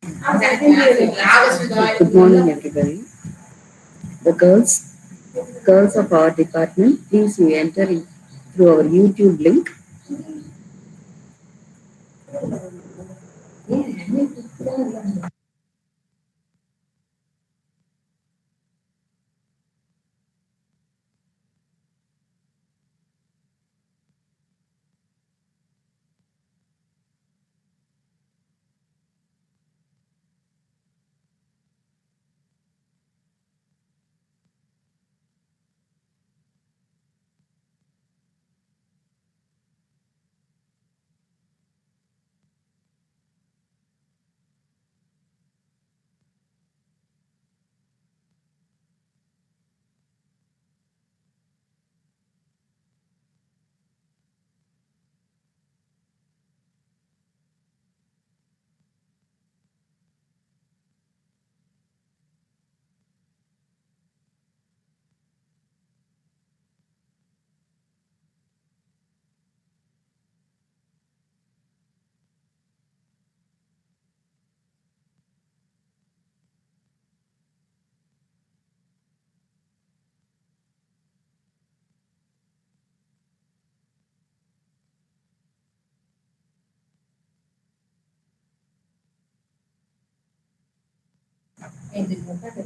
Good morning, everybody. The girls of our department, please you enter in through our YouTube link.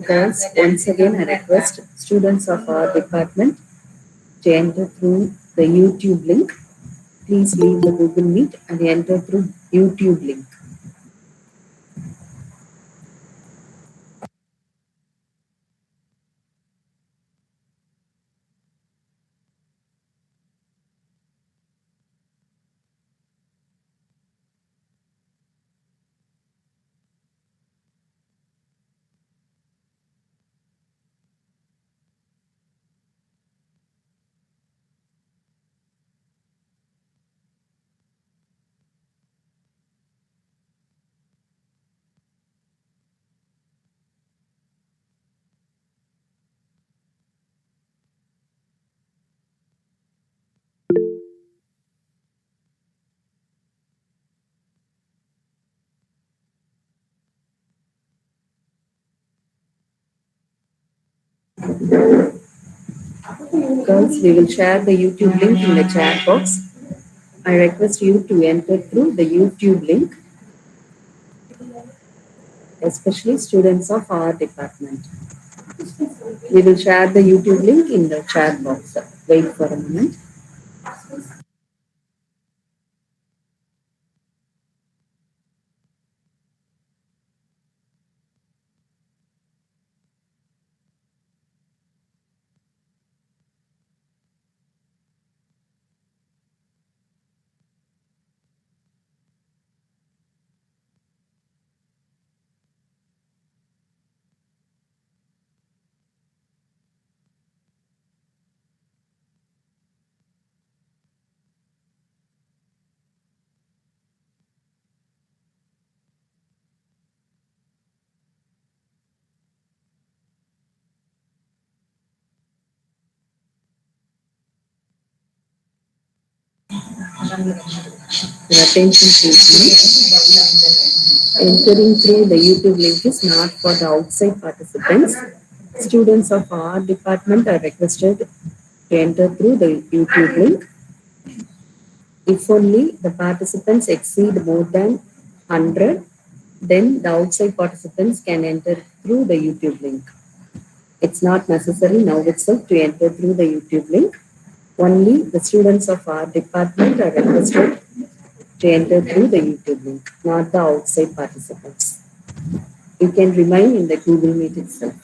Girls, once again I request students of our department to enter through the YouTube link. Please leave the Google Meet and enter through YouTube link. Girls, we will share the YouTube link in the chat box. I request you to enter through the YouTube link, especially students of our department. We will share the YouTube link in the chat box. Wait for a moment. Your attention please. Entering through the YouTube link is not for the outside participants. Students of our department are requested to enter through the YouTube link. If only the participants exceed more than 100, then the outside participants can enter through the YouTube link. It's not necessary now itself to enter through the YouTube link. Only the students of our department are requested to enter through the YouTube link, not the outside participants. You can remain in the Google Meet itself.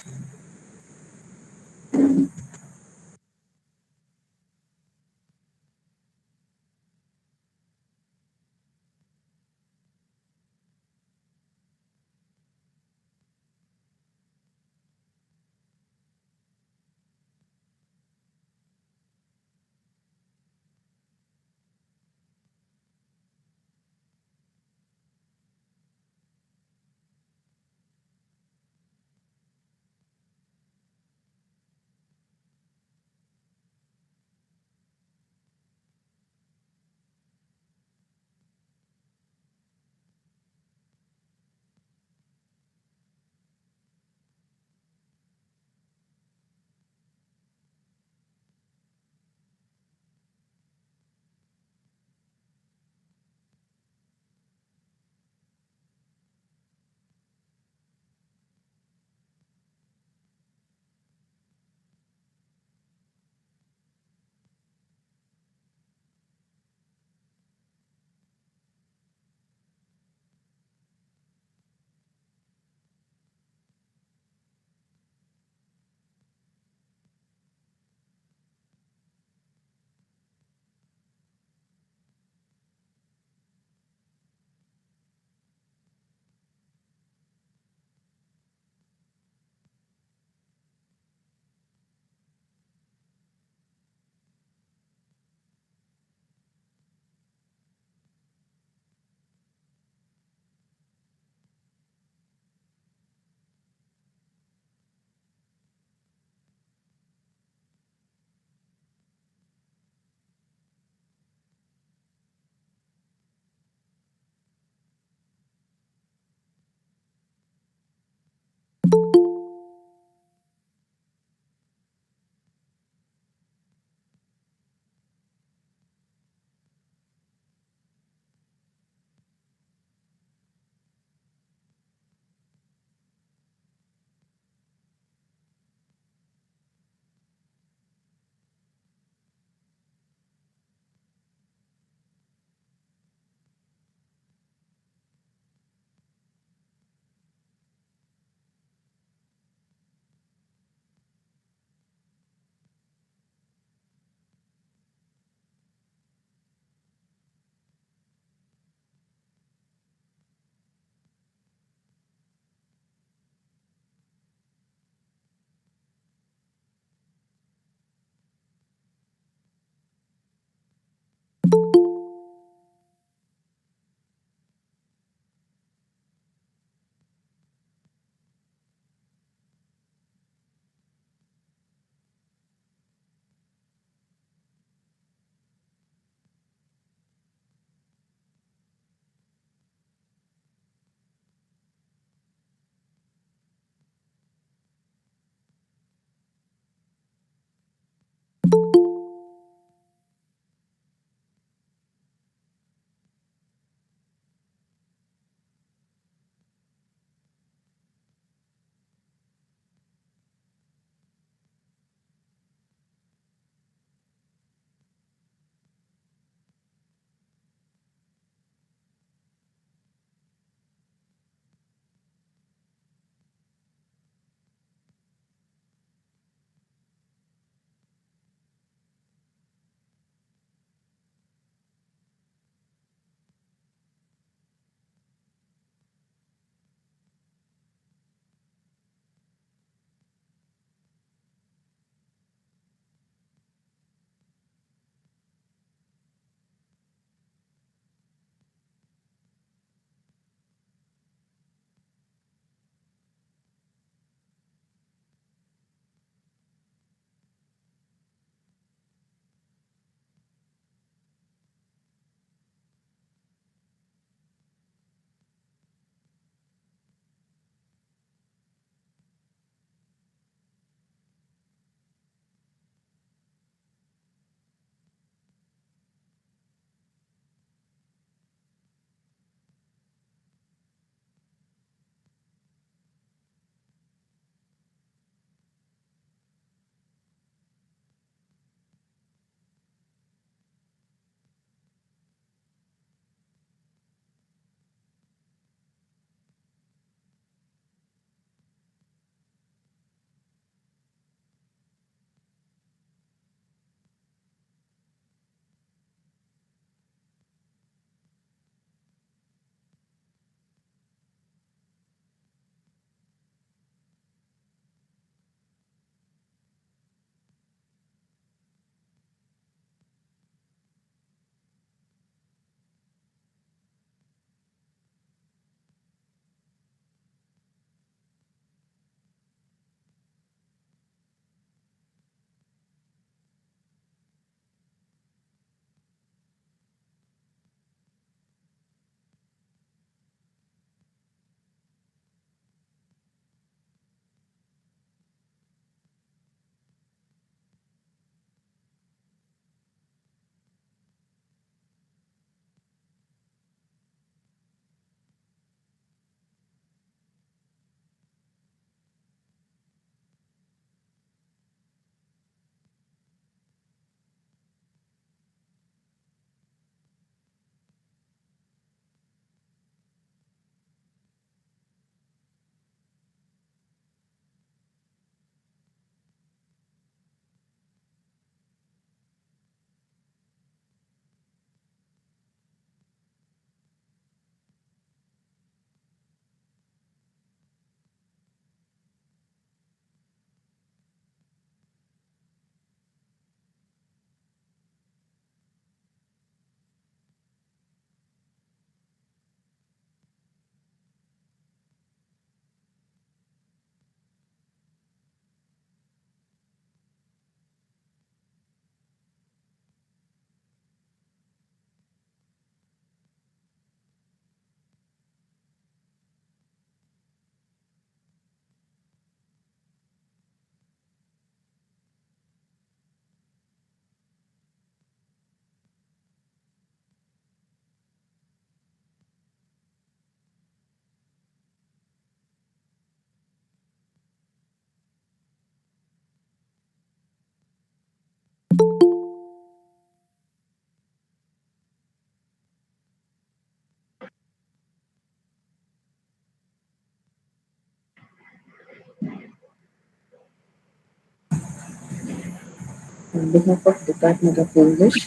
On behalf of Department of English,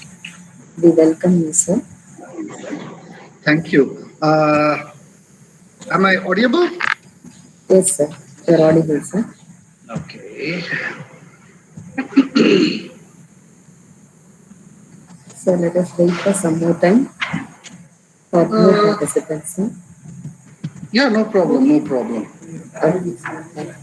we welcome you, sir. Thank you. Am I audible? Yes, sir. You're audible, sir. Okay. So let us wait for some more time for more Uh, participants, sir. yeah, no problem, no problem. Okay, sir.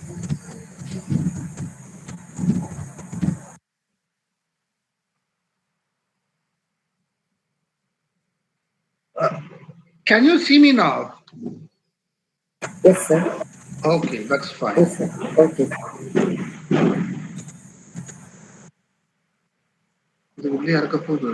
Can you see me now? Yes, sir. Okay, that's fine. Yes, sir. Okay. இது உள்ளே இருக்க போகுது.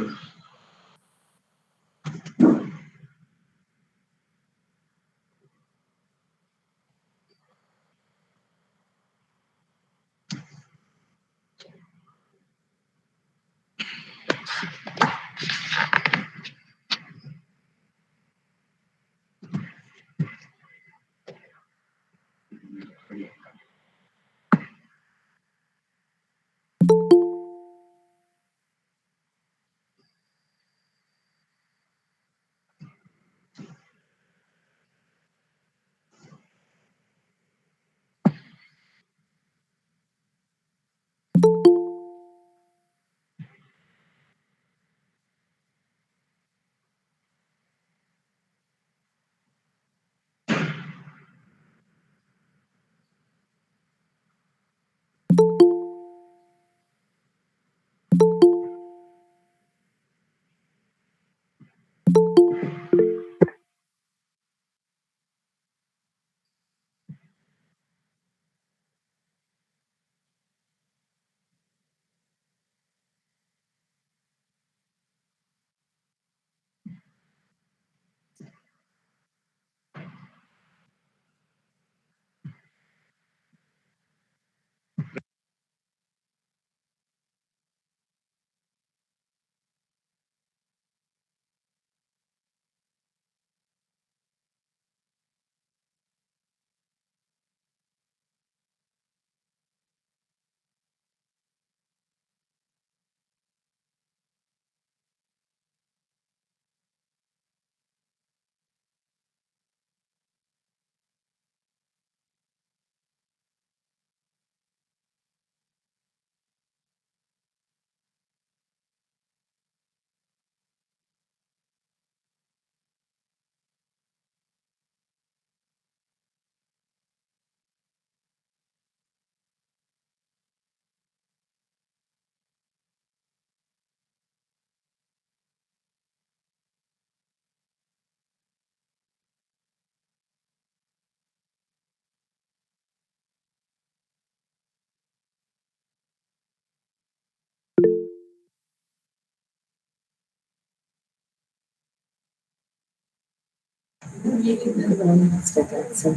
Good morning, Mr. Jackson.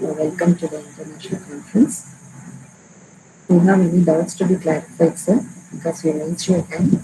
Welcome to the international conference. Do you have any doubts to be clarified, sir? Because you raised your hand.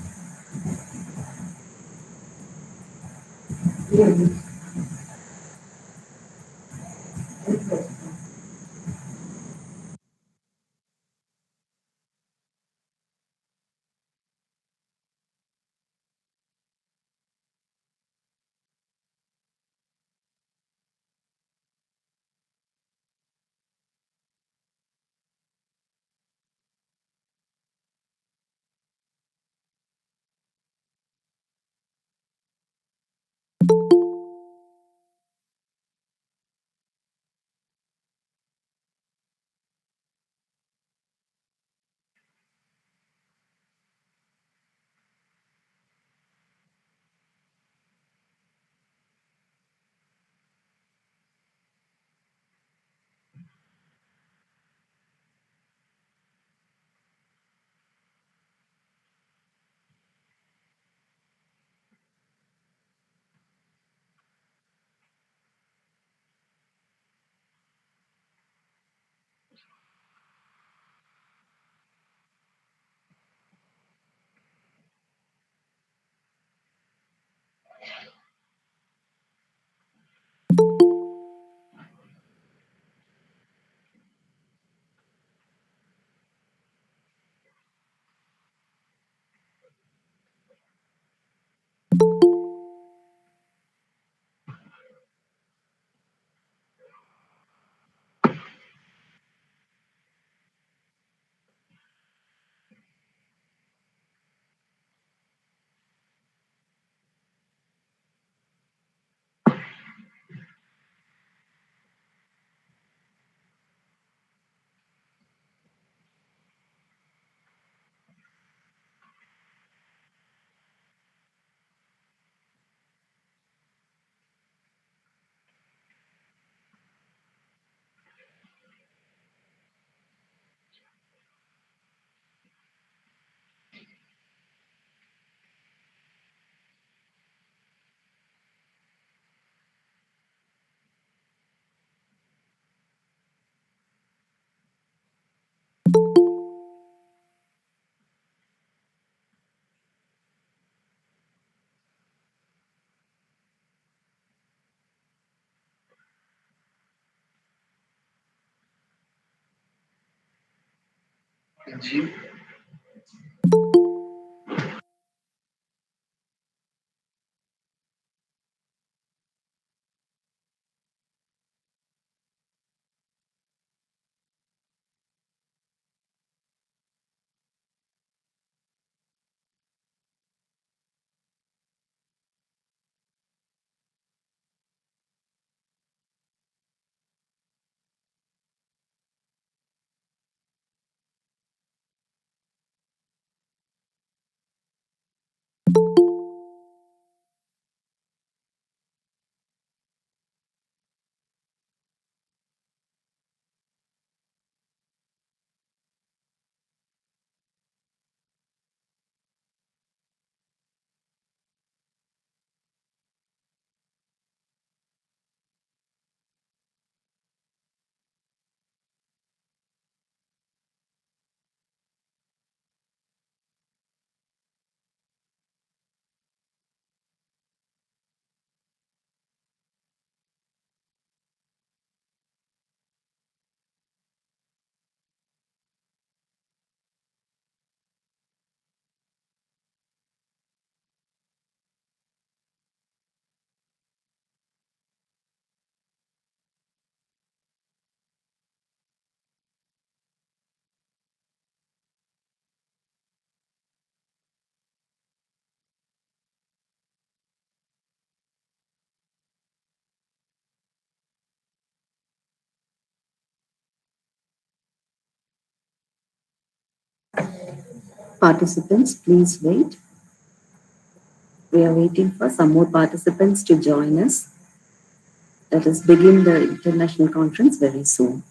G. Participants, please wait. We are waiting for some more participants to join us. Let us begin the international conference very soon.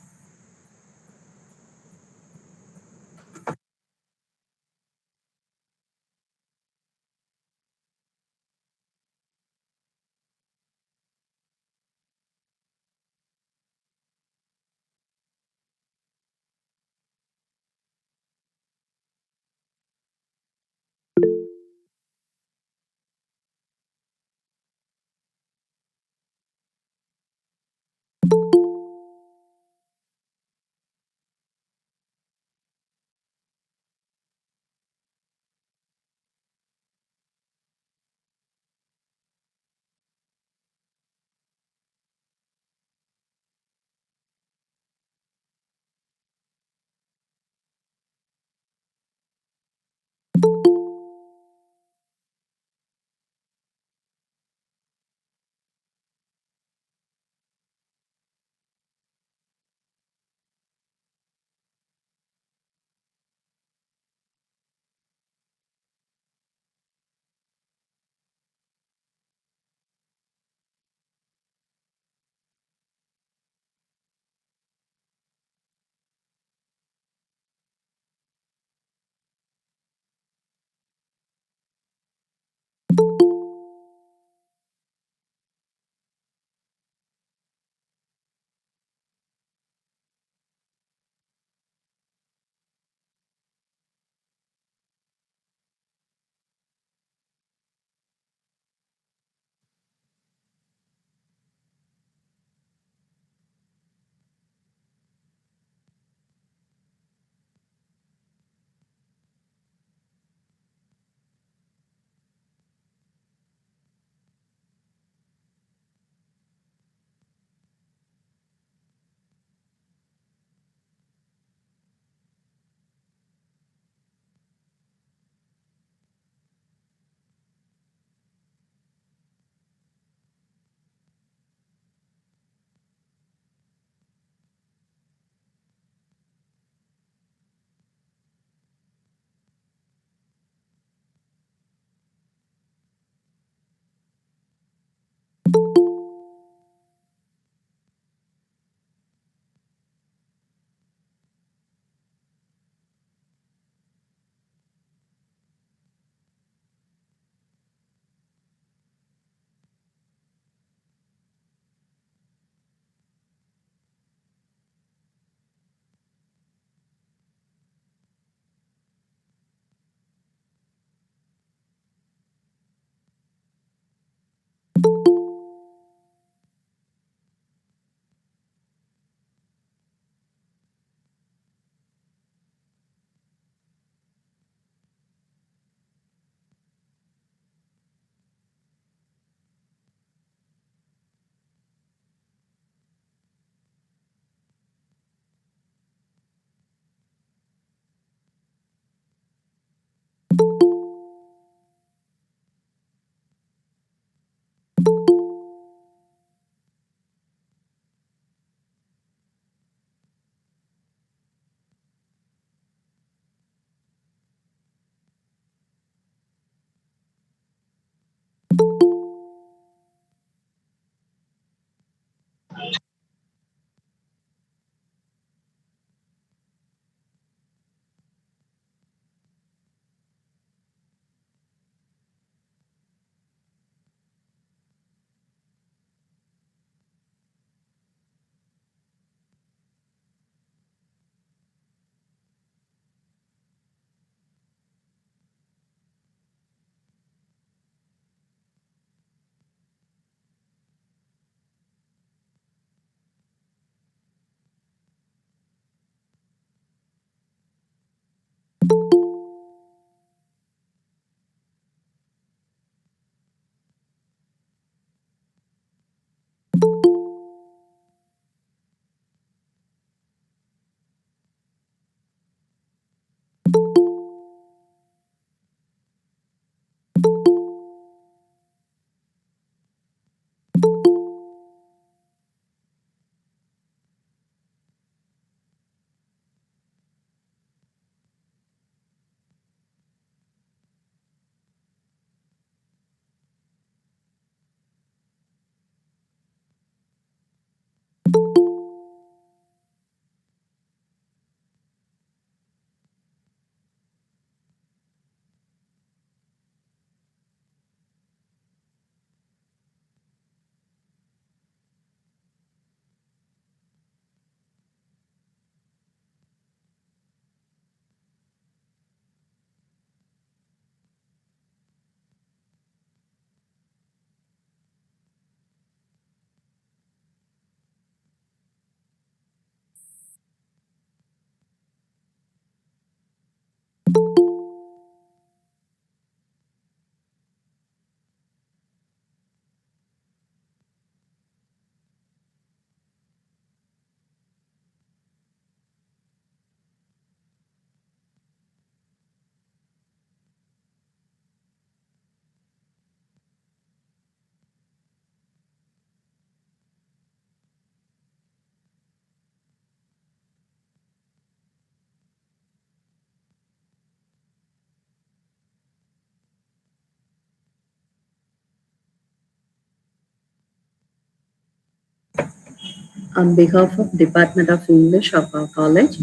On behalf of Department of English of our college,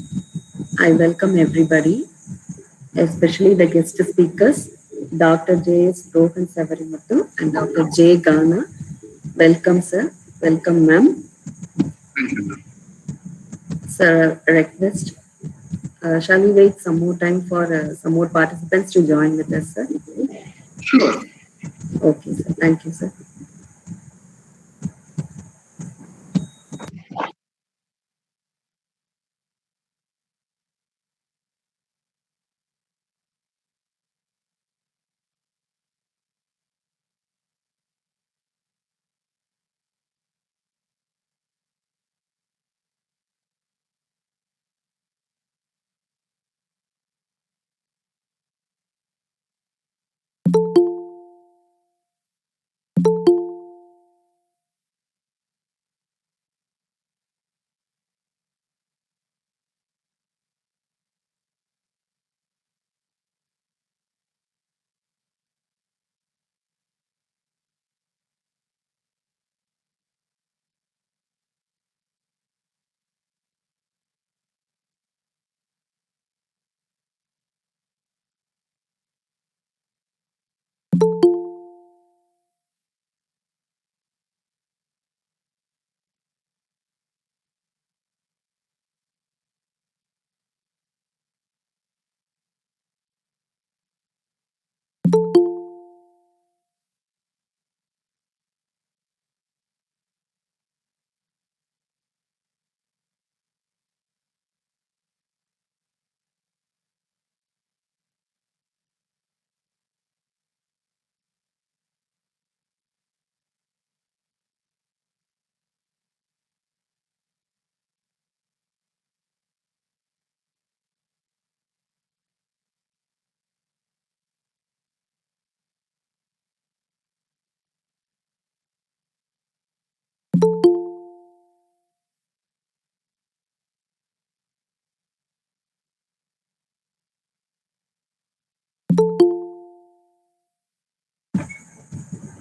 I welcome everybody, especially the guest speakers, Dr. J.S.Rohan Savarimuthu and Dr.J.Gaana. Welcome, sir. Welcome, ma'am. Thank you, ma'am. Sir, request. Shall we wait some more time for some more participants to join with us, sir? Sure. Okay, sir. Thank you, sir.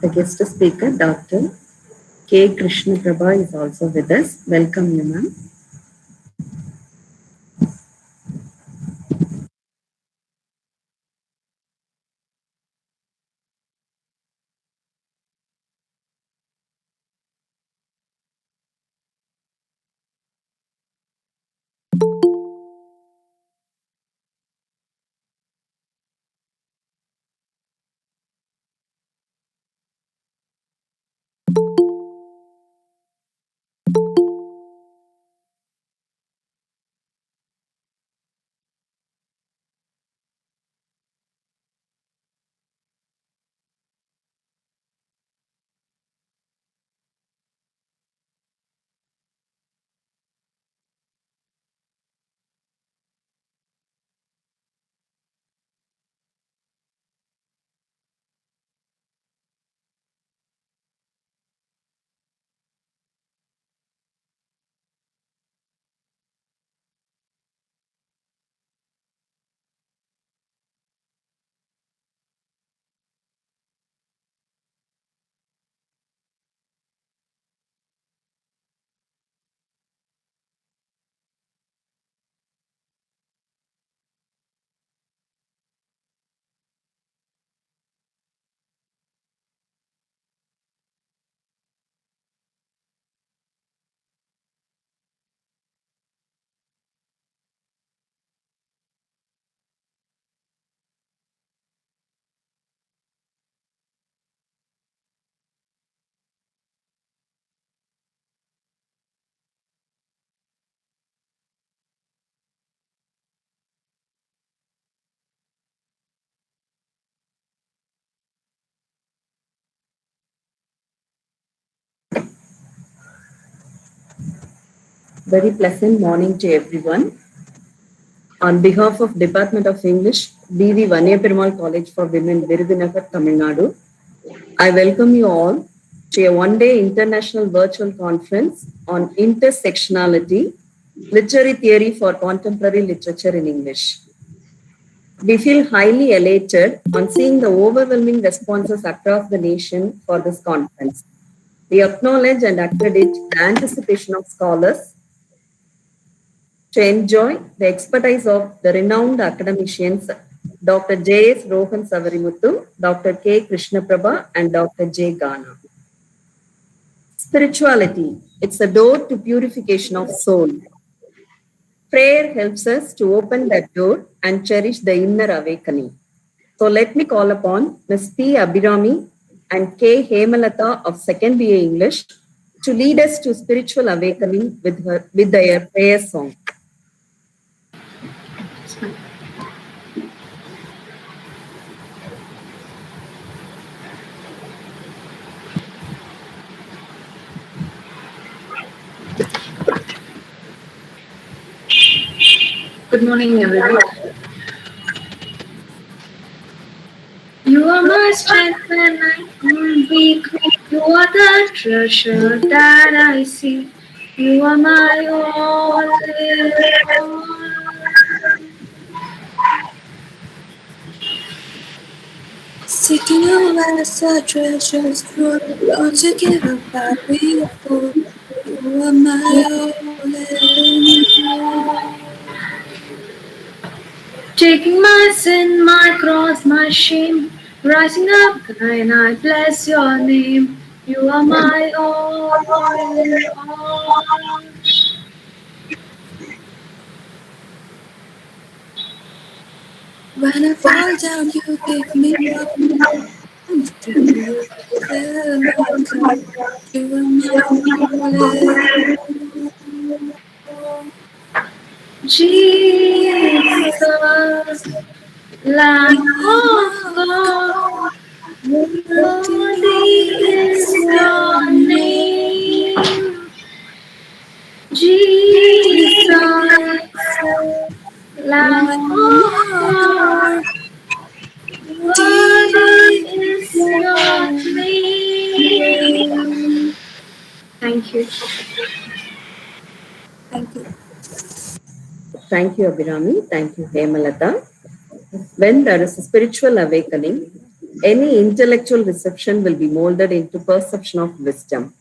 The guest speaker, Dr. K. Krishna Prabha, is also with us. Welcome you, ma'am. Very pleasant morning to everyone. On behalf of Department of English, V.V.Vanniaperumal College for Women, Virudhunagar, Tamil Nadu, I welcome you all to a one-day international virtual conference on intersectionality, literary theory for contemporary literature in English. We feel highly elated on seeing the overwhelming responses across the nation for this conference. We acknowledge and accredit the anticipation of scholars to enjoy the expertise of the renowned academicians Dr. J.S.Rohan Savarimuthu, Dr.K. Krishna Prabha, and Dr.J.Gaana. Spirituality, it's a door to purification of soul. Prayer helps us to open that door and cherish the inner awakening. So let me call upon Ms. P. Abhirami and K. Hemalata of 2nd BA English to lead us to spiritual awakening with their prayer song. Good morning, everyone. You are my strength when I'm weak. You are the treasure that I see. You are my all in all. Seeking you as a treasure trove, Lord, to give up every fool. You are my all in all. Taking my sin, my cross, my shame, rising up and I bless your name. You are my all in all. When I fall down, you pick me up. You fill my cup. You are my all in all. Jesus, Lamb of God, worthy is your name. Jesus, Lamb of God, worthy is your name. Thank you. Thank you. Thank you, Abhirami. Thank you, Hemalata. When there is a spiritual awakening, any intellectual reception will be molded into perception of wisdom.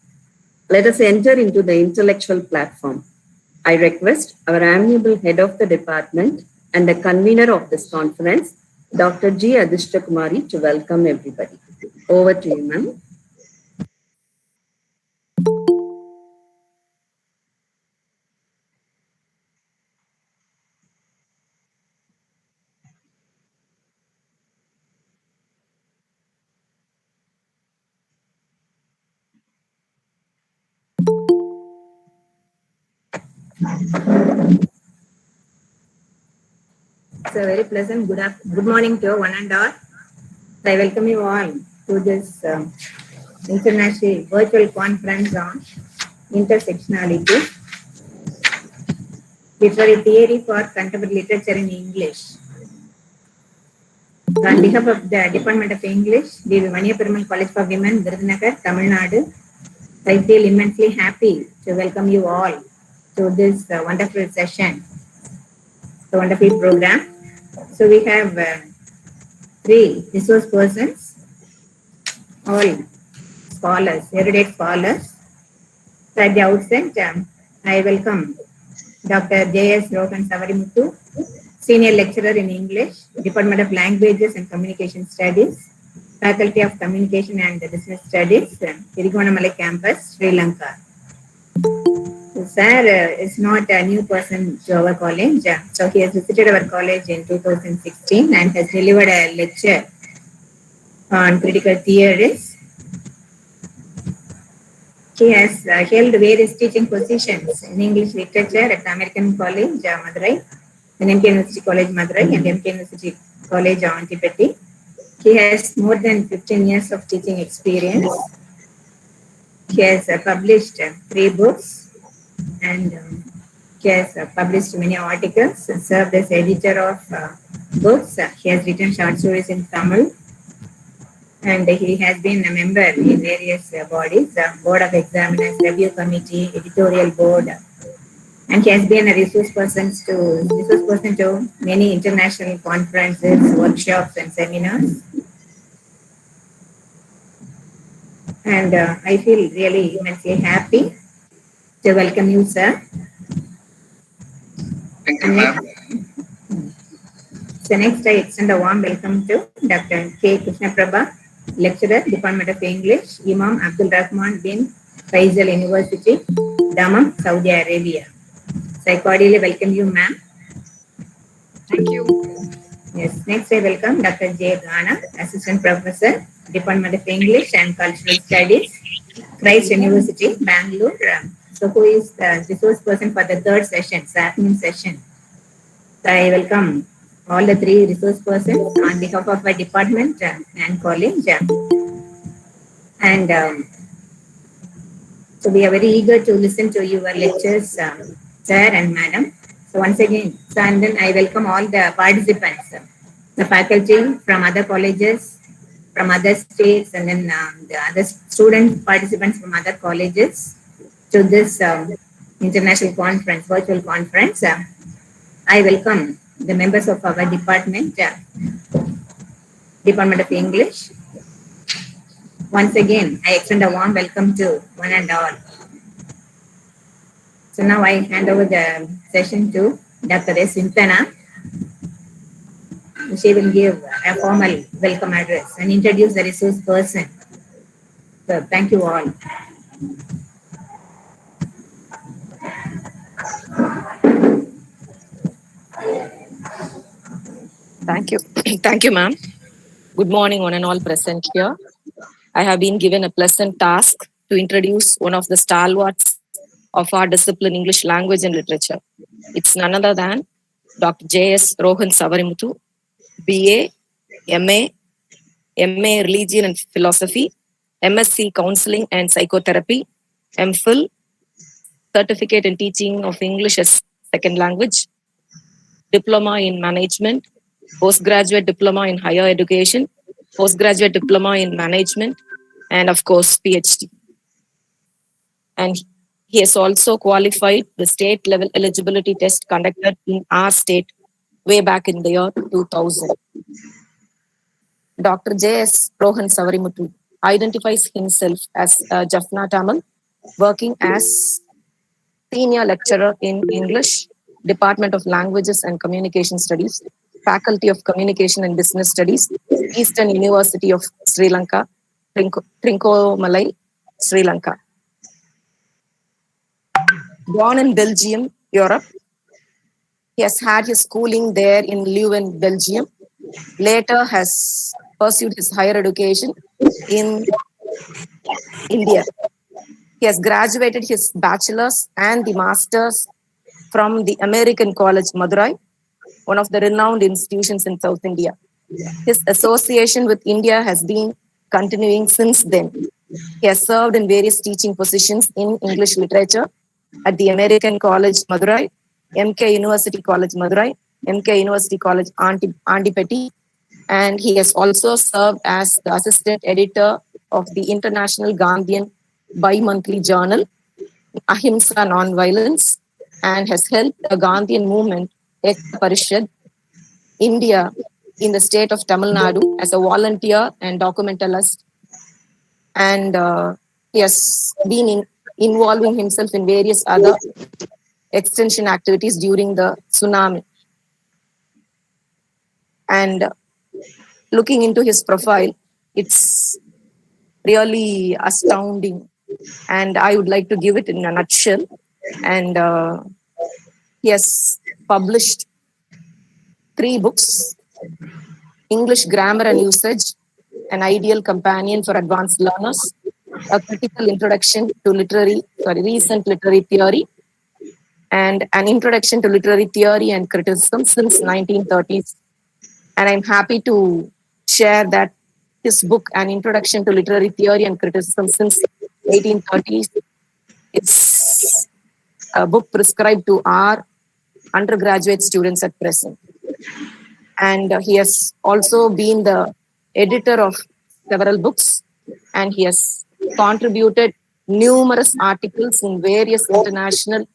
Let us enter into the intellectual platform. I request our amiable head of the department and the convener of this conference, Dr. G. Adishta Kumari, to welcome everybody. Over to you, ma'am. It's a very pleasant good morning to one and all. I welcome you all to this international virtual conference on intersectionality, literary theory for contemporary literature in English. On behalf of the Department of English, V.V.Vanniaperumal College for Women, Virudhunagar, Tamil Nadu, I feel immensely happy to welcome you all to this wonderful session, the wonderful program. So we have three resource persons, all scholars, erudite scholars. So at the outset, I welcome Dr. J.S.Rohan Savarimuthu, Senior Lecturer in English, Department of Languages and Communication Studies, Faculty of Communication and Business Studies, Virudhunagar Campus, Sri Lanka. So, sir is not a new person to our college. So he has visited our college in 2016 and has delivered a lecture on critical theories. He has held various teaching positions in English literature at the American College, Madurai, and MK University College, Madurai, and MK University College, Antipatti. He has more than 15 years of teaching experience. He has published 3 books and he has published many articles and served as editor of books. He has written short stories in Tamil, and he has been a member in various bodies, Board of Examiners, Review Committee, Editorial Board, and he has been a resource person to many international conferences, workshops, and seminars. And I feel really immensely happy to welcome you, sir. Thank you, And ma'am. next I extend a warm welcome to Dr.K. Krishna Prabha, lecturer, Department of English, Imam Abdulrahman bin Faisal University, Dammam, Saudi Arabia. So I cordially welcome you, ma'am. Thank you. Yes, next I welcome Dr.J.Gaana, Assistant Professor, Department of English and Cultural Studies, Christ University, Bangalore. So who is the resource person for the third session, the afternoon session. So I welcome all the three resource persons on behalf of my department and college. And so we are very eager to listen to your lectures, sir and madam. So once again, so and then I welcome all the participants, the faculty from other colleges, from other states, and then the other student participants from other colleges to this international conference, virtual conference. I welcome the members of our department, Department of English. Once again, I extend a warm welcome to one and all. So now I hand over the session to Dr. S. Intana. She will give a formal welcome address and introduce the resource person. So thank you all. Thank you. Thank you, ma'am. Good morning, one and all present here. I have been given a pleasant task to introduce one of the stalwarts of our discipline, English language and literature. It's none other than Dr. J.S.Rohan Savarimuthu, BA, MA, MA Religion and Philosophy, MSc Counseling and Psychotherapy, MPhil, Certificate in Teaching of English as Second Language, Diploma in Management, Postgraduate Diploma in Higher Education, Postgraduate Diploma in Management, and of course, PhD. And he has also qualified the state level eligibility test conducted in our state way back in the year 2000. Dr. J.S. Rohan Savarimuthu identifies himself as a Jaffna Tamil, working as senior lecturer in English, Department of Languages and Communication Studies, Faculty of Communication and Business Studies, Eastern University of Sri Lanka, Trincomalee, Sri Lanka. Born in Belgium, Europe, he has had his schooling there in Leuven, Belgium. Later has pursued his higher education in India. He has graduated his bachelor's and the master's from the American College, Madurai, one of the renowned institutions in South India. His association with India has been continuing since then. He has served in various teaching positions in English literature at the American College, Madurai, MK University College, Madurai, MK University College, Andipeti, and he has also served as the assistant editor of the International Gandhian bi-monthly journal, Ahimsa Nonviolence, and has helped the Gandhian movement, Ekta Parishad, India, in the state of Tamil Nadu as a volunteer and documentalist. And he has been involving himself in various other extension activities during the tsunami. And looking into his profile, it's really astounding. And I would like to give it in a nutshell. And he has published 3 books: English Grammar and Usage, An Ideal Companion for Advanced Learners, A Critical Introduction to Recent Literary Theory, and An Introduction to Literary Theory and Criticism since 1930s. And I'm happy to share that his book, An Introduction to Literary Theory and Criticism since 1830s, it's a book prescribed to our undergraduate students at present. And he has also been the editor of several books, and he has contributed numerous articles in various international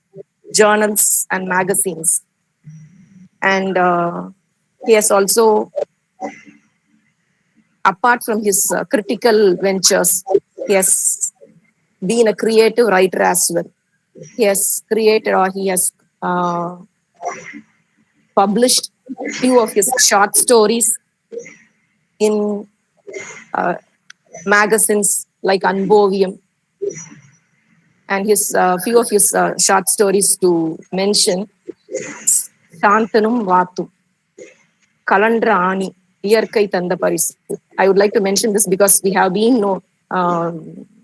journals and magazines. And he has also, apart from his critical ventures, He has been a creative writer as well. He has created or he has published few of his short stories in magazines like Anbovium, and his few of his short stories to mention Shantanum Vatum, Kalandra Ani, Iyarkai Tanda Parisu. I would like to mention this because we have been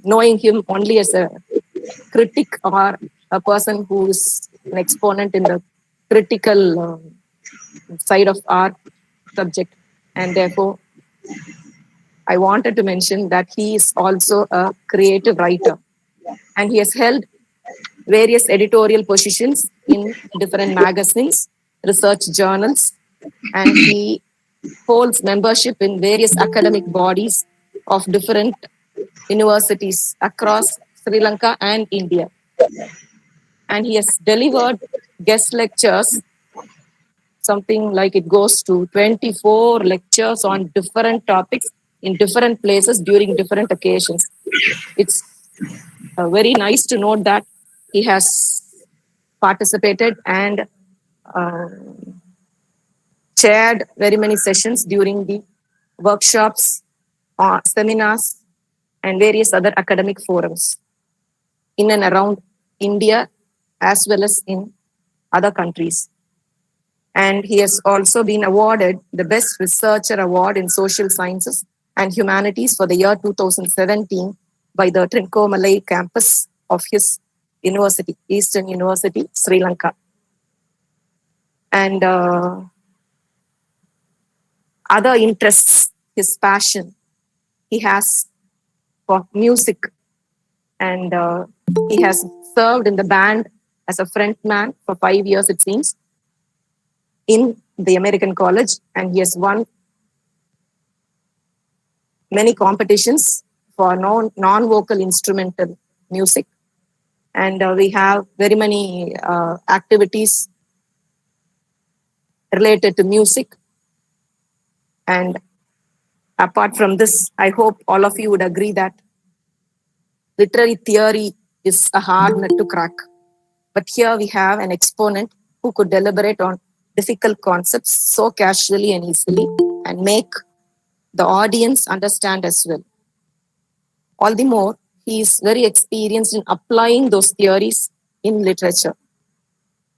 knowing him only as a critic or a person who is an exponent in the critical side of our subject. And therefore, I wanted to mention that he is also a creative writer. And he has held various editorial positions in different magazines, research journals, and he holds membership in various academic bodies of different universities across Sri Lanka and India. And he has delivered guest lectures, something like it goes to 24 lectures on different topics in different places during different occasions. It's very nice to note that he has participated and uh, chaired very many sessions during the workshops, seminars, and various other academic forums in and around India as well as in other countries. And he has also been awarded the Best Researcher Award in Social Sciences and Humanities for the year 2017 by the Trincomalee campus of his university, Eastern University, Sri Lanka. And other interests, his passion, he has for music, and he has served in the band as a frontman for 5 years, it seems, in the American College, and he has won many competitions for non-vocal instrumental music. And we have very many activities related to music. And apart from this, I hope all of you would agree that literary theory is a hard nut to crack. But here we have an exponent who could deliberate on difficult concepts so casually and easily and make the audience understand as well. All the more, he is very experienced in applying those theories in literature.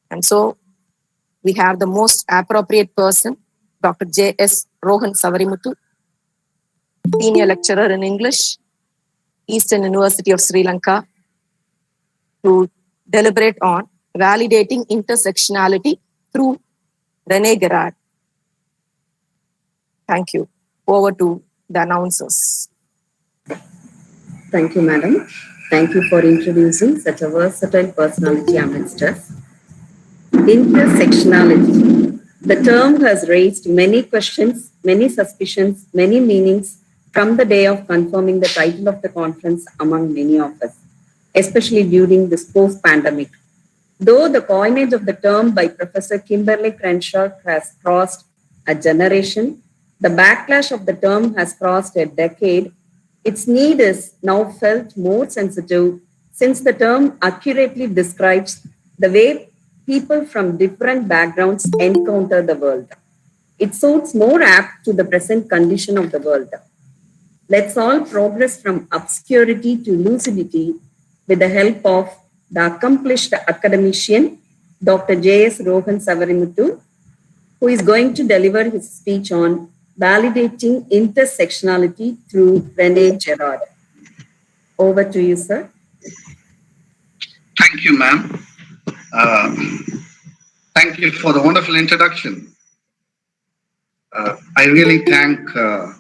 And so we have the most appropriate person, Dr. J.S.Rohan Savarimuthu, senior lecturer in English, Eastern University of Sri Lanka, to deliberate on validating intersectionality through Rene Girard. Thank you. Over to the announcers. Thank you, madam. Thank you for introducing such a versatile personality amidst us. Intersectionality. The term has raised many questions, many suspicions, many meanings from the day of confirming the title of the conference among many of us, especially during this post-pandemic. Though the coinage of the term by Professor Kimberly Crenshaw has crossed a generation, the backlash of the term has crossed a decade. Its need is now felt more sensitive since the term accurately describes the way people from different backgrounds encounter the world. It suits more apt to the present condition of the world. Let's all progress from obscurity to lucidity with the help of the accomplished academician, Dr. J.S.Rohan Savarimuthu, who is going to deliver his speech on validating intersectionality through Rene Girard. Over to you, sir. Thank you, ma'am. Thank you for the wonderful introduction. I really thank the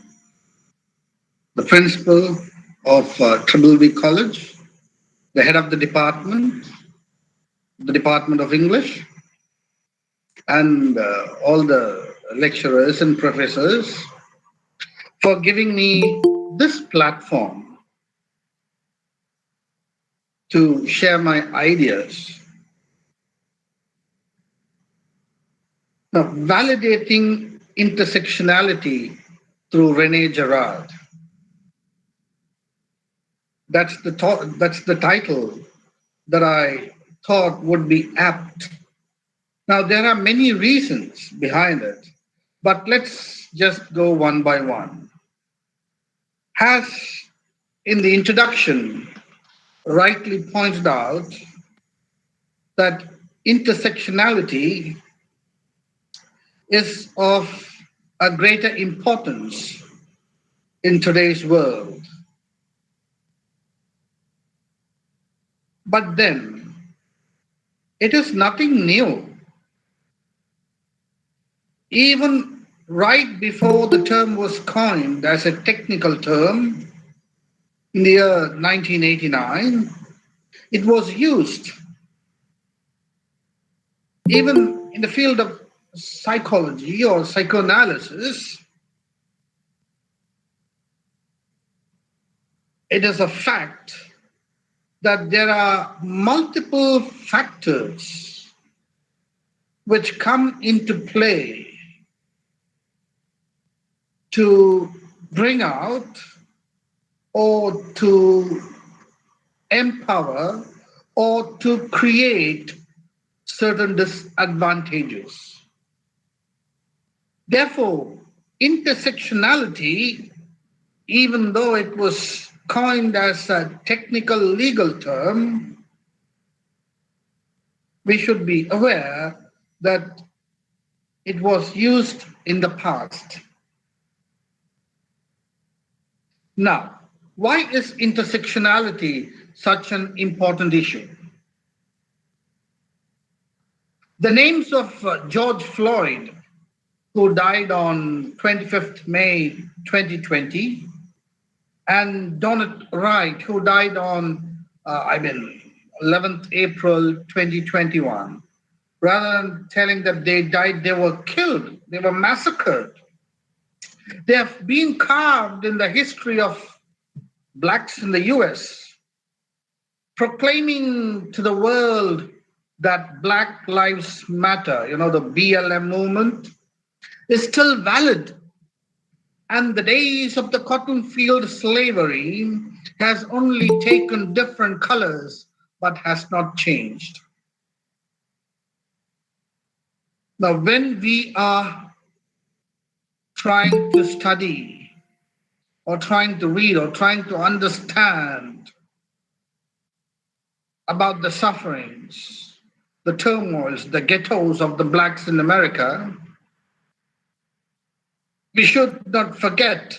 principal of Trincomalee College, the head of the Department of English, and all the lecturers and professors for giving me this platform to share my ideas. Now, validating intersectionality through Rene Girard. That's the title that I thought would be apt. Now, there are many reasons behind it, but let's just go one by one. As in the introduction rightly pointed out, that intersectionality is of a greater importance in today's world. But then, it is nothing new. Even right before the term was coined as a technical term in the year 1989, it was used even in the field of psychology or psychoanalysis. It is a fact that there are multiple factors which come into play to bring out or to empower or to create certain disadvantages. Therefore, intersectionality, even though it was coined as a technical legal term, we should be aware that it was used in the past. Now, why is intersectionality such an important issue? The names of George Floyd, who died on 25th May 2020, and Donald Wright, who died on, 11th April 2021. Rather than telling that they died, they were killed, they were massacred. They have been carved in the history of blacks in the US, proclaiming to the world that Black Lives Matter, the BLM movement, is still valid. And the days of the cotton field slavery has only taken different colors, but has not changed. Now, when we are trying to study or trying to read or trying to understand about the sufferings, the turmoils, the ghettos of the blacks in America, we should not forget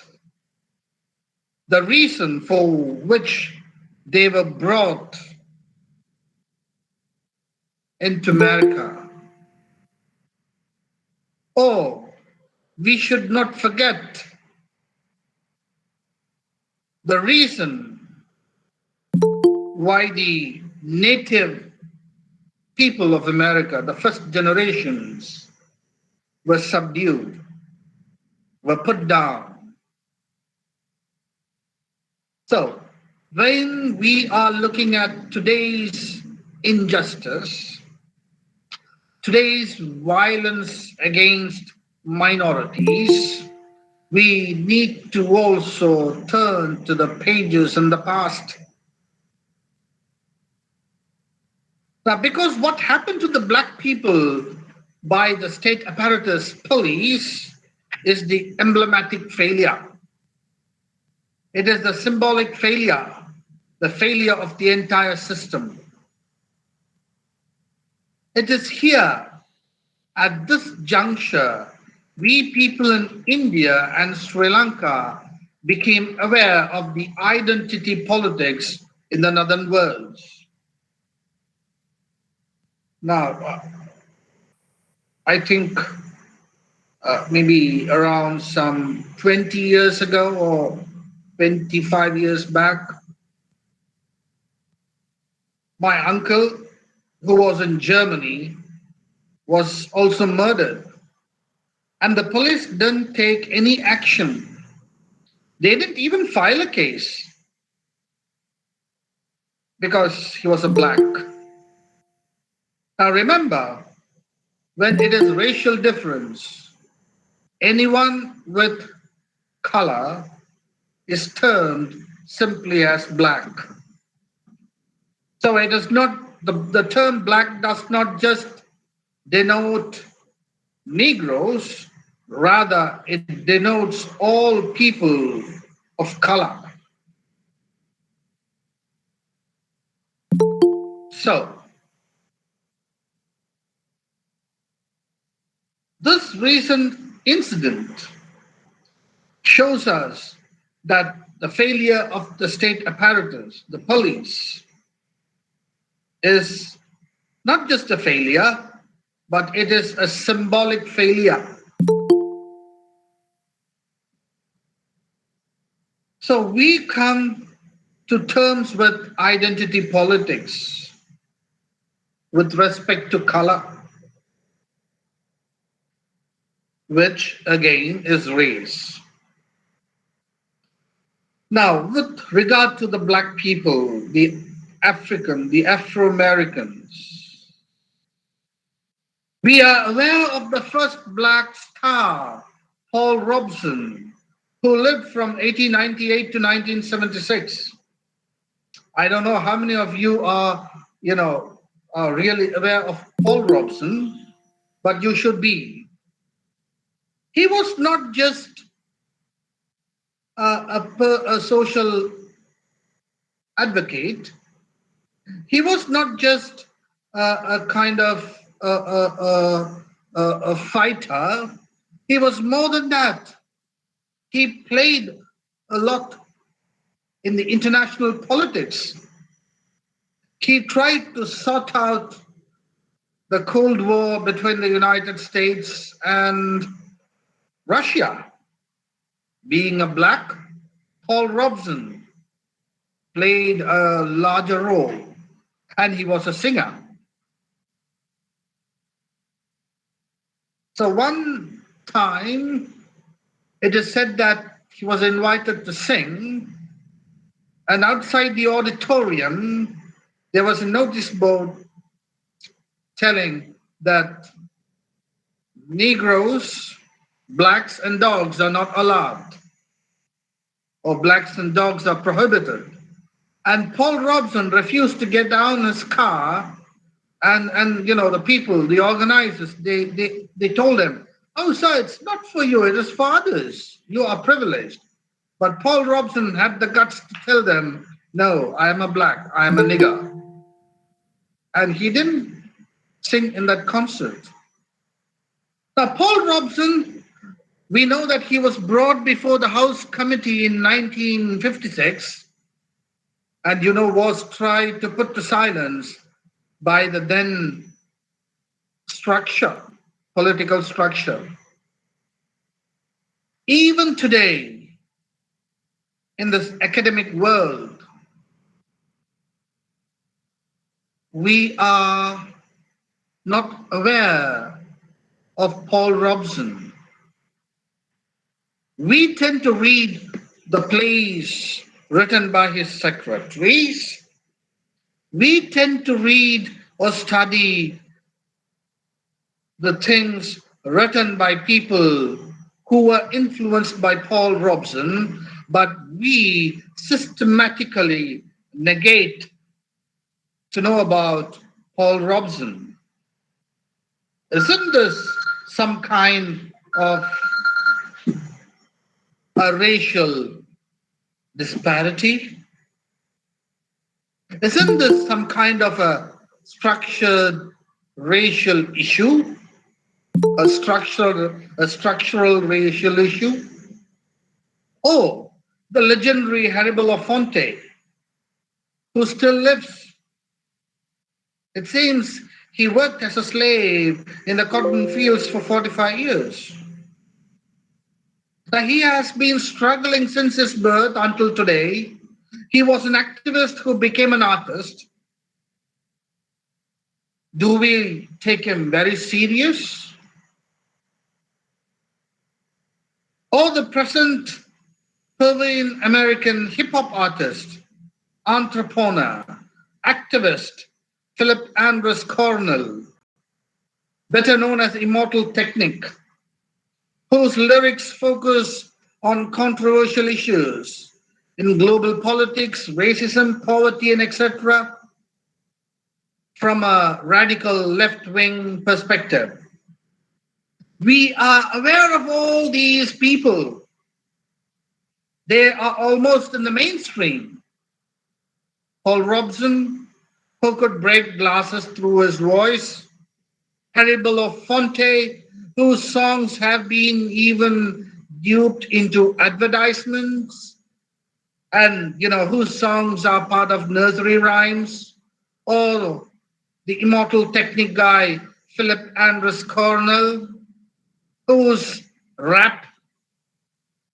the reason for which they were brought into America. Or we should not forget the reason why the native people of America, the first generations, were subdued, were put down. So, when we are looking at today's injustice, today's violence against minorities, we need to also turn to the pages in the past. Now, because what happened to the black people by the state apparatus police is the emblematic failure. It is the symbolic failure, the failure of the entire system. It is here, at this juncture, we people in India and Sri Lanka became aware of the identity politics in the northern world. Now, I think maybe around some 20 years ago or 25 years back, my uncle, who was in Germany, was also murdered. And the police didn't take any action. They didn't even file a case because he was a black. Now remember, when it is racial difference, anyone with color is termed simply as black. So it is not, the term black does not just denote Negroes, rather it denotes all people of color. So, this recent incident shows us that the failure of the state apparatus, the police, is not just a failure, but it is a symbolic failure. So we come to terms with identity politics with respect to color, which again is race. Now, with regard to the black people, the African, the Afro-Americans, we are aware of the first black star, Paul Robeson, who lived from 1898 to 1976. I don't know how many of you are really aware of Paul Robeson, but you should be. He was not just a social advocate. He was not just a kind of a fighter. He was more than that. He played a lot in the international politics. He tried to sort out the Cold War between the United States and Russia. Being a black, Paul Robeson played a larger role, and he was a singer. So one time, it is said that he was invited to sing, and outside the auditorium, there was a notice board telling that Negroes, blacks, and dogs are not allowed, or blacks and dogs are prohibited. And Paul Robeson refused to get down his car, and the people, the organizers, they told him, "Oh, sir, it's not for you, it is for others. You are privileged." But Paul Robeson had the guts to tell them, "No, I am a black, I am a nigger." And he didn't sing in that concert. Now, Paul Robeson, we know that he was brought before the House Committee in 1956 and, was tried to put to silence by the then political structure. Even today, in this academic world, we are not aware of Paul Robeson. We tend to read the plays written by his secretaries. We tend to read or study the things written by people who were influenced by Paul Robeson, but we systematically negate to know about Paul Robeson. Isn't this some kind of a racial disparity? Isn't this some kind of a structured racial issue? A structural racial issue? Oh, the legendary Hannibal Lafonte, who still lives. It seems he worked as a slave in the cotton fields for 45 years. Now, he has been struggling since his birth until today. He was an activist who became an artist. Do we take him very serious? Or the present Peruvian American hip-hop artist, entrepreneur, activist, Philip Andres Cornell, better known as Immortal Technique, whose lyrics focus on controversial issues in global politics, racism, poverty, and etc., from a radical left-wing perspective. We are aware of all these people. They are almost in the mainstream. Paul Robson, who could break glasses through his voice, Harry Belafonte, whose songs have been even duped into advertisements, and whose songs are part of nursery rhymes, or the immortal technique guy Philip Andrews Cornell, whose rap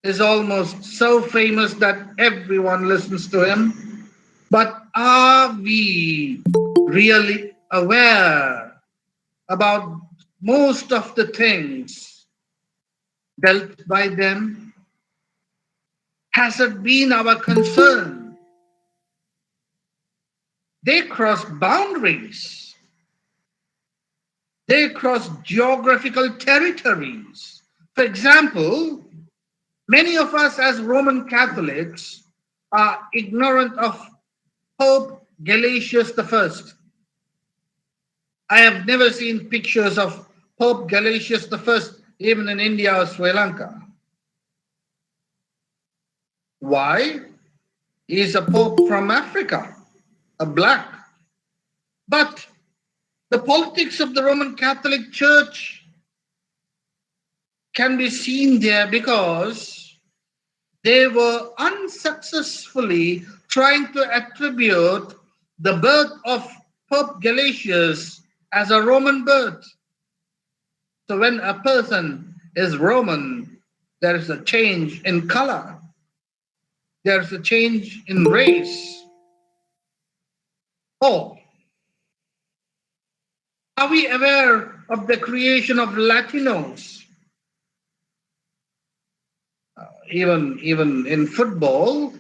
is almost so famous that everyone listens to him. But are we really aware about most of the things dealt by them? Has it been our concern? They cross boundaries. They cross geographical territories. For example, many of us as Roman Catholics are ignorant of Pope Gelasius I. I have never seen pictures of Pope Gelasius I even in India or Sri Lanka. Why? He is a pope from Africa, a black. But the politics of the Roman Catholic Church can be seen there because they were unsuccessfully trying to attribute the birth of Pope Gelasius as a Roman birth. So when a person is Roman, there is a change in color. There is a change in race. Oh, are we aware of the creation of Latinos? Even in football,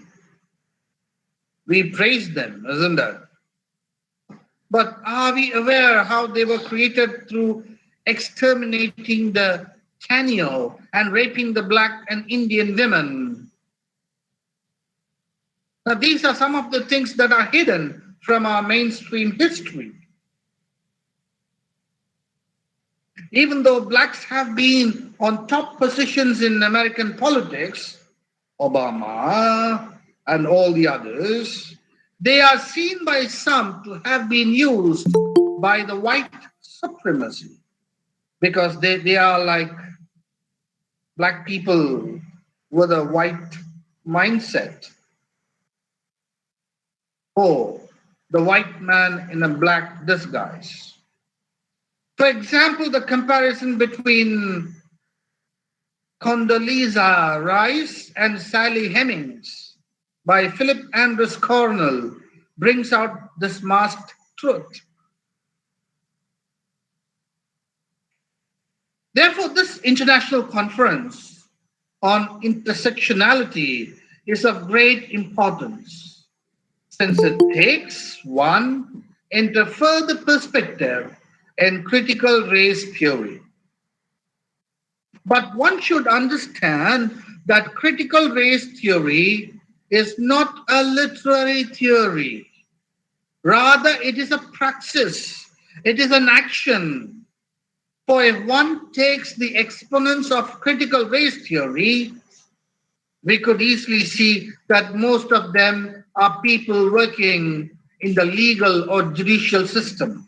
we praise them, isn't it? But are we aware how they were created through exterminating the Taino and raping the black and Indian women? Now, these are some of the things that are hidden from our mainstream history. Even though blacks have been on top positions in American politics, Obama and all the others, they are seen by some to have been used by the white supremacy because they are like black people with a white mindset. Oh, the white man in a black disguise. For example, the comparison between Condoleezza Rice and Sally Hemings by Philip Andrews Cornell brings out this masked truth. Therefore, this international conference on intersectionality is of great importance since it takes one into further perspective in critical race theory. But one should understand that critical race theory is not a literary theory. Rather, it is a praxis. It is an action. For if one takes the exponents of critical race theory, we could easily see that most of them are people working in the legal or judicial system.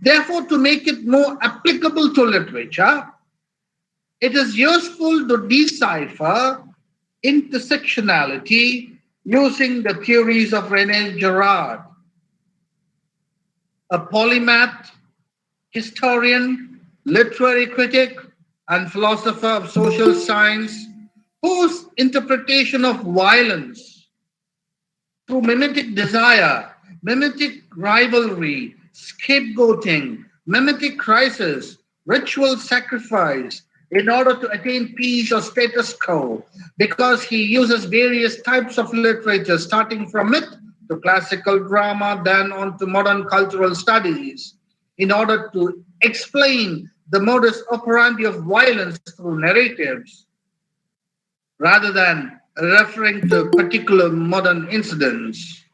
Therefore, to make it more applicable to literature, it is useful to decipher intersectionality using the theories of Rene Girard, a polymath, historian, literary critic, and philosopher of social science, whose interpretation of violence through mimetic desire, mimetic rivalry, scapegoating, mimetic crisis, ritual sacrifice, in order to attain peace or status quo, because he uses various types of literature, starting from myth to classical drama, then on to modern cultural studies, in order to explain the modus operandi of violence through narratives, rather than referring to particular modern incidents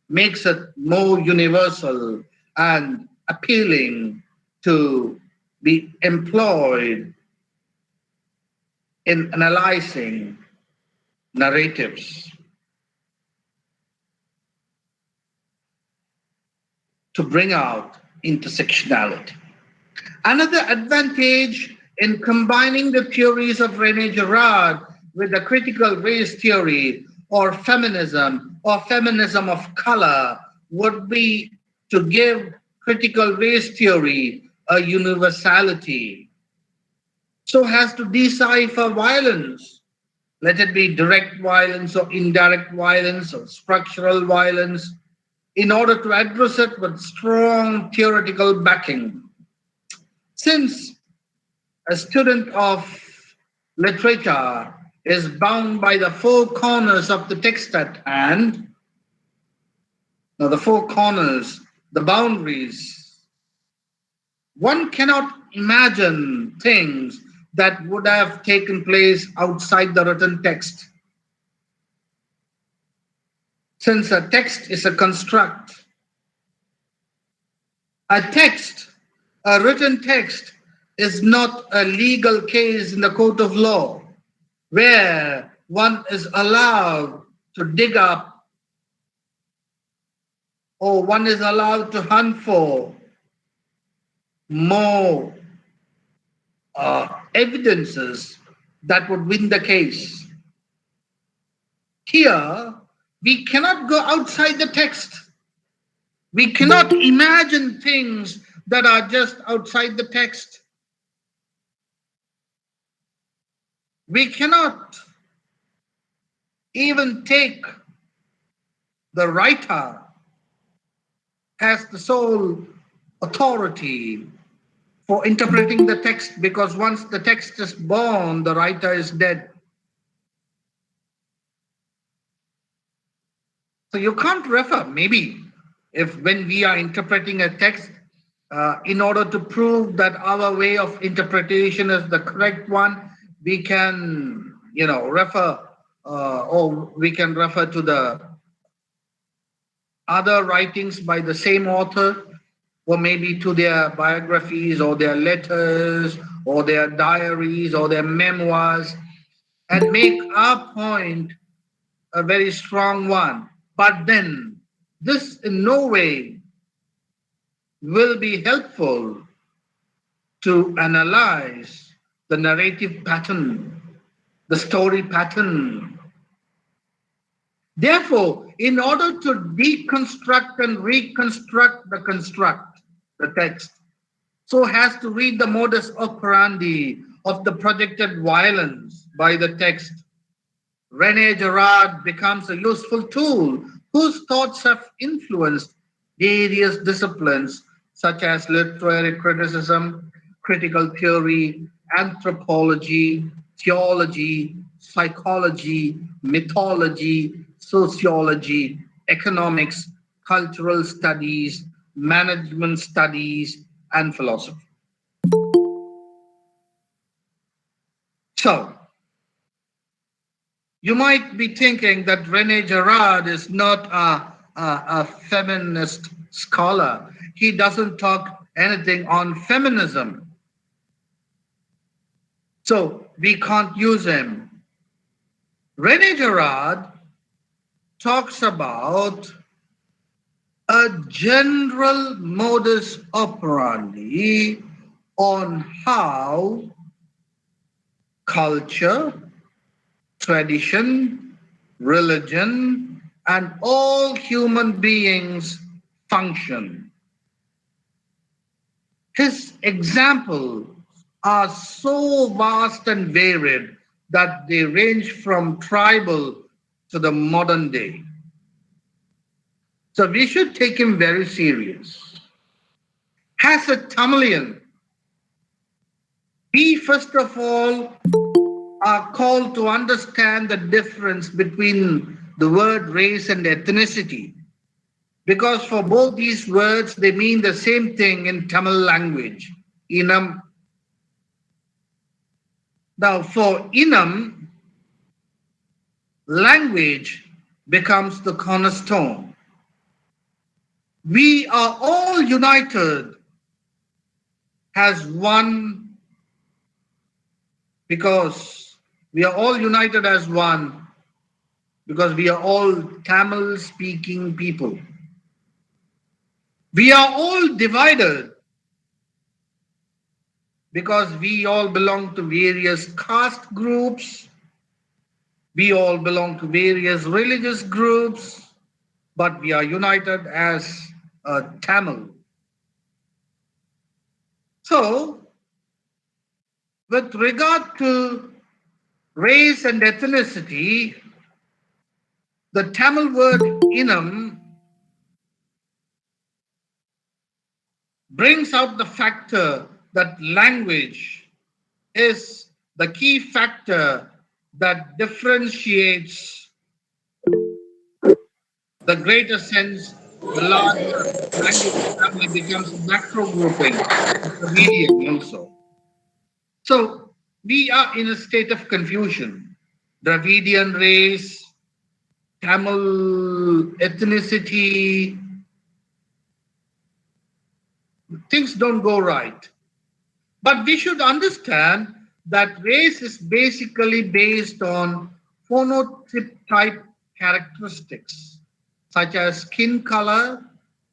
makes it more universal and appealing to be employed in analyzing narratives to bring out intersectionality. Another advantage in combining the theories of Rene Girard with the critical race theory or feminism of color would be to give critical race theory a universality so as to decipher violence, let it be direct violence or indirect violence or structural violence, in order to address it with strong theoretical backing. Since a student of literature is bound by the four corners of the text at hand, now the four corners, the boundaries, one cannot imagine things that would have taken place outside the written text. Since a text is a construct, a text, a written text, is not a legal case in the court of law where one is allowed to dig up or one is allowed to hunt for more evidences that would win the case. Here, we cannot go outside the text. We cannot imagine things that are just outside the text. We cannot even take the writer as the sole authority for interpreting the text, because once the text is born, the writer is dead. So you can't refer, maybe, if when we are interpreting a text, in order to prove that our way of interpretation is the correct one, we can, refer, or we can refer to the other writings by the same author, or maybe to their biographies or their letters or their diaries or their memoirs, and make our point a very strong one. But then this in no way will be helpful to analyze the narrative pattern, the story pattern. Therefore, in order to deconstruct and reconstruct the construct, the text, so has to read the modus operandi of the projected violence by the text, Rene Girard becomes a useful tool whose thoughts have influenced various disciplines such as literary criticism, critical theory, anthropology, theology, psychology, mythology, sociology, economics, cultural studies, management studies, and philosophy. So, you might be thinking that Rene Girard is not a feminist scholar. He doesn't talk anything on feminism. So we can't use him. Rene Girard talks about a general modus operandi on how culture, tradition, religion, and all human beings function. His examples are so vast and varied that they range from tribal to the modern day. So we should take him very serious. As a Tamilian, we first of all are called to understand the difference between the word race and ethnicity, because for both these words, they mean the same thing in Tamil language, Inam. Now, for Inam, language becomes the cornerstone. We are all united as one because we are all united as one because we are all Tamil speaking people. We are all divided because we all belong to various caste groups, we all belong to various religious groups, but we are united as a Tamil. So, with regard to race and ethnicity, the Tamil word inam brings out the factor that language is the key factor that differentiates the greater sense. The larger language family becomes a macro grouping of the medium also. So we are in a state of confusion. Dravidian race, Tamil ethnicity, things don't go right. But we should understand that race is basically based on phenotype type characteristics, such as skin color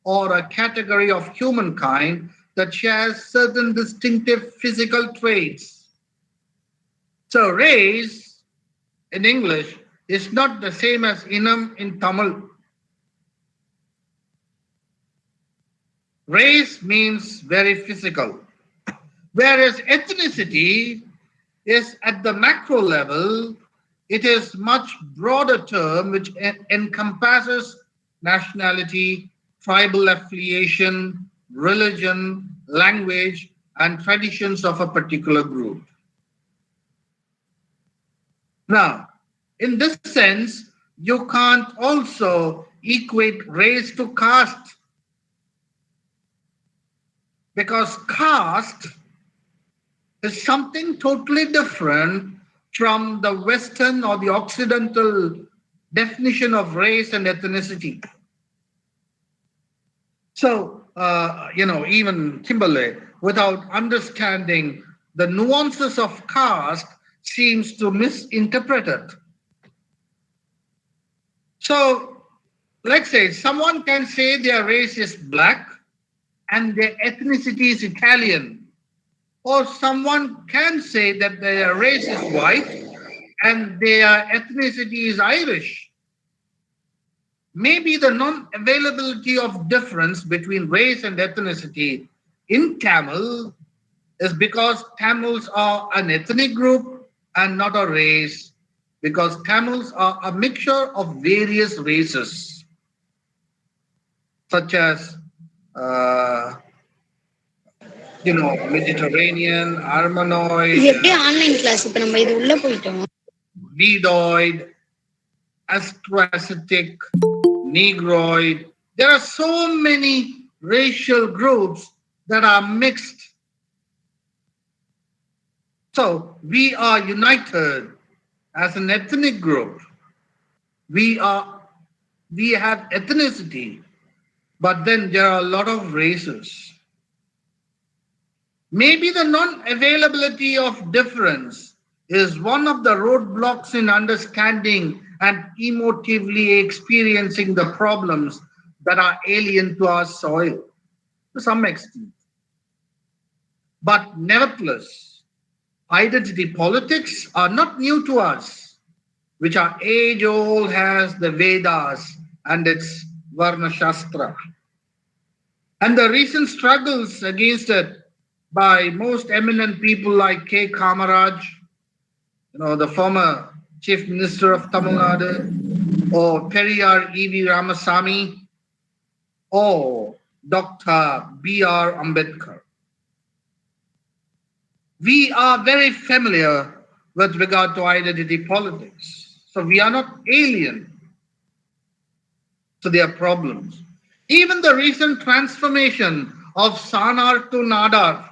or a category of humankind that shares certain distinctive physical traits. So race in English is not the same as inam in Tamil. Race means very physical, whereas ethnicity is at the macro level. It is much broader term which encompasses nationality, tribal affiliation, religion, language, and traditions of a particular group. Now, in this sense, you can't also equate race to caste because caste is something totally different from the Western or the Occidental definition of race and ethnicity. So, even Kimberley, without understanding the nuances of caste, seems to misinterpret it. So, let's say someone can say their race is black and their ethnicity is Italian. Or someone can say that their race is white and their ethnicity is Irish. Maybe the non-availability of difference between race and ethnicity in Tamil is because Tamils are an ethnic group and not a race, because Tamils are a mixture of various races, such as Mediterranean, Armenoid, online class இப்ப நம்ம இது உள்ள போயிட்டோம். Bedoid, Astroasiatic, Negroid. There are so many racial groups that are mixed. So we are united as an ethnic group. We have ethnicity, but then there are a lot of races. Maybe the non-availability of difference is one of the roadblocks in understanding and emotively experiencing the problems that are alien to our soil to some extent. But nevertheless, identity politics are not new to us, which are age-old as the Vedas and its Varna Shastra. And the recent struggles against it by most eminent people like K. Kamaraj, the former Chief Minister of Tamil Nadu, or Periyar E.V. Ramasamy, or Dr. B.R. Ambedkar. We are very familiar with regard to identity politics. So we are not alien to their problems. Even the recent transformation of Sanar to Nadar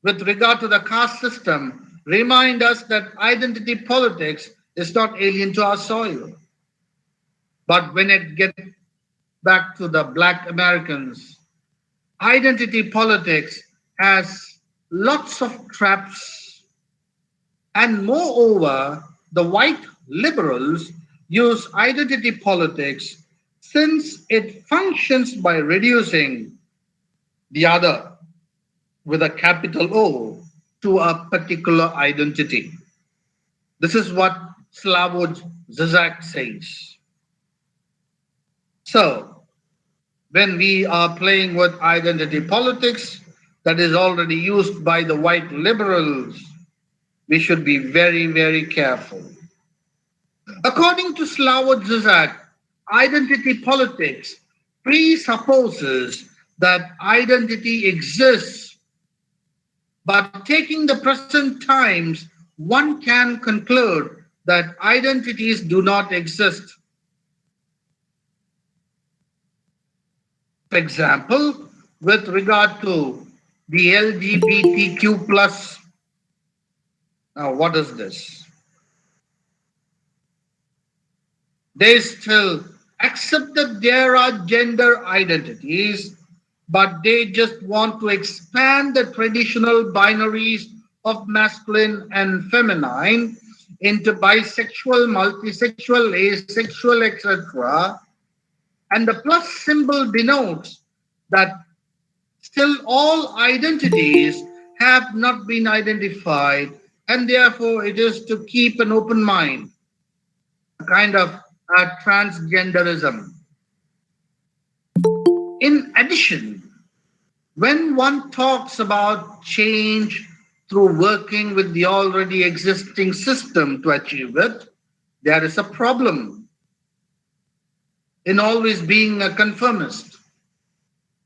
with regard to the caste system remind us that identity politics is not alien to our soil. But when it gets back to the black Americans, identity politics has lots of traps, and moreover, the white liberals use identity politics since it functions by reducing the other with a capital O to a particular identity. This is what Slavoj Zizek says. So, when we are playing with identity politics that is already used by the white liberals, we should be very, very careful. According to Slavoj Zizek, identity politics presupposes that identity exists, but taking the present times, one can conclude that identities do not exist. For example, with regard to the LGBTQ plus, now what is this? They still accept that there are gender identities, but they just want to expand the traditional binaries of masculine and feminine into bisexual, multisexual, asexual, etc. And the plus symbol denotes that still all identities have not been identified, and therefore it is to keep an open mind, a kind of transgenderism. In addition, when one talks about change through working with the already existing system to achieve it, there is a problem in always being a conformist.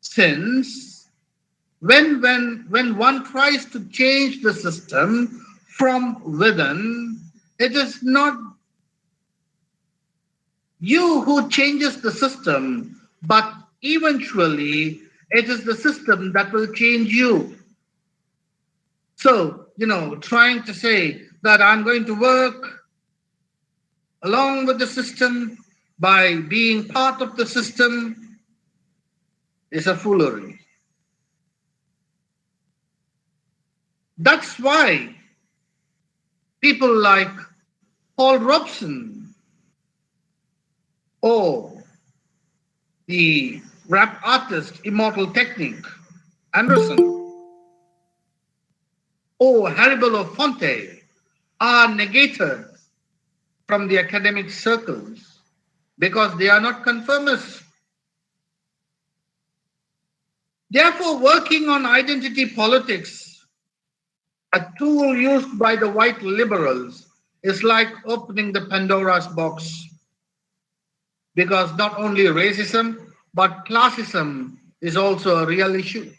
Since when one tries to change the system from within, it is not you who changes the system, but eventually it is the system that will change you. So, trying to say that I'm going to work along with the system by being part of the system is a foolery. That's why people like Paul Robeson or the rap artist Immortal Technique Anderson or Hannibal Fonte are negated from the academic circles because they are not conformists. Therefore, working on identity politics, a tool used by the white liberals, is like opening the Pandora's box, because not only racism but classism is also a real issue.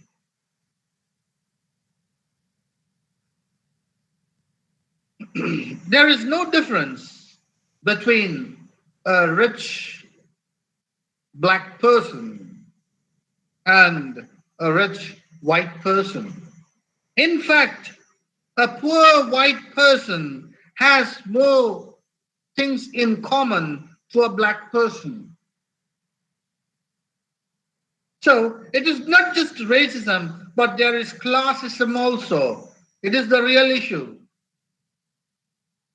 There is no difference between a rich black person and a rich white person. In fact, a poor white person has more things in common to a black person. So it is not just racism, but there is classism also. It is the real issue.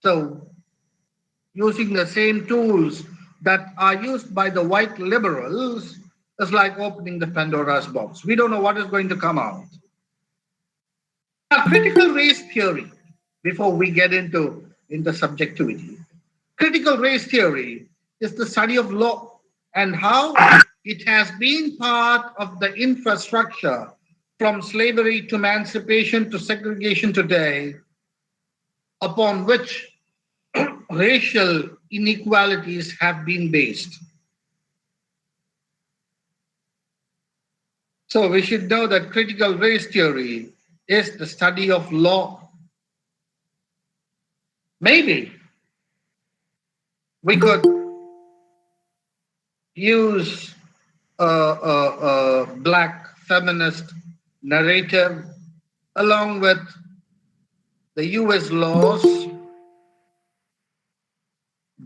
So using the same tools that are used by the white liberals is like opening the Pandora's box. We don't know what is going to come out. Now, critical race theory, before we get into subjectivity, critical race theory is the study of law and how it has been part of the infrastructure from slavery to emancipation to segregation today, upon which racial inequalities have been based. So we should know that critical race theory is the study of law. Maybe we could use a black feminist narrative along with the US laws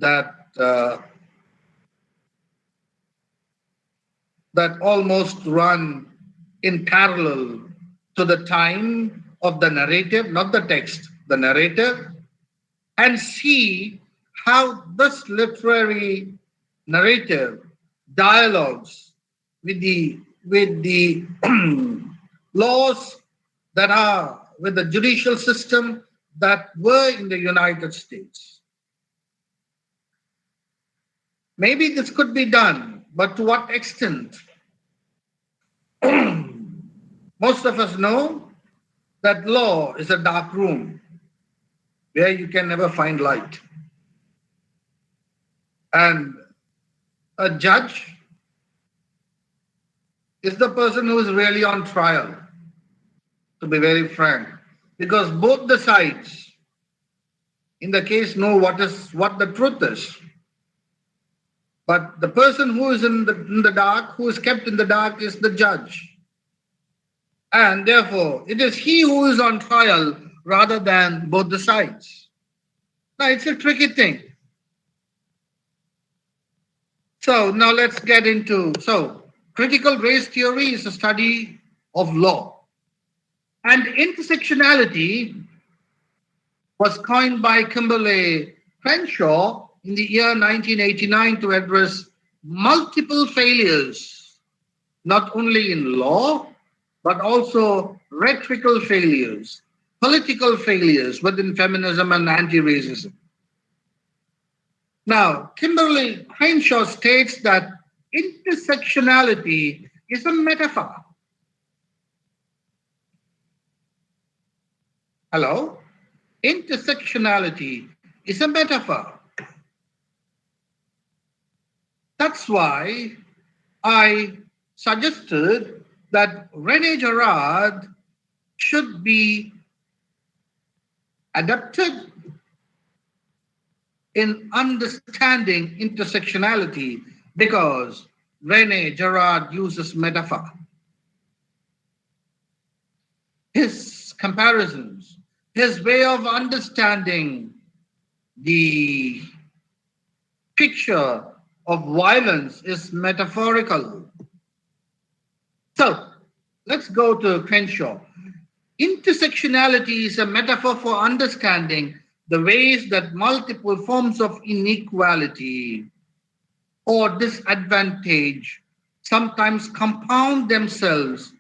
that almost run in parallel to the time of the narrative, not the text, the narrative, and see how this literary narrative dialogues with the laws that are with the judicial system that were in the United States. Maybe this could be done, but to what extent? Most of us know that law is a dark room where you can never find light. And a judge is the person who is really on trial, to be very frank, because both the sides in the case know what the truth is. But the person who is in the dark, who is kept in the dark, is the judge. And therefore, it is he who is on trial rather than both the sides. Now, it's a tricky thing. So now let's get into, critical race theory is a study of law. And intersectionality was coined by Kimberly Crenshaw in the year 1989 to address multiple failures, not only in law, but also rhetorical failures, political failures within feminism and anti-racism. Now, Kimberly Crenshaw states that intersectionality is a metaphor. Hello? Intersectionality is a metaphor. That's why I suggested that Rene Girard should be adapted in understanding intersectionality, because Rene Girard uses metaphor. His comparisons, his way of understanding the picture of violence is metaphorical. So let's go to Crenshaw. Intersectionality is a metaphor for understanding the ways that multiple forms of inequality or disadvantage sometimes compound themselves,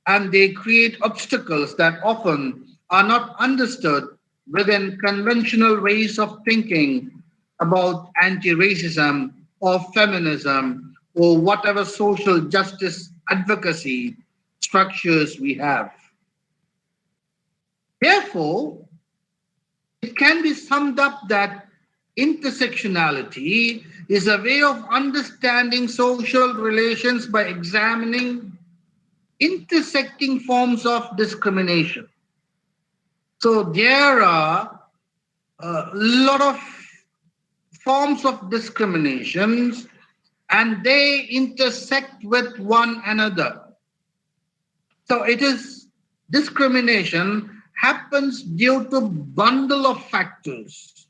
and they create obstacles that often are not understood within conventional ways of thinking about anti-racism or feminism or whatever social justice advocacy structures we have. Therefore, it can be summed up that intersectionality is a way of understanding social relations by examining intersecting forms of discrimination. So there are a lot of forms of discriminations, and they intersect with one another. So it is discrimination happens due to bundle of factors.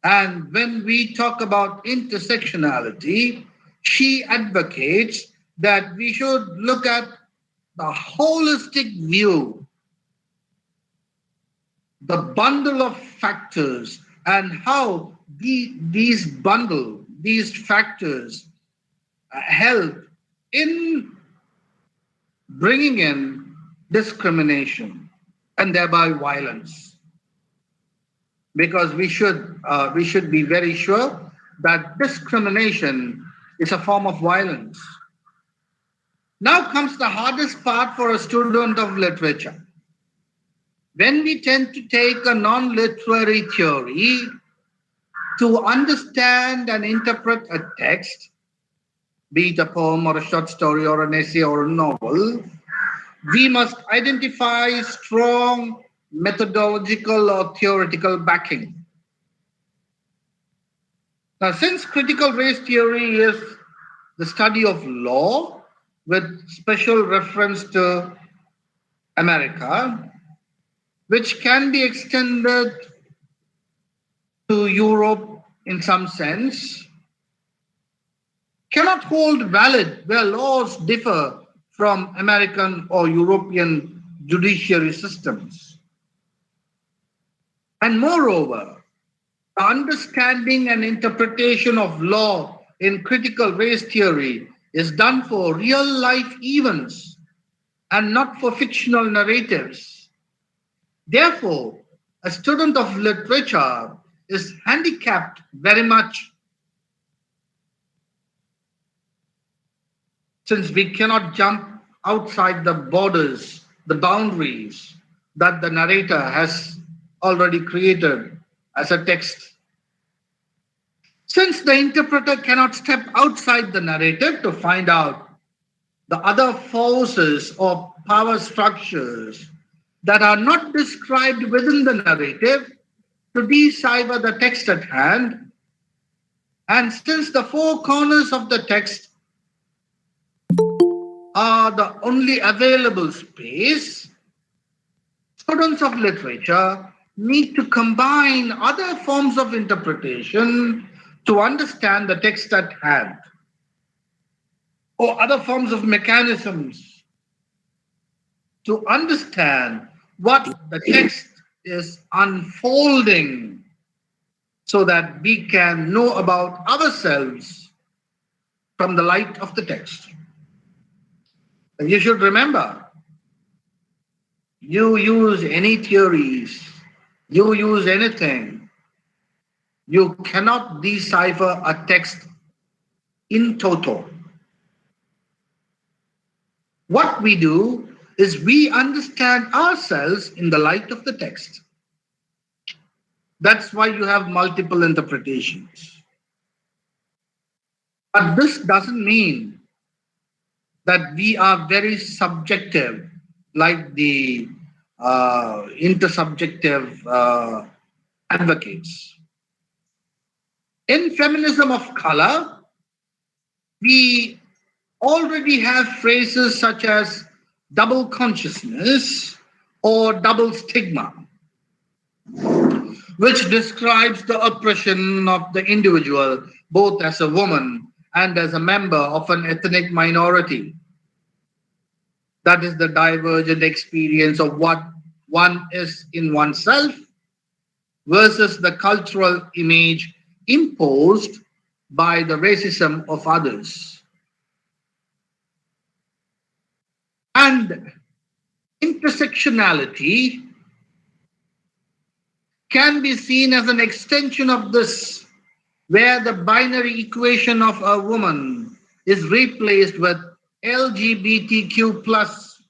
And when we talk about intersectionality, she advocates that we should look at the holistic view, the bundle of factors, and how these factors help in bringing in discrimination and thereby violence. Because we should be very sure that discrimination is a form of violence. Now comes the hardest part for a student of literature. When we tend to take a non-literary theory to understand and interpret a text, be it a poem or a short story or an essay or a novel, we must identify strong methodological or theoretical backing. Now, since critical race theory is the study of law with special reference to America, which can be extended to Europe in some sense cannot hold valid where laws differ from American or European judiciary systems. And moreover, the understanding and interpretation of law in critical race theory is done for real life events and not for fictional narratives. Therefore, a student of literature is handicapped very much since we cannot jump outside the borders, the boundaries that the narrator has already created as a text. Since the interpreter cannot step outside the narrative to find out the other forces or power structures that are not described within the narrative to decipher the text at hand, and since the four corners of the text are the only available space, students of literature need to combine other forms of interpretation to understand the text at hand, or other forms of mechanisms to understand what the text is unfolding so that we can know about ourselves from the light of the text. And you should remember, you use any theories, you use anything, you cannot decipher a text in toto. What we do is we understand ourselves in the light of the text. That's why you have multiple interpretations. But this doesn't mean that we are very subjective, like the intersubjective advocates. In feminism of color, we already have phrases such as double consciousness or double stigma, which describes the oppression of the individual, both as a woman and as a member of an ethnic minority. That is the divergent experience of what one is in oneself versus the cultural image imposed by the racism of others. And intersectionality can be seen as an extension of this, where the binary equation of a woman is replaced with LGBTQ plus.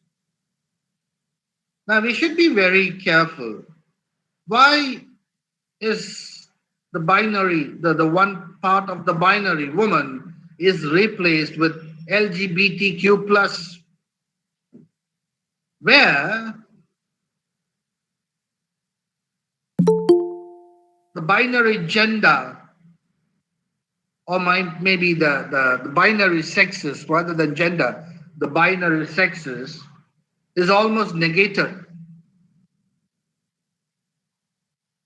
Now we should be very careful. Why is the binary, the one part of the binary woman is replaced with LGBTQ plus, where the binary gender, or maybe the binary sexes rather than gender, the binary sexes is almost negated.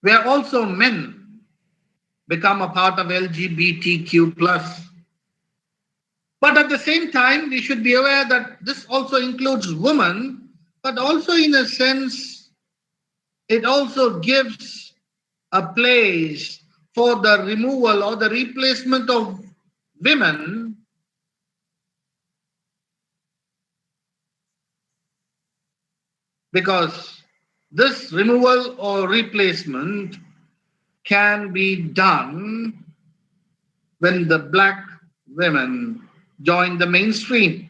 Where also men become a part of LGBTQ plus. But at the same time, we should be aware that this also includes women, but also in a sense, it also gives a place for the removal or the replacement of women because this removal or replacement can be done when the black women join the mainstream.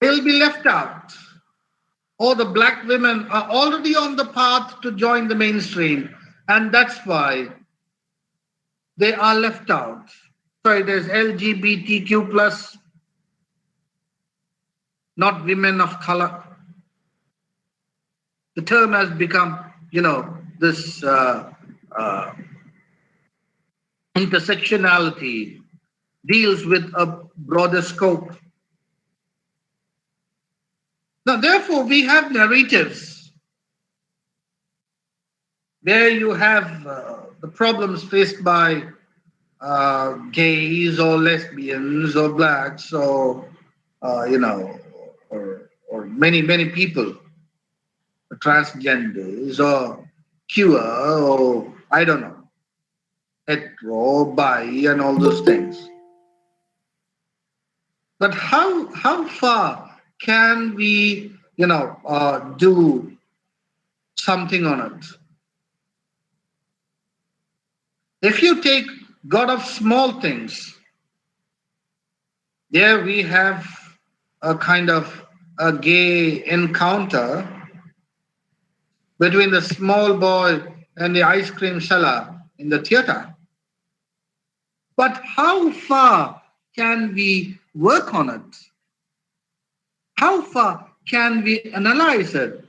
They'll be left out. Or the black women are already on the path to join the mainstream, and that's why they are left out. So it is LGBTQ plus, not women of color. The term has become, this intersectionality deals with a broader scope. Now, therefore, we have narratives where you have the problems faced by gays or lesbians or blacks or, you know, or many people, transgenders or queer or I don't know, hetero, bi, and all those things. But how far can we, do something on it? If you take God of small things, there we have a kind of a gay encounter between the small boy and the ice cream seller in the theater. But how far can we work on it? How far can we analyze it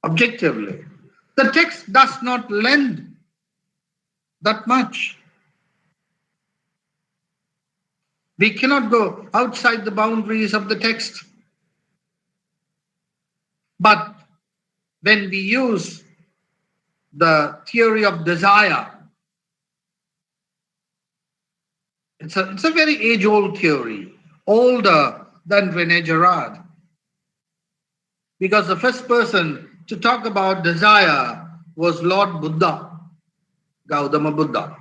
objectively? The text does not lend that much. We cannot go outside the boundaries of the text. But when we use the theory of desire, it's a very age-old theory, older than Rene Girard, because the first person to talk about desire was Lord Buddha, Gautama Buddha.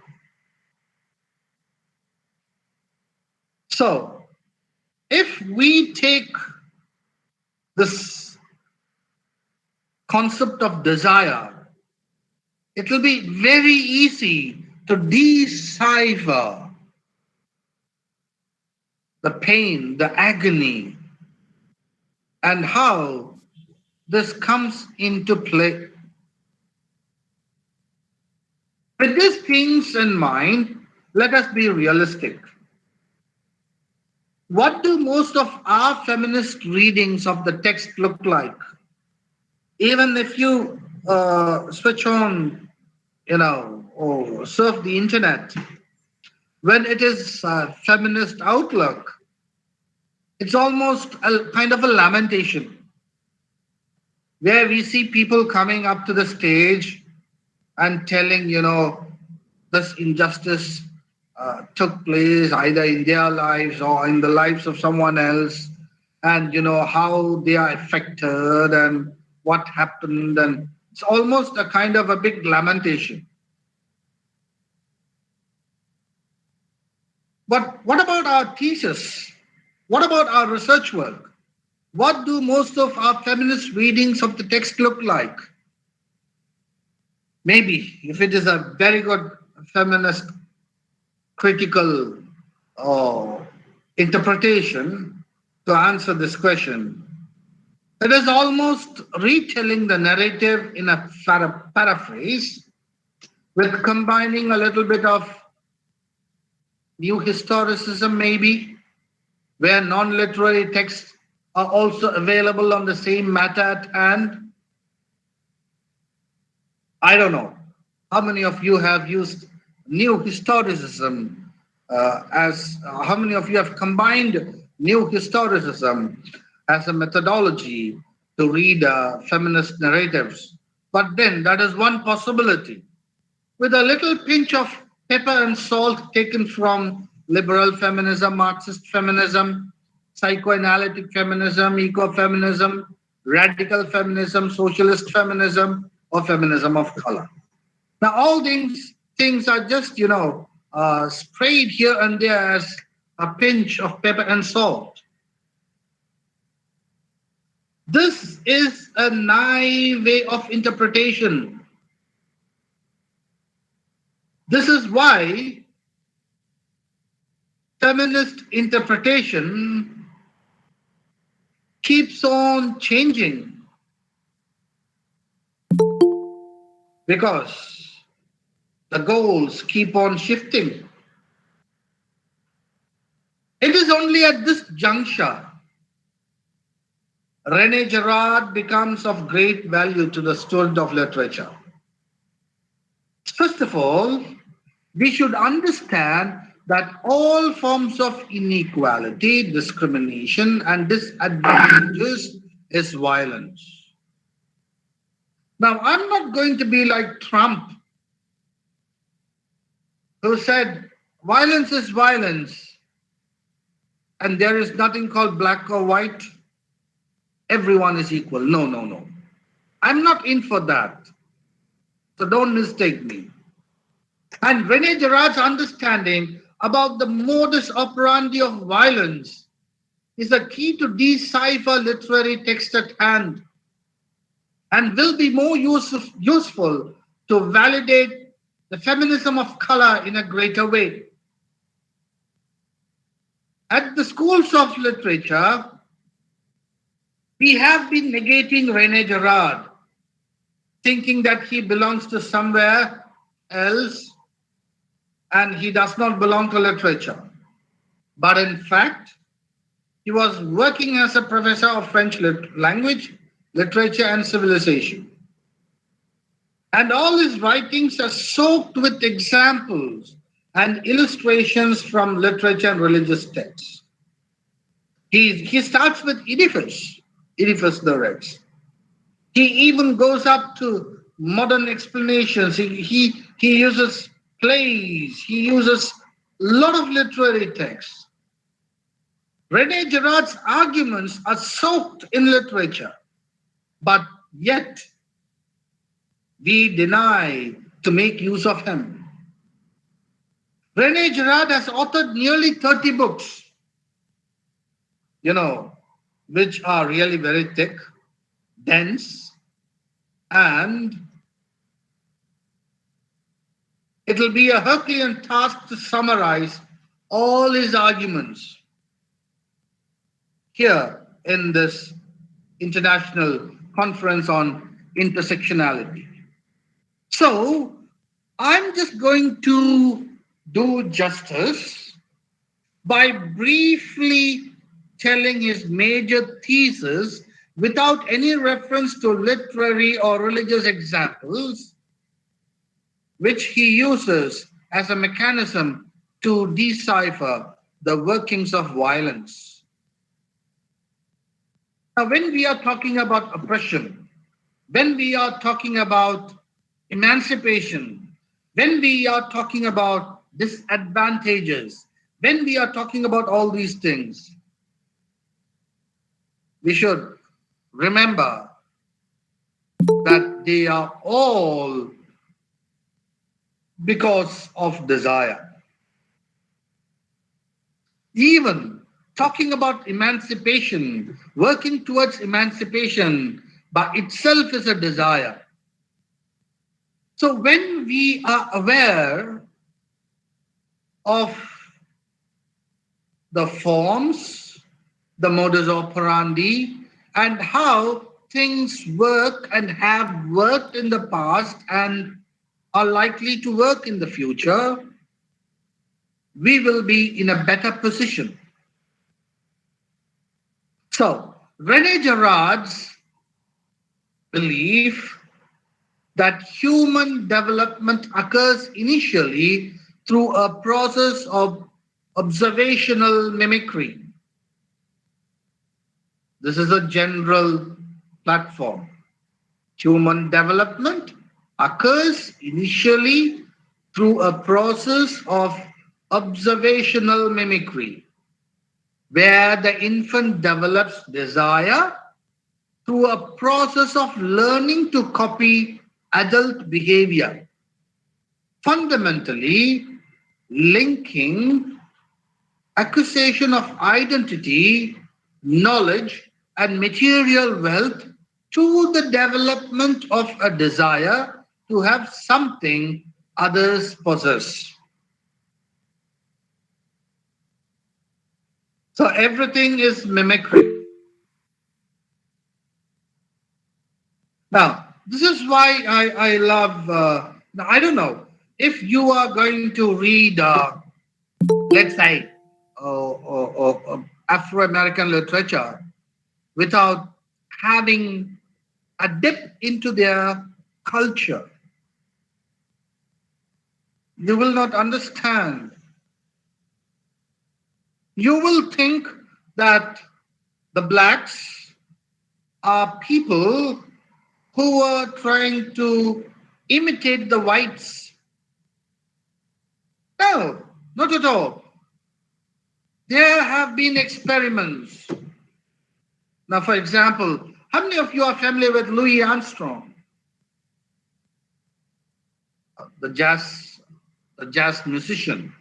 So, if we take this concept of desire, it will be very easy to decipher the pain, the agony, and how this comes into play. With these things in mind, let us be realistic. What do most of our feminist readings of the text look like? Even if you switch on, or surf the internet, when it is a feminist outlook, it's almost a kind of a lamentation where we see people coming up to the stage and telling, this injustice took place either in their lives or in the lives of someone else, and, how they are affected and what happened. And it's almost a kind of a big lamentation. But what about our thesis? What about our research work? What do most of our feminist readings of the text look like? Maybe, if it is a very good feminist critical interpretation to answer this question, it is almost retelling the narrative in a paraphrase with combining a little bit of new historicism, maybe, where non-literary texts are also available on the same matter at hand. I don't know how many of you have used new historicism how many of you have combined new historicism as a methodology to read feminist narratives. But then that is one possibility. With a little pinch of pepper and salt taken from liberal feminism, Marxist feminism, psychoanalytic feminism, ecofeminism, radical feminism, socialist feminism, or feminism of color. Now, all these things are just, sprayed here and there as a pinch of pepper and salt. This is a naive way of interpretation. This is why feminist interpretation keeps on changing, because the goals keep on shifting. It is only at this juncture Rene Girard becomes of great value to the student of literature. First of all, we should understand that all forms of inequality, discrimination, and disadvantages is violence. Now, I'm not going to be like Trump, who said violence is violence and there is nothing called black or white. Everyone is equal. No, no, no. I'm not in for that. So don't mistake me. And Rene Girard's understanding about the modus operandi of violence is a key to decipher literary text at hand and will be more useful to validate the feminism of color in a greater way. At the schools of literature, we have been negating Rene Girard, thinking that he belongs to somewhere else and he does not belong to literature. But in fact, he was working as a professor of French language, literature, and civilization. And all his writings are soaked with examples and illustrations from literature and religious texts. He starts with Oedipus the Rex. He even goes up to modern explanations. He uses plays. He uses a lot of literary texts. Rene Girard's arguments are soaked in literature, but yet we deny to make use of him. Rene Girard has authored nearly 30 books, which are really very thick, dense, and it will be a Herculean task to summarize all his arguments here in this international conference on intersectionality. So I'm just going to do justice by briefly telling his major thesis without any reference to literary or religious examples, which he uses as a mechanism to decipher the workings of violence. Now, when we are talking about oppression, when we are talking about emancipation, when we are talking about disadvantages, when we are talking about all these things, we should remember that they are all because of desire. Even talking about emancipation, working towards emancipation by itself is a desire. So when we are aware of the forms, the modus operandi, and how things work and have worked in the past and are likely to work in the future, we will be in a better position. So, Rene Girard's belief that human development occurs initially through a process of observational mimicry. This is a general platform. Human development occurs initially through a process of observational mimicry, where the infant develops desire through a process of learning to copy adult behavior, fundamentally linking acquisition of identity, knowledge, and material wealth to the development of a desire to have something others possess. So everything is mimicry. Now, this is why I love, I don't know, if you are going to read, let's say, Afro-American literature without having a dip into their culture, you will not understand you will think that the blacks are people who were trying to imitate the whites. No, not at all. There have been experiments. Now, for example, how many of you are familiar with Louis Armstrong, the jazz musician?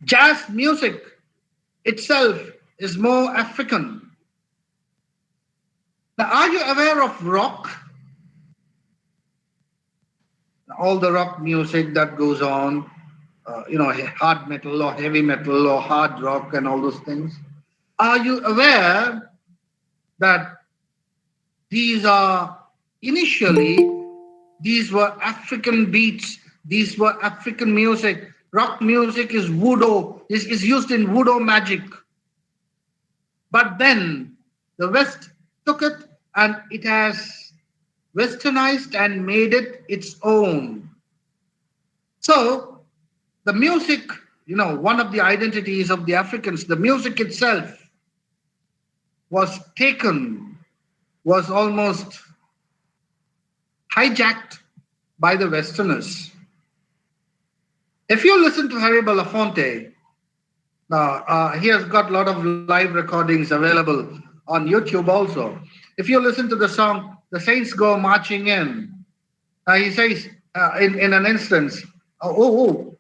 Jazz music itself is more African. Now, are you aware of rock? All the rock music that goes on, hard metal or heavy metal or hard rock and all those things. Are you aware that these are initially, these were African beats, these were African music. Rock music is voodoo, is used in voodoo magic. But then the West took it and it has westernized and made it its own. So the music, one of the identities of the Africans, the music itself was taken, was almost hijacked by the Westerners. If you listen to Harry Belafonte, he has got a lot of live recordings available on YouTube also. If you listen to the song, The Saints Go Marching In, he says in an instance, when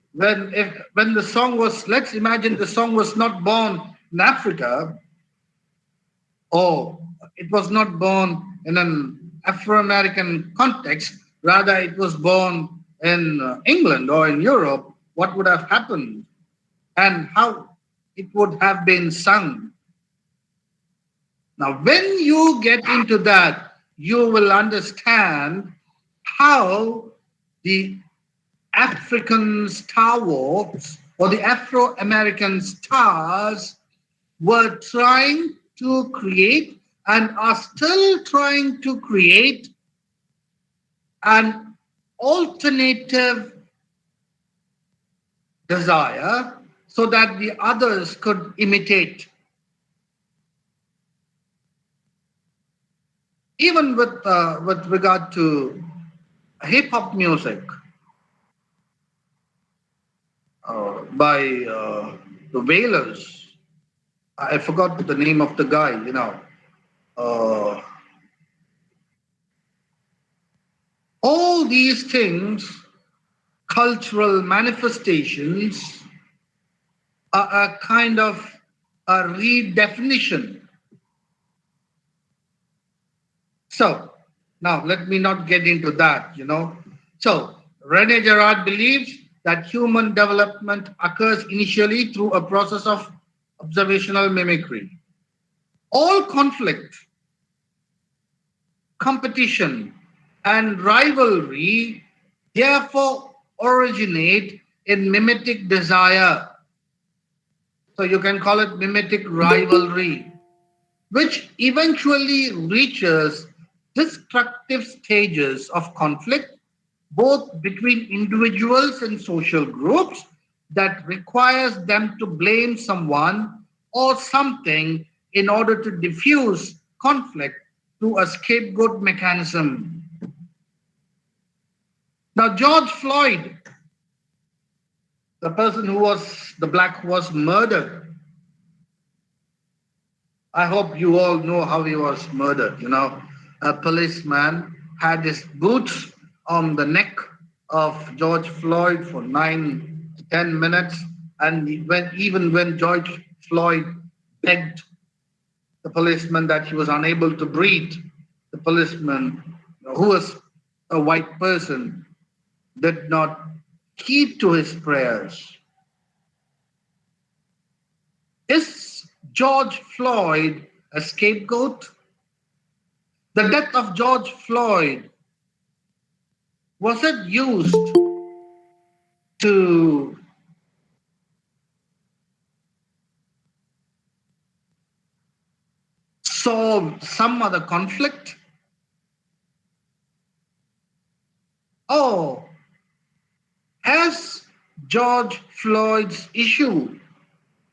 the song was, let's imagine the song was not born in Africa, or it was not born in an Afro-American context, rather it was born in England or in Europe, what would have happened and how it would have been sung. Now, when you get into that, you will understand how the African stalwarts or the Afro-American stars were trying to create and are still trying to create an alternative desire so that the others could imitate. Even with regard to hip hop music by the Wailers, I forgot the name of the guy. Uh, all these things, cultural manifestations, are a kind of a redefinition. So now let me not get into that. So Rene Girard believes that human development occurs initially through a process of observational mimicry. All conflict, competition, and rivalry therefore originate in mimetic desire. So you can call it mimetic rivalry, which eventually reaches destructive stages of conflict, both between individuals and social groups, that requires them to blame someone or something in order to diffuse conflict through a scapegoat mechanism. Now, George Floyd, the person who was the black who was murdered, I hope you all know how he was murdered. A policeman had his boots on the neck of George Floyd for 9 to 10 minutes. And even when George Floyd begged the policeman that he was unable to breathe, the policeman, who was a white person, did not heed to his prayers. Is George Floyd a scapegoat? The death of George Floyd, was it used to solve some other conflict? Or has George Floyd's issue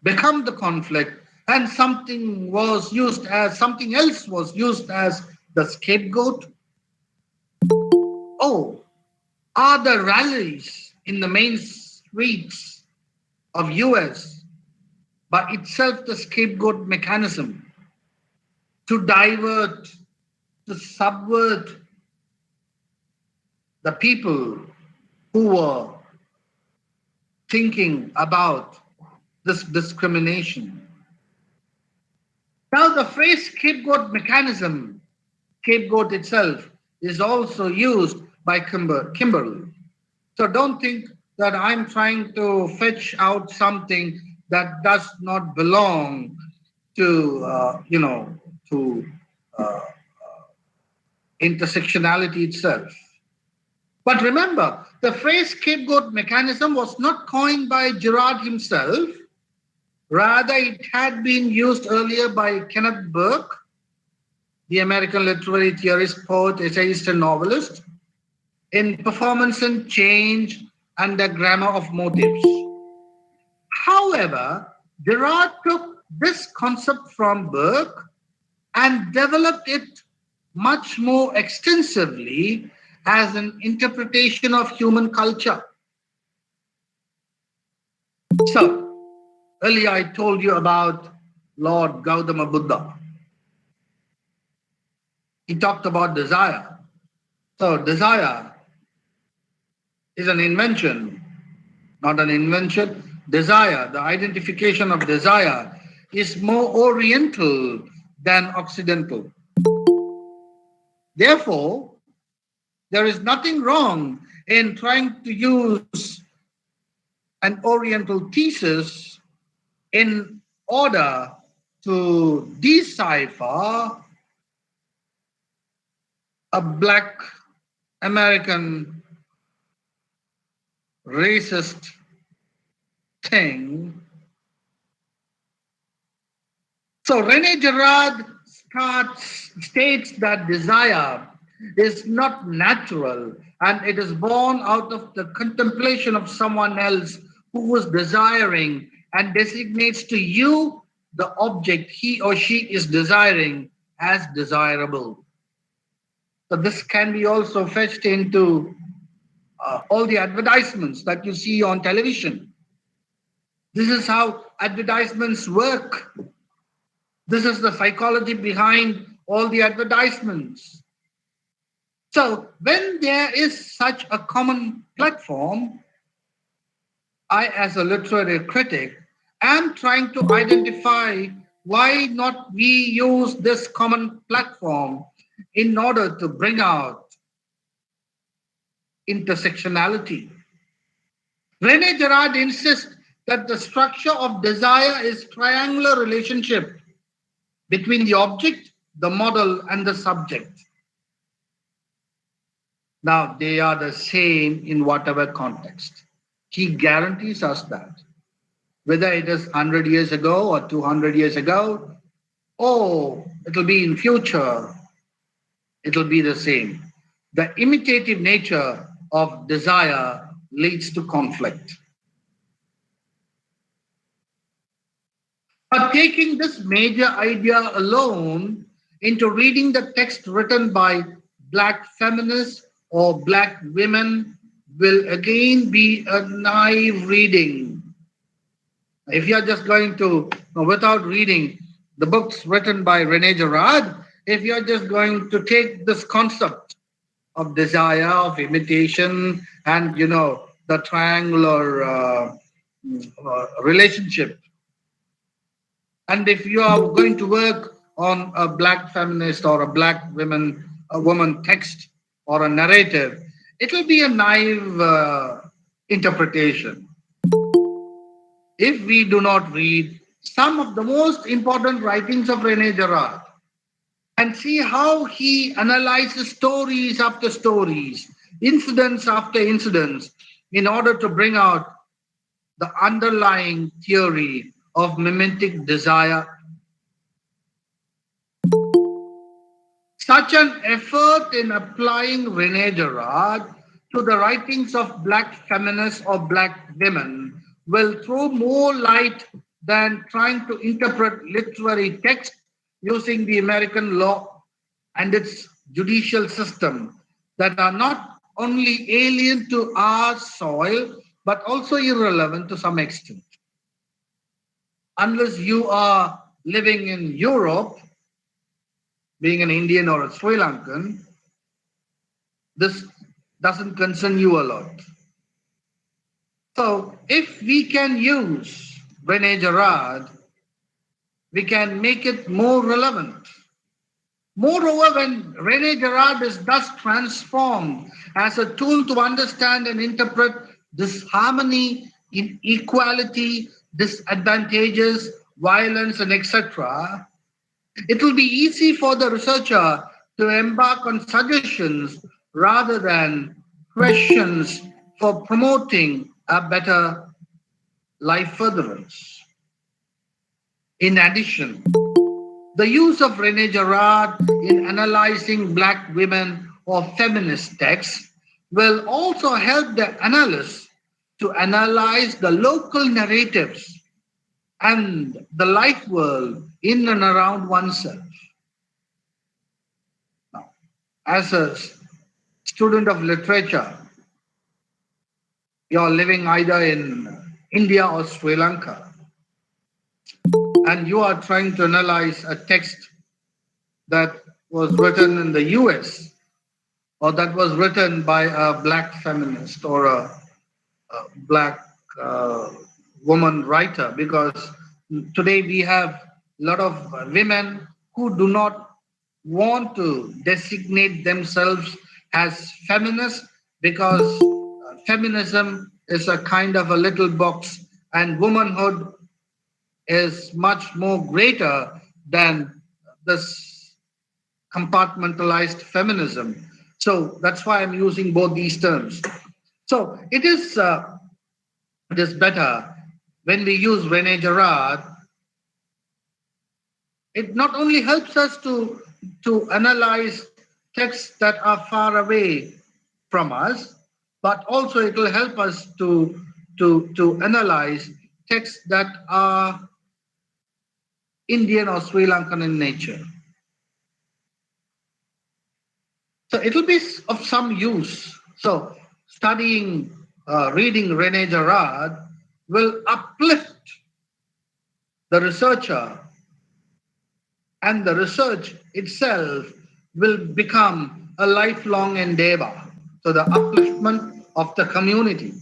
become the conflict, and something else was used as the scapegoat? Oh, are the rallies in the main streets of US by itself the scapegoat mechanism to divert, to subvert the people who were thinking about this discrimination? Now, the phrase scapegoat mechanism, scapegoat itself, is also used by Kimberly. So don't think that I'm trying to fetch out something that does not belong to, to uh, intersectionality itself. But remember, the phrase scapegoat mechanism was not coined by Girard himself. Rather, it had been used earlier by Kenneth Burke, the American literary theorist, poet, essayist, and novelist, in Performance and Change and the Grammar of Motives. However, Girard took this concept from Burke and developed it much more extensively as an interpretation of human culture. So, earlier I told you about Lord Gautama Buddha. He talked about desire. So, desire is an invention, not an invention. Desire, the identification of desire, is more oriental than occidental. Therefore, there is nothing wrong in trying to use an oriental thesis in order to decipher a Black American racist thing. So Rene Girard states that desire is not natural and it is born out of the contemplation of someone else who was desiring, and designates to you the object he or she is desiring as desirable. So this can be also fetched into all the advertisements that you see on television. This is how advertisements work. This is the psychology behind all the advertisements. So when there is such a common platform, I, as a literary critic, am trying to identify why not we use this common platform in order to bring out intersectionality. Rene Girard insists that the structure of desire is triangular relationship between the object, the model, and the subject. Now, they are the same in whatever context. He guarantees us that. Whether it is 100 years ago or 200 years ago, or it'll be in future, it'll be the same. The imitative nature of desire leads to conflict. But taking this major idea alone into reading the text written by Black feminists or Black women will again be a naive reading. If you're just going to, without reading the books written by Rene Girard, if you're just going to take this concept of desire, of imitation, and, the triangular relationship, and if you are going to work on a Black feminist or a woman text or a narrative, it will be a naive interpretation. If we do not read some of the most important writings of Rene Girard and see how he analyzes stories after stories, incidents after incidents, in order to bring out the underlying theory of mimetic desire, such an effort in applying Rene Girard to the writings of Black feminists or Black women will throw more light than trying to interpret literary text using the American law and its judicial system that are not only alien to our soil, but also irrelevant to some extent. Unless you are living in Europe, being an Indian or a Sri Lankan, this doesn't concern you a lot. So if we can use Rene Girard, we can make it more relevant. Moreover, when Rene Girard is thus transformed as a tool to understand and interpret disharmony, inequality, disadvantages, violence, and etc., it will be easy for the researcher to embark on suggestions rather than questions for promoting a better life furtherance. In addition, the use of Rene Girard in analyzing Black women or feminist texts will also help the analyst to analyze the local narratives and the life world in and around oneself. Now, as a student of literature, you're living either in India or Sri Lanka, and you are trying to analyze a text that was written in the US or that was written by a Black feminist or a Black woman writer, because today we have a lot of women who do not want to designate themselves as feminists because feminism is a kind of a little box and womanhood is much more greater than this compartmentalized feminism. So that's why I'm using both these terms. So it is better when we use Rene Girard. It not only helps us to analyze texts that are far away from us, but also it will help us to analyze texts that are Indian or Sri Lankan in nature. So it will be of some use. So studying, reading Rene Girard will uplift the researcher, and the research itself will become a lifelong endeavor. So the upliftment of the community.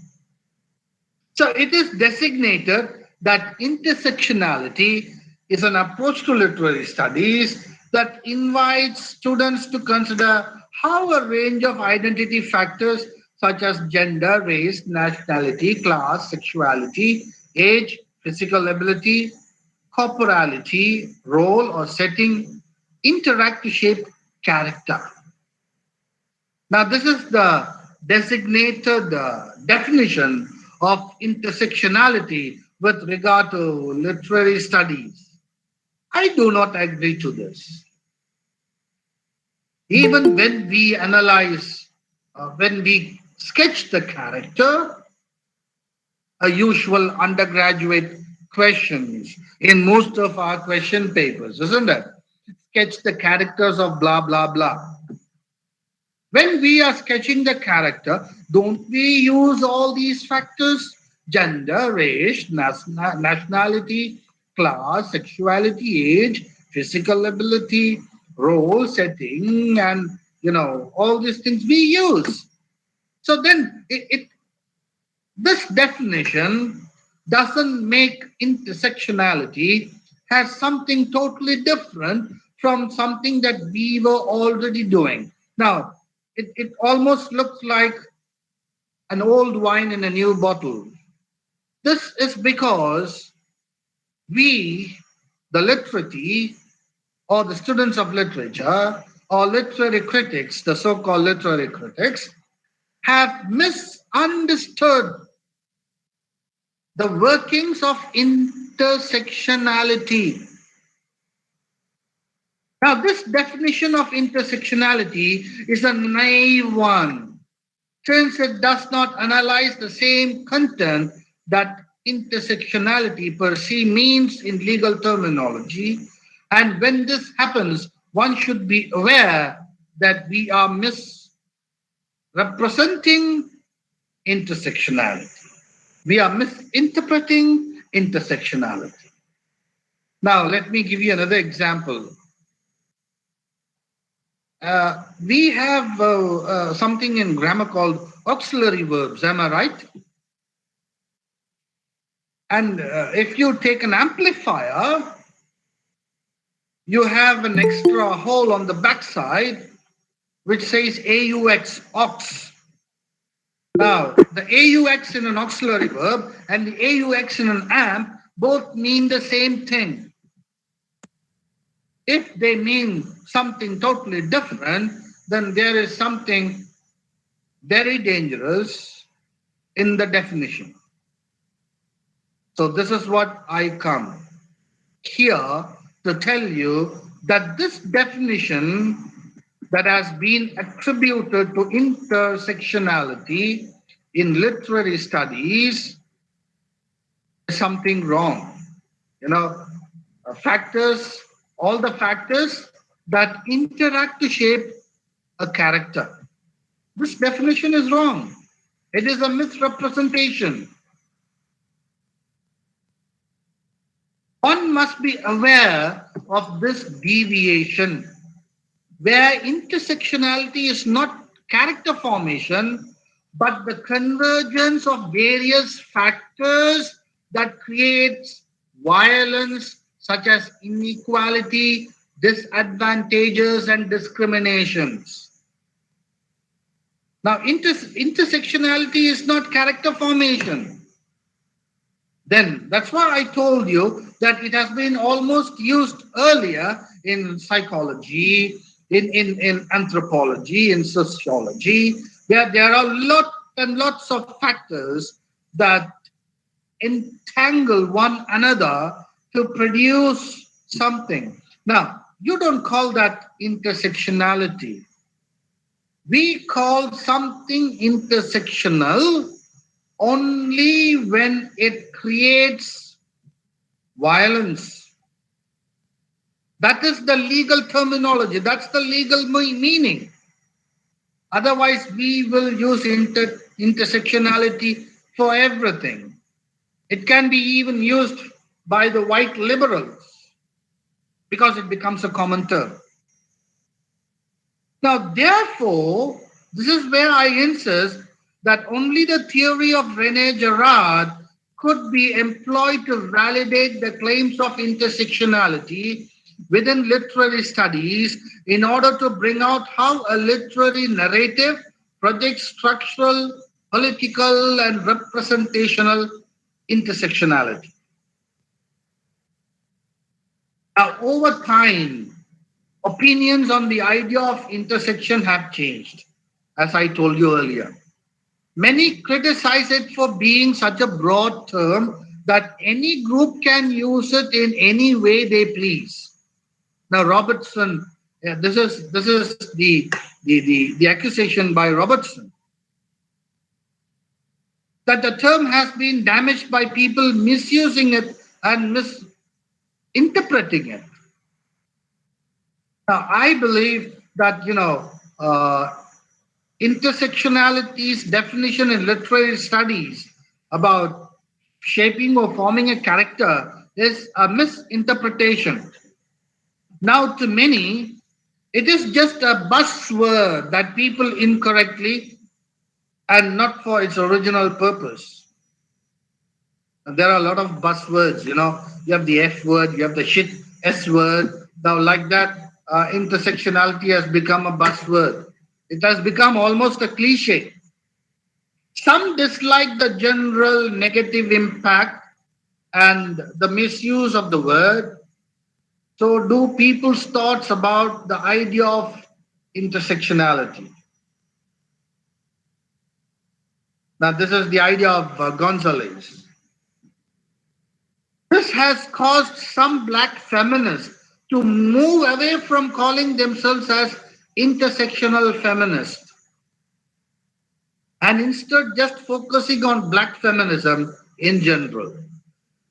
So it is designated that intersectionality is an approach to literary studies that invites students to consider how a range of identity factors such as gender, race, nationality, class, sexuality, age, physical ability, corporality, role or setting interact to shape character. Now this is the designated definition of intersectionality with regard to literary studies. I do not agree to this. Even when we analyze, when we sketch the character, a usual undergraduate questions in most of our question papers, isn't it? Sketch the characters of blah, blah, blah. When we are sketching the character, don't we use all these factors? Gender, race, nationality, class, sexuality, age, physical ability, role, setting, and all these things we use. So then this definition doesn't make intersectionality as something totally different from something that we were already doing. Now, it almost looks like an old wine in a new bottle. This is because we, the literati, or the students of literature, or literary critics, the so-called literary critics, have misunderstood the workings of intersectionality. Now, this definition of intersectionality is a naive one, since it does not analyze the same content that intersectionality per se means in legal terminology. And when this happens, one should be aware that we are misrepresenting intersectionality. We are misinterpreting intersectionality. Now, let me give you another example. We have something in grammar called auxiliary verbs, am I right? And if you take an amplifier, you have an extra hole on the backside which says AUX, aux. Now, the AUX in an auxiliary verb and the AUX in an amp both mean the same thing. If they mean something totally different, then there is something very dangerous in the definition. So this is what I come here to tell you, that this definition that has been attributed to intersectionality in literary studies is something wrong. You know, factors, all the factors that interact to shape a character. This definition is wrong. It is a misrepresentation. One must be aware of this deviation, where intersectionality is not character formation, but the convergence of various factors that creates violence, such as inequality, disadvantages, and discriminations. Now, intersectionality is not character formation. Then that's why I told you that it has been almost used earlier in psychology, in anthropology, in sociology, where there are lots and lots of factors that entangle one another to produce something. Now, you don't call that intersectionality. We call something intersectional only when it creates violence. That is the legal terminology. That's the legal meaning. Otherwise, we will use intersectionality for everything. It can be even used by the white liberals because it becomes a common term. Now, therefore, this is where I insist that only the theory of Rene Girard could be employed to validate the claims of intersectionality within literary studies in order to bring out how a literary narrative projects structural, political, and representational intersectionality. Now, over time, opinions on the idea of intersection have changed, as I told you earlier. Many criticize it for being such a broad term that any group can use it in any way they please. Now, Robertson, this is the accusation by Robertson, that the term has been damaged by people misusing it and misinterpreting it. Now, I believe that, intersectionality's definition in literary studies about shaping or forming a character is a misinterpretation. Now, to many, it is just a buzzword that people incorrectly and not for its original purpose. There are a lot of buzzwords, you have the F word, you have the shit S word. Now, like that, intersectionality has become a buzzword. It has become almost a cliche. Some dislike the general negative impact and the misuse of the word. So do people's thoughts about the idea of intersectionality. Now, this is the idea of Gonzalez. This has caused some black feminists to move away from calling themselves as intersectional feminists and instead just focusing on black feminism in general.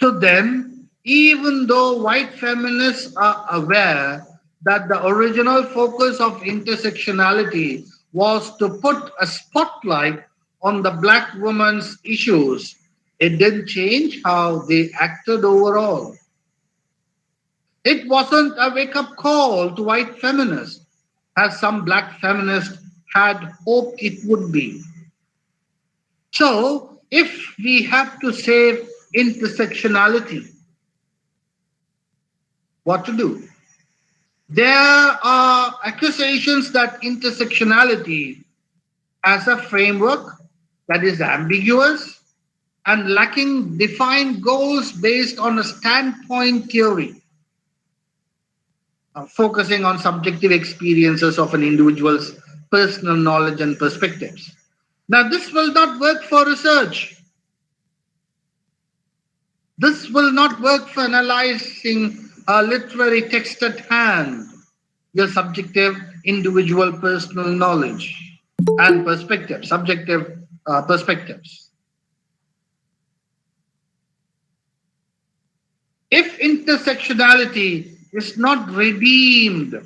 To them, even though white feminists are aware that the original focus of intersectionality was to put a spotlight on the black woman's issues, it didn't change how they acted overall. It wasn't a wake up call to white feminists, as some black feminists had hoped it would be. So, if we have to save intersectionality, what to do? There are accusations that intersectionality as a framework that is ambiguous and lacking defined goals based on a standpoint theory, focusing on subjective experiences of an individual's personal knowledge and perspectives. Now, this will not work for research. This will not work for analyzing a literary text at hand, your subjective, individual, personal knowledge and perspective, subjective perspectives. If intersectionality is not redeemed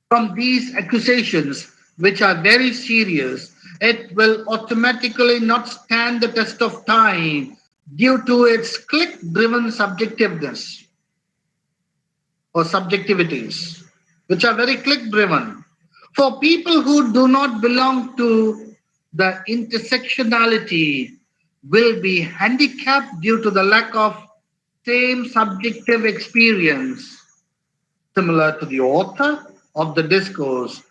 from these accusations, which are very serious, it will automatically not stand the test of time due to its click driven subjectiveness or subjectivities, which are very click driven. For people who do not belong to the intersectionality, will be handicapped due to the lack of same subjective experience, similar to the author of the discourse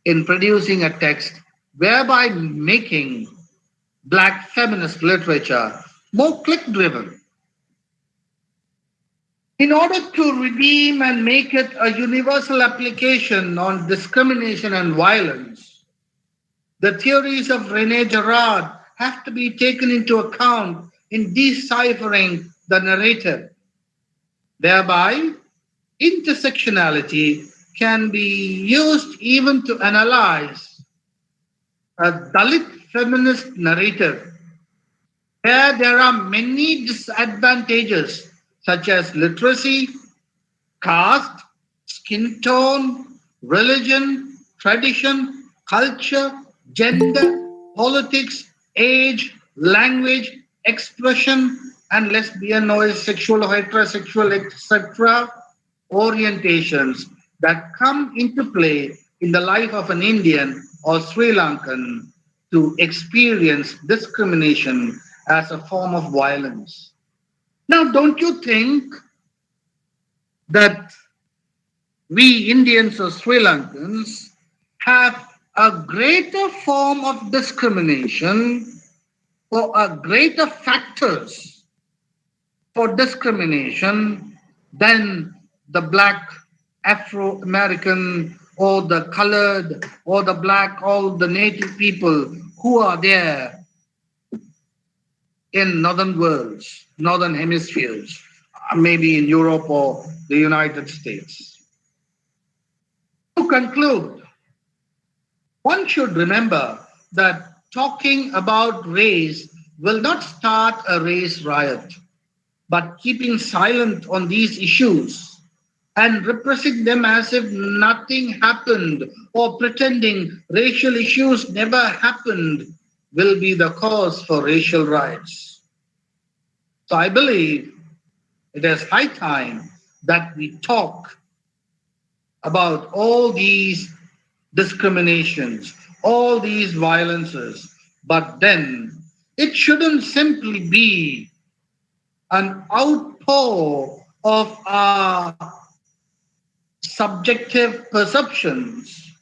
in producing a text, whereby making black feminist literature more click driven. In order to redeem and make it a universal application on discrimination and violence, the theories of Rene Girard have to be taken into account in deciphering the narrative. Thereby, intersectionality can be used even to analyze a Dalit feminist narrative where there are many disadvantages such as literacy, caste, skin tone, religion, tradition, culture, gender, politics, age, language, expression, and lesbian or sexual or heterosexual, etc. orientations that come into play in the life of an Indian or Sri Lankan to experience discrimination as a form of violence. Now, don't you think that we Indians or Sri Lankans have a greater form of discrimination or a greater factors for discrimination than the black Afro-American or the colored or the black or the native people who are there in northern worlds, northern hemispheres, maybe in Europe or the United States. To conclude, one should remember that talking about race will not start a race riot, but keeping silent on these issues and repressing them as if nothing happened or pretending racial issues never happened will be the cause for racial riots. So I believe it is high time that we talk about all these discriminations, all these violences, but then it shouldn't simply be an outpour of our subjective perceptions.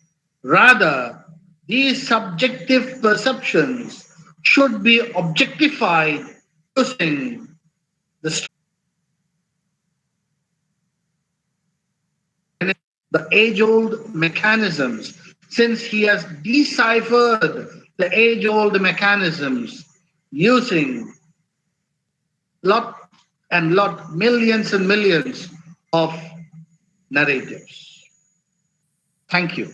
Rather, these subjective perceptions should be objectified using the the age-old mechanisms, since he has deciphered the age-old mechanisms using lot and lot, millions and millions of narratives. Thank you.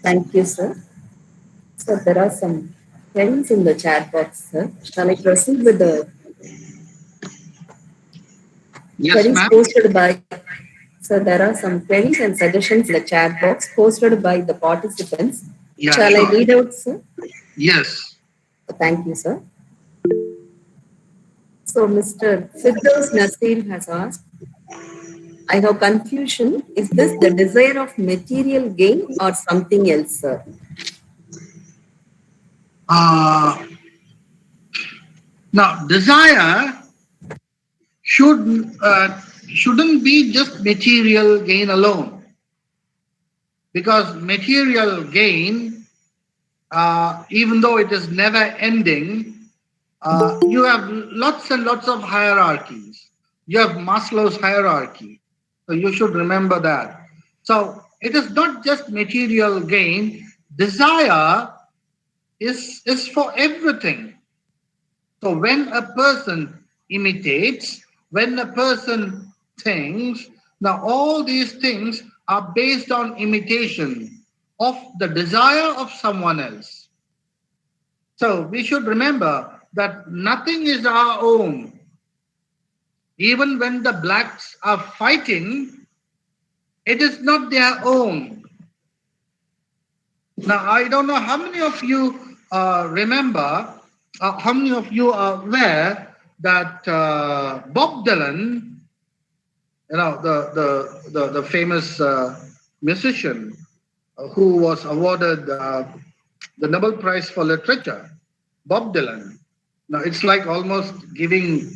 Thank you, sir. So there are some queries in the chat box, sir. Shall I proceed with the Yes, queries ma'am. posted by? So there are some queries and suggestions in the chat box posted by the participants. Yeah, Shall I sure. read out, sir? Yes. Thank you, sir. So Mr. Firdaus Nasir has asked, I have confusion. Is this the desire of material gain or something else, sir? Uh, Now, desire shouldn't be just material gain alone, because material gain, even though it is never ending, you have lots and lots of hierarchies. You have Maslow's hierarchy, so you should remember that. So it is not just material gain. Desire is for everything. So when a person imitates, when a person thinks, now all these things are based on imitation of the desire of someone else. So we should remember that nothing is our own. Even when the blacks are fighting, it is not their own. Now, I don't know how many of you remember, how many of you are aware that Bob Dylan, the famous musician who was awarded the Nobel Prize for Literature, Bob Dylan. Now it's like almost giving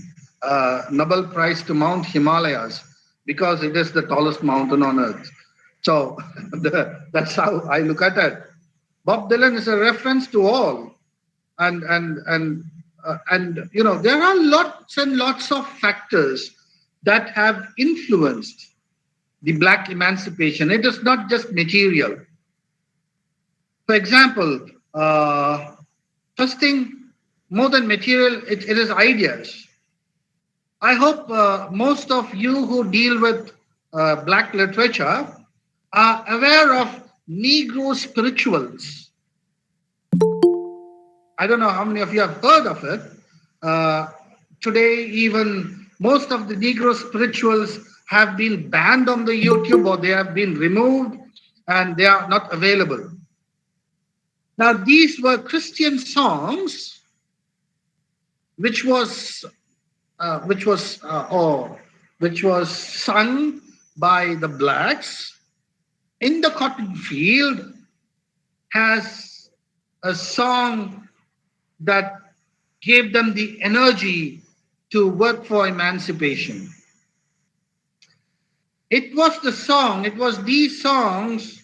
Nobel Prize to Mount Himalayas because it is the tallest mountain on earth. So that's how I look at it. Bob Dylan is a reference to all, and there are lots and lots of factors that have influenced the black emancipation. It is not just material. For example, first thing, more than material, it is ideas. I hope most of you who deal with black literature are aware of Negro spirituals. I don't know how many of you have heard of it. Uh, Today, even most of the Negro spirituals have been banned on the YouTube, or they have been removed and they are not available. Now, these were Christian songs, which was which was or which was sung by the blacks in the cotton field, has a song that gave them the energy to work for emancipation. It was these songs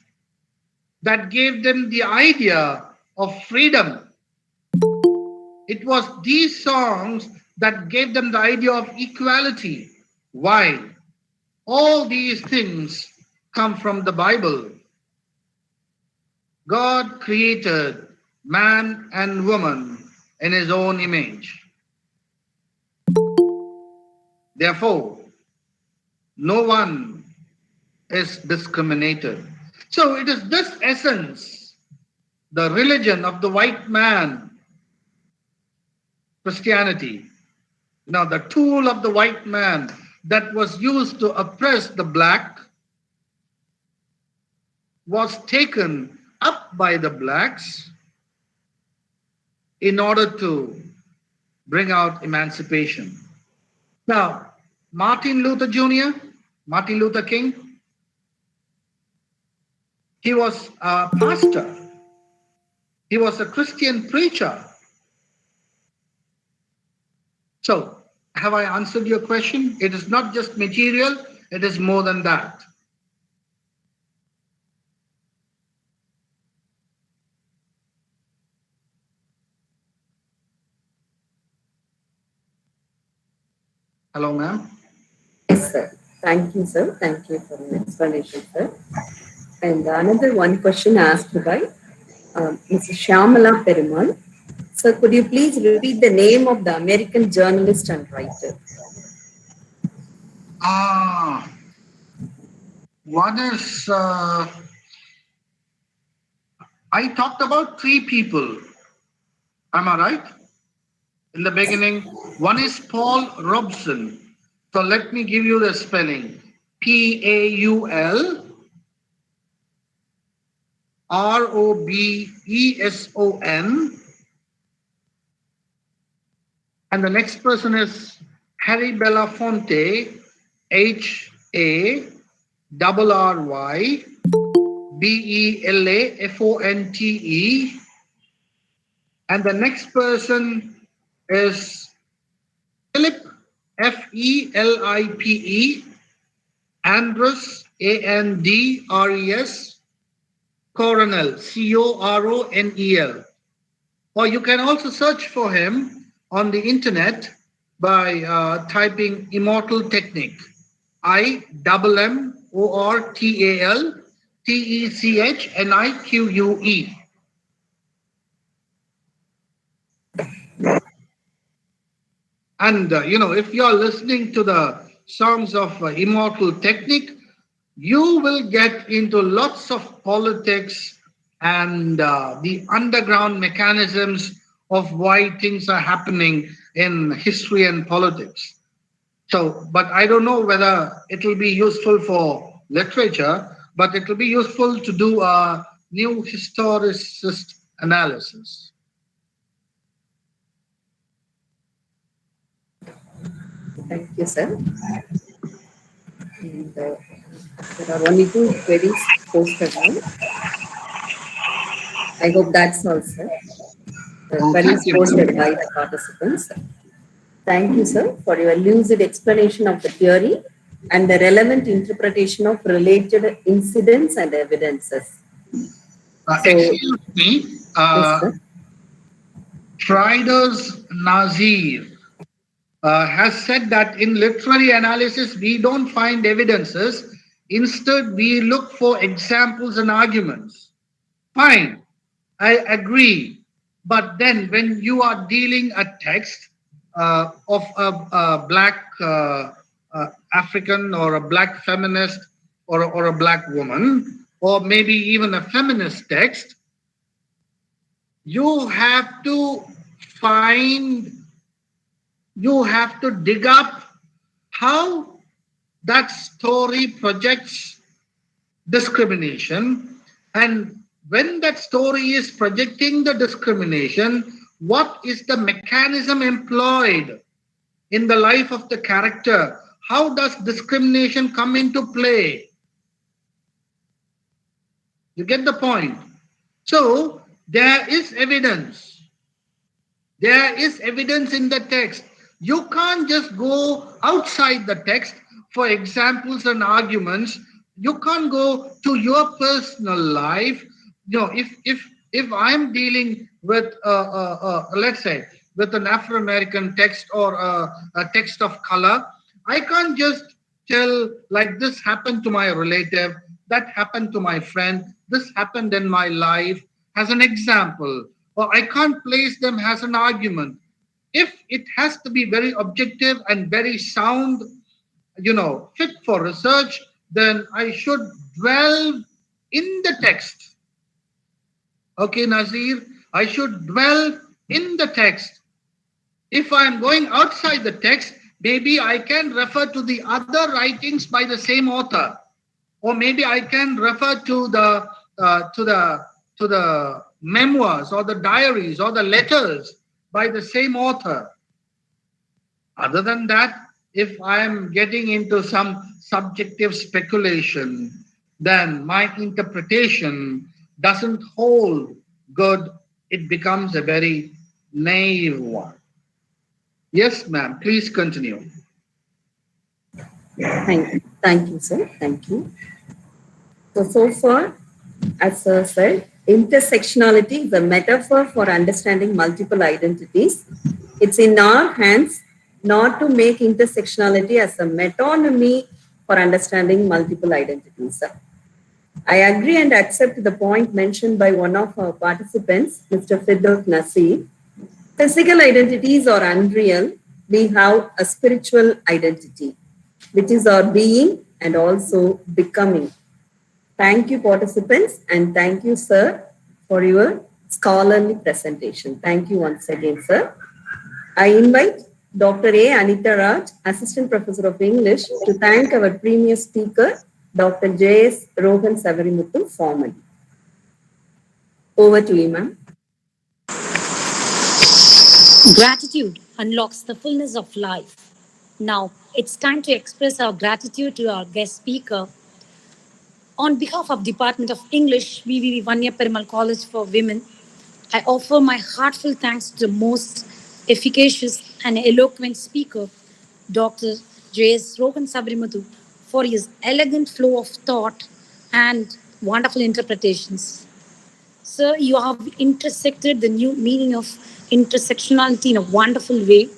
that gave them the idea of freedom. It was these songs that gave them the idea of equality. Why? All these things come from the Bible. God created man and woman in his own image. Therefore, no one is discriminated. So it is this essence, the religion of the white man, Christianity, the tool of the white man that was used to oppress the black, was taken up by the blacks in order to bring out emancipation. Now, Martin Luther Jr., Martin Luther King, he was a pastor. He was a Christian preacher. So, have I answered your question? It is not just material, it is more than that. Hello, ma'am. Yes, sir. Thank you, sir. Thank you for the explanation, sir. And another one question asked by Mrs. Shyamala Perumal. Sir, could you please repeat the name of the American journalist and writer? One is I talked about three people. Am I right? In the beginning, one is Paul Robson. So let me give you the spelling. Paul Robson. And the next person is Harry Belafonte, HARRYBELAFONTE. And the next person is Philip, FELIPE, Andres, ANDRES, Coronel, CORONEL. Or you can also search for him on the internet by typing Immortal Technique. IMMORTALTECHNIQUE. And if you are listening to the songs of Immortal Technique, you will get into lots of politics and the underground mechanisms of why things are happening in history and politics. So, but I don't know whether it will be useful for literature, but it will be useful to do a new historicist analysis. Thank you, sir. And, there are only two queries posted now. I hope that's all, sir. The Oh, thank queries you. posted by the participants. Thank you, sir, for your lucid explanation of the theory and the relevant interpretation of related incidents and evidences. So, Excuse me, yes, sir. Triders Nazir has said that in literary analysis, we don't find evidences. Instead, we look for examples and arguments. Fine, I agree. But then when you are dealing a text of a black African or a black feminist or a black woman, or maybe even a feminist text, you have to find, you have to dig up how that story projects discrimination, and when that story is projecting the discrimination, what is the mechanism employed in the life of the character? How does discrimination come into play? You get the point? So there is evidence. There is evidence in the text. You can't just go outside the text for examples and arguments. You can't go to your personal life. If I'm dealing with let's say with an Afro-American text or a text of color, I can't just tell like this happened to my relative, that happened to my friend, this happened in my life as an example, or I can't place them as an argument. If it has to be very objective and very sound, fit for research, then I should dwell in the text. Okay, Nazir, I should dwell in the text. If I'm going outside the text, maybe I can refer to the other writings by the same author, or maybe I can refer to the memoirs or the diaries or the letters by the same author. Other than that, if I am getting into some subjective speculation, then my interpretation doesn't hold good. It becomes a very naive one. Yes, ma'am, please continue. Thank you, sir. Thank you. So far, as sir said, intersectionality is a metaphor for understanding multiple identities. It's in our hands not to make intersectionality as a metonymy for understanding multiple identities. I agree and accept the point mentioned by one of our participants, Mr. Firdaus Nasir. Physical identities are unreal. We have a spiritual identity, which is our being and also becoming. Thank you, participants, and thank you, sir, for your scholarly presentation. Thank you once again, sir. I invite Dr. A. Anita Raj, Assistant Professor of English, to thank our premier speaker, Dr. J.S.Rohan Savarimuthu, formally. Over to you, ma'am. Gratitude unlocks the fullness of life. Now, it's time to express our gratitude to our guest speaker. On behalf of Department of English, V.V.Vanniaperumal College for Women, I offer my heartfelt thanks to the most efficacious and eloquent speaker, Dr. J.S.Rohan Savarimuthu, for his elegant flow of thought and wonderful interpretations. Sir, you have intersected the new meaning of intersectionality in a wonderful way.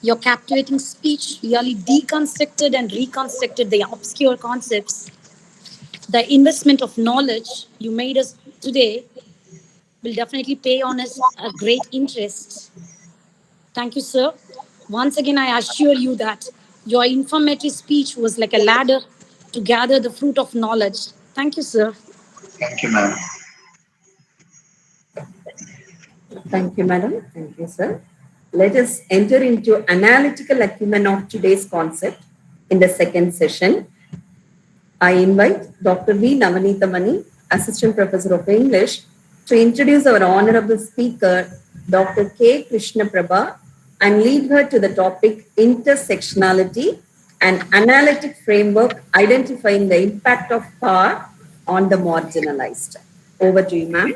Your captivating speech really deconstructed and reconstructed the obscure concepts. The investment of knowledge you made us today will definitely pay on us a great interest. Thank you, sir. Once again, I assure you that your informative speech was like a ladder to gather the fruit of knowledge. Thank you, sir. Thank you, ma'am. Thank you, madam. Thank you, sir. Let us enter into analytical acumen of today's concept in the second session. I invite Dr. V. Navanithamani, Assistant Professor of English, to introduce our honorable speaker, Dr. K. Krishna Prabha, and lead her to the topic Intersectionality, an analytic framework identifying the impact of power on the marginalized. Over to you, ma'am.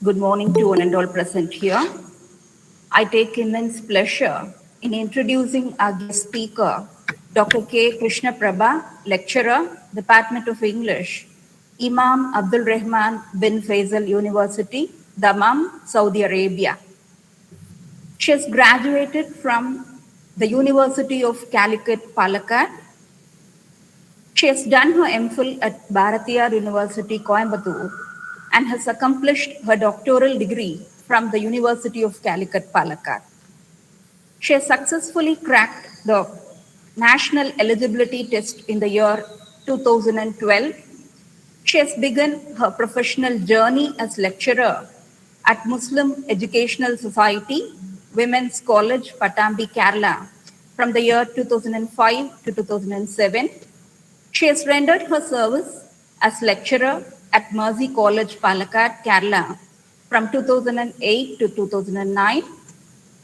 Good morning to one and all present here. I take immense pleasure in introducing our guest speaker, Dr. K. Krishna Prabha, lecturer, Department of English, Imam Abdulrahman bin Faisal University, Dammam, Saudi Arabia. She has graduated from the University of Calicut, Palakkad. She has done her MPhil at Bharatiyar University, Coimbatore, and has accomplished her doctoral degree from the University of Calicut, Palakkad. She has successfully cracked the National Eligibility Test in the year 2012. She has begun her professional journey as lecturer at Muslim Educational Society, Women's College, Patambi, Kerala, from the year 2005 to 2007. She has rendered her service as lecturer at Mercy College, Palakkad, Kerala, from 2008 to 2009.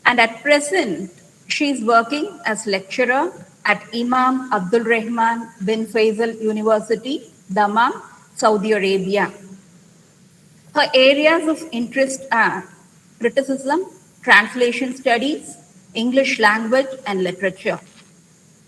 And at present, she is working as lecturer at Imam Abdulrahman bin Faisal University, Dammam, Saudi Arabia. Her areas of interest are criticism, translation studies, English language and literature.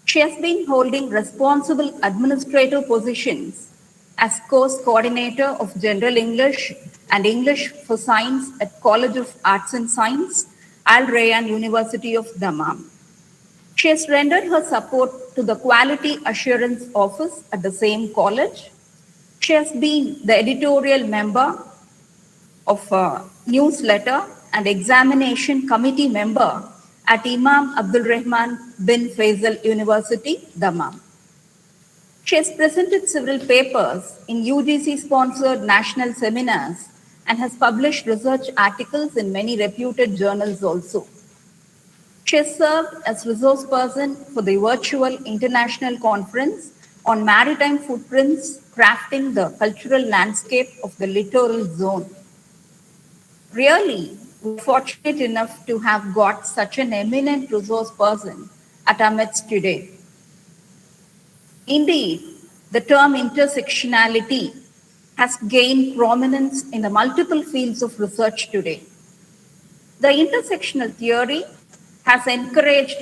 She has been holding responsible administrative positions as course coordinator of General English and English for Science at College of Arts and Science, Al Rayyan University of Dammam. She has rendered her support to the Quality Assurance Office at the same college. She has been the editorial member of a newsletter and examination committee member at Imam Abdulrahman bin Faisal University, Dammam. She has presented several papers in UGC-sponsored national seminars and has published research articles in many reputed journals also. She has served as resource person for the virtual international conference on maritime footprints, crafting the cultural landscape of the littoral zone. Really, we're fortunate enough to have got such an eminent resource person at our midst today. Indeed, the term intersectionality has gained prominence in the multiple fields of research today. The intersectional theory has encouraged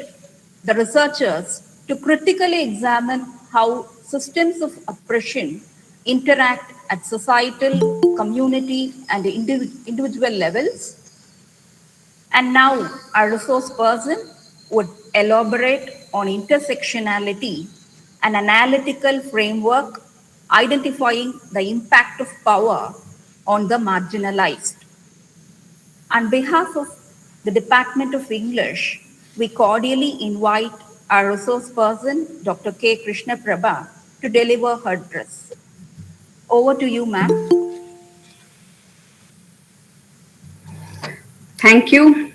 the researchers to critically examine how systems of oppression interact at societal, community, and individual levels. And now our resource person would elaborate on intersectionality, an analytical framework identifying the impact of power on the marginalized. On behalf of the Department of English, we cordially invite our resource person, Dr.K. Krishna Prabha, to deliver her address. Over to you, ma'am. Thank you.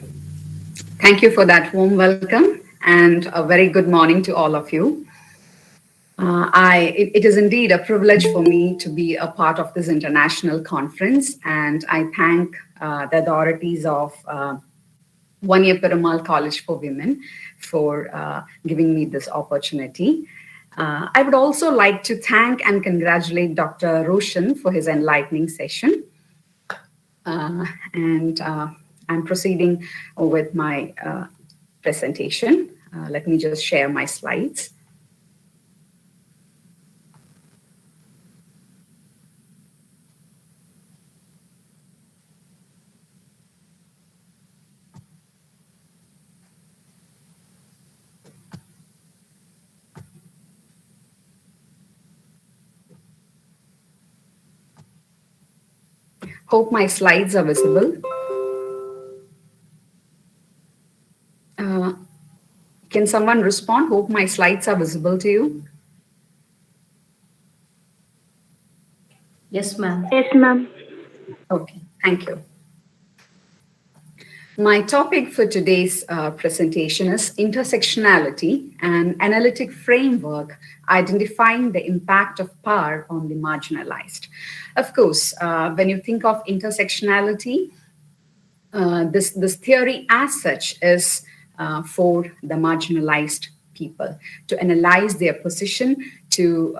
Thank you for that warm welcome and a very good morning to all of you. It is indeed a privilege for me to be a part of this international conference, and I thank the authorities of Vanniaperumal College for Women for giving me this opportunity. I would also like to thank and congratulate Dr. Roshan for his enlightening session. And I'm proceeding with my presentation. Let me just share my slides. Hope my slides are visible. Can someone respond? Hope my slides are visible to you. Yes, ma'am. Yes, ma'am. Okay, thank you. My topic for today's presentation is Intersectionality, an analytic framework identifying the impact of power on the marginalized. Of course, when you think of intersectionality, this theory as such is for the marginalized people to analyze their position, to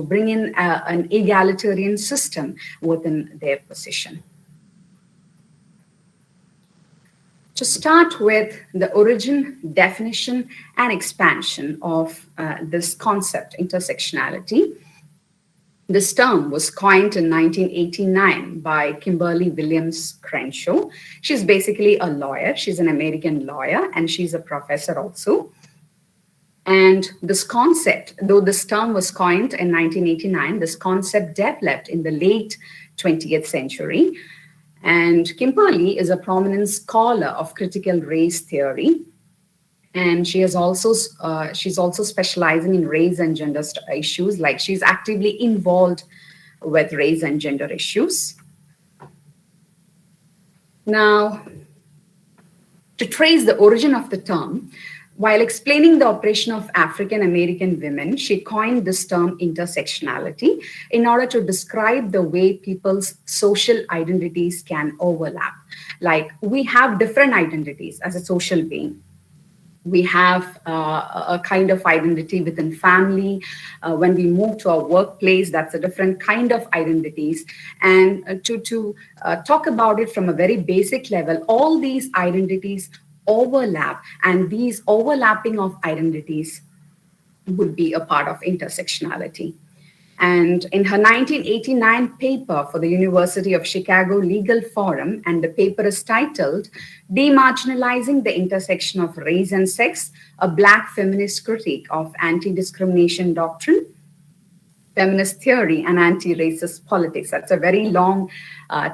bring in an egalitarian system within their position. To start with the origin, definition, and expansion of this concept, intersectionality, this term was coined in 1989 by Kimberly Williams Crenshaw. She's basically a lawyer. She's an American lawyer, and she's a professor also. And this concept, though this term was coined in 1989, this concept developed in the late 20th century. And Kimberly is a prominent scholar of critical race theory. And she's also specializing in race and gender issues, like she's actively involved with race and gender issues. Now, to trace the origin of the term, while explaining the operation of African American women, she coined this term intersectionality in order to describe the way people's social identities can overlap. Like, we have different identities as a social being. We have a kind of identity within family. When we move to our workplace, that's a different kind of identities. And to talk about it from a very basic level, all these identities overlap, and these overlapping of identities would be a part of intersectionality. And in her 1989 paper for the University of Chicago Legal Forum, and the paper is titled Demarginalizing the Intersection of Race and Sex, a Black Feminist Critique of Anti-Discrimination Doctrine, Feminist Theory and Anti-Racist Politics. That's a very long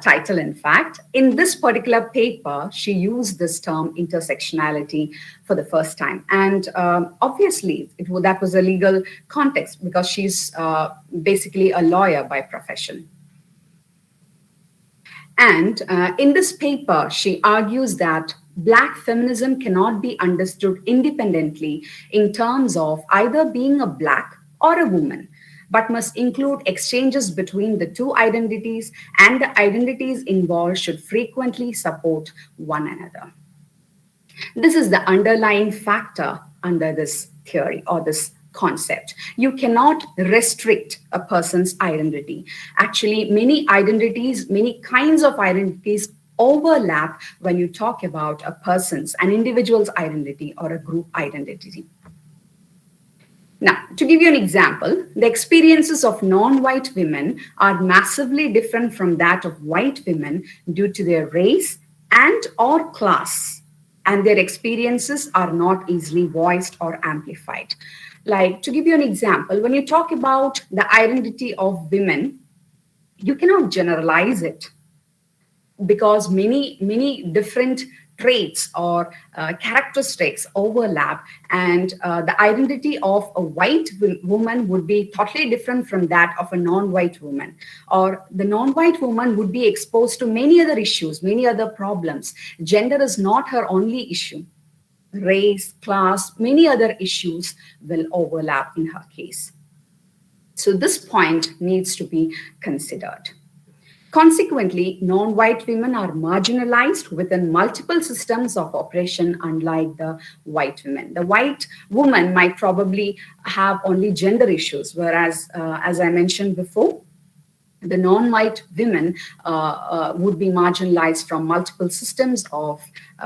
title, in fact. In this particular paper, she used this term intersectionality for the first time. And obviously, that was a legal context because she's basically a lawyer by profession. And in this paper, she argues that Black feminism cannot be understood independently in terms of either being a Black or a woman, but must include exchanges between the two identities, and the identities involved should frequently support one another. This is the underlying factor under this theory or this concept. You cannot restrict a person's identity. Actually, many identities, many kinds of identities overlap when you talk about a person's, an individual's identity or a group identity. Now, to give you an example, the experiences of non-white women are massively different from that of white women due to their race and or class, and their experiences are not easily voiced or amplified. Like, to give you an example, when you talk about the identity of women, you cannot generalize it, because many different traits or characteristics overlap, and the identity of a white woman would be totally different from that of a non-white woman, or the non-white woman would be exposed to many other issues, many other problems. Gender is not her only issue. Race, class, many other issues will overlap in her case. So this point needs to be considered. Consequently, non-white women are marginalized within multiple systems of oppression, unlike the white women. The white woman might probably have only gender issues, whereas, as I mentioned before, the non-white women would be marginalized from multiple systems of,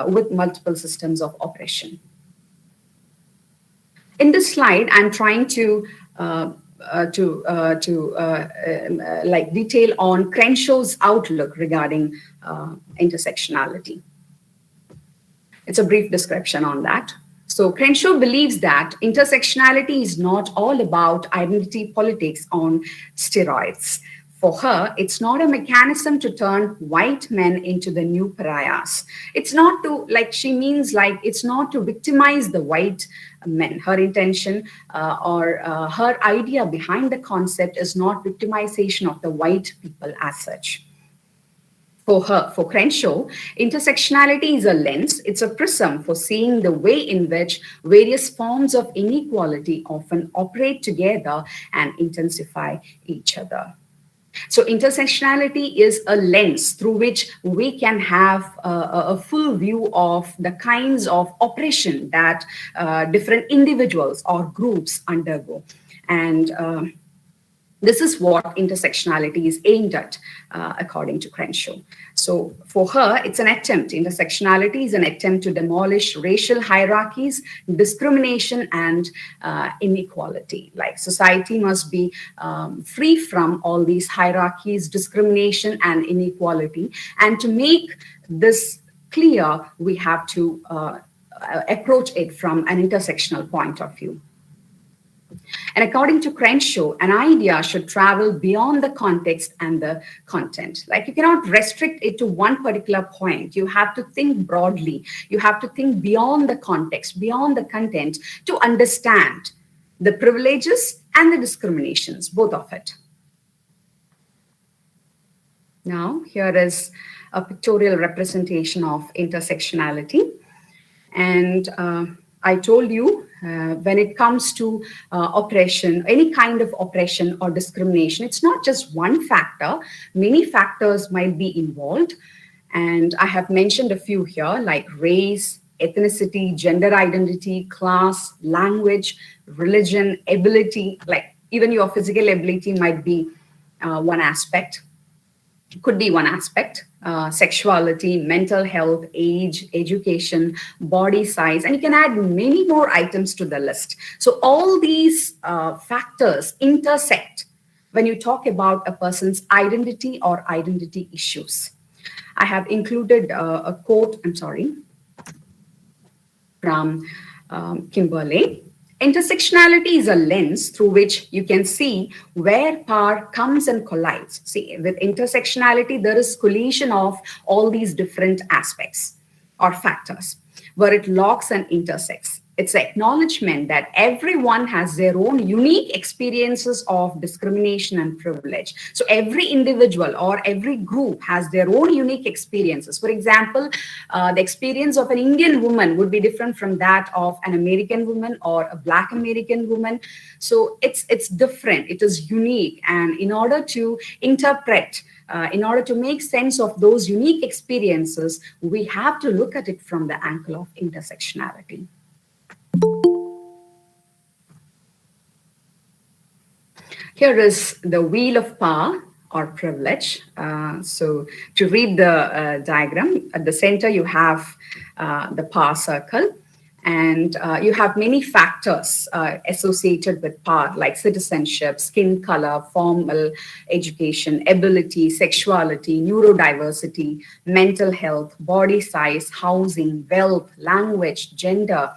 with multiple systems of oppression. In this slide, I'm trying to like detail on Crenshaw's outlook regarding intersectionality. It's a brief description on that. So Crenshaw believes that intersectionality is not all about identity politics on steroids. For her, it's not a mechanism to turn white men into the new pariahs. It's not to, like she means, like it's not to victimize the white men. Her intention or her idea behind the concept is not victimization of the white people as such. For her, for Crenshaw, intersectionality is a lens, it's a prism for seeing the way in which various forms of inequality often operate together and intensify each other. So intersectionality is a lens through which we can have a full view of the kinds of oppression that different individuals or groups undergo. And this is what intersectionality is aimed at, according to Crenshaw. So for her, it's an attempt, intersectionality is an attempt to demolish racial hierarchies, discrimination, and inequality. Like society must be free from all these hierarchies, discrimination, and inequality. And to make this clear, we have to approach it from an intersectional point of view. And according to Crenshaw, an idea should travel beyond the context and the content. Like you cannot restrict it to one particular point. You have to think broadly. You have to think beyond the context, beyond the content to understand the privileges and the discriminations, both of it. Now, here is a pictorial representation of intersectionality. And I told you, when it comes to oppression, any kind of oppression or discrimination, it's not just one factor. Many factors might be involved. And I have mentioned a few here, like race, ethnicity, gender identity, class, language, religion, ability, like even your physical ability might be one aspect. Could be one aspect, sexuality, mental health, age, education, body size, and you can add many more items to the list. So all these factors intersect when you talk about a person's identity or identity issues. I have included a quote, from Kimberley. Intersectionality is a lens through which you can see where power comes and collides. See, with intersectionality, there is collision of all these different aspects or factors where it locks and intersects. It's an acknowledgement that everyone has their own unique experiences of discrimination and privilege. So every individual or every group has their own unique experiences. For example, the experience of an Indian woman would be different from that of an American woman or a Black American woman. So it's different, it is unique. And in order to interpret, in order to make sense of those unique experiences, we have to look at it from the angle of intersectionality. Here is the wheel of power or privilege. So to read the diagram, at the center you have the power circle, and you have many factors associated with power, like citizenship, skin color, formal education, ability, sexuality, neurodiversity, mental health, body size, housing, wealth, language, gender.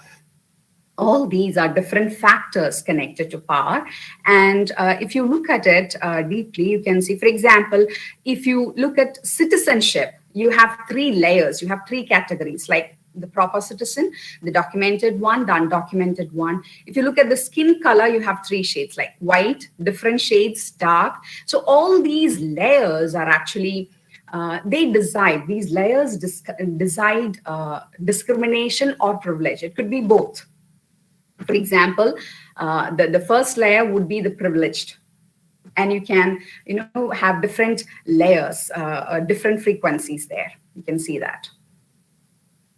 All these are different factors connected to power. And if you look at it deeply, you can see, for example, if you look at citizenship, you have three layers, you have three categories, like the proper citizen, the documented one, the undocumented one. If you look at the skin color, you have three shades, like white, different shades, dark. So all these layers are actually, these layers decide discrimination or privilege. It could be both. For example, the first layer would be the privileged, and you can have different layers, different frequencies there. You can see that.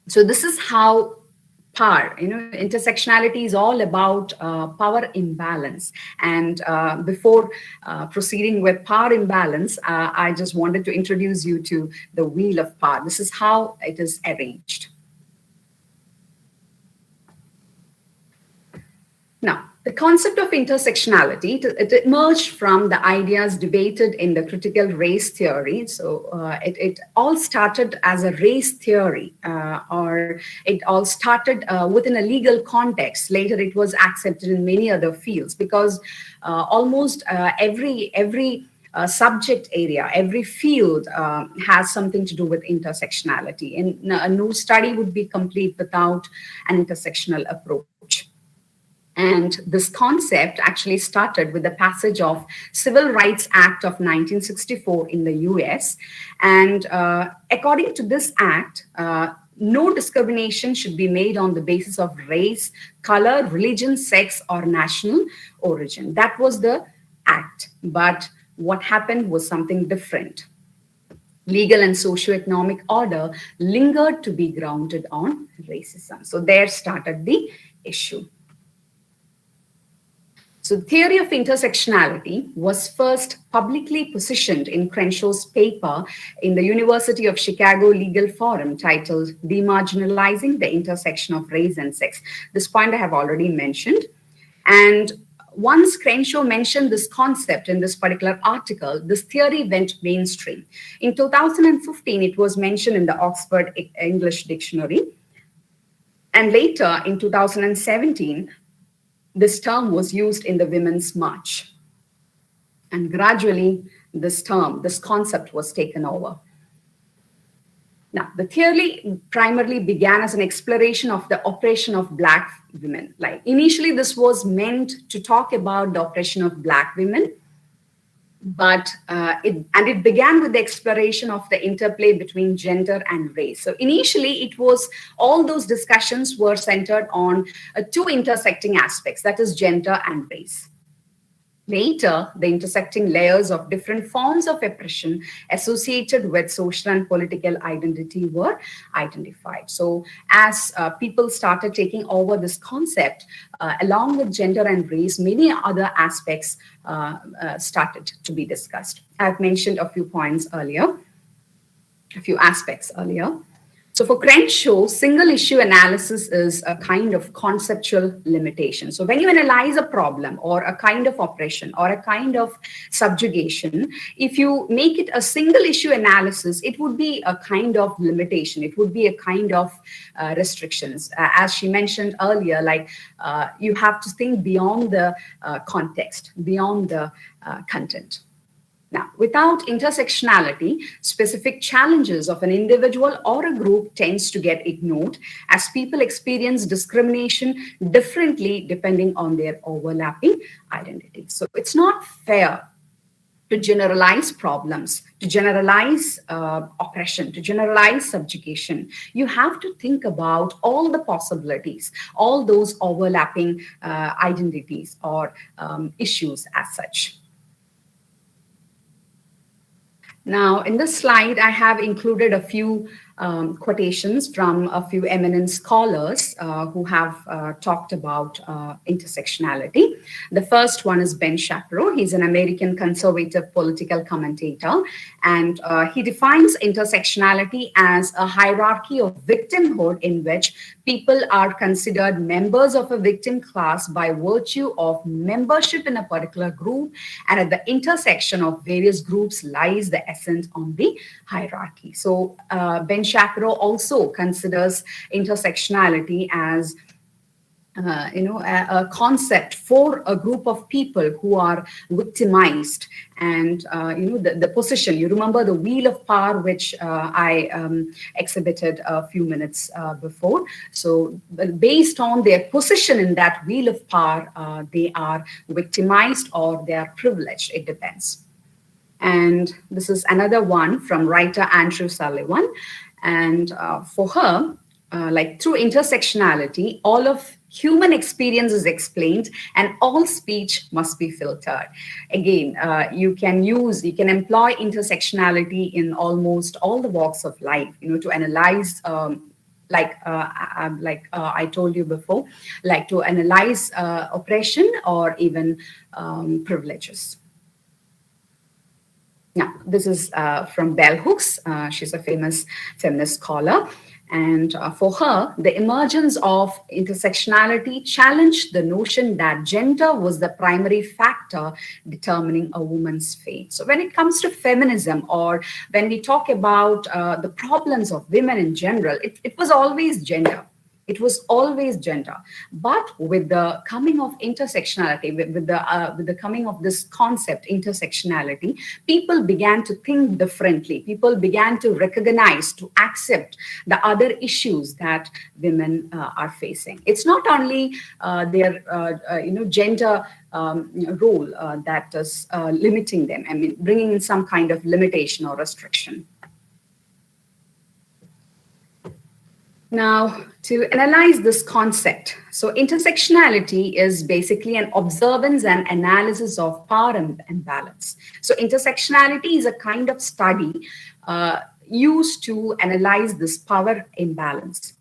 So this is how power, intersectionality is all about power imbalance. And before proceeding with power imbalance, I just wanted to introduce you to the wheel of power. This is how it is arranged. Now, the concept of intersectionality, it emerged from the ideas debated in the critical race theory. So it all started as a race theory, or it all started within a legal context. Later, it was accepted in many other fields, because almost every subject area, every field has something to do with intersectionality. And no study would be complete without an intersectional approach. And this concept actually started with the passage of Civil Rights Act of 1964 in the US. And according to this act, no discrimination should be made on the basis of race, color, religion, sex, or national origin. That was the act. But what happened was something different. Legal and socioeconomic order lingered to be grounded on racism. So there started the issue. So the theory of intersectionality was first publicly positioned in Crenshaw's paper in the University of Chicago Legal Forum titled Demarginalizing the Intersection of Race and Sex. This point I have already mentioned. And once Crenshaw mentioned this concept in this particular article, this theory went mainstream. In 2015, it was mentioned in the Oxford English Dictionary. And later, in 2017, this term was used in the Women's March. And gradually, this concept was taken over. Now, the theory primarily began as an exploration of the oppression of Black women. Like initially, this was meant to talk about the oppression of Black women, but it began with the exploration of the interplay between gender and race. So initially, all those discussions were centered on two intersecting aspects, that is gender and race. Later, the intersecting layers of different forms of oppression associated with social and political identity were identified. So as people started taking over this concept, along with gender and race, many other aspects started to be discussed. I've mentioned a few points earlier, a few aspects earlier. So for Crenshaw, single issue analysis is a kind of conceptual limitation. So when you analyze a problem or a kind of oppression or a kind of subjugation, if you make it a single issue analysis, it would be a kind of limitation. It would be a kind of restrictions. As she mentioned earlier, like you have to think beyond the context, beyond the content. Now, without intersectionality, specific challenges of an individual or a group tends to get ignored as people experience discrimination differently depending on their overlapping identities. So it's not fair to generalize problems, to generalize oppression, to generalize subjugation. You have to think about all the possibilities, all those overlapping identities or issues as such. Now, in this slide, I have included a few quotations from a few eminent scholars who have talked about intersectionality. The first one is Ben Shapiro. He's an American conservative political commentator, and he defines intersectionality as a hierarchy of victimhood in which people are considered members of a victim class by virtue of membership in a particular group, and at the intersection of various groups lies the essence of the hierarchy. So Ben Shapiro also considers intersectionality as a concept for a group of people who are victimized, and the position. You remember the wheel of power, which I exhibited a few minutes before. So based on their position in that wheel of power, they are victimized or they are privileged. It depends. And this is another one from writer Andrew Sullivan. And for her, like through intersectionality, all of human experience is explained and all speech must be filtered. Again, you can employ intersectionality in almost all the walks of life, to analyze like I told you before, like to analyze oppression or even privileges. Now, this is from Bell Hooks. She's a famous feminist scholar. And for her, the emergence of intersectionality challenged the notion that gender was the primary factor determining a woman's fate. So when it comes to feminism, or when we talk about the problems of women in general, it was always gender. It was always gender. But with the coming of intersectionality, with the coming of this concept, intersectionality, people began to think differently. People began to recognize, to accept the other issues that women are facing. It's not only their gender role that is limiting them. I mean, bringing in some kind of limitation or restriction. Now, to analyze this concept, so intersectionality is basically an observance and analysis of power imbalance. So intersectionality is a kind of study used to analyze this power imbalance.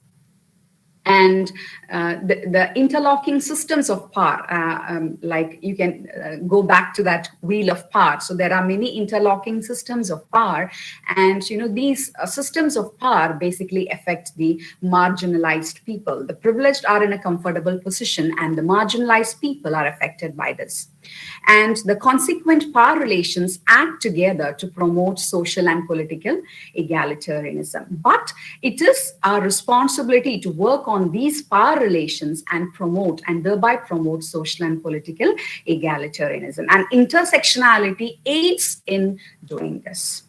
And the interlocking systems of power, like you can go back to that wheel of power. So there are many interlocking systems of power, and these systems of power basically affect the marginalized people. The privileged are in a comfortable position, and the marginalized people are affected by this. And the consequent power relations act together to promote social and political egalitarianism. But it is our responsibility to work on these power relations and thereby promote social and political egalitarianism. And intersectionality aids in doing this.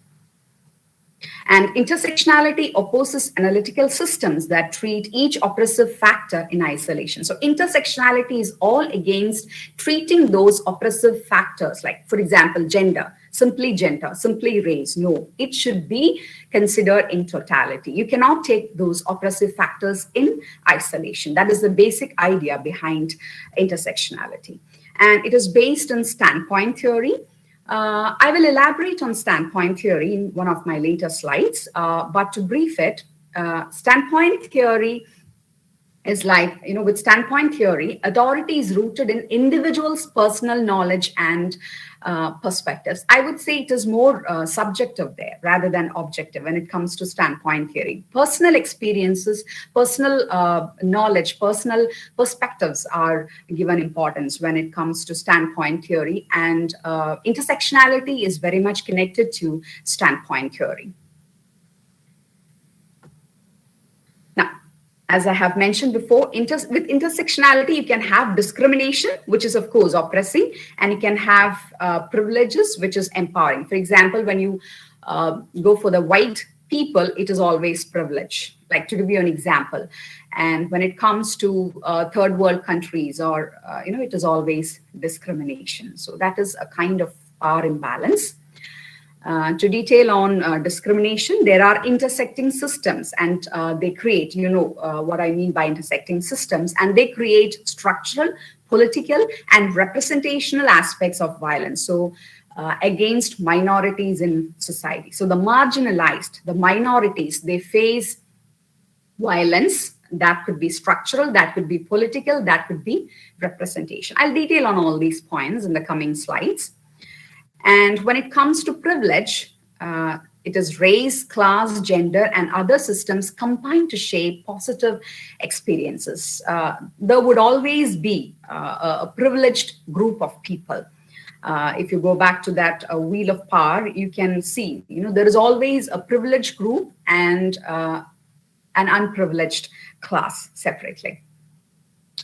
And intersectionality opposes analytical systems that treat each oppressive factor in isolation. So intersectionality is all against treating those oppressive factors, like, for example, gender, simply race. No, it should be considered in totality. You cannot take those oppressive factors in isolation. That is the basic idea behind intersectionality. And it is based on standpoint theory. I will elaborate on standpoint theory in one of my later slides, but to brief it, standpoint theory is like, with standpoint theory, authority is rooted in individuals' personal knowledge and perspectives. I would say it is more subjective there rather than objective when it comes to standpoint theory. Personal experiences, personal knowledge, personal perspectives are given importance when it comes to standpoint theory, and intersectionality is very much connected to standpoint theory. As I have mentioned before, with intersectionality, you can have discrimination, which is, of course, oppressing, and you can have privileges, which is empowering. For example, when you go for the white people, it is always privilege, like to give you an example. And when it comes to third world countries, or, it is always discrimination. So that is a kind of power imbalance. To detail on discrimination, there are intersecting systems, and they create, what I mean by intersecting systems, and they create structural, political, and representational aspects of violence. So against minorities in society. So the marginalized, the minorities, they face violence that could be structural, that could be political, that could be representation. I'll detail on all these points in the coming slides. And when it comes to privilege, it is race, class, gender, and other systems combined to shape positive experiences. There would always be a privileged group of people. If you go back to that wheel of power, you can see, there is always a privileged group and an unprivileged class separately.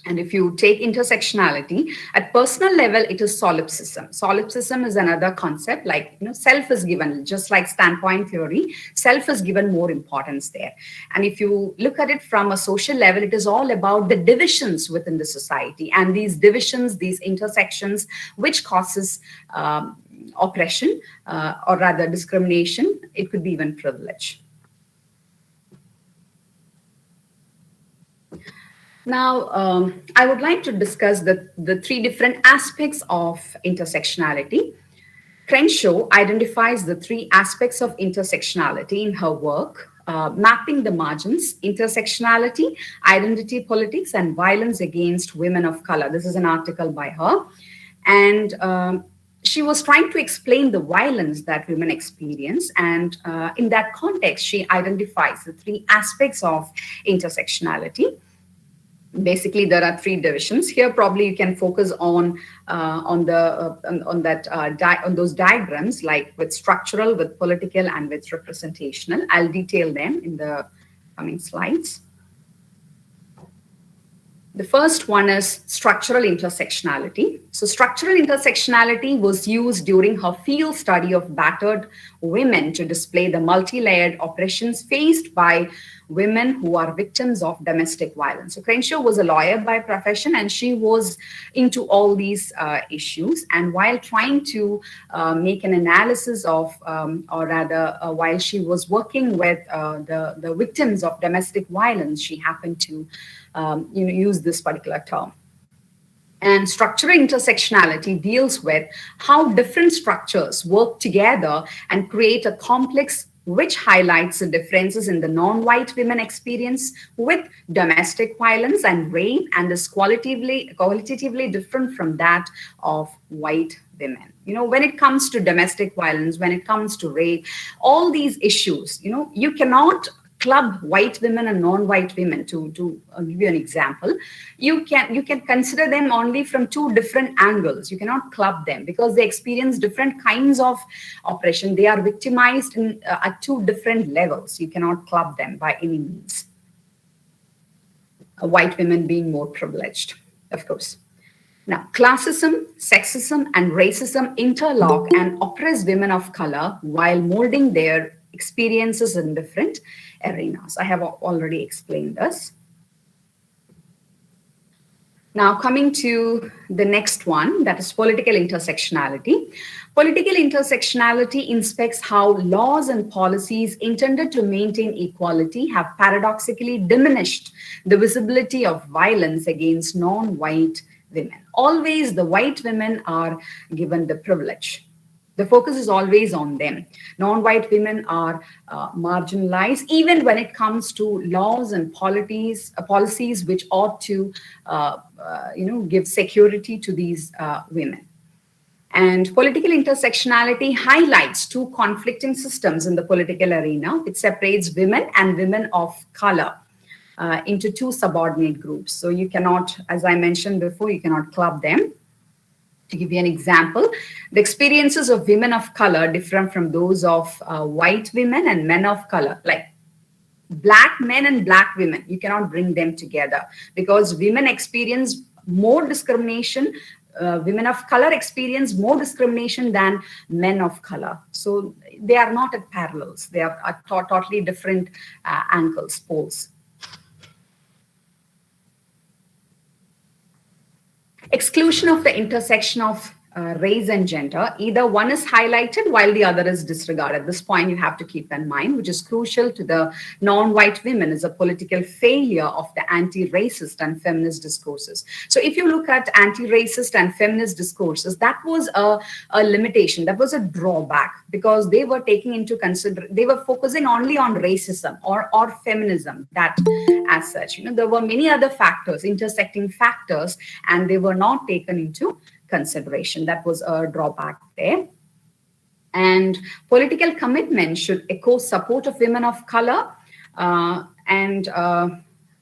And if you take intersectionality at personal level, it is solipsism. Solipsism is another concept, like, self is given, just like standpoint theory, self is given more importance there. And if you look at it from a social level, it is all about the divisions within the society, and these divisions, these intersections, which causes oppression, or rather discrimination. It could be even privilege. Now, I would like to discuss the three different aspects of intersectionality. Crenshaw identifies the three aspects of intersectionality in her work, Mapping the Margins, Intersectionality, Identity Politics, and Violence Against Women of Color. This is an article by her. And she was trying to explain the violence that women experience. And in that context, she identifies the three aspects of intersectionality. Basically, there are three divisions here. Probably you can focus on those diagrams, like with structural, with political, and with representational. I'll detail them in the coming slides. The first one is structural intersectionality. So structural intersectionality was used during her field study of battered women to display the multi-layered oppressions faced by women who are victims of domestic violence. So Crenshaw was a lawyer by profession, and she was into all these issues. And while trying to make an analysis of, or rather, while she was working with the victims of domestic violence, she happened to use this particular term. And structural intersectionality deals with how different structures work together and create a complex which highlights the differences in the non-white women experience with domestic violence and rape, and is qualitatively different from that of white women. When it comes to domestic violence, when it comes to rape, all these issues, you cannot club white women and non-white women. To give you an example, you can consider them only from two different angles. You cannot club them because they experience different kinds of oppression. They are victimized at two different levels. You cannot club them by any means. White women being more privileged, of course. Now, classism, sexism, and racism interlock and oppress women of color while molding their experiences in different arenas. I have already explained this. Now, coming to the next one, that is political intersectionality. Political intersectionality inspects how laws and policies intended to maintain equality have paradoxically diminished the visibility of violence against non-white women. Always the white women are given the privilege. The focus is always on them. Non-white women are marginalized, even when it comes to laws and policies which ought to, give security to these women. And political intersectionality highlights two conflicting systems in the political arena. It separates women and women of color into two subordinate groups. So you cannot, as I mentioned before, you cannot club them. To give you an example, the experiences of women of color differ from those of white women and men of color. Like black men and black women, you cannot bring them together because women experience more discrimination. Women of color experience more discrimination than men of color. So they are not at parallels. They are at totally different angles, poles. Exclusion of the intersection of race and gender. Either one is highlighted while the other is disregarded. This point you have to keep in mind, which is crucial to the non-white women, is a political failure of the anti-racist and feminist discourses. So if you look at anti-racist and feminist discourses, that was a limitation, that was a drawback, because they were taking into consideration, they were focusing only on racism or feminism, that as such. There were many other factors, intersecting factors, and they were not taken into consideration. That was a drawback there. And political commitment should echo support of women of color and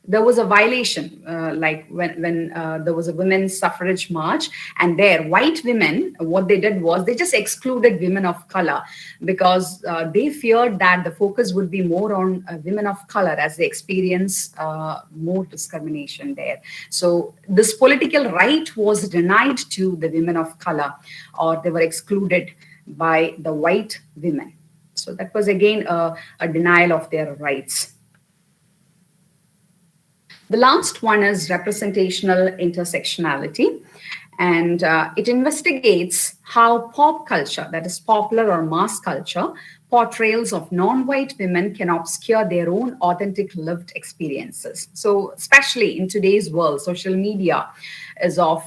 there was a violation, like when there was a women's suffrage march, and there white women, what they did was they just excluded women of color because they feared that the focus would be more on women of color as they experience more discrimination there. So this political right was denied to the women of color, or they were excluded by the white women. So that was again a denial of their rights. The last one is representational intersectionality, and it investigates how pop culture, that is popular or mass culture, portrayals of non-white women can obscure their own authentic lived experiences. So especially in today's world, social media is of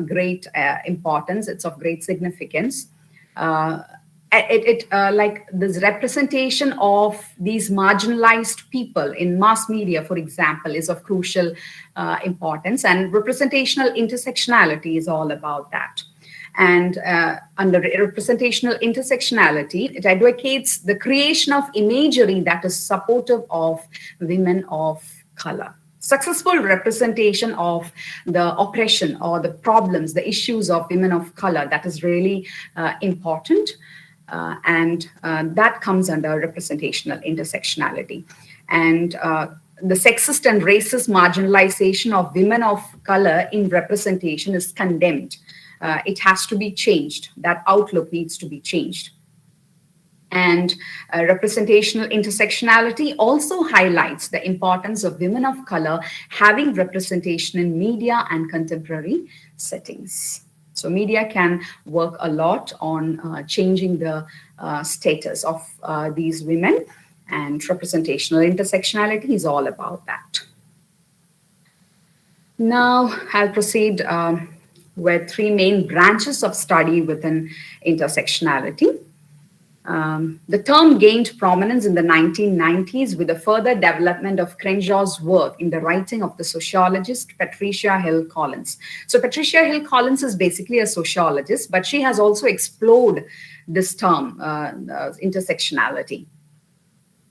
great importance, it's of great significance. Like this representation of these marginalized people in mass media, for example, is of crucial importance, and representational intersectionality is all about that. And under representational intersectionality, it advocates the creation of imagery that is supportive of women of color. Successful representation of the oppression or the problems, the issues of women of color, that is really important. And that comes under representational intersectionality. And the sexist and racist marginalization of women of color in representation is condemned. It has to be changed. That outlook needs to be changed. And representational intersectionality also highlights the importance of women of color having representation in media and contemporary settings. So media can work a lot on changing the status of these women, and representational intersectionality is all about that. Now I'll proceed with three main branches of study within intersectionality. The term gained prominence in the 1990s with the further development of Crenshaw's work in the writing of the sociologist Patricia Hill Collins. So Patricia Hill Collins is basically a sociologist, but she has also explored this term, intersectionality.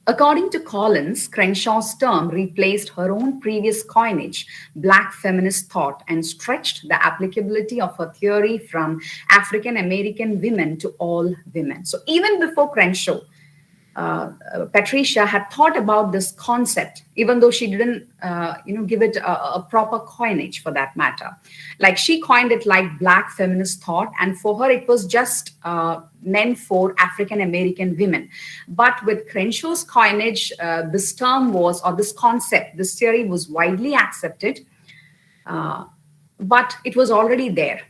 According to Collins, Crenshaw's term replaced her own previous coinage, Black feminist thought, and stretched the applicability of her theory from African American women to all women. So even before Crenshaw, Patricia had thought about this concept, even though she didn't, give it a proper coinage for that matter. Like she coined it like Black feminist thought, and for her it was just meant for African American women. But with Crenshaw's coinage, this term was, or this concept, this theory was widely accepted, but it was already there.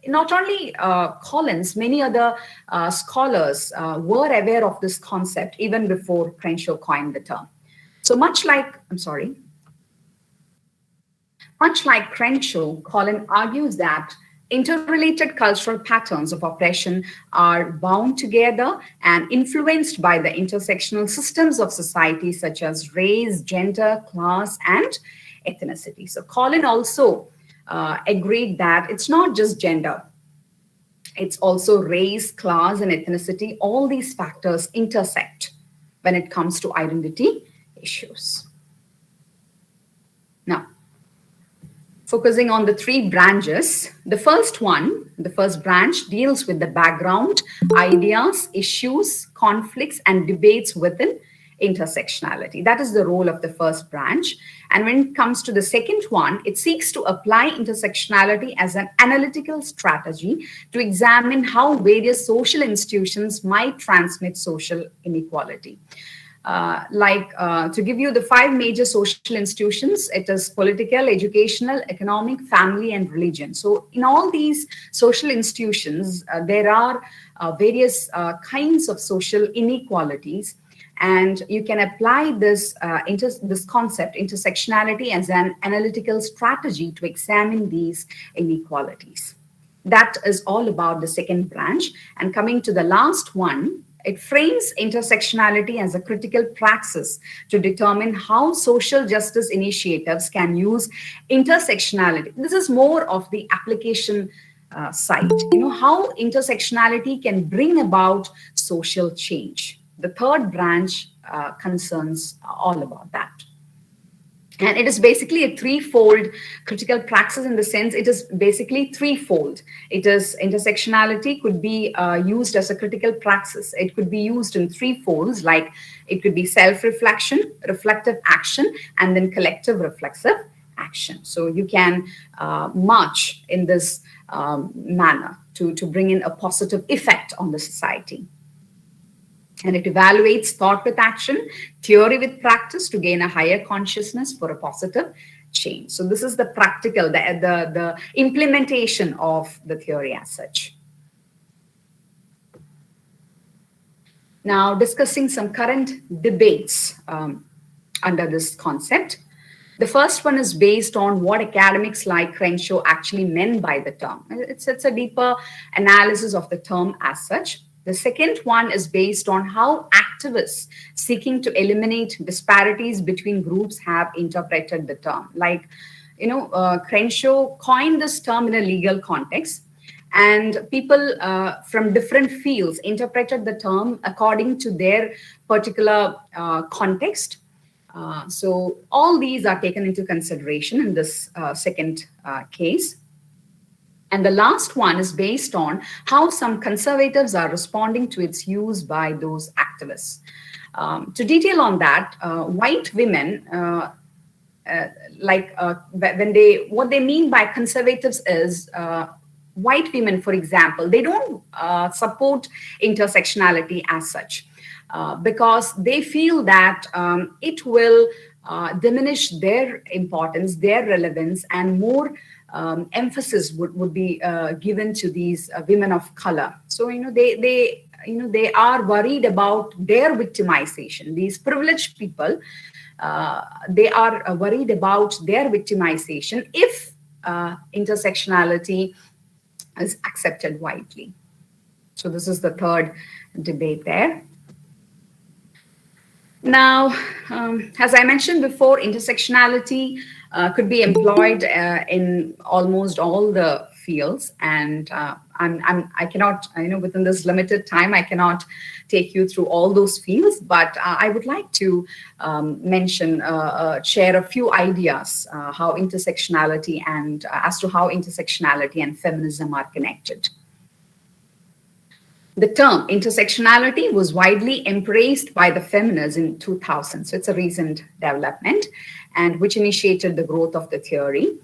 Not only Collins, many other scholars were aware of this concept even before Crenshaw coined the term. So much like Crenshaw, Collins argues that interrelated cultural patterns of oppression are bound together and influenced by the intersectional systems of society such as race, gender, class, and ethnicity. So Collins also agreed that it's not just gender, it's also race, class, and ethnicity. All these factors intersect when it comes to identity issues. Now, focusing on the three branches, the first branch deals with the background, ideas, issues, conflicts, and debates within intersectionality. That is the role of the first branch. And when it comes to the second one, it seeks to apply intersectionality as an analytical strategy to examine how various social institutions might transmit social inequality. To give you the five major social institutions, it is political, educational, economic, family, and religion. So in all these social institutions, there are various kinds of social inequalities. And you can apply this concept, intersectionality, as an analytical strategy to examine these inequalities. That is all about the second branch. And coming to the last one, it frames intersectionality as a critical praxis to determine how social justice initiatives can use intersectionality. This is more of the application side, how intersectionality can bring about social change. The third branch concerns all about that. And it is basically a threefold critical praxis, in the sense it is basically threefold. It is intersectionality could be used as a critical praxis. It could be used in three folds, like it could be self-reflection, reflective action, and then collective reflexive action. So you can march in this manner to bring in a positive effect on the society. And it evaluates thought with action, theory with practice to gain a higher consciousness for a positive change. So this is the practical, the implementation of the theory as such. Now, discussing some current debates under this concept. The first one is based on what academics like Crenshaw actually meant by the term. It's a deeper analysis of the term as such. The second one is based on how activists seeking to eliminate disparities between groups have interpreted the term. Like, Crenshaw coined this term in a legal context, and people from different fields interpreted the term according to their particular context. So all these are taken into consideration in this second case. And the last one is based on how some conservatives are responding to its use by those activists. To detail on that, white women, what they mean by conservatives is white women, for example, they don't support intersectionality as such. Because they feel that it will diminish their importance, their relevance, and more emphasis would be given to these women of color. So they are worried about their victimization. These privileged people, they are worried about their victimization if intersectionality is accepted widely. So this is the third debate there. Now, as I mentioned before, intersectionality could be employed in almost all the fields, and I cannot, within this limited time, I cannot take you through all those fields, but I would like to share a few ideas how intersectionality and as to how intersectionality and feminism are connected. The term intersectionality was widely embraced by the feminists in 2000. So it's a recent development, and which initiated the growth of the theory.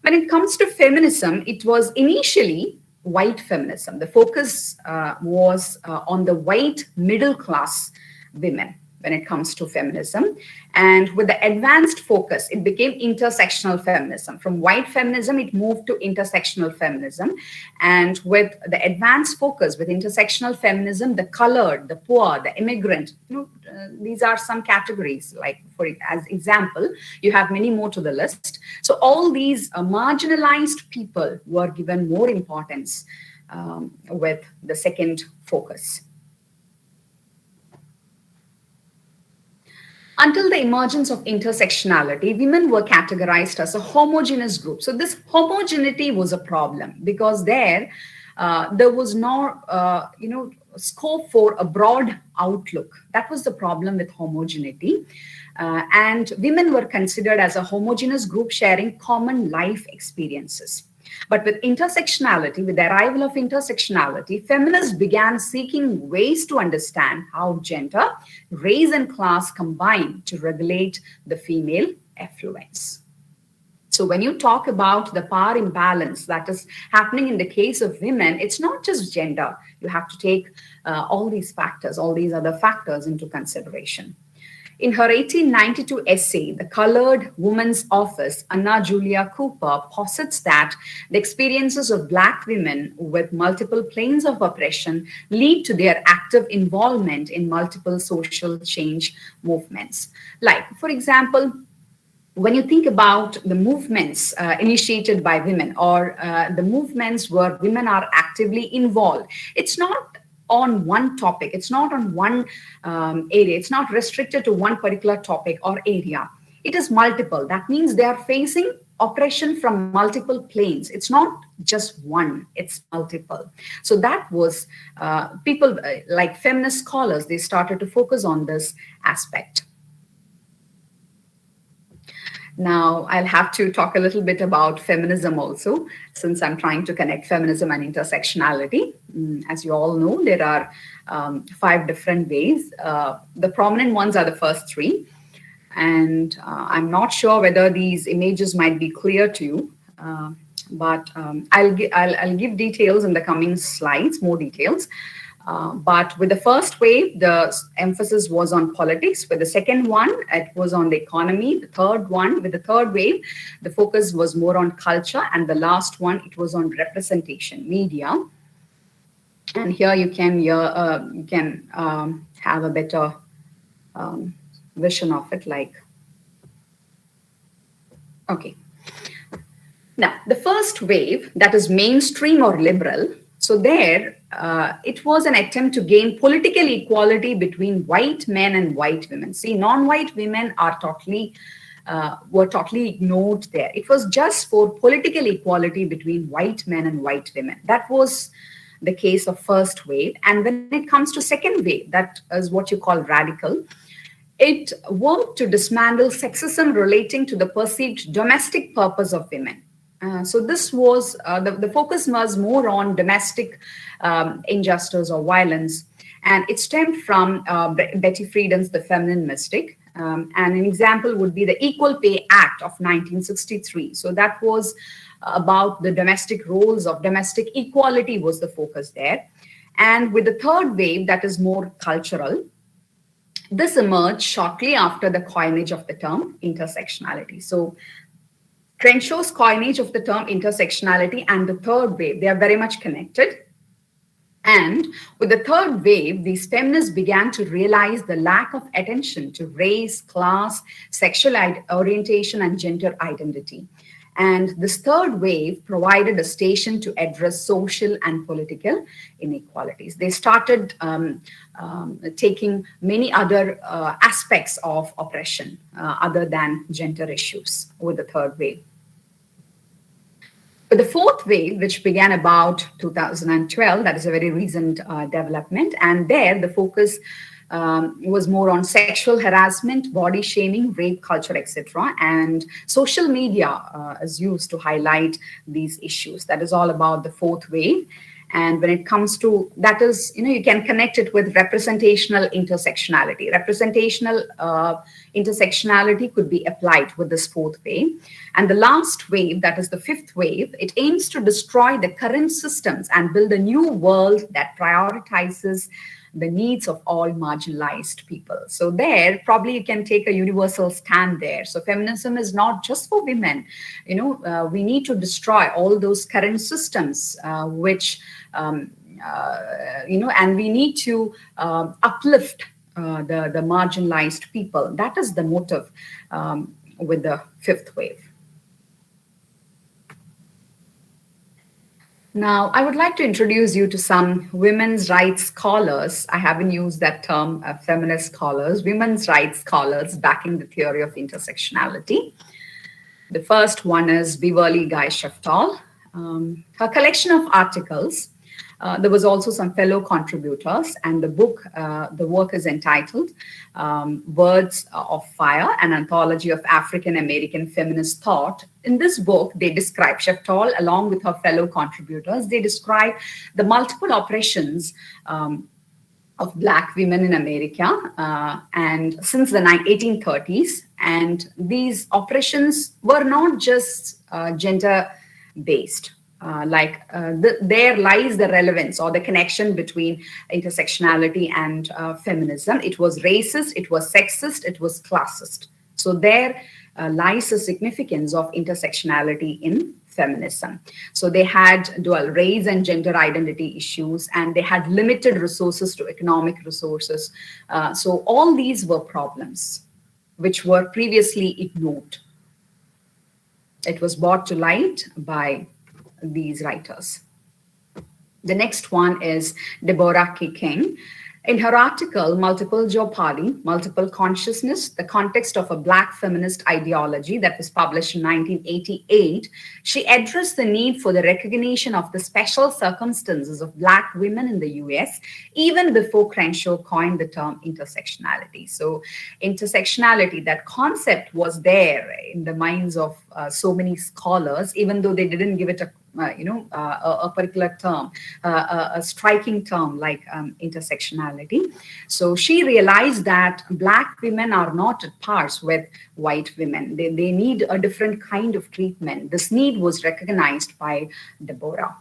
When it comes to feminism, it was initially white feminism. The focus was on the white middle class women when it comes to feminism. And with the advanced focus, it became intersectional feminism. From white feminism, it moved to intersectional feminism. And with the advanced focus with intersectional feminism, the colored, the poor, the immigrant, these are some categories. Like, for as example, you have many more to the list. So all these marginalized people were given more importance with the second focus. Until the emergence of intersectionality, women were categorized as a homogeneous group. So this homogeneity was a problem because there was no, scope for a broad outlook. That was the problem with homogeneity. And women were considered as a homogeneous group sharing common life experiences. But with intersectionality, with the arrival of intersectionality, feminists began seeking ways to understand how gender, race, and class combine to regulate the female effluence. So when you talk about the power imbalance that is happening in the case of women, it's not just gender. You have to take all these factors, all these other factors into consideration. In her 1892 essay, The Colored Woman's Office, Anna Julia Cooper posits that the experiences of Black women with multiple planes of oppression lead to their active involvement in multiple social change movements. Like, for example, when you think about the movements initiated by women or the movements where women are actively involved, it's not on one topic. It's not on one area. It's not restricted to one particular topic or area. It is multiple. That means they are facing oppression from multiple planes. It's not just one, it's multiple. So that was people like feminist scholars, they started to focus on this aspect. Now, I'll have to talk a little bit about feminism also, since I'm trying to connect feminism and intersectionality. As you all know, there are 5 different ways. The prominent ones are the first 3. And I'm not sure whether these images might be clear to you, but I'll give details in the coming slides, more details. But with the first wave, the emphasis was on politics. With the second one, it was on the economy. The third one, with the third wave, the focus was more on culture. And the last one, it was on representation, media. And here you can have a better vision of it, like, okay. Now, the first wave, that is mainstream or liberal, so there, it was an attempt to gain political equality between white men and white women. See, non-white women are were totally ignored there. It was just for political equality between white men and white women. That was the case of first wave. And when it comes to second wave, that is what you call radical. It worked to dismantle sexism relating to the perceived domestic purpose of women. So this was, the focus was more on domestic injustice or violence. And it stemmed from Betty Friedan's The Feminine Mystic. And an example would be the Equal Pay Act of 1963. So that was about the domestic roles of domestic equality was the focus there. And with the third wave, that is more cultural, this emerged shortly after the coinage of the term intersectionality. So Trenchow's coinage of the term intersectionality and the third wave, they are very much connected. And with the third wave, these feminists began to realize the lack of attention to race, class, sexual orientation, and gender identity. And this third wave provided a station to address social and political inequalities. They started taking many other aspects of oppression other than gender issues with the third wave. But the fourth wave, which began about 2012, that is a very recent development. And there the focus was more on sexual harassment, body shaming, rape culture, etc. And social media is used to highlight these issues. That is all about the fourth wave. And when it comes to, that is, you can connect it with representational intersectionality. Representational intersectionality could be applied with this fourth wave. And the last wave, that is the fifth wave, it aims to destroy the current systems and build a new world that prioritizes the needs of all marginalized people. So there, probably you can take a universal stand there. So feminism is not just for women. We need to destroy all those current systems, which, and we need to uplift the marginalized people. That is the motive with the fifth wave. Now, I would like to introduce you to some women's rights scholars. I haven't used that term, feminist scholars, women's rights scholars backing the theory of intersectionality. The first one is Beverly Guy Sheftall. Her collection of articles, there was also some fellow contributors, and the work is entitled Words of Fire, an anthology of African-American feminist thought. In this book, they describe, Sheftall, along with her fellow contributors, they describe the multiple oppressions of Black women in America and since the 1830s. And these oppressions were not just gender-based. There lies the relevance or the connection between intersectionality and feminism. It was racist, it was sexist, it was classist. So there lies the significance of intersectionality in feminism. So they had dual race and gender identity issues, and they had limited resources to economic resources. So all these were problems which were previously ignored. It was brought to light by these writers. The next one is Deborah K. King. In her article, Multiple Jeopardy, Multiple Consciousness, the Context of a Black Feminist Ideology, that was published in 1988, she addressed the need for the recognition of the special circumstances of Black women in the US, even before Crenshaw coined the term intersectionality. So intersectionality, that concept was there in the minds of so many scholars, even though they didn't give it a particular term, a striking term like intersectionality. So she realized that Black women are not at pars with white women. They need a different kind of treatment. This need was recognized by Deborah.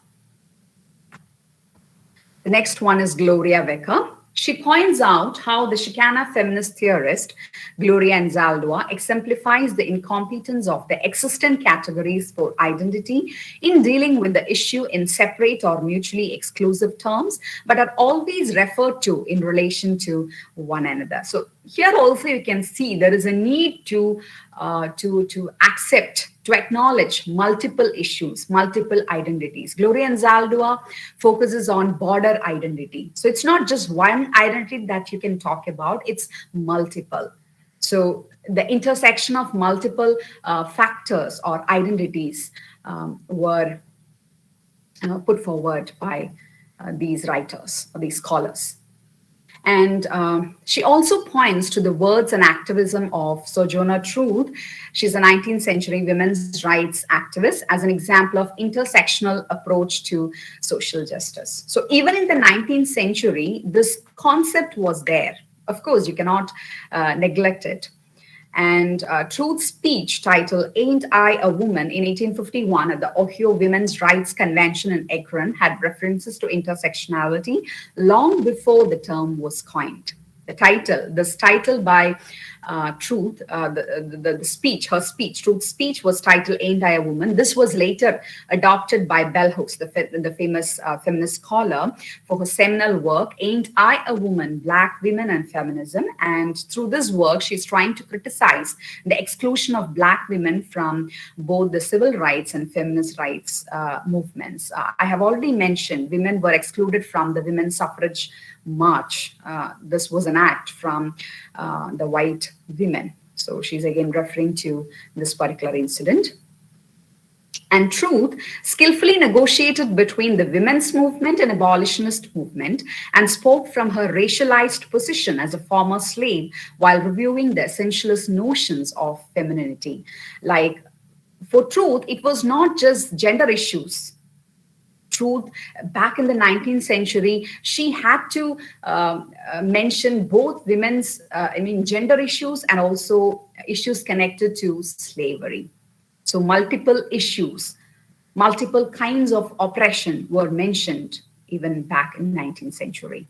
The next one is Gloria Wecker. She points out how the Chicana feminist theorist Gloria Anzaldúa exemplifies the incompetence of the existent categories for identity in dealing with the issue in separate or mutually exclusive terms, but are always referred to in relation to one another. So here also you can see there is a need to accept, to acknowledge multiple issues, multiple identities. Gloria Anzaldúa focuses on border identity. So it's not just one identity that you can talk about, it's multiple. So the intersection of multiple factors or identities were put forward by these writers or these scholars. And she also points to the words and activism of Sojourner Truth. She's a 19th century women's rights activist as an example of intersectional approach to social justice. So even in the 19th century, this concept was there. Of course, you cannot neglect it. And Truth's speech titled Ain't I a Woman in 1851 at the Ohio Women's Rights Convention in Akron had references to intersectionality long before the term was coined. This title by Truth, her speech, Truth's speech was titled Ain't I a Woman. This was later adopted by Bell Hooks, the famous feminist scholar, for her seminal work, Ain't I a Woman, Black Women and Feminism. And through this work, she's trying to criticize the exclusion of Black women from both the civil rights and feminist rights movements. I have already mentioned women were excluded from the women's suffrage march. This was an act from the white women. So she's again referring to this particular incident. And Truth skillfully negotiated between the women's movement and abolitionist movement and spoke from her racialized position as a former slave while reviewing the essentialist notions of femininity. Like for Truth, it was not just gender issues. Truth, back in the 19th century, she had to mention both women's, gender issues and also issues connected to slavery. So multiple issues, multiple kinds of oppression were mentioned even back in the 19th century.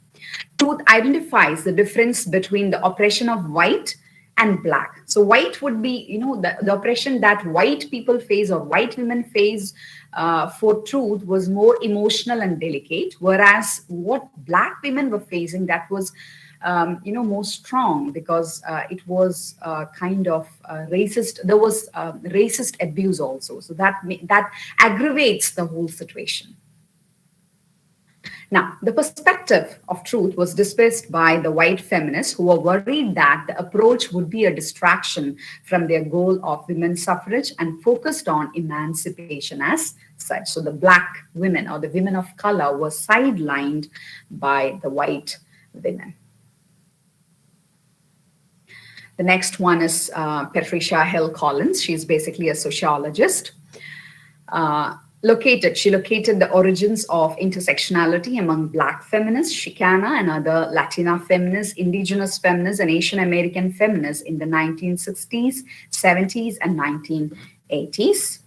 Truth identifies the difference between the oppression of white and Black. So white would be, the oppression that white people face or white women face for Truth was more emotional and delicate, whereas what Black women were facing, that was, more strong because it was kind of racist. There was racist abuse also. So that aggravates the whole situation. Now, the perspective of Truth was dismissed by the white feminists who were worried that the approach would be a distraction from their goal of women's suffrage and focused on emancipation as such. So the Black women or the women of color were sidelined by the white women. The next one is Patricia Hill Collins. She's basically a sociologist. She located the origins of intersectionality among Black feminists, Chicana and other Latina feminists, Indigenous feminists, and Asian American feminists in the 1960s, 70s, and 1980s.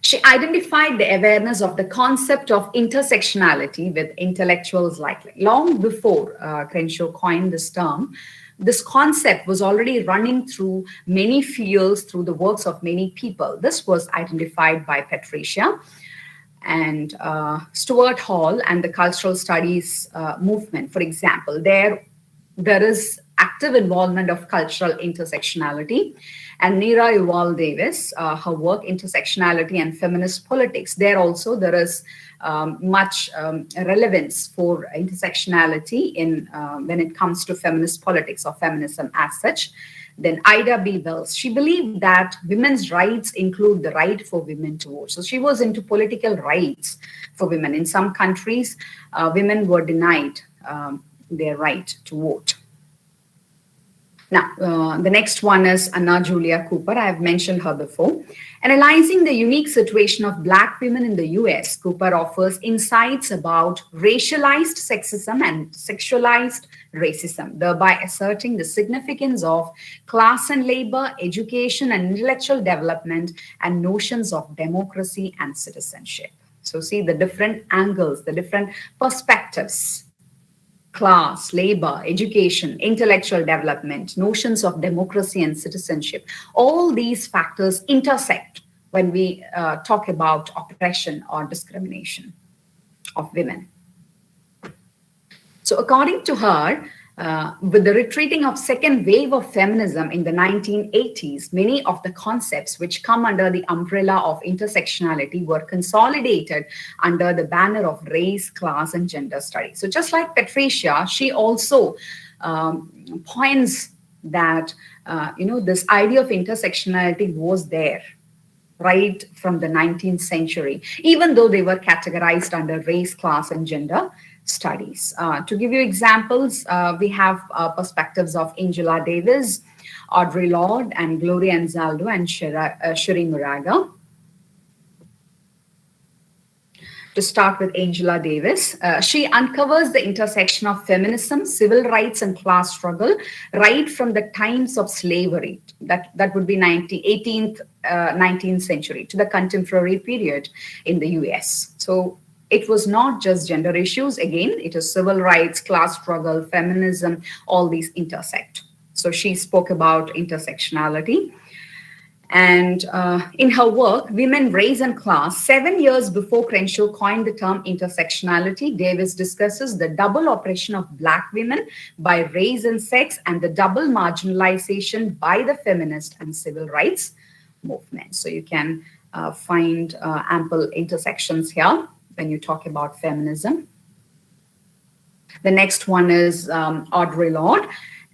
She identified the awareness of the concept of intersectionality with intellectuals long before Crenshaw coined this term. This concept was already running through many fields, through the works of many people. This was identified by Patricia and Stuart Hall and the cultural studies movement. For example, there is active involvement of cultural intersectionality. And Neera Yuval Davis, her work, Intersectionality and Feminist Politics. There also there is much relevance for intersectionality in when it comes to feminist politics or feminism as such. Then Ida B. Wells, she believed that women's rights include the right for women to vote. So she was into political rights for women. In some countries, women were denied their right to vote. Now, the next one is Anna Julia Cooper. I have mentioned her before. Analyzing the unique situation of Black women in the US, Cooper offers insights about racialized sexism and sexualized racism, thereby asserting the significance of class and labor, education and intellectual development, and notions of democracy and citizenship. So see the different angles, the different perspectives. Class, labor, education, intellectual development, notions of democracy and citizenship. All these factors intersect when we talk about oppression or discrimination of women. So according to her, with the retreating of second wave of feminism in the 1980s, many of the concepts which come under the umbrella of intersectionality were consolidated under the banner of race, class, and gender studies. So just like Patricia, she also points that, this idea of intersectionality was there right from the 19th century, even though they were categorized under race, class, and gender studies. To give you examples, we have perspectives of Angela Davis, Audre Lorde, and Gloria Anzaldo, and Shiri Moraga. To start with Angela Davis, she uncovers the intersection of feminism, civil rights, and class struggle right from the times of slavery, that would be 18th, 19th century, to the contemporary period in the US. So it was not just gender issues. Again, it is civil rights, class struggle, feminism, all these intersect. So she spoke about intersectionality. And in her work, Women, Race and Class, 7 years before Crenshaw coined the term intersectionality, Davis discusses the double oppression of Black women by race and sex and the double marginalization by the feminist and civil rights movement. So you can find ample intersections here when you talk about feminism. The next one is Audre Lorde,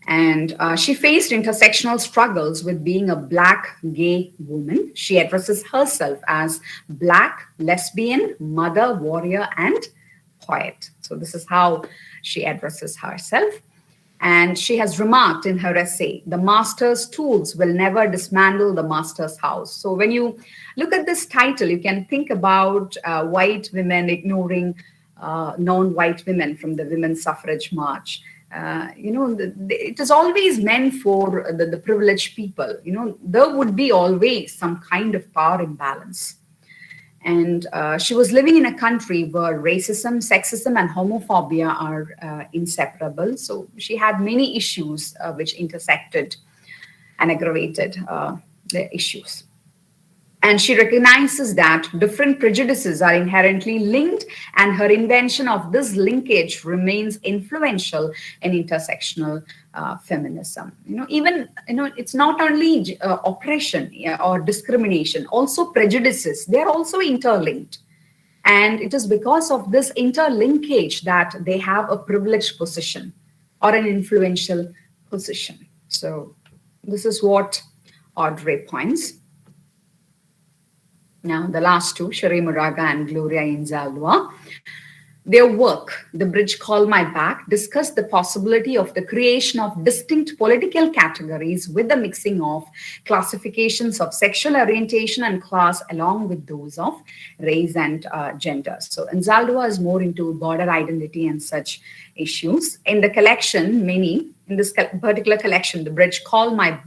and she faced intersectional struggles with being a Black gay woman. She addresses herself as Black, lesbian, mother, warrior, and poet. So this is how she addresses herself. And she has remarked in her essay, the master's tools will never dismantle the master's house. So when you look at this title, you can think about white women ignoring non-white women from the women's suffrage march. It is always meant for the privileged people. There would be always some kind of power imbalance. And she was living in a country where racism, sexism, and homophobia are inseparable. So she had many issues which intersected and aggravated the issues. And she recognizes that different prejudices are inherently linked, and her invention of this linkage remains influential in intersectional feminism. It's not only oppression or discrimination, also prejudices. They're also interlinked. And it is because of this interlinkage that they have a privileged position or an influential position. So this is what Audre points. Now, the last two, Shiri Moraga and Gloria Anzaldo, their work, The Bridge Called My Back, discussed the possibility of the creation of distinct political categories with the mixing of classifications of sexual orientation and class along with those of race and gender. So Anzaldo is more into border identity and such issues. In the collection, in this particular collection, The Bridge Called My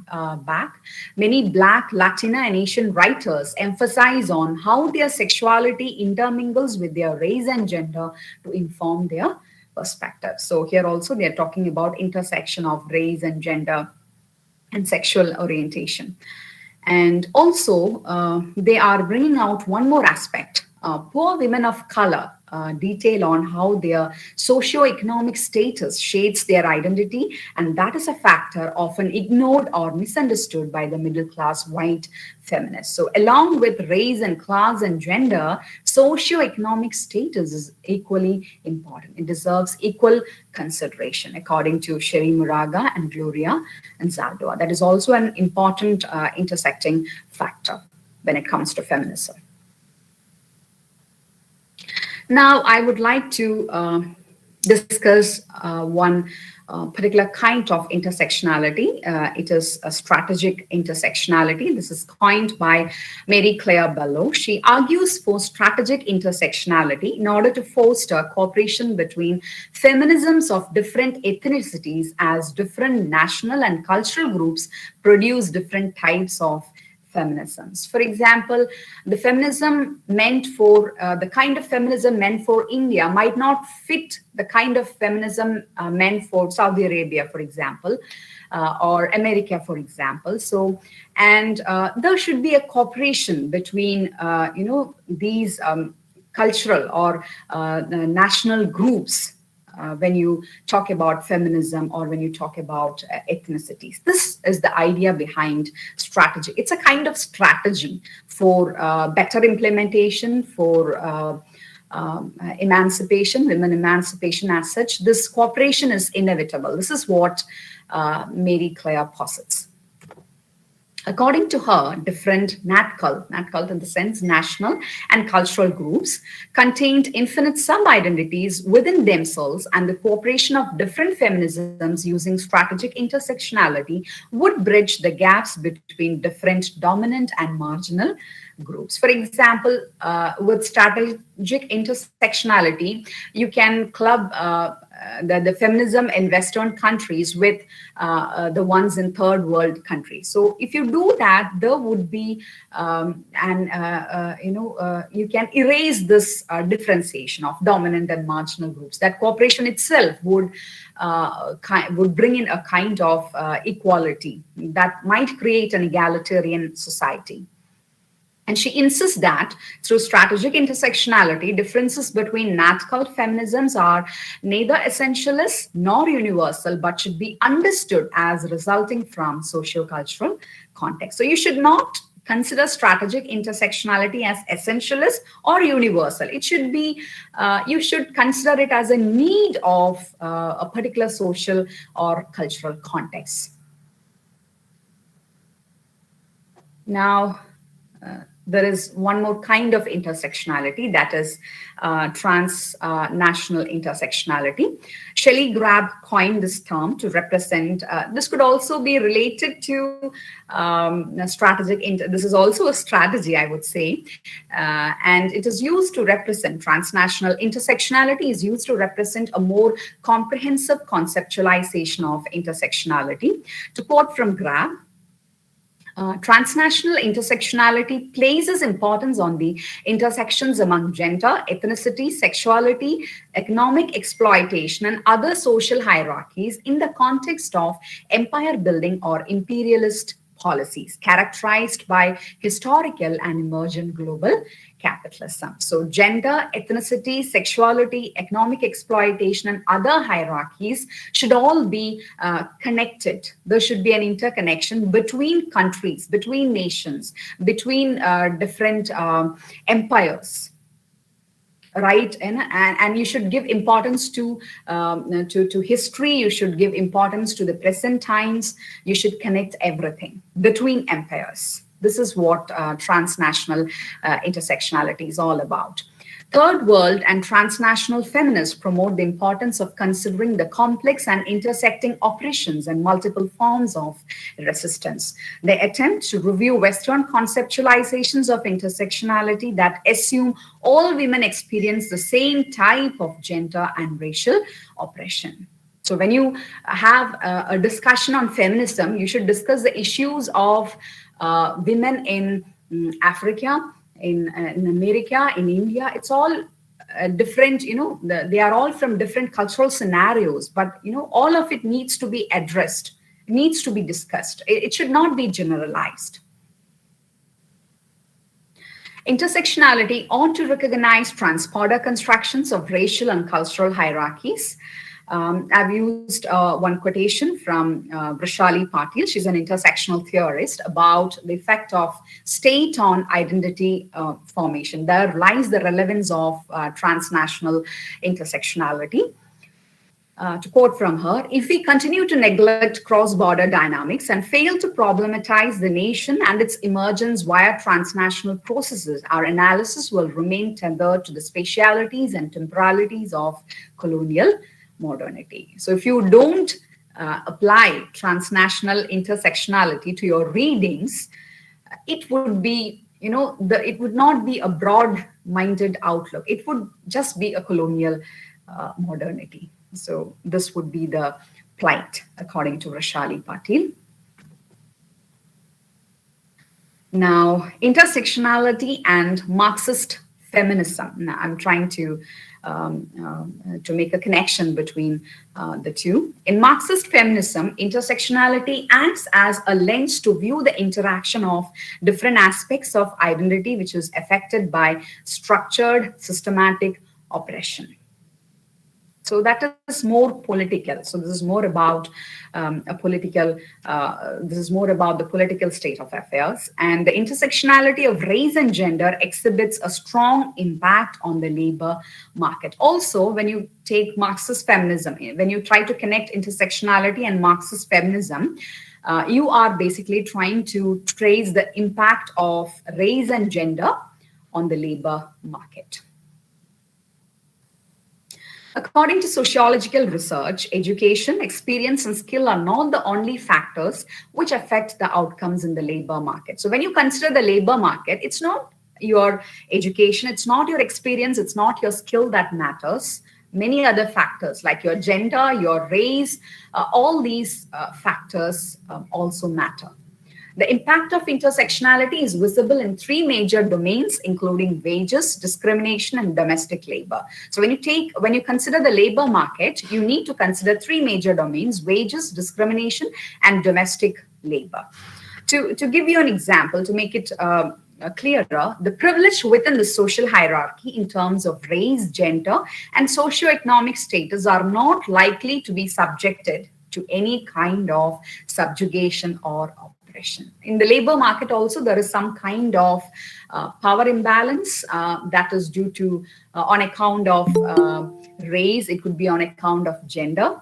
Back, many Black, Latina, and Asian writers emphasize on how their sexuality intermingles with their race and gender to inform their perspective. So here also they're talking about intersection of race and gender and sexual orientation. And also they are bringing out one more aspect. Poor women of color detail on how their socio-economic status shades their identity, and that is a factor often ignored or misunderstood by the middle-class white feminists. So along with race and class and gender, socio-economic status is equally important. It deserves equal consideration, according to Sherry Moraga and Gloria and Zaldua. That is also an important intersecting factor when it comes to feminism. Now, I would like to discuss one particular kind of intersectionality. It is a strategic intersectionality. This is coined by Mary Claire Bellow. She argues for strategic intersectionality in order to foster cooperation between feminisms of different ethnicities, as different national and cultural groups produce different types of feminisms. For example, the feminism meant for the kind of feminism meant for India might not fit the kind of feminism meant for Saudi Arabia, for example, or America, for example. So, and there should be a cooperation between, these cultural or national groups when you talk about feminism or when you talk about ethnicities. This is the idea behind strategy. It's a kind of strategy for better implementation, for emancipation, women emancipation as such. This cooperation is inevitable. This is what Mary Claire posits. According to her, different NatCult in the sense national and cultural groups, contained infinite sub-identities within themselves, and the cooperation of different feminisms using strategic intersectionality would bridge the gaps between different dominant and marginal groups. For example, with strategic intersectionality, you can club the feminism in Western countries with the ones in third world countries. So if you do that, there would be, you can erase this differentiation of dominant and marginal groups. That cooperation itself would bring in a kind of equality that might create an egalitarian society. And she insists that through strategic intersectionality, differences between NatCult feminisms are neither essentialist nor universal, but should be understood as resulting from socio-cultural context. So you should not consider strategic intersectionality as essentialist or universal. It should be, you should consider it as a need of a particular social or cultural context. Now, there is one more kind of intersectionality, that is transnational intersectionality. Shelley Grab coined this term to represent, this could also be related to this is also a strategy, I would say, and it is used to represent transnational intersectionality is used to represent a more comprehensive conceptualization of intersectionality. To quote from Grab, transnational intersectionality places importance on the intersections among gender, ethnicity, sexuality, economic exploitation, and other social hierarchies in the context of empire building or imperialist policies characterized by historical and emergent global capitalism. So gender, ethnicity, sexuality, economic exploitation, and other hierarchies should all be connected. There should be an interconnection between countries, between nations, between different empires. Right, and you should give importance to history. You should give importance to the present times. You should connect everything between empires. This is what transnational intersectionality is all about. Third world and transnational feminists promote the importance of considering the complex and intersecting oppressions and multiple forms of resistance. They attempt to review Western conceptualizations of intersectionality that assume all women experience the same type of gender and racial oppression. So when you have a discussion on feminism, you should discuss the issues of women in Africa, in America, in India. It's all different, they are all from different cultural scenarios, but, all of it needs to be addressed, needs to be discussed. It should not be generalized. Intersectionality ought to recognize transborder constructions of racial and cultural hierarchies. I've used one quotation from Vrishali Patil. She's an intersectional theorist about the effect of state on identity formation. There lies the relevance of transnational intersectionality. To quote from her, if we continue to neglect cross-border dynamics and fail to problematize the nation and its emergence via transnational processes, our analysis will remain tethered to the spatialities and temporalities of colonial modernity. So if you don't apply transnational intersectionality to your readings, it would be, it would not be a broad-minded outlook. It would just be a colonial modernity. So this would be the plight, according to Vrishali Patil. Now, intersectionality and Marxist feminism. Now, I'm trying to make a connection between the two. In Marxist feminism, intersectionality acts as a lens to view the interaction of different aspects of identity, which is affected by structured, systematic oppression. So that is more political. So this is more about this is more about the political state of affairs. And the intersectionality of race and gender exhibits a strong impact on the labor market. Also, when you take Marxist feminism, when you try to connect intersectionality and Marxist feminism, you are basically trying to trace the impact of race and gender on the labor market. According to sociological research, education, experience, and skill are not the only factors which affect the outcomes in the labor market. So when you consider the labor market, it's not your education, it's not your experience, it's not your skill that matters. Many other factors like your gender, your race, all these factors also matter. The impact of intersectionality is visible in three major domains, including wages, discrimination, and domestic labor. So when you consider the labor market, you need to consider three major domains: wages, discrimination, and domestic labor. To give you an example, to make it clearer, the privileged within the social hierarchy in terms of race, gender, and socioeconomic status are not likely to be subjected to any kind of subjugation or oppression. In the labor market also, there is some kind of power imbalance that is due to on account of race, it could be on account of gender,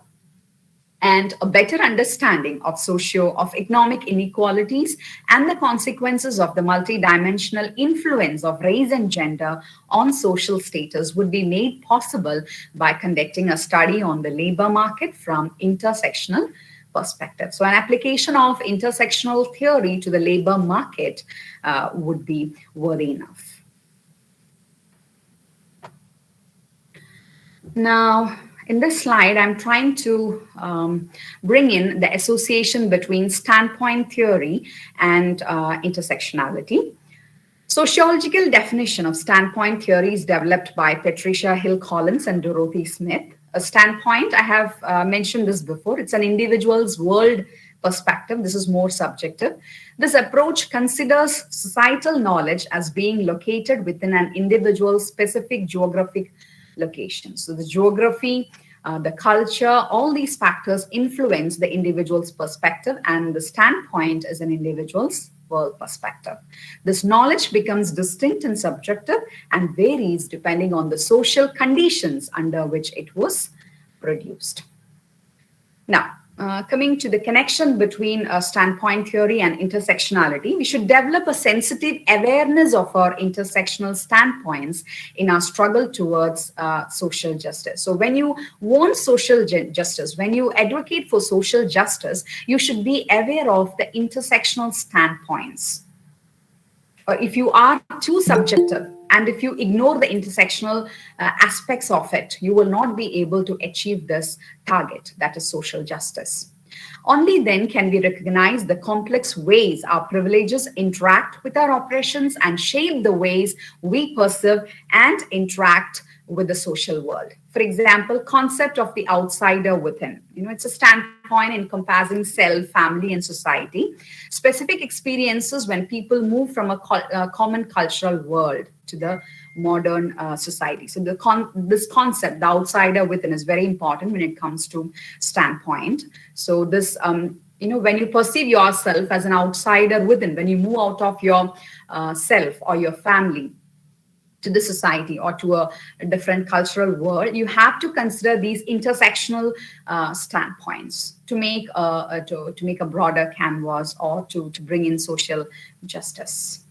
and a better understanding of economic inequalities and the consequences of the multidimensional influence of race and gender on social status would be made possible by conducting a study on the labor market from intersectional perspective. So an application of intersectional theory to the labor market would be worthy enough. Now, in this slide, I'm trying to bring in the association between standpoint theory and intersectionality. Sociological definition of standpoint theory is developed by Patricia Hill Collins and Dorothy Smith. A standpoint, I have mentioned this before, it's an individual's world perspective. This is more subjective. This approach considers societal knowledge as being located within an individual's specific geographic location. So the geography, the culture, all these factors influence the individual's perspective, and the standpoint is an individual's world perspective. This knowledge becomes distinct and subjective and varies depending on the social conditions under which it was produced. Now, coming to the connection between standpoint theory and intersectionality, we should develop a sensitive awareness of our intersectional standpoints in our struggle towards social justice. So when you want social justice, when you advocate for social justice, you should be aware of the intersectional standpoints. If you are too subjective and if you ignore the intersectional aspects of it, you will not be able to achieve this target, that is social justice. Only then can we recognize the complex ways our privileges interact with our oppressions and shape the ways we perceive and interact with the social world. For example, concept of the outsider within. It's a standpoint encompassing self, family, and society. Specific experiences when people move from a common cultural world to the modern society. So this concept, the outsider within, is very important when it comes to standpoint. So this, when you perceive yourself as an outsider within, when you move out of your self or your family to the society or to a different cultural world, you have to consider these intersectional standpoints to make a broader canvas or to bring in social justice.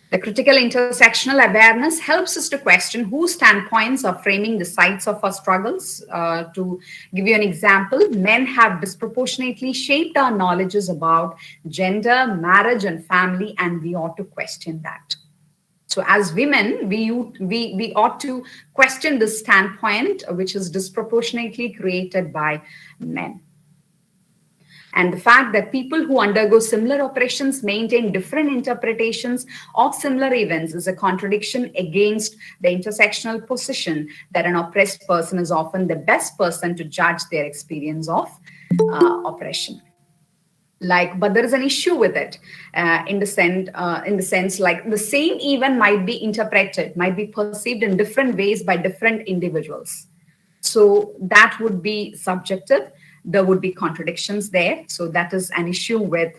The critical intersectional awareness helps us to question whose standpoints are framing the sites of our struggles. To give you an example, men have disproportionately shaped our knowledges about gender, marriage, and family, and we ought to question that. So as women, we ought to question this standpoint, which is disproportionately created by men. And the fact that people who undergo similar oppressions maintain different interpretations of similar events is a contradiction against the intersectional position that an oppressed person is often the best person to judge their experience of oppression. But there is an issue with it in the sense like the same event might be interpreted, might be perceived in different ways by different individuals. So that would be subjective. There would be contradictions there. So that is an issue with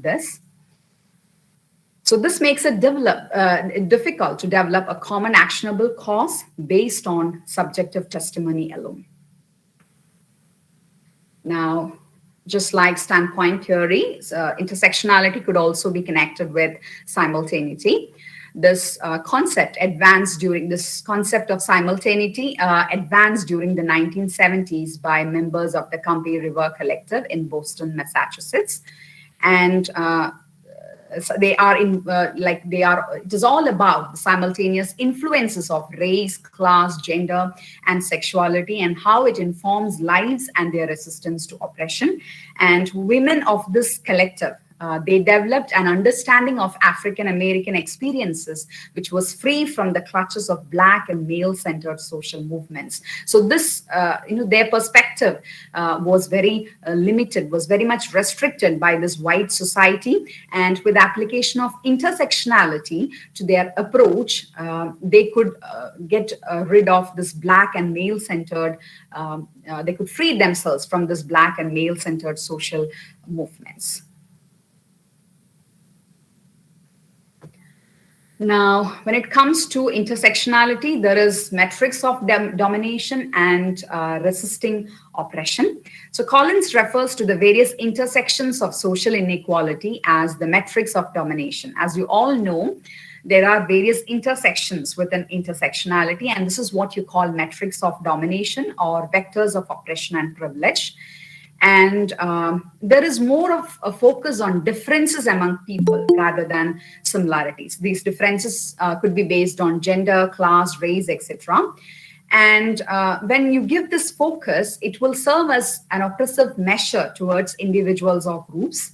this. So this makes it difficult to develop a common actionable cause based on subjective testimony alone. Now, just like standpoint theory, intersectionality could also be connected with simultaneity. This concept of simultaneity advanced during the 1970s by members of the Combahee River Collective in Boston, Massachusetts, and it is all about the simultaneous influences of race, class, gender, and sexuality, and how it informs lives and their resistance to oppression. And women of this collective, they developed an understanding of African American experiences, which was free from the clutches of Black and male-centered social movements. So this, their perspective was very limited, was very much restricted by this white society. And with application of intersectionality to their approach, they could get rid of this Black and male-centered, they could free themselves from this Black and male-centered social movements. Now, when it comes to intersectionality, there is metrics of domination and resisting oppression. So Collins refers to the various intersections of social inequality as the metrics of domination. As you all know, there are various intersections within intersectionality, and this is what you call metrics of domination or vectors of oppression and privilege. And there is more of a focus on differences among people rather than similarities. These differences could be based on gender, class, race, etc. And when you give this focus, it will serve as an oppressive measure towards individuals or groups.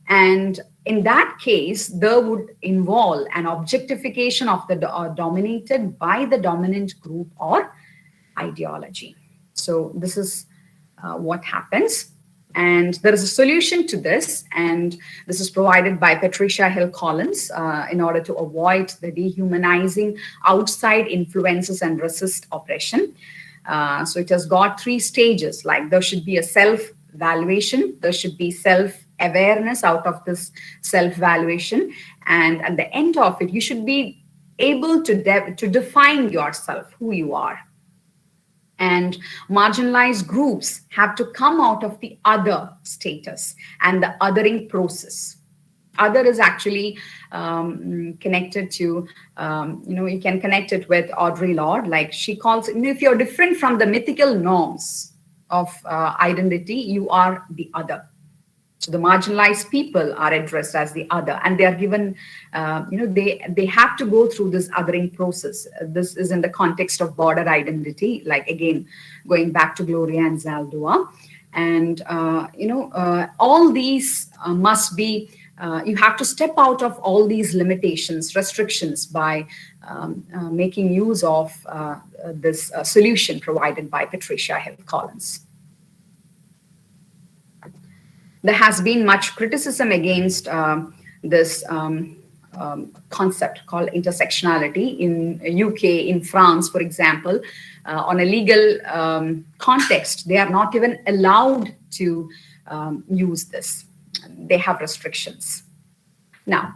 And in that case, there would involve an objectification of the dominated by the dominant group or ideology. So this is what happens. And there is a solution to this, and this is provided by Patricia Hill Collins in order to avoid the dehumanizing outside influences and resist oppression. So it has got 3 stages, like there should be a self-valuation, there should be self-awareness out of this self-valuation, and at the end of it, you should be able to define yourself, who you are. And marginalized groups have to come out of the other status and the othering process. Other is actually connected to, you can connect it with Audre Lorde, like she calls it, if you're different from the mythical norms of identity, you are the other. So the marginalized people are addressed as the other, and they are given, they have to go through this othering process. This is in the context of border identity, like again, going back to Gloria and Zaldua. And, all these must be you have to step out of all these limitations, restrictions by making use of this solution provided by Patricia Hill Collins. There has been much criticism against this concept called intersectionality in UK, in France, for example. On a legal context, they are not even allowed to use this. They have restrictions. Now,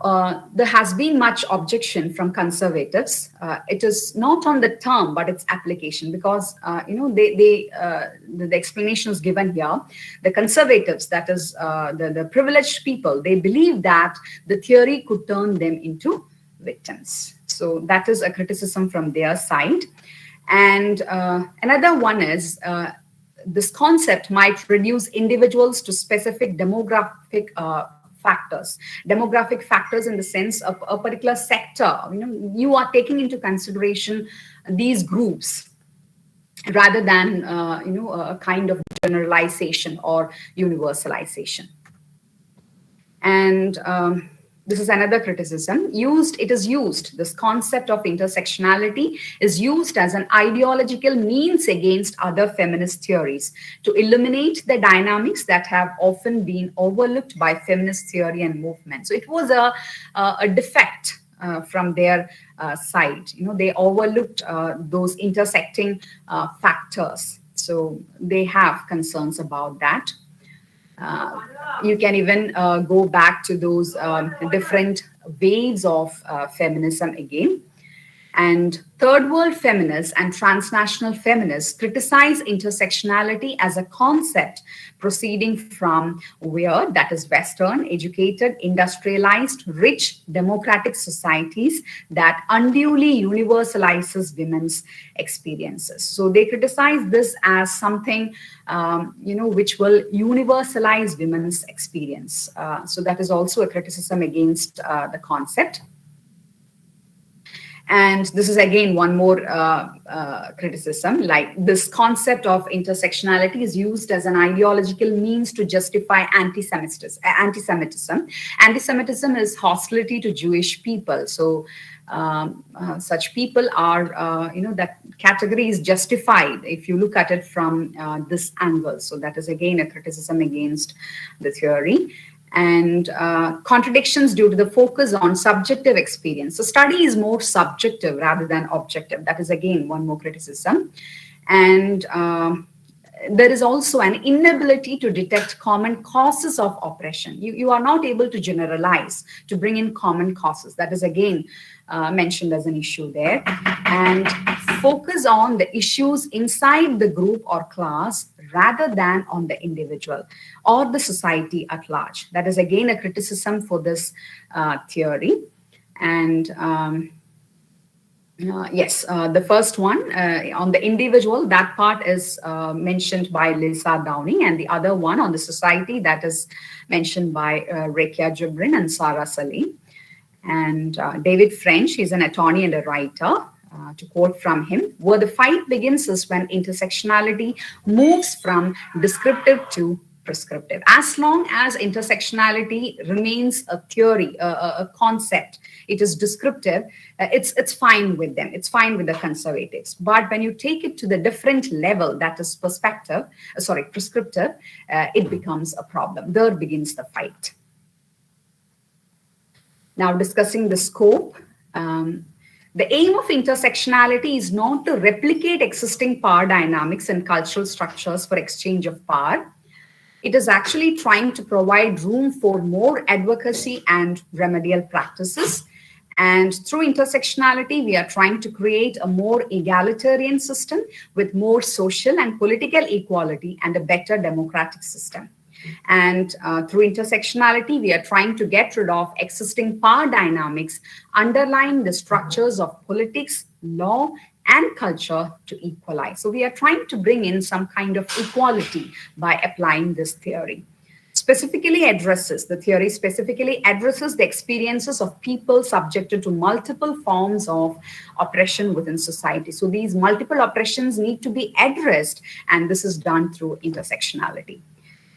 there has been much objection from conservatives. It is not on the term, but its application, because the explanation is given here. The conservatives, that is the privileged people, they believe that the theory could turn them into victims. So that is a criticism from their side. And another one is this concept might reduce individuals to specific demographic factors. Demographic factors in the sense of a particular sector. You are taking into consideration these groups rather than a kind of generalization or universalization. And this is another criticism. This concept of intersectionality is used as an ideological means against other feminist theories to illuminate the dynamics that have often been overlooked by feminist theory and movement. So it was a defect from their side. They overlooked those intersecting factors. So they have concerns about that. You can even go back to those different waves of feminism again. And third world feminists and transnational feminists criticize intersectionality as a concept proceeding from weird, that is Western, educated, industrialized, rich, democratic societies that unduly universalizes women's experiences. So they criticize this as something, which will universalize women's experience. So that is also a criticism against the concept. And this is again one more criticism, like this concept of intersectionality is used as an ideological means to justify anti-Semitism. Anti-Semitism is hostility to Jewish people. So such people are, that category is justified if you look at it from this angle. So that is again a criticism against the theory. And contradictions due to the focus on subjective experience. So study is more subjective rather than objective. That is again one more criticism. And there is also an inability to detect common causes of oppression. You are not able to generalize, to bring in common causes. That is again mentioned as an issue there. And focus on the issues inside the group or class rather than on the individual or the society at large. That is again a criticism for this theory. And the first one on the individual, that part is mentioned by Lisa Downing, and the other one on the society, that is mentioned by Rekia Jibrin and Sarah Saleh. And David French, he's an attorney and a writer. To quote from him, where the fight begins is when intersectionality moves from descriptive to prescriptive. As long as intersectionality remains a theory, a concept, it is descriptive, it's fine with them. It's fine with the conservatives. But when you take it to the different level, that is prescriptive, it becomes a problem. There begins the fight. Now discussing the scope. The aim of intersectionality is not to replicate existing power dynamics and cultural structures for exchange of power. It is actually trying to provide room for more advocacy and remedial practices. And through intersectionality, we are trying to create a more egalitarian system with more social and political equality and a better democratic system. And through intersectionality, we are trying to get rid of existing power dynamics underlying the structures of politics, law, and culture to equalize. So we are trying to bring in some kind of equality by applying this theory. The theory specifically addresses the experiences of people subjected to multiple forms of oppression within society. So these multiple oppressions need to be addressed, and this is done through intersectionality.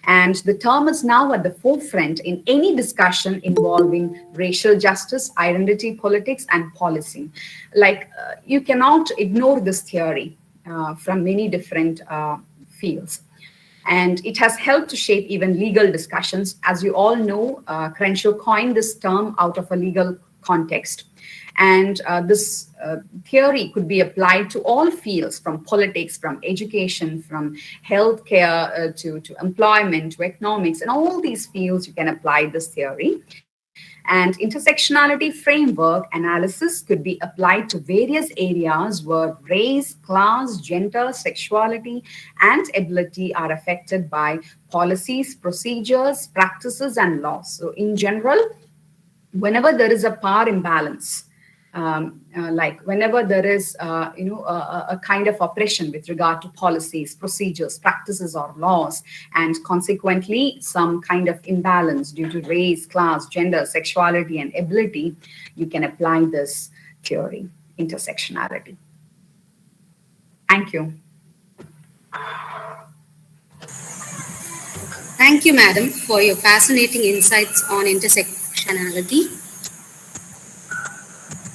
And the term is now at the forefront in any discussion involving racial justice, identity politics, and policy. Like, you cannot ignore this theory from many different fields. And it has helped to shape even legal discussions. As you all know, Crenshaw coined this term out of a legal context. And this theory could be applied to all fields, from politics, from education, from healthcare, to employment, to economics. In all these fields, you can apply this theory. And intersectionality framework analysis could be applied to various areas where race, class, gender, sexuality, and ability are affected by policies, procedures, practices, and laws. So in general, whenever there is a power imbalance, like whenever there is, a kind of oppression with regard to policies, procedures, practices, or laws, and consequently some kind of imbalance due to race, class, gender, sexuality, and ability, you can apply this theory, intersectionality. Thank you. Thank you, madam, for your fascinating insights on intersectionality.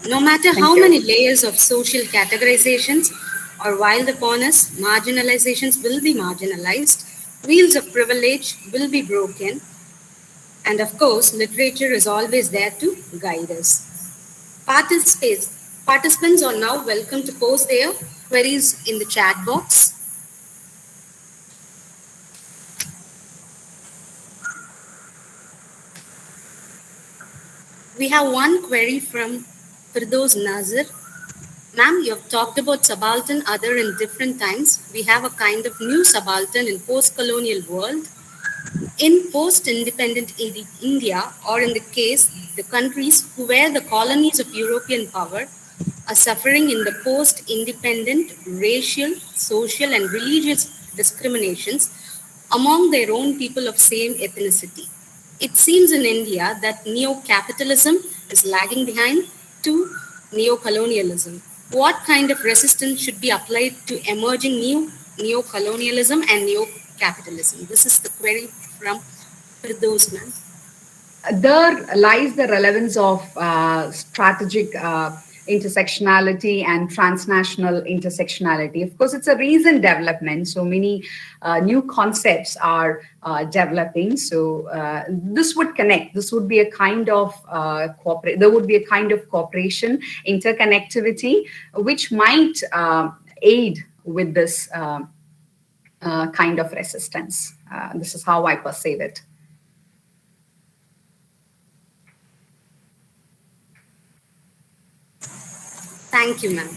No matter how many layers of social categorizations are wild upon us, marginalizations will be marginalized, wheels of privilege will be broken, and of course, literature is always there to guide us. Participants are now welcome to post their queries in the chat box. We have one query from Firdos Nazir. Ma'am, you have talked about subaltern other in different times. We have a kind of new subaltern in post-colonial world. In post-independent India, or in the case, the countries who were the colonies of European power, are suffering in the post-independent racial, social, and religious discriminations among their own people of same ethnicity. It seems in India that neo-capitalism is lagging behind to neo-colonialism. What kind of resistance should be applied to emerging new neo-colonialism and neo-capitalism? This is the query from Firdos, ma'am. There lies the relevance of strategic intersectionality and transnational intersectionality. Of course, it's a recent development, so many new concepts are developing. So this would connect. This would be a kind of there would be a kind of cooperation, interconnectivity, which might aid with this kind of resistance. This is how I perceive it. Thank you, ma'am.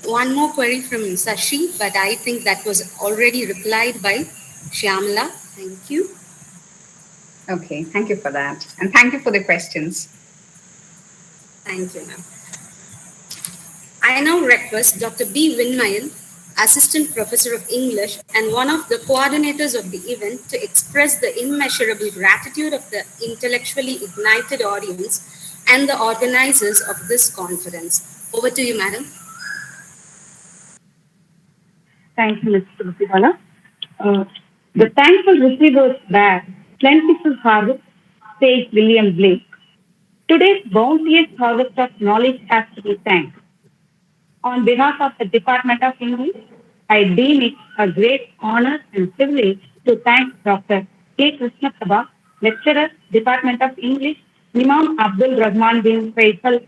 One more query from Sashi, but I think that was already replied by Shyamala. Thank you. Okay, thank you for that. And thank you for the questions. Thank you, ma'am. I now request Dr. V.V.Vanniaperumal, Assistant Professor of English and one of the coordinators of the event, to express the immeasurable gratitude of the intellectually ignited audience and the organizers of this conference. Over to you, madam. Thank you, Ms. Tulsibala. The thankful receivers bear plentiful harvest, says William Blake. Today's bounteous harvest of knowledge has to be thanked. On behalf of the Department of English, I deem it a great honor and privilege to thank Dr.K. Krishna Prabha, Lecturer, Department of English, Imam Abdulrahman bin Faisal,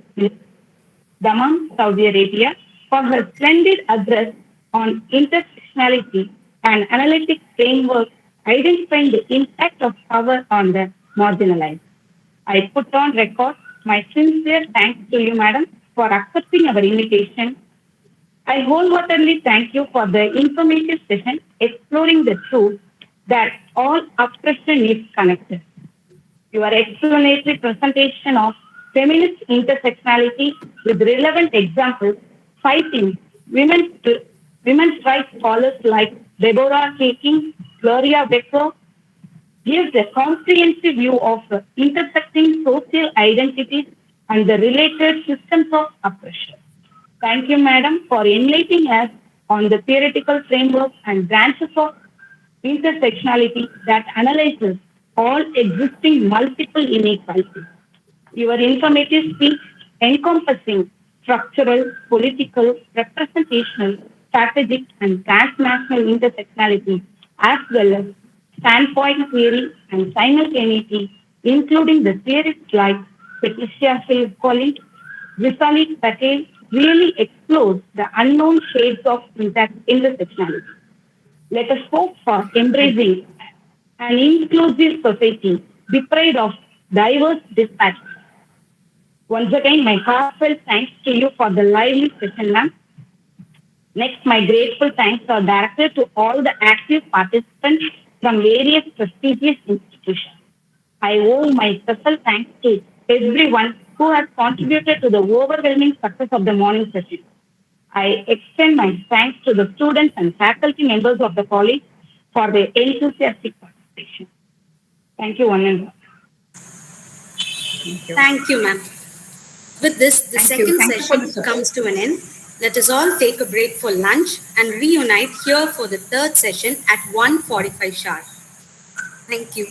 Dammam, Saudi Arabia, for her splendid address on intersectionality and analytic framework identifying the impact of power on the marginalized. I put on record my sincere thanks to you, madam, for accepting our invitation. I wholeheartedly thank you for the informative session exploring the truth that all oppression is connected. Your explanatory presentation of feminist intersectionality with relevant examples citing women's rights scholars like Deborah King, Gloria Becker, gives a comprehensive view of intersecting social identities and the related systems of oppression. Thank you, madam, for enlightening us on the theoretical framework and branches of intersectionality that analyzes all existing multiple inequalities. Your informative speech encompassing structural, political, representational, strategic, and transnational intersectionality, as well as standpoint theory and simultaneity, including the theorists like Patricia Faith-Collins, Visali Patel, really explores the unknown shades of intersectionality. Let us hope for embracing an inclusive society deprived of diverse disparities. Once again, my heartfelt thanks to you for the lively session, ma'am. Next, my grateful thanks are directed to all the active participants from various prestigious institutions. I owe my special thanks to everyone who has contributed to the overwhelming success of the morning session. I extend my thanks to the students and faculty members of the college for their enthusiastic participation. Thank you, one and all. Thank you, ma'am. With this, the Thank you. second Thank you for session the support. comes to an end. Let us all take a break for lunch and reunite here for the third session at 1:45 sharp. Thank you.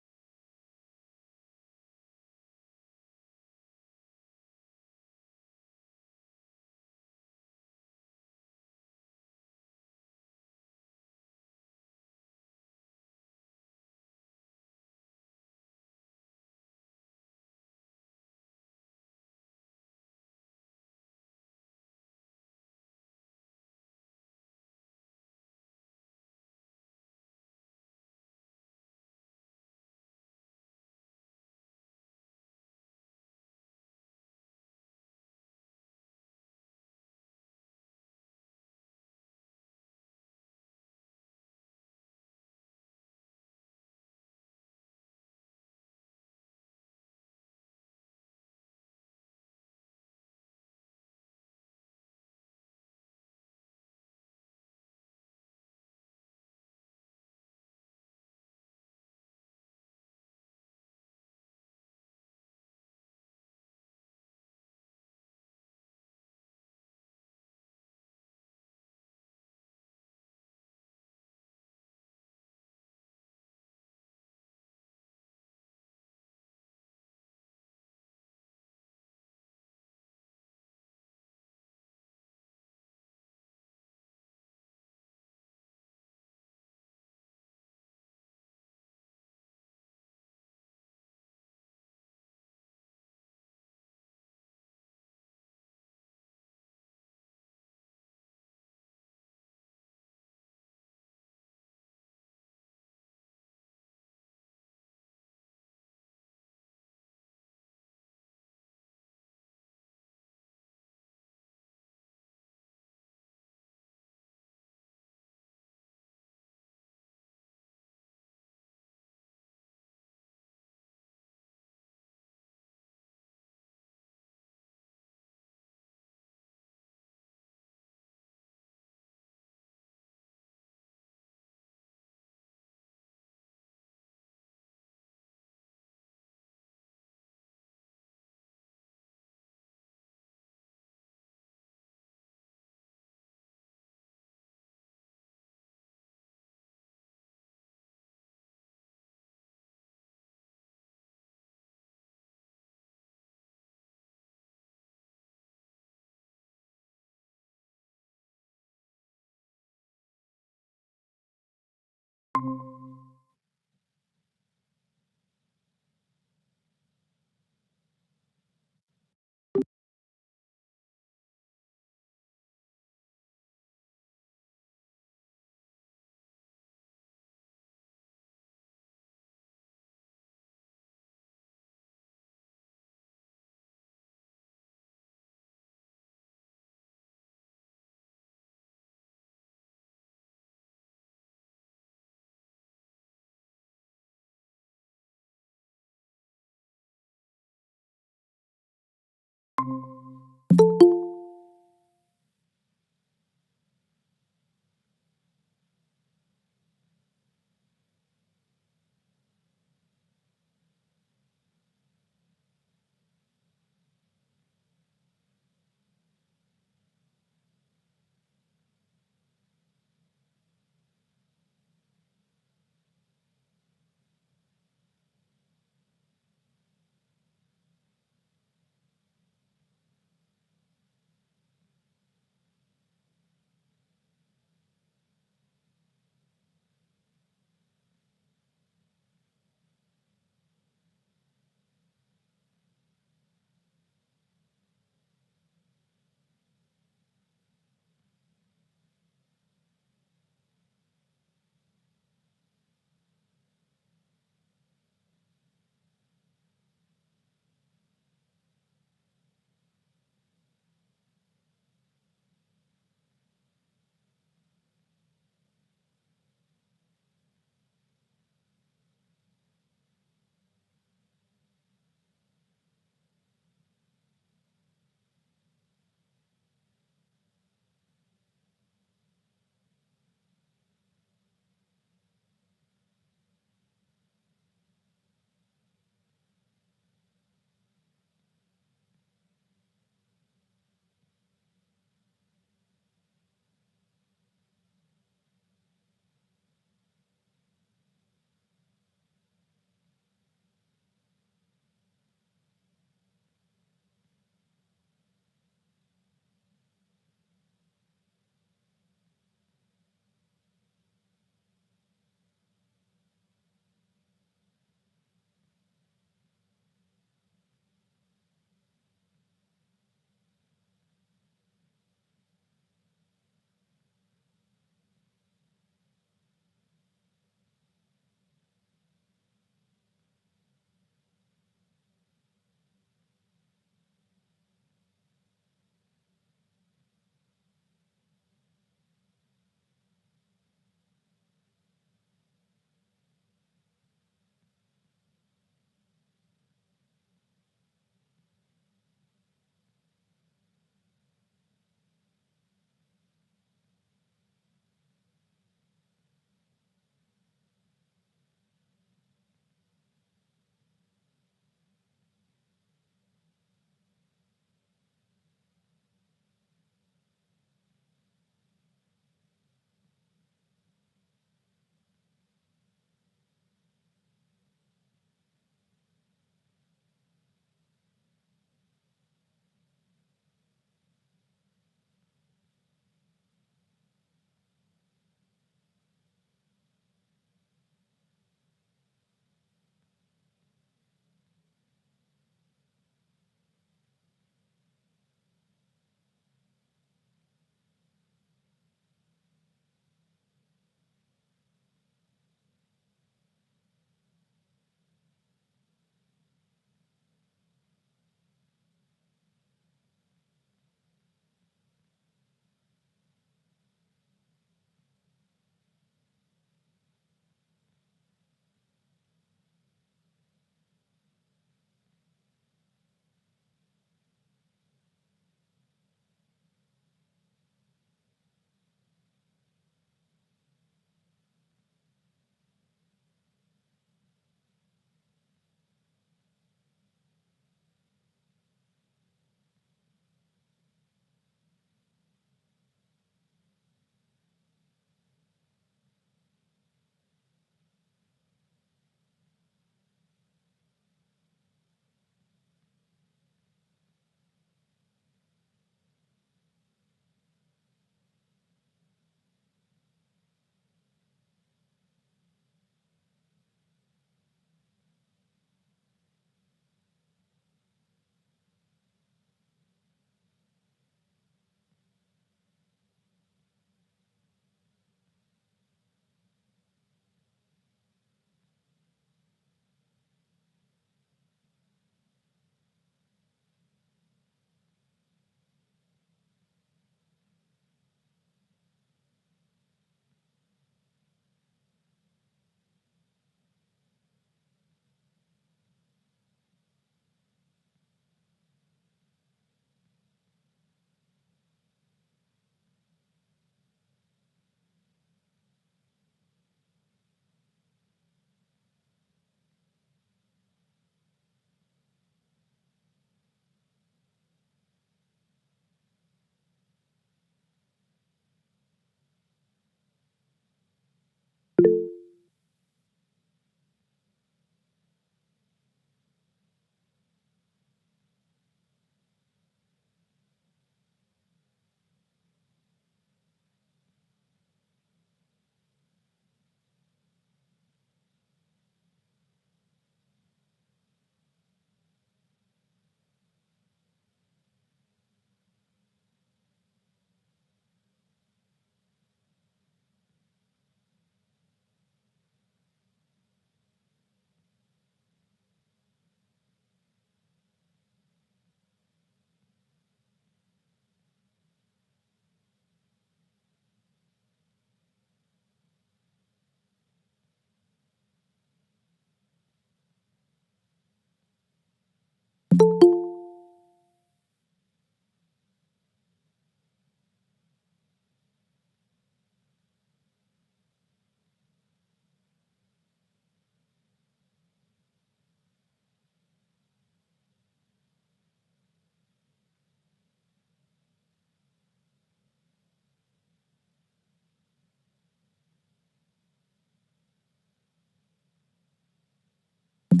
A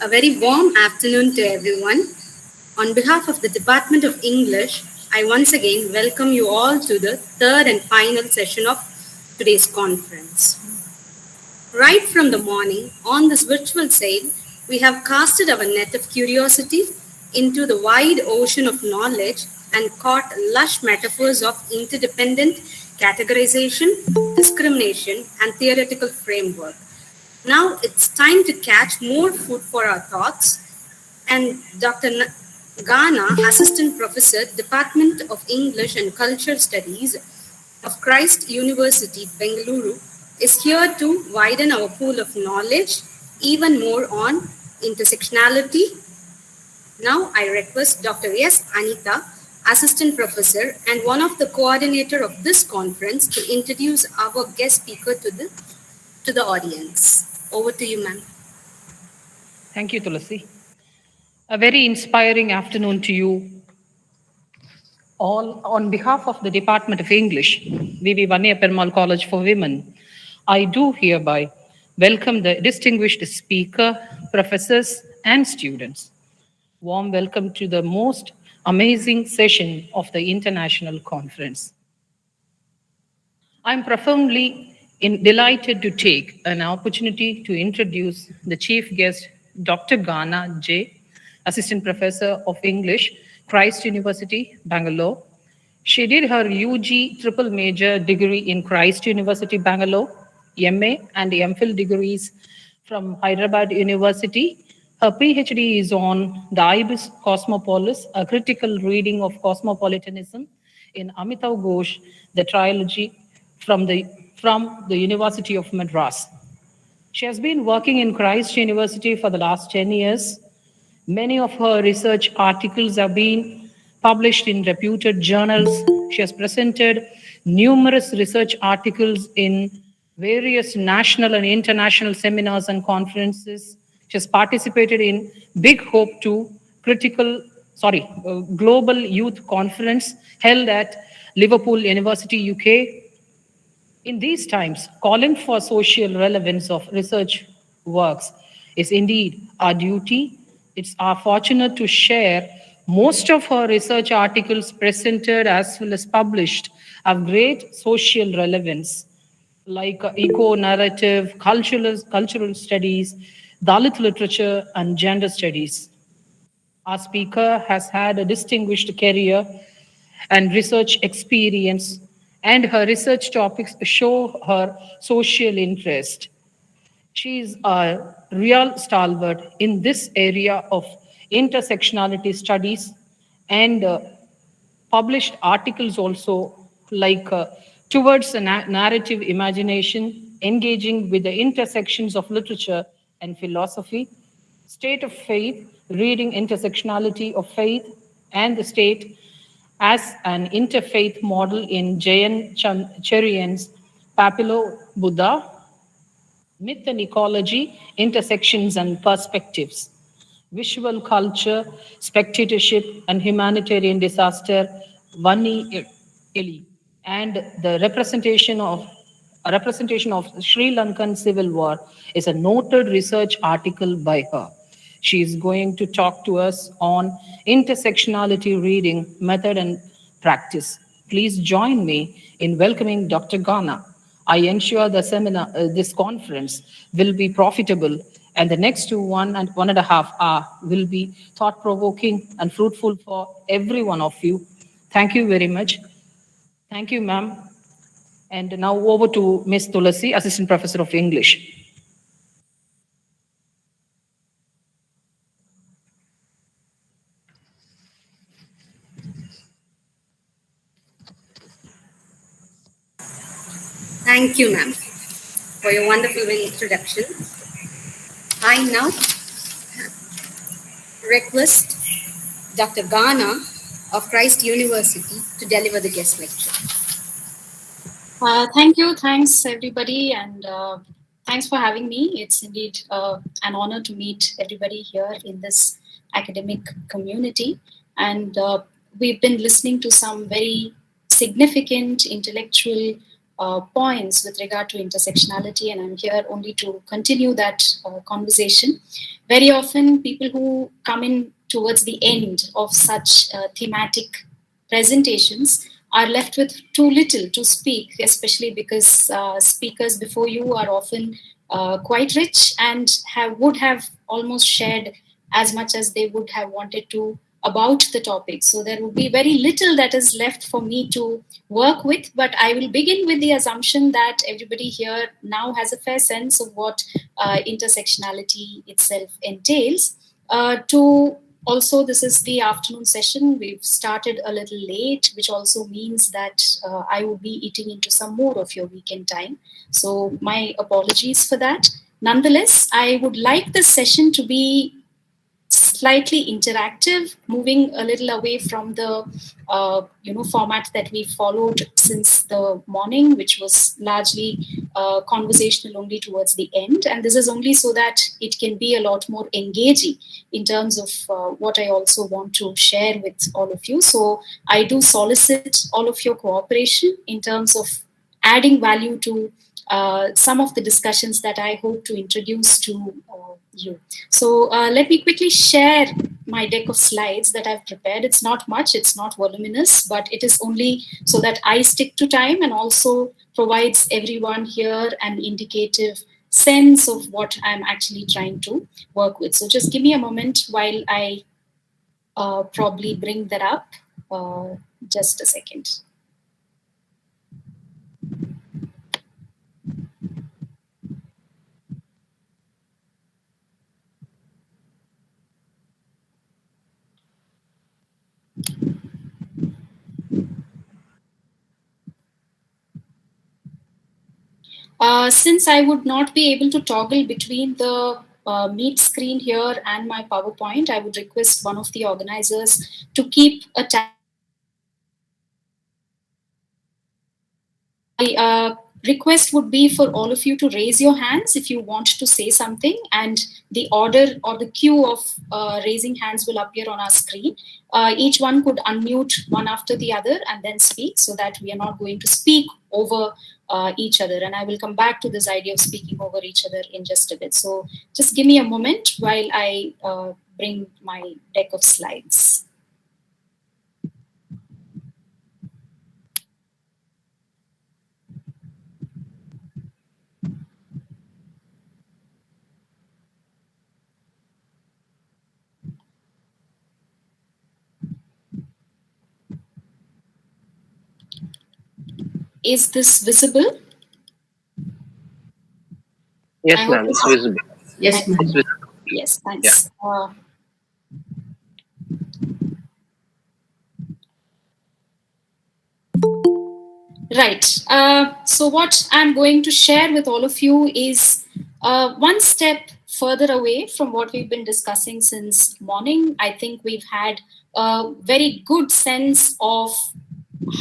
very warm afternoon to everyone. On behalf of the Department of English, I once again welcome you all to the third and final session of today's conference. Right from the morning, on this virtual sail, we have casted our net of curiosity into the wide ocean of knowledge and caught lush metaphors of interdependent categorization, discrimination, and theoretical framework. Now it's time to catch more food for our thoughts, and Dr. Gaana, Assistant Professor, Department of English and Cultural Studies of Christ University, Bengaluru, is here to widen our pool of knowledge even more on intersectionality. Now I request Dr. S. Anita, Assistant Professor and one of the coordinator of this conference, to introduce our guest speaker to the audience. Over to you, ma'am. Thank you, Tulasi. A very inspiring afternoon to you all. On behalf of the Department of English, V.V.Vanniaperumal College for Women, I do hereby welcome the distinguished speaker, professors, and students. Warm welcome to the most amazing session of the International Conference. I'm profoundly delighted to take an opportunity to introduce the chief guest, Dr. Gaana J., Assistant Professor of English, Christ University, Bangalore. She did her UG triple major degree in Christ University, Bangalore, MA and MPhil degrees from Hyderabad University. Her PhD is on the Ibis Cosmopolis, a critical reading of cosmopolitanism in Amitav Ghosh, the trilogy from the University of Madras. She has been working in Christ University for the last 10 years. Many of her research articles have been published in reputed journals. She has presented numerous research articles in various national and international seminars and conferences. She has participated in Big Hope 2 Global Youth Conference held at Liverpool University, UK. In these times, calling for social relevance of research works is indeed our duty. It's our fortunate to share most of her research articles presented as well as published have great social relevance, like eco-narrative, cultural studies, Dalit literature, and gender studies. Our speaker has had a distinguished career and research experience, and her research topics show her social interest. She is a real stalwart in this area of intersectionality studies and published articles also, like Towards a Narrative Imagination, Engaging with the Intersections of Literature and Philosophy, State of Faith, Reading Intersectionality of Faith and the State as an Interfaith Model in Jayan Cherian's Papilo Buddha, Myth and Ecology, Intersections and Perspectives, Visual Culture, Spectatorship and Humanitarian Disaster, Vanni Eli, and the representation of Sri Lankan Civil War is a noted research article by her. She is going to talk to us on intersectionality reading, method and practice. Please join me in welcoming Dr. Gaana. I ensure the seminar, this conference will be profitable, and the next 1.5 hours will be thought-provoking and fruitful for every one of you. Thank you very much. Thank you, ma'am. And now over to Ms. Tulasi, Assistant Professor of English. Thank you, ma'am, for your wonderful introduction. I now request Dr. Gaana of Christ University to deliver the guest lecture. Thank you. Thanks, everybody. And thanks for having me. It's indeed an honor to meet everybody here in this academic community. And we've been listening to some very significant intellectual points with regard to intersectionality, and I'm here only to continue that conversation. Very often, people who come in towards the end of such thematic presentations are left with too little to speak, especially because speakers before you are often quite rich and would have almost shared as much as they would have wanted to about the topic. So there will be very little that is left for me to work with, but I will begin with the assumption that everybody here now has a fair sense of what intersectionality itself entails. Also, this is the afternoon session. We've started a little late, which also means that I will be eating into some more of your weekend time. So my apologies for that. Nonetheless, I would like this session to be slightly interactive, moving a little away from the format that we followed since the morning, which was largely conversational only towards the end. And this is only so that it can be a lot more engaging in terms of what I also want to share with all of you. So I do solicit all of your cooperation in terms of adding value to some of the discussions that I hope to introduce to you. So let me quickly share my deck of slides that I've prepared. It's not much, it's not voluminous, but it is only so that I stick to time and also provides everyone here an indicative sense of what I'm actually trying to work with. So just give me a moment while I probably bring that up. Just a second. Since I would not be able to toggle between the Meet screen here and my PowerPoint, I would request one of the organizers to keep a tab. My request would be for all of you to raise your hands if you want to say something, and the order or the queue of raising hands will appear on our screen. Each one could unmute one after the other and then speak, so that we are not going to speak over each other. And I will come back to this idea of speaking over each other in just a bit. So just give me a moment while I bring my deck of slides. Is this visible? Yes, ma'am, it's visible. Yes, ma'am. Yes, thanks. Yeah. Right. So what I'm going to share with all of you is one step further away from what we've been discussing since morning. I think we've had a very good sense of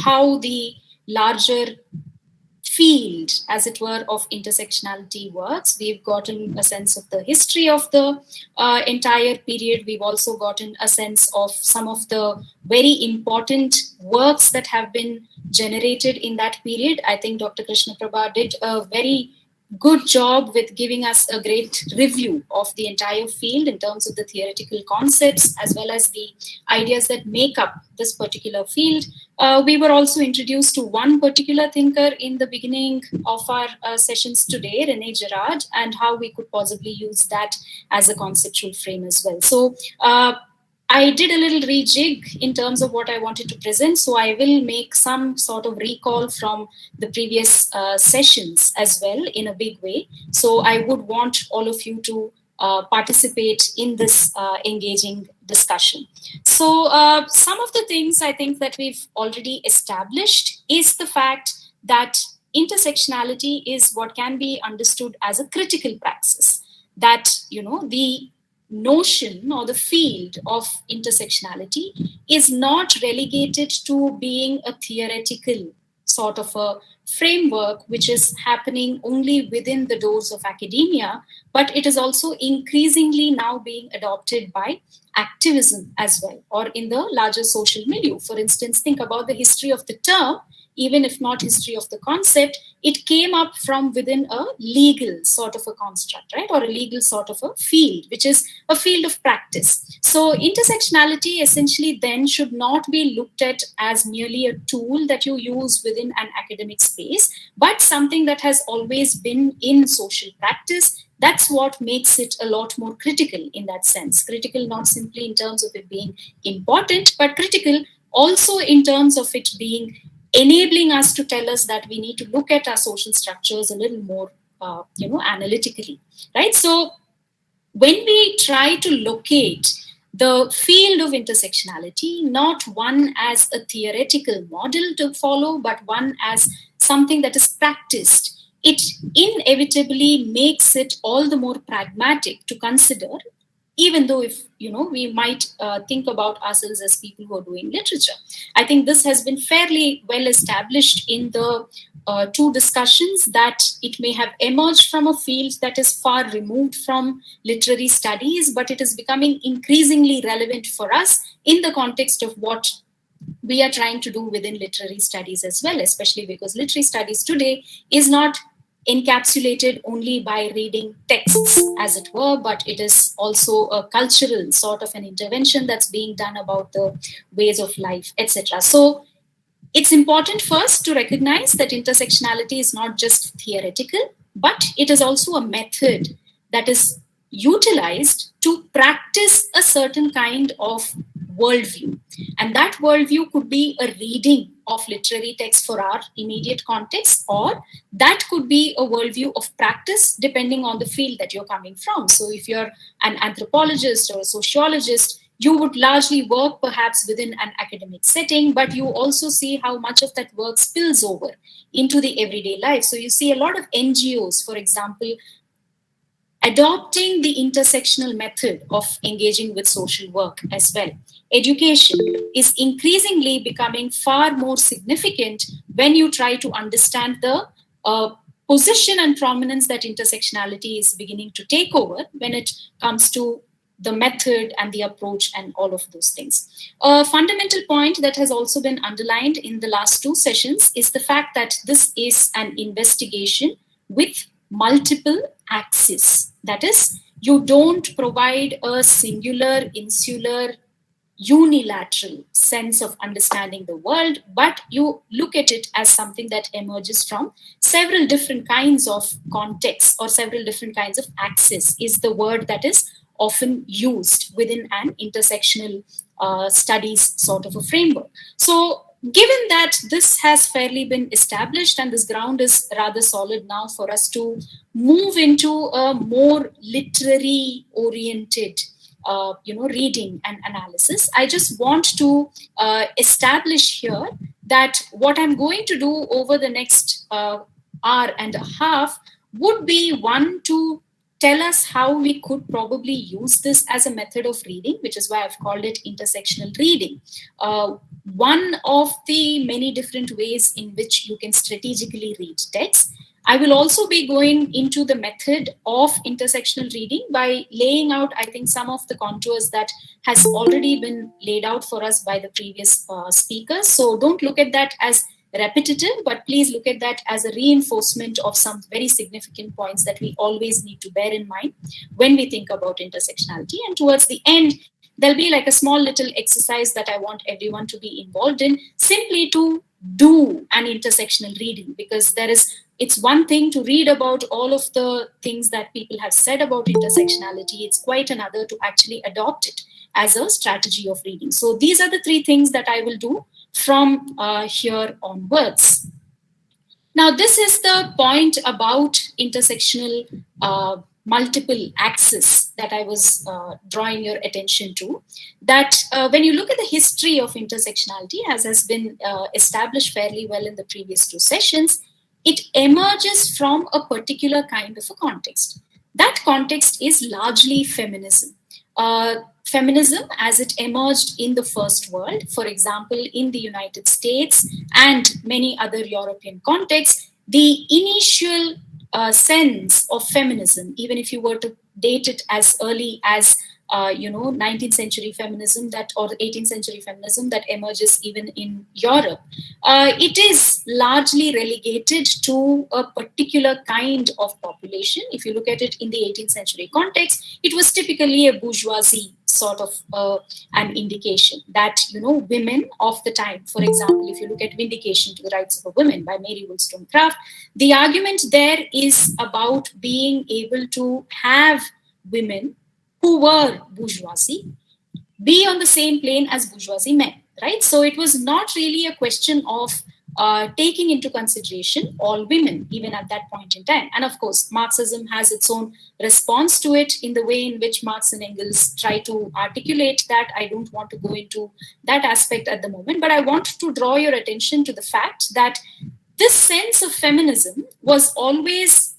how the larger field, as it were, of intersectionality works. We've gotten a sense of the history of the entire period. We've also gotten a sense of some of the very important works that have been generated in that period. I think Dr. Krishna Prabha did a very good job with giving us a great review of the entire field in terms of the theoretical concepts as well as the ideas that make up this particular field. We were also introduced to one particular thinker in the beginning of our sessions today, Rene Girard, and how we could possibly use that as a conceptual frame as well. So I did a little rejig in terms of what I wanted to present. So I will make some sort of recall from the previous sessions as well in a big way. So I would want all of you to participate in this engaging discussion. So some of the things I think that we've already established is the fact that intersectionality is what can be understood as a critical praxis. That, you know, the notion or the field of intersectionality is not relegated to being a theoretical sort of a framework which is happening only within the doors of academia, but it is also increasingly now being adopted by activism as well, or in the larger social milieu. For instance, think about the history of the term. Even if not history of the concept, it came up from within a legal sort of a construct, right? Or a legal sort of a field, which is a field of practice. So intersectionality essentially then should not be looked at as merely a tool that you use within an academic space, but something that has always been in social practice. That's what makes it a lot more critical in that sense. Critical not simply in terms of it being important, but critical also in terms of it being enabling us to tell us that we need to look at our social structures a little more, analytically, right? So when we try to locate the field of intersectionality, not one as a theoretical model to follow, but one as something that is practiced, it inevitably makes it all the more pragmatic to consider, even though if we might think about ourselves as people who are doing literature. I think this has been fairly well established in the two discussions, that it may have emerged from a field that is far removed from literary studies, but it is becoming increasingly relevant for us in the context of what we are trying to do within literary studies as well, especially because literary studies today is not encapsulated only by reading texts, as it were, but it is also a cultural sort of an intervention that's being done about the ways of life, etc. So it's important first to recognize that intersectionality is not just theoretical, but it is also a method that is utilized to practice a certain kind of worldview. And that worldview could be a reading of literary text for our immediate context, or that could be a worldview of practice depending on the field that you're coming from. So if you're an anthropologist or a sociologist, you would largely work perhaps within an academic setting, but you also see how much of that work spills over into the everyday life. So you see a lot of NGOs, for example, adopting the intersectional method of engaging with social work as well. Education is increasingly becoming far more significant when you try to understand the position and prominence that intersectionality is beginning to take over when it comes to the method and the approach and all of those things. A fundamental point that has also been underlined in the last two sessions is the fact that this is an investigation with multiple axes. That is, you don't provide a singular, insular, unilateral sense of understanding the world, but you look at it as something that emerges from several different kinds of contexts, or several different kinds of axes is the word that is often used within an intersectional studies sort of a framework. So given that this has fairly been established and this ground is rather solid now for us to move into a more literary oriented reading and analysis, I just want to establish here that what I'm going to do over the next hour and a half would be one to tell us how we could probably use this as a method of reading, which is why I've called it intersectional reading. One of the many different ways in which you can strategically read text. I will also be going into the method of intersectional reading by laying out, I think, some of the contours that has already been laid out for us by the previous speakers. So don't look at that as repetitive, but please look at that as a reinforcement of some very significant points that we always need to bear in mind when we think about intersectionality. And towards the end, there'll be like a small little exercise that I want everyone to be involved in, simply to do an intersectional reading, because it's one thing to read about all of the things that people have said about intersectionality. It's quite another to actually adopt it as a strategy of reading. So these are the three things that I will do from here onwards. Now, this is the point about intersectional multiple axes that I was drawing your attention to, that when you look at the history of intersectionality, as has been established fairly well in the previous two sessions, it emerges from a particular kind of a context. That context is largely feminism. Feminism as it emerged in the first world, for example, in the United States and many other European contexts, the initial sense of feminism, even if you were to date it as early as 19th century feminism or 18th century feminism that emerges even in Europe, it is largely relegated to a particular kind of population. If you look at it in the 18th century context, it was typically a bourgeoisie sort of an indication that, women of the time, for example, if you look at Vindication to the Rights of a Woman by Mary Wollstonecraft, the argument there is about being able to have women who were bourgeoisie be on the same plane as bourgeoisie men, right? So it was not really a question of taking into consideration all women, even at that point in time. And of course, Marxism has its own response to it in the way in which Marx and Engels try to articulate that. I don't want to go into that aspect at the moment, but I want to draw your attention to the fact that this sense of feminism was always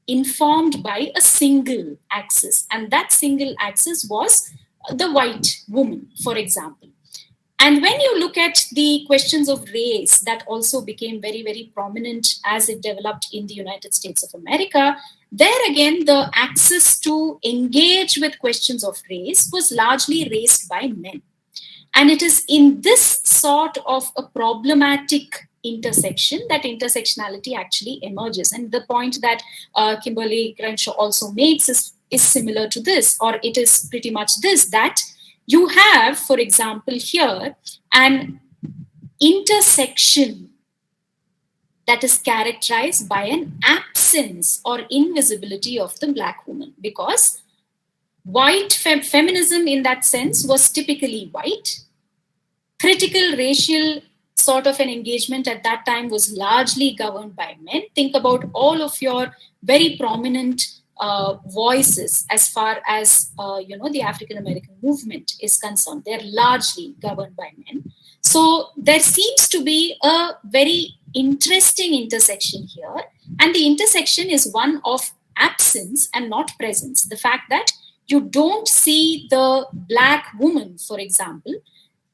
informed by a single axis, and that single axis was the white woman, for example. And when you look at the questions of race, that also became very, very prominent as it developed in the United States of America, there again, the access to engage with questions of race was largely raised by men. And it is in this sort of a problematic intersection that intersectionality actually emerges. And the point that Kimberly Crenshaw also makes is similar to this, or it is pretty much this, that you have, for example, here an intersection that is characterized by an absence or invisibility of the Black woman, because white feminism in that sense was typically white. Critical racial sort of an engagement at that time was largely governed by men. Think about all of your very prominent voices as far as the African American movement is concerned. They're largely governed by men. So there seems to be a very interesting intersection here, and the intersection is one of absence and not presence. The fact that you don't see the Black woman, for example,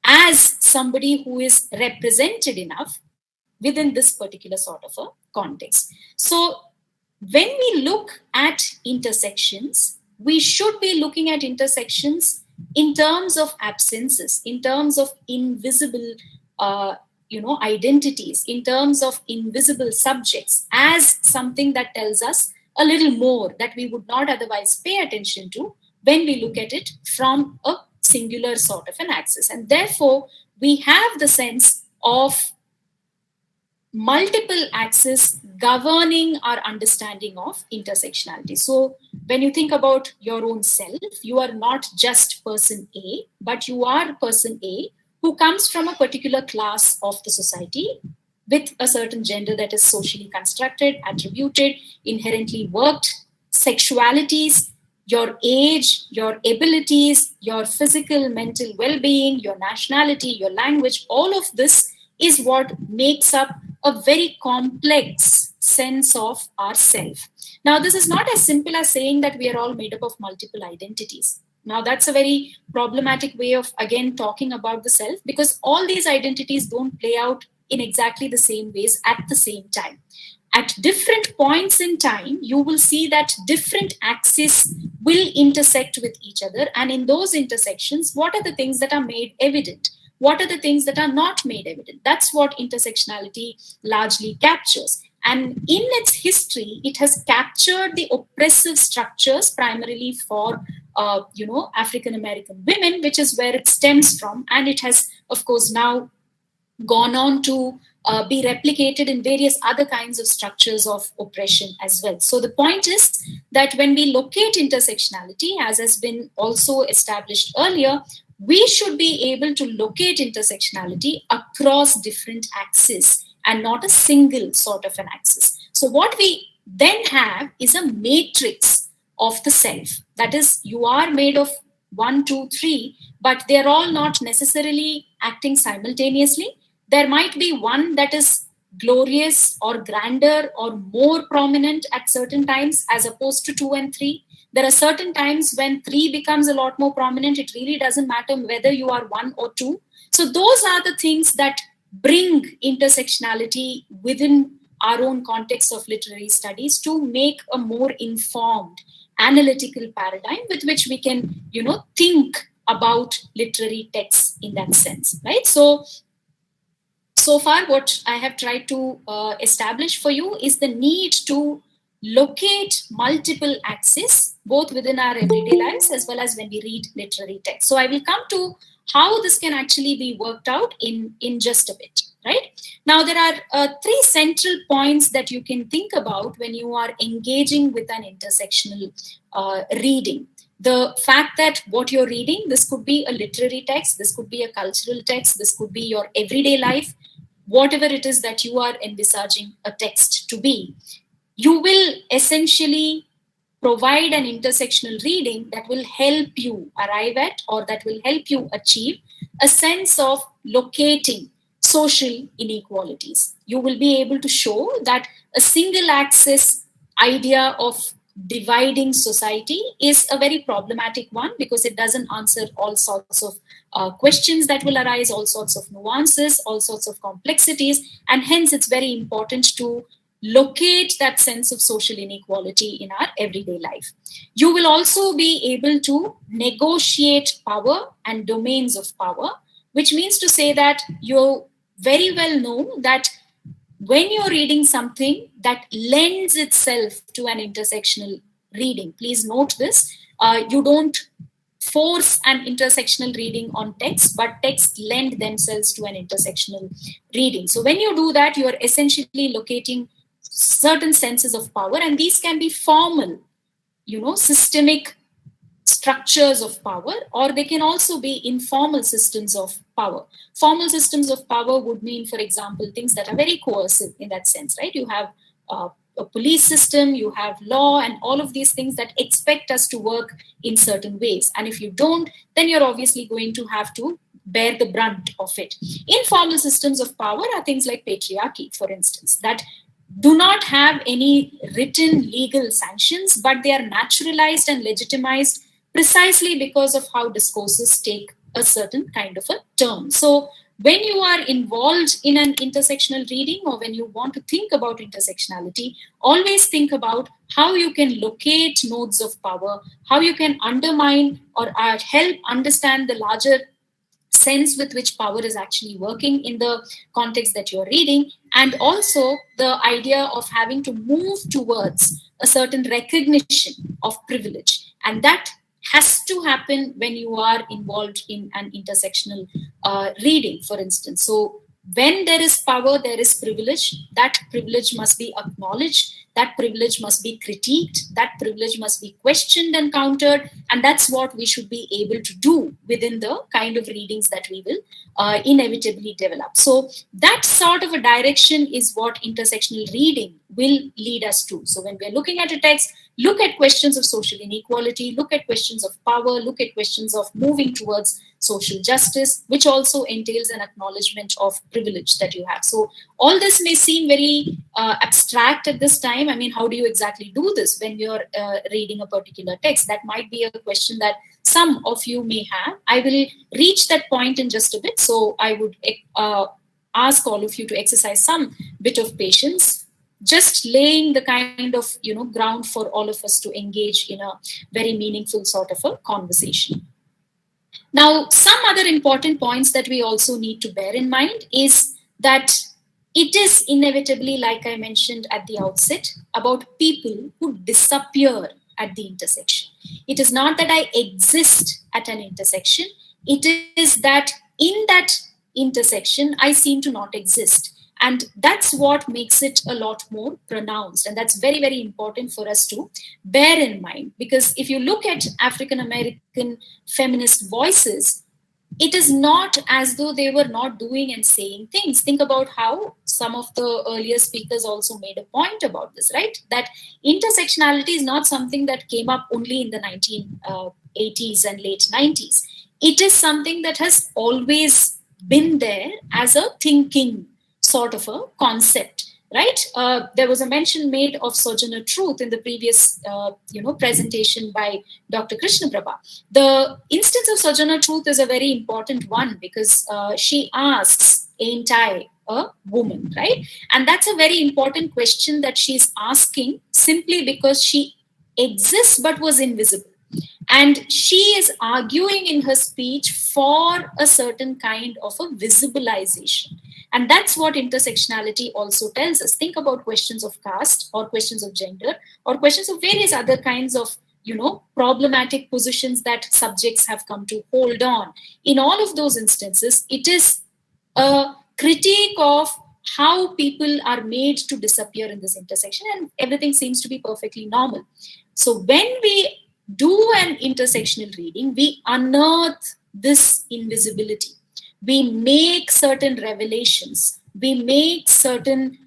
as somebody who is represented enough within this particular sort of a context. So when we look at intersections, we should be looking at intersections in terms of absences, in terms of invisible identities, in terms of invisible subjects, as something that tells us a little more that we would not otherwise pay attention to when we look at it from a singular sort of an axis. And therefore, we have the sense of multiple axes governing our understanding of intersectionality. So when you think about your own self, you are not just person A, but you are person A who comes from a particular class of the society with a certain gender that is socially constructed, attributed, inherently worked, sexualities, your age, your abilities, your physical, mental well-being, your nationality, your language, all of this is what makes up a very complex sense of ourself. Now, this is not as simple as saying that we are all made up of multiple identities. Now, that's a very problematic way of, again, talking about the self, because all these identities don't play out in exactly the same ways at the same time. At different points in time, you will see that different axes will intersect with each other. And in those intersections, what are the things that are made evident? What are the things that are not made evident? That's what intersectionality largely captures. And in its history, it has captured the oppressive structures primarily for, African-American women, which is where it stems from. And it has, of course, now gone on to be replicated in various other kinds of structures of oppression as well. So the point is that when we locate intersectionality, as has been also established earlier, we should be able to locate intersectionality across different axes and not a single sort of an axis. So what we then have is a matrix of the self. That is, you are made of 1, 2, 3, but they're all not necessarily acting simultaneously. There might be one that is glorious or grander or more prominent at certain times as opposed to 2 and 3. There are certain times when 3 becomes a lot more prominent. It really doesn't matter whether you are 1 or 2. So those are the things that bring intersectionality within our own context of literary studies to make a more informed analytical paradigm with which we can, think about literary texts in that sense, right? So far, what I have tried to establish for you is the need to locate multiple axes, both within our everyday lives as well as when we read literary text. So I will come to how this can actually be worked out in just a bit, right? Now, there are three central points that you can think about when you are engaging with an intersectional reading. The fact that what you're reading, this could be a literary text, this could be a cultural text, this could be your everyday life, whatever it is that you are envisaging a text to be, you will essentially provide an intersectional reading that will help you arrive at, or that will help you achieve, a sense of locating social inequalities. You will be able to show that a single axis idea of dividing society is a very problematic one, because it doesn't answer all sorts of questions that will arise, all sorts of nuances, all sorts of complexities, and hence it's very important to locate that sense of social inequality in our everyday life. You will also be able to negotiate power and domains of power, which means to say that you very well know that when you're reading something that lends itself to an intersectional reading, please note this, you don't force an intersectional reading on text, but texts lend themselves to an intersectional reading. So when you do that, you are essentially locating certain senses of power, and these can be formal, systemic structures of power, or they can also be informal systems of power. Formal systems of power would mean, for example, things that are very coercive in that sense, right? You have a police system, you have law, and all of these things that expect us to work in certain ways. And if you don't, then you're obviously going to have to bear the brunt of it. Informal systems of power are things like patriarchy, for instance, that do not have any written legal sanctions, but they are naturalized and legitimized precisely because of how discourses take a certain kind of a turn. So when you are involved in an intersectional reading, or when you want to think about intersectionality, always think about how you can locate nodes of power, how you can undermine or help understand the larger sense with which power is actually working in the context that you're reading, and also the idea of having to move towards a certain recognition of privilege. And that has to happen when you are involved in an intersectional reading, for instance. So when there is power, there is privilege. That privilege must be acknowledged. That privilege must be critiqued. That privilege must be questioned and countered. And that's what we should be able to do within the kind of readings that we will inevitably develop. So that sort of a direction is what intersectional reading will lead us to. So when we're looking at a text, look at questions of social inequality, look at questions of power, look at questions of moving towards social justice, which also entails an acknowledgement of privilege that you have. So all this may seem very abstract at this time. I mean, how do you exactly do this when you're reading a particular text? That might be a question that some of you may have. I will reach that point in just a bit. So I would ask all of you to exercise some bit of patience, just laying the kind of ground for all of us to engage in a very meaningful sort of a conversation. Now, some other important points that we also need to bear in mind is that it is inevitably, like I mentioned at the outset, about people who disappear at the intersection. It is not that I exist at an intersection. It is that in that intersection, I seem to not exist. And that's what makes it a lot more pronounced. And that's very, very important for us to bear in mind. Because if you look at African American feminist voices, it is not as though they were not doing and saying things. Think about how some of the earlier speakers also made a point about this, right? That intersectionality is not something that came up only in the 1980s and late 90s. It is something that has always been there as a thinking sort of a concept, right? There was a mention made of Sojourner Truth in the previous, presentation by Dr. Krishna Prabha. The instance of Sojourner Truth is a very important one because she asks, "Ain't I a woman?" Right? And that's a very important question that she's asking simply because she exist but was invisible. And she is arguing in her speech for a certain kind of a visibilization. And that's what intersectionality also tells us. Think about questions of caste or questions of gender or questions of various other kinds of, problematic positions that subjects have come to hold on. In all of those instances, it is a critique of how people are made to disappear in this intersection, and everything seems to be perfectly normal. So when we do an intersectional reading, we unearth this invisibility. We make certain revelations. We make certain,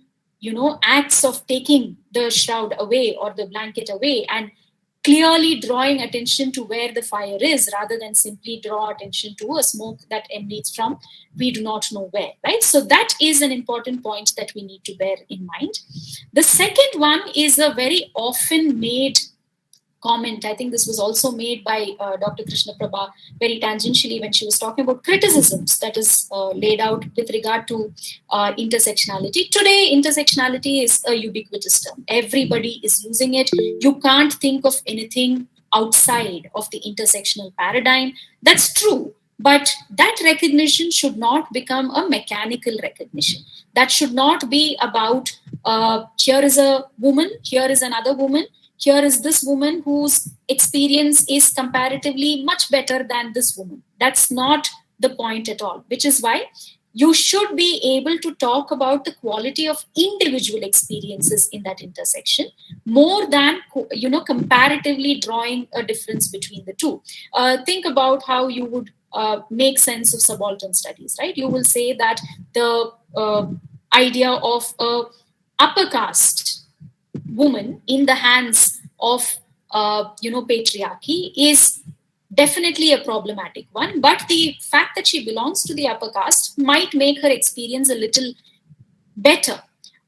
acts of taking the shroud away or the blanket away and clearly drawing attention to where the fire is rather than simply draw attention to a smoke that emanates from we do not know where, right? So that is an important point that we need to bear in mind. The second one is a very often made comment. I think this was also made by Dr. Krishna Prabha very tangentially when she was talking about criticisms that is laid out with regard to intersectionality. Today, intersectionality is a ubiquitous term. Everybody is using it. You can't think of anything outside of the intersectional paradigm. That's true. But that recognition should not become a mechanical recognition. That should not be about here is a woman, here is another woman, here is this woman whose experience is comparatively much better than this woman. That's not the point at all, which is why you should be able to talk about the quality of individual experiences in that intersection more than, comparatively drawing a difference between the two. Think about how you would make sense of subaltern studies, right? You will say that the idea of a upper caste woman in the hands of patriarchy is definitely a problematic one, but the fact that she belongs to the upper caste might make her experience a little better.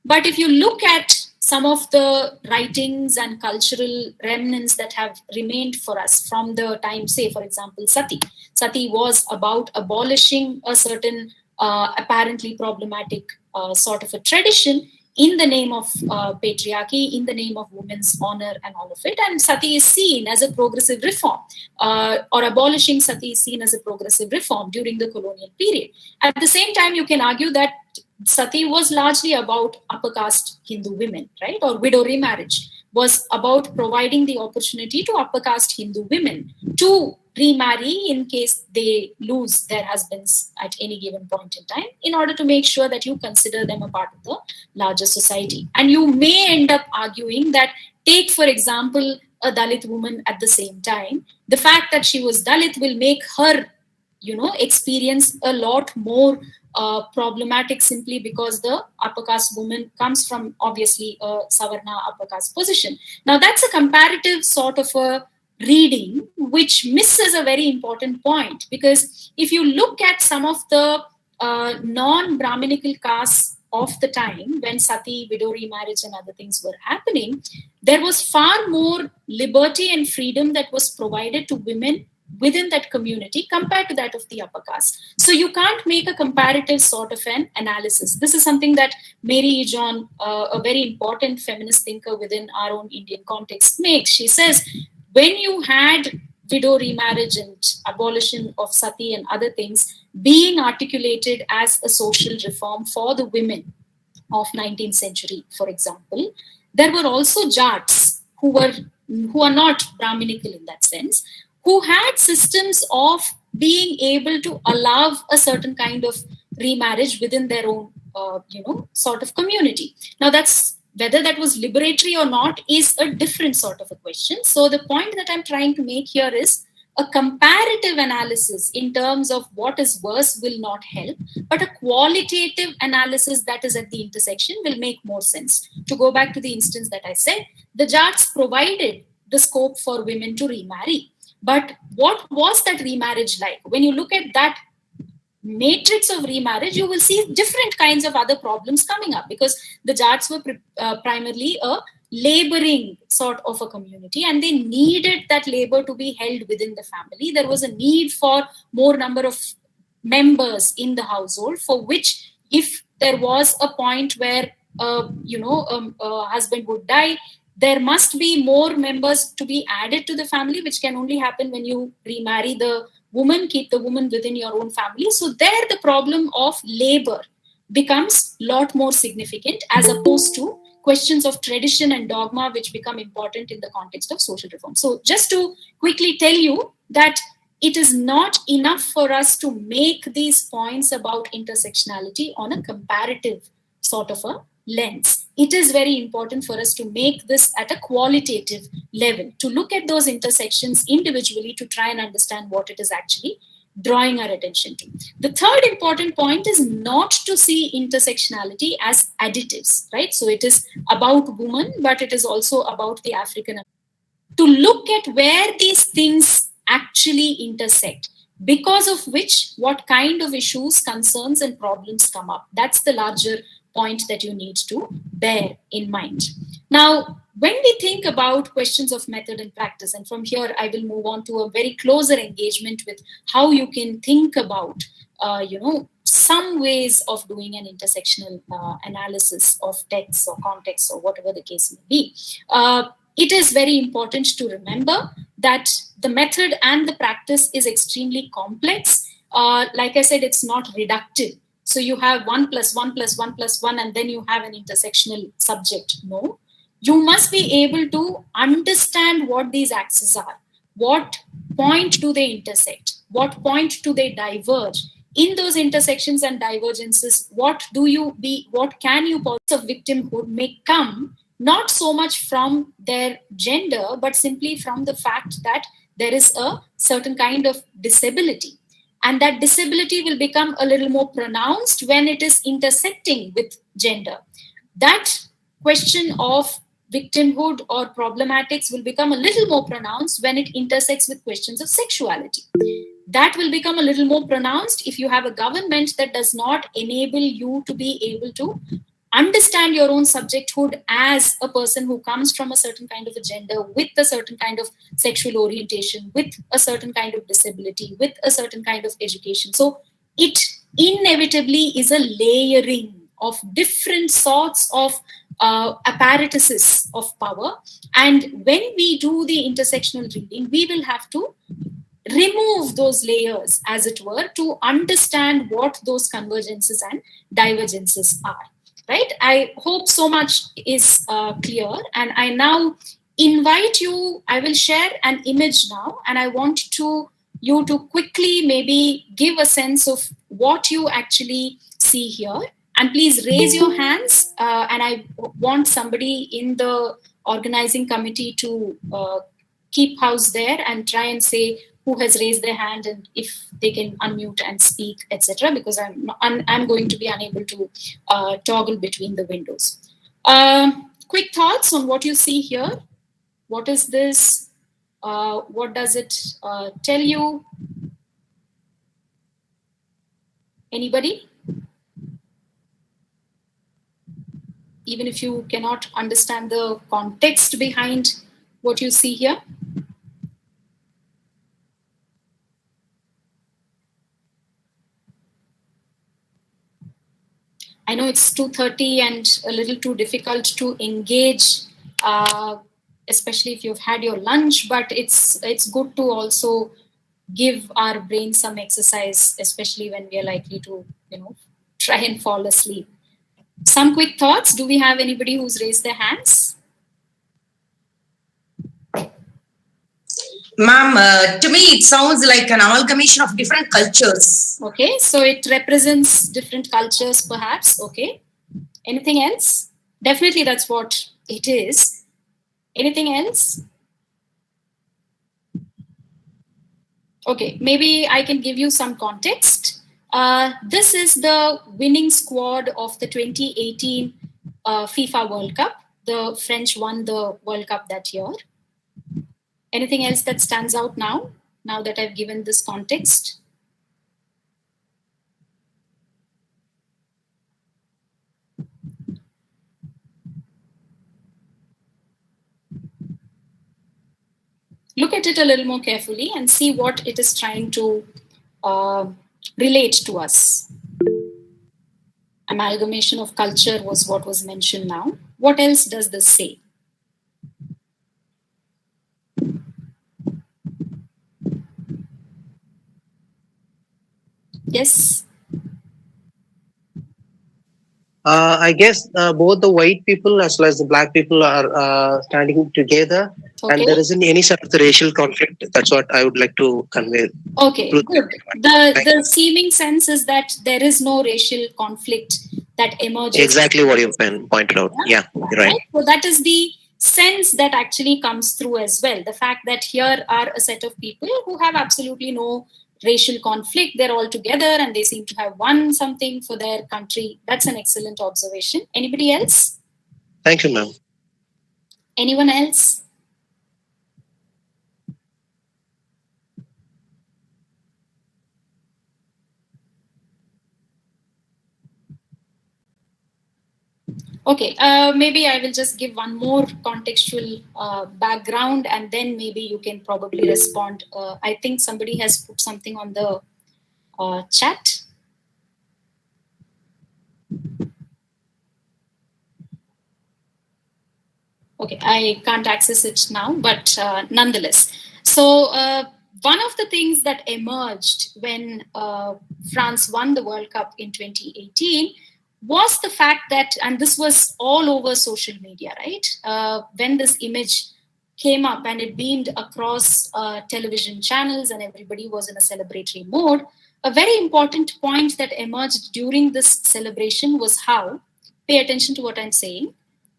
But if you look at some of the writings and cultural remnants that have remained for us from the time, say, for example, Sati was about abolishing a certain apparently problematic sort of a tradition in the name of patriarchy, in the name of women's honor and all of it. And Sati is seen as a progressive reform, or abolishing Sati is seen as a progressive reform during the colonial period. At the same time, you can argue that Sati was largely about upper caste Hindu women, right? Or widow remarriage was about providing the opportunity to upper caste Hindu women to remarry in case they lose their husbands at any given point in time, in order to make sure that you consider them a part of the larger society. And you may end up arguing that, take for example a Dalit woman at the same time, the fact that she was Dalit will make her experience a lot more problematic simply because the upper caste woman comes from obviously a Savarna upper caste position. Now that's a comparative sort of a reading which misses a very important point, because if you look at some of the non-Brahminical castes of the time when Sati, widow remarriage and other things were happening, there was far more liberty and freedom that was provided to women within that community compared to that of the upper caste. So you can't make a comparative sort of an analysis. This is something that Mary E. John, a very important feminist thinker within our own Indian context, makes. She says, when you had widow remarriage and abolition of sati and other things being articulated as a social reform for the women of 19th century, for example, there were also Jats who are not Brahminical in that sense, who had systems of being able to allow a certain kind of remarriage within their own, sort of community. Now, that's whether that was liberatory or not is a different sort of a question. So the point that I'm trying to make here is a comparative analysis in terms of what is worse will not help, but a qualitative analysis that is at the intersection will make more sense. To go back to the instance that I said, the Jats provided the scope for women to remarry. But what was that remarriage like? When you look at that matrix of remarriage, you will see different kinds of other problems coming up, because the Jats were primarily a laboring sort of a community, and they needed that labor to be held within the family. There was a need for more number of members in the household, for which if there was a point where a husband would die, there must be more members to be added to the family, which can only happen when you remarry the woman, keep the woman within your own family. So there the problem of labor becomes a lot more significant as opposed to questions of tradition and dogma, which become important in the context of social reform. So just to quickly tell you that it is not enough for us to make these points about intersectionality on a comparative sort of a lens. It is very important for us to make this at a qualitative level, to look at those intersections individually to try and understand what it is actually drawing our attention to. The third important point is not to see intersectionality as additives, right? So it is about women, but it is also about the African. To look at where these things actually intersect, because of which what kind of issues, concerns, and problems come up. That's the larger point that you need to bear in mind. Now, when we think about questions of method and practice, and from here I will move on to a very closer engagement with how you can think about, some ways of doing an intersectional analysis of texts or contexts or whatever the case may be. It is very important to remember that the method and the practice is extremely complex. Like I said, it's not reductive. So you have 1 plus 1 plus 1 plus 1, and then you have an intersectional subject. No, you must be able to understand what these axes are. What point do they intersect? What point do they diverge? In those intersections and divergences, what can you of victimhood may come not so much from their gender, but simply from the fact that there is a certain kind of disability. And that disability will become a little more pronounced when it is intersecting with gender. That question of victimhood or problematics will become a little more pronounced when it intersects with questions of sexuality. That will become a little more pronounced if you have a government that does not enable you to be able to understand your own subjecthood as a person who comes from a certain kind of a gender, with a certain kind of sexual orientation, with a certain kind of disability, with a certain kind of education. So it inevitably is a layering of different sorts of apparatuses of power. And when we do the intersectional reading, we will have to remove those layers, as it were, to understand what those convergences and divergences are. Right? I hope so much is clear. And I now invite you, I will share an image now, and I want you to quickly maybe give a sense of what you actually see here. And please raise your hands. And I want somebody in the organizing committee to keep house there and try and say who has raised their hand and if they can unmute and speak, etc. Because I'm going to be unable to toggle between the windows. Quick thoughts on what you see here. What is this? What does it tell you? Anybody? Even if you cannot understand the context behind what you see here. I know it's 2:30 and a little too difficult to engage, especially if you've had your lunch, but it's good to also give our brain some exercise, especially when we are likely to, try and fall asleep. Some quick thoughts. Do we have anybody who's raised their hands? Ma'am, to me it sounds like an amalgamation of different cultures. Okay, so it represents different cultures perhaps. Okay. Anything else? Definitely that's what it is. Anything else? Okay, maybe I can give you some context. This is the winning squad of the 2018 FIFA World Cup. The French won the World Cup that year. Anything else that stands out now that I've given this context? Look at it a little more carefully and see what it is trying to relate to us. Amalgamation of culture was what was mentioned now. What else does this say? Yes. I guess both the white people as well as the black people are standing together, and Okay. there isn't any sort of the racial conflict. That's what I would like to convey. Okay, Through good. The seeming sense is that there is no racial conflict that emerges. exactly what you've pointed out. Yeah, you're right. So that is the sense that actually comes through as well. The fact that here are a set of people who have absolutely no racial conflict. They're all together and they seem to have won something for their country. That's an excellent observation. Anybody else? Thank you, ma'am. Anyone else? Okay, maybe I will just give one more contextual background and then maybe you can probably respond. I think somebody has put something on the chat. Okay, I can't access it now, but nonetheless. So one of the things that emerged when France won the World Cup in 2018 was the fact that, and this was all over social media, right? When this image came up and it beamed across television channels and everybody was in a celebratory mode, a very important point that emerged during this celebration was how, pay attention to what I'm saying,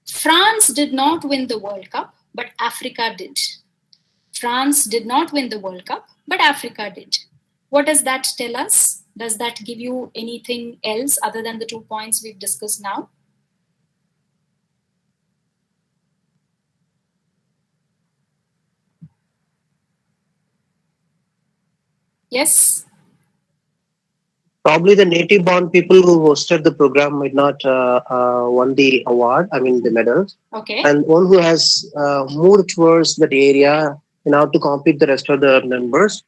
France did not win the World Cup, but Africa did. France did not win the World Cup, but Africa did. What does that tell us? Does that give you anything else other than the 2 points we've discussed now? Yes? Probably the native born people who hosted the program might not won the award, I mean the medals. Okay. And one who has moved towards that area in order to compete the rest of the members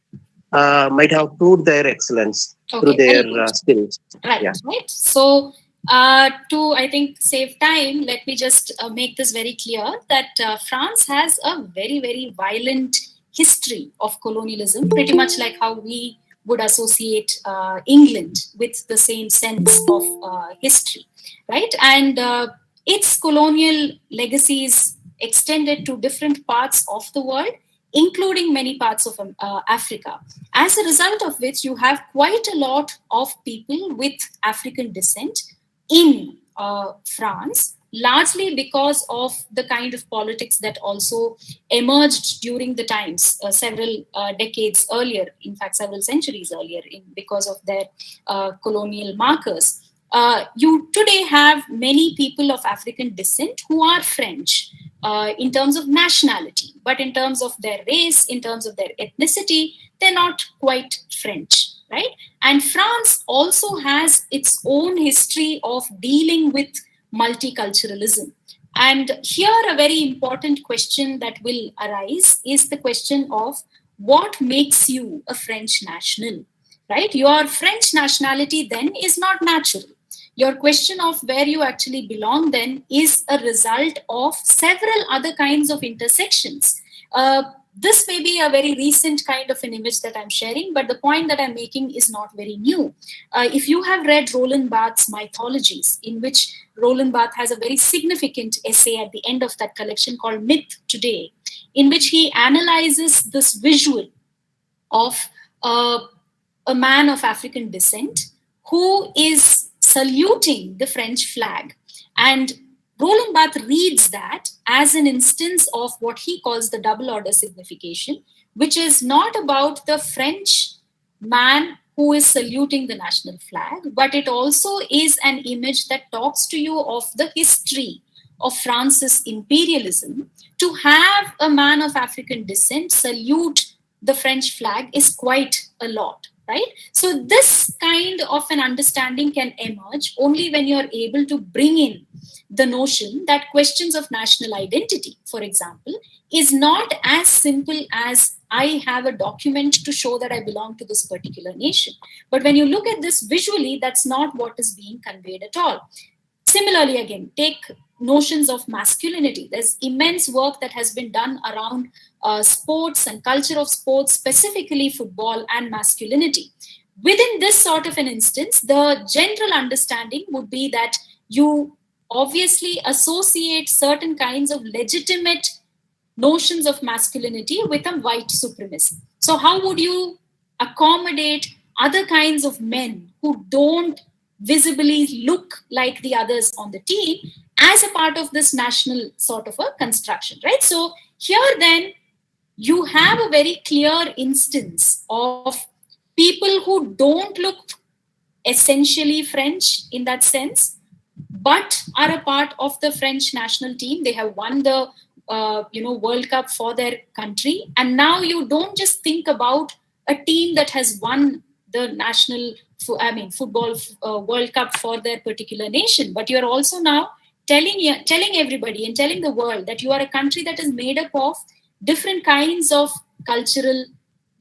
might have proved their excellence through their skills. Right, yeah. Right. So to, I think, save time, let me just make this very clear that France has a very, very violent history of colonialism, pretty much like how we would associate England with the same sense of history, right? And its colonial legacies extended to different parts of the world, including many parts of Africa. As a result of which, you have quite a lot of people with African descent in France, largely because of the kind of politics that also emerged during the times, several decades earlier, in fact, several centuries earlier, because of their colonial markers. You today have many people of African descent who are French in terms of nationality, but in terms of their race, in terms of their ethnicity, they're not quite French, right? And France also has its own history of dealing with multiculturalism. And here, a very important question that will arise is the question of what makes you a French national, right? Your French nationality then is not natural. Your question of where you actually belong then is a result of several other kinds of intersections. This may be a very recent kind of an image that I'm sharing, but the point that I'm making is not very new. If you have read Roland Barthes' Mythologies, in which Roland Barthes has a very significant essay at the end of that collection called Myth Today, in which he analyzes this visual of a man of African descent who is saluting the French flag. And Roland Barthes reads that as an instance of what he calls the double order signification, which is not about the French man who is saluting the national flag, but it also is an image that talks to you of the history of France's imperialism. To have a man of African descent salute the French flag is quite a lot, right? So this kind of an understanding can emerge only when you're able to bring in the notion that questions of national identity, for example, is not as simple as I have a document to show that I belong to this particular nation. But when you look at this visually, that's not what is being conveyed at all. Similarly, again, take notions of masculinity. There's immense work that has been done around sports and culture of sports, specifically football and masculinity. within this sort of an instance, the general understanding would be that you obviously associate certain kinds of legitimate notions of masculinity with a white supremacy. So how would you accommodate other kinds of men who don't visibly look like the others on the team as a part of this national sort of a construction, right? So here then you have a very clear instance of people who don't look essentially French in that sense, but are a part of the French national team. They have won the World Cup for their country, and now you don't just think about a team that has won the national, football World Cup for their particular nation, but you are also now telling everybody and telling the world that you are a country that is made up of different kinds of cultural,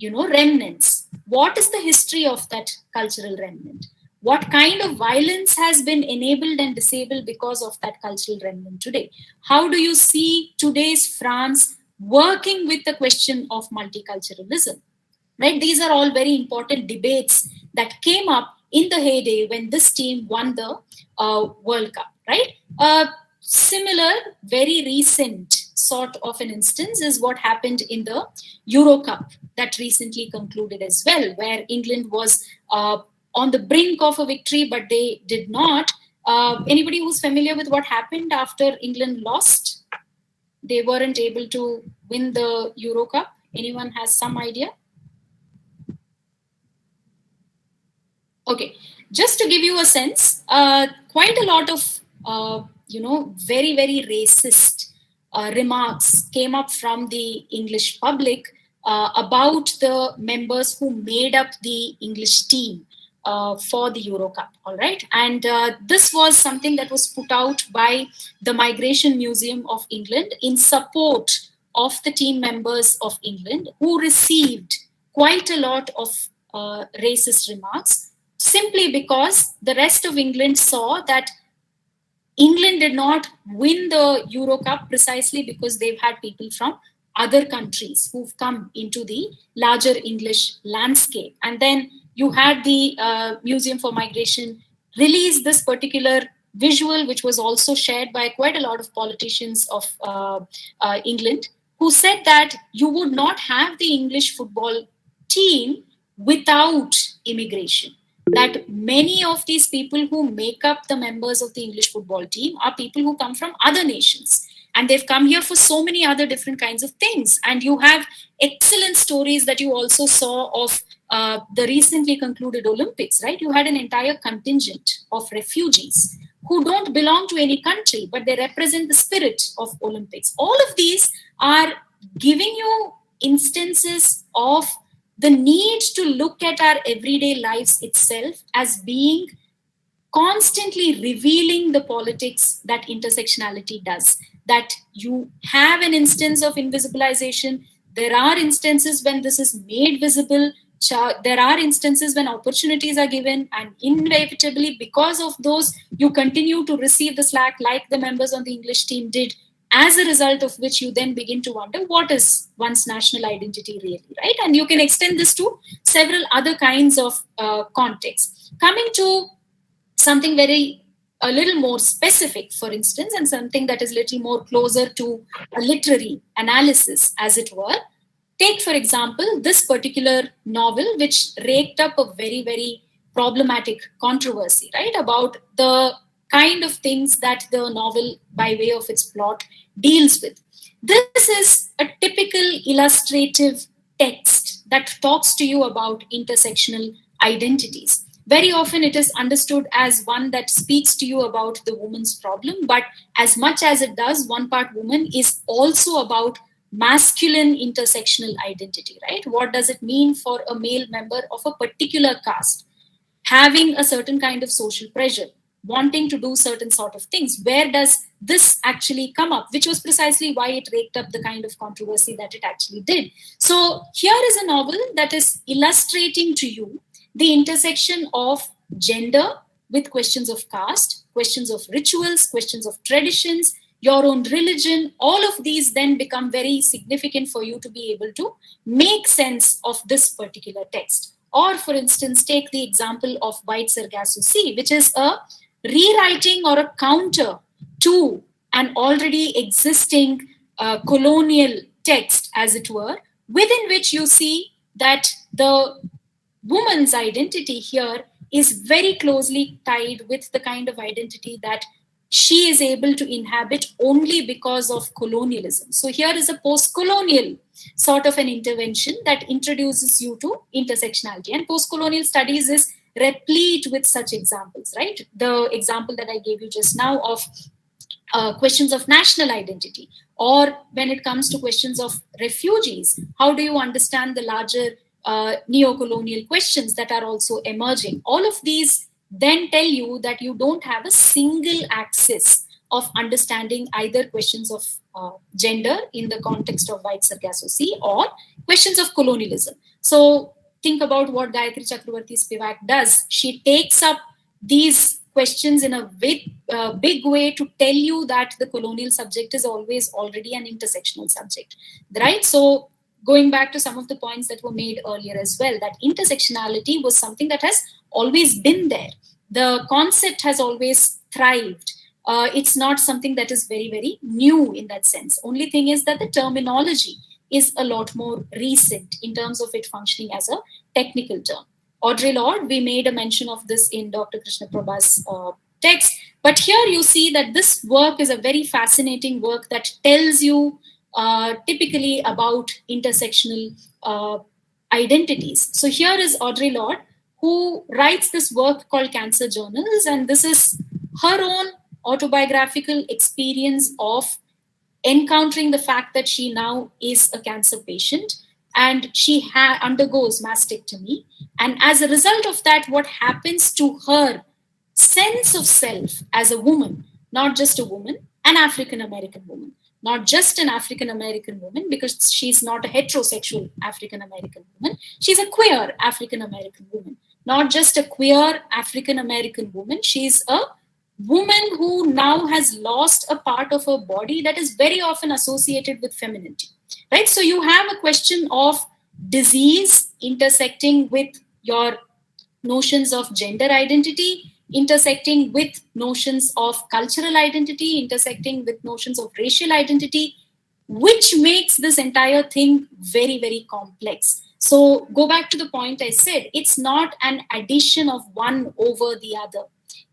remnants. What is the history of that cultural remnant? What kind of violence has been enabled and disabled because of that cultural remnant today? How do you see today's France working with the question of multiculturalism? Right? These are all very important debates that came up in the heyday when this team won the World Cup. Right? Similar, very recent sort of an instance is what happened in the Euro Cup that recently concluded as well, where England was on the brink of a victory, but they did not. Anybody who's familiar with what happened after England lost? They weren't able to win the Euro Cup. Anyone has some idea? Okay, just to give you a sense, quite a lot of, very, very racist remarks came up from the English public about the members who made up the English team for the Euro Cup, all right? And this was something that was put out by the Migration Museum of England in support of the team members of England who received quite a lot of racist remarks simply because the rest of England saw that England did not win the Euro Cup precisely because they've had people from other countries who've come into the larger English landscape. And then you had the Museum for Migration release this particular visual, which was also shared by quite a lot of politicians of England, who said that you would not have the English football team without immigration. That many of these people who make up the members of the English football team are people who come from other nations. And they've come here for so many other different kinds of things. And you have excellent stories that you also saw of the recently concluded Olympics, right? You had an entire contingent of refugees who don't belong to any country, but they represent the spirit of Olympics. All of these are giving you instances of the need to look at our everyday lives itself as being constantly revealing the politics that intersectionality does. That you have an instance of invisibilization. There are instances when this is made visible. There are instances when opportunities are given, and inevitably, because of those, you continue to receive the slack like the members on the English team did, as a result of which you then begin to wonder what is one's national identity really, right? And you can extend this to several other kinds of contexts. Coming to something a little more specific, for instance, and something that is a little more closer to a literary analysis, as it were. Take, for example, this particular novel, which raked up a very, very problematic controversy, right, about the kind of things that the novel, by way of its plot, deals with. This is a typical illustrative text that talks to you about intersectional identities. Very often it is understood as one that speaks to you about the woman's problem, but as much as it does, one part woman is also about masculine intersectional identity, right? What does it mean for a male member of a particular caste having a certain kind of social pressure, wanting to do certain sort of things? Where does this actually come up? Which was precisely why it raked up the kind of controversy that it actually did. So here is a novel that is illustrating to you the intersection of gender with questions of caste, questions of rituals, questions of traditions, your own religion. All of these then become very significant for you to be able to make sense of this particular text. Or for instance, take the example of White Sargasso Sea, which is a rewriting or a counter to an already existing colonial text, as it were, within which you see that the woman's identity here is very closely tied with the kind of identity that she is able to inhabit only because of colonialism. So here is a post-colonial sort of an intervention that introduces you to intersectionality. And post-colonial studies is replete with such examples, right? The example that I gave you just now of questions of national identity, or when it comes to questions of refugees, how do you understand the larger neo-colonial questions that are also emerging? All of these then tell you that you don't have a single axis of understanding either questions of gender in the context of White Sargasso Sea or questions of colonialism. So think about what Gayatri Chakravarti Spivak does. She takes up these questions in a big way to tell you that the colonial subject is always already an intersectional subject, right? So going back to some of the points that were made earlier as well, that intersectionality was something that has always been there. The concept has always thrived. It's not something that is very, very new in that sense. Only thing is that the terminology is a lot more recent in terms of it functioning as a technical term. Audre Lorde, we made a mention of this in Dr. Krishna Prabha's text, but here you see that this work is a very fascinating work that tells you typically about intersectional identities. So here is Audre Lorde, who writes this work called Cancer Journals, and this is her own autobiographical experience of encountering the fact that she now is a cancer patient and she undergoes mastectomy. And as a result of that, what happens to her sense of self as a woman, not just a woman, an African-American woman, not just an African-American woman, because she's not a heterosexual African-American woman, she's a queer African-American woman, not just a queer African-American woman, she's a woman who now has lost a part of her body that is very often associated with femininity, right? So you have a question of disease intersecting with your notions of gender identity, intersecting with notions of cultural identity, intersecting with notions of racial identity, which makes this entire thing very, very complex. So go back to the point I said, it's not an addition of one over the other.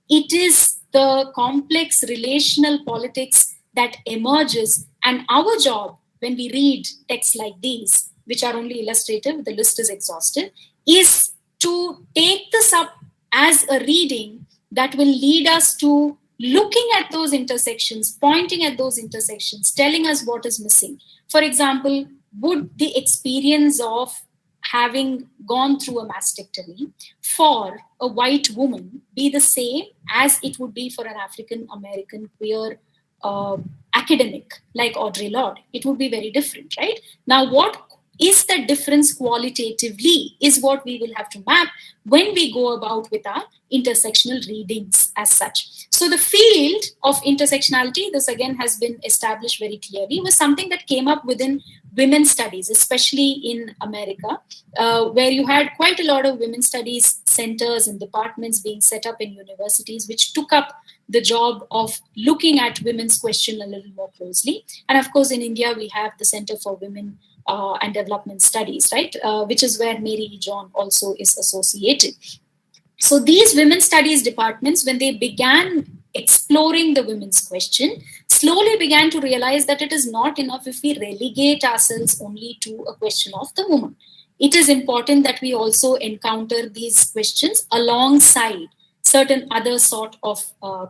It is the complex relational politics that emerges, and our job when we read texts like these, which are only illustrative, the list is exhaustive, is to take this up as a reading that will lead us to looking at those intersections, pointing at those intersections, telling us what is missing. For example, would the experience of having gone through a mastectomy for a white woman be the same as it would be for an African-American queer academic like Audre Lorde? It would be very different, right? Now, what is the difference qualitatively is what we will have to map when we go about with our intersectional readings as such. So the field of intersectionality, this again has been established very clearly, was something that came up within women's studies, especially in America, where you had quite a lot of women's studies centers and departments being set up in universities, which took up the job of looking at women's question a little more closely. And of course, in India, we have the Center for Women and Development Studies, right? Which is where Mary John also is associated. So these women's studies departments, when they began exploring the women's question, slowly began to realize that it is not enough if we relegate ourselves only to a question of the woman. It is important that we also encounter these questions alongside certain other sort of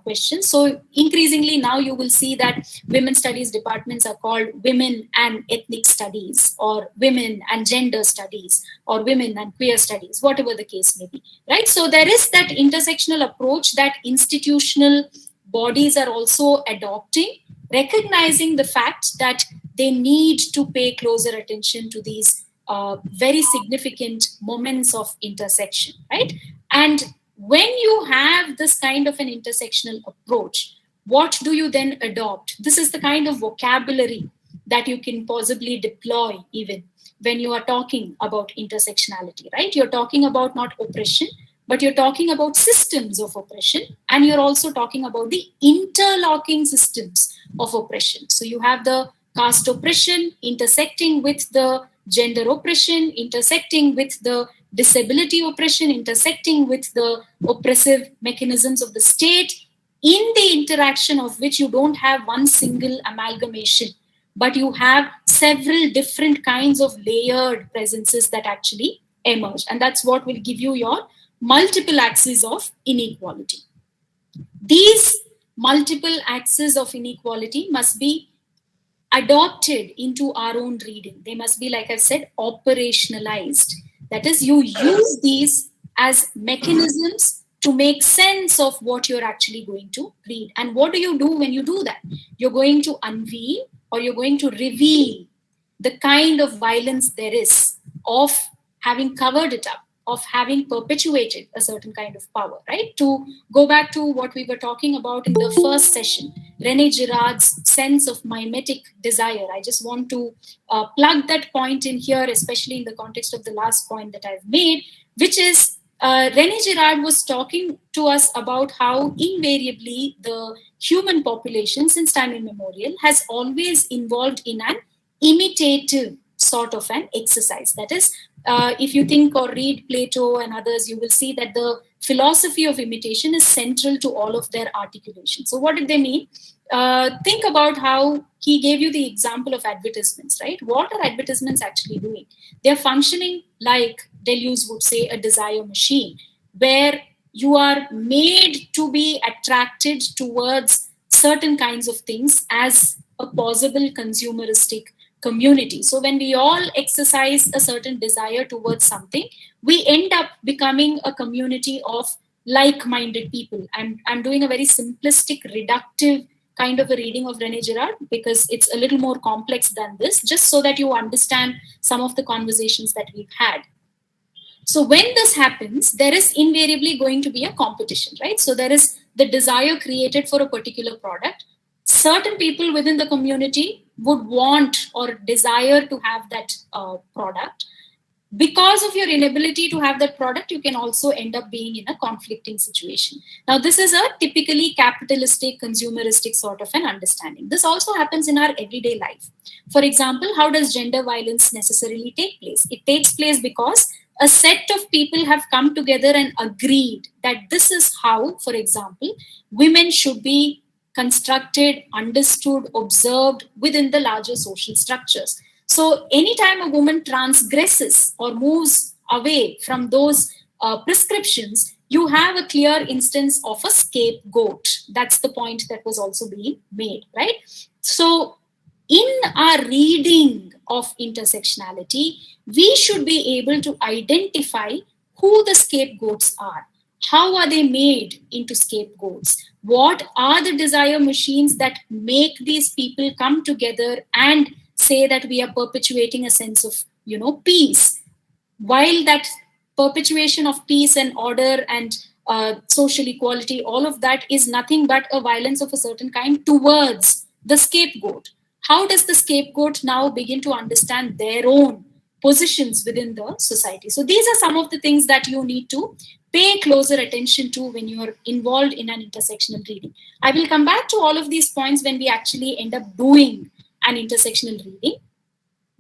questions. So increasingly now you will see that women's studies departments are called women and ethnic studies, or women and gender studies, or women and queer studies, whatever the case may be, right? So there is that intersectional approach that institutional bodies are also adopting, recognizing the fact that they need to pay closer attention to these very significant moments of intersection, right? And when you have this kind of an intersectional approach, what do you then adopt? This is the kind of vocabulary that you can possibly deploy even when you are talking about intersectionality, right? You're talking about not oppression, but you're talking about systems of oppression, and you're also talking about the interlocking systems of oppression. So you have the caste oppression intersecting with the gender oppression, intersecting with the disability oppression, intersecting with the oppressive mechanisms of the state, in the interaction of which you don't have one single amalgamation, but you have several different kinds of layered presences that actually emerge. And that's what will give you your multiple axes of inequality. These multiple axes of inequality must be adopted into our own reading. They must be, like I said, operationalized. That is, you use these as mechanisms to make sense of what you're actually going to read. And what do you do when you do that? You're going to unveil, or you're going to reveal the kind of violence there is of having covered it up, of having perpetuated a certain kind of power, right? To go back to what we were talking about in the first session, Rene Girard's sense of mimetic desire. I just want to plug that point in here, especially in the context of the last point that I've made, which is Rene Girard was talking to us about how invariably the human population since time immemorial has always involved in an imitative sort of an exercise. That is, if you think or read Plato and others, you will see that the philosophy of imitation is central to all of their articulation. So what did they mean? Think about how he gave you the example of advertisements, right? What are advertisements actually doing? They're functioning like, Deleuze would say, a desire machine, where you are made to be attracted towards certain kinds of things as a possible consumeristic community. So when we all exercise a certain desire towards something, we end up becoming a community of like-minded people. And I'm doing a very simplistic, reductive kind of a reading of Rene Girard because it's a little more complex than this, just so that you understand some of the conversations that we've had. So when this happens, there is invariably going to be a competition, right? So there is the desire created for a particular product. Certain people within the community would want or desire to have that product. Because of your inability to have that product, you can also end up being in a conflicting situation. Now, this is a typically capitalistic, consumeristic sort of an understanding. This also happens in our everyday life. For example, how does gender violence necessarily take place? It takes place because a set of people have come together and agreed that this is how, for example, women should be constructed, understood, observed within the larger social structures. So anytime a woman transgresses or moves away from those prescriptions, you have a clear instance of a scapegoat. That's the point that was also being made, right? So in our reading of intersectionality, we should be able to identify who the scapegoats are. How are they made into scapegoats? What are the desire machines that make these people come together and say that we are perpetuating a sense of, peace? While that perpetuation of peace and order and social equality, all of that is nothing but a violence of a certain kind towards the scapegoat. How does the scapegoat now begin to understand their own positions within the society? So these are some of the things that you need to pay closer attention to when you are involved in an intersectional reading. I will come back to all of these points when we actually end up doing an intersectional reading.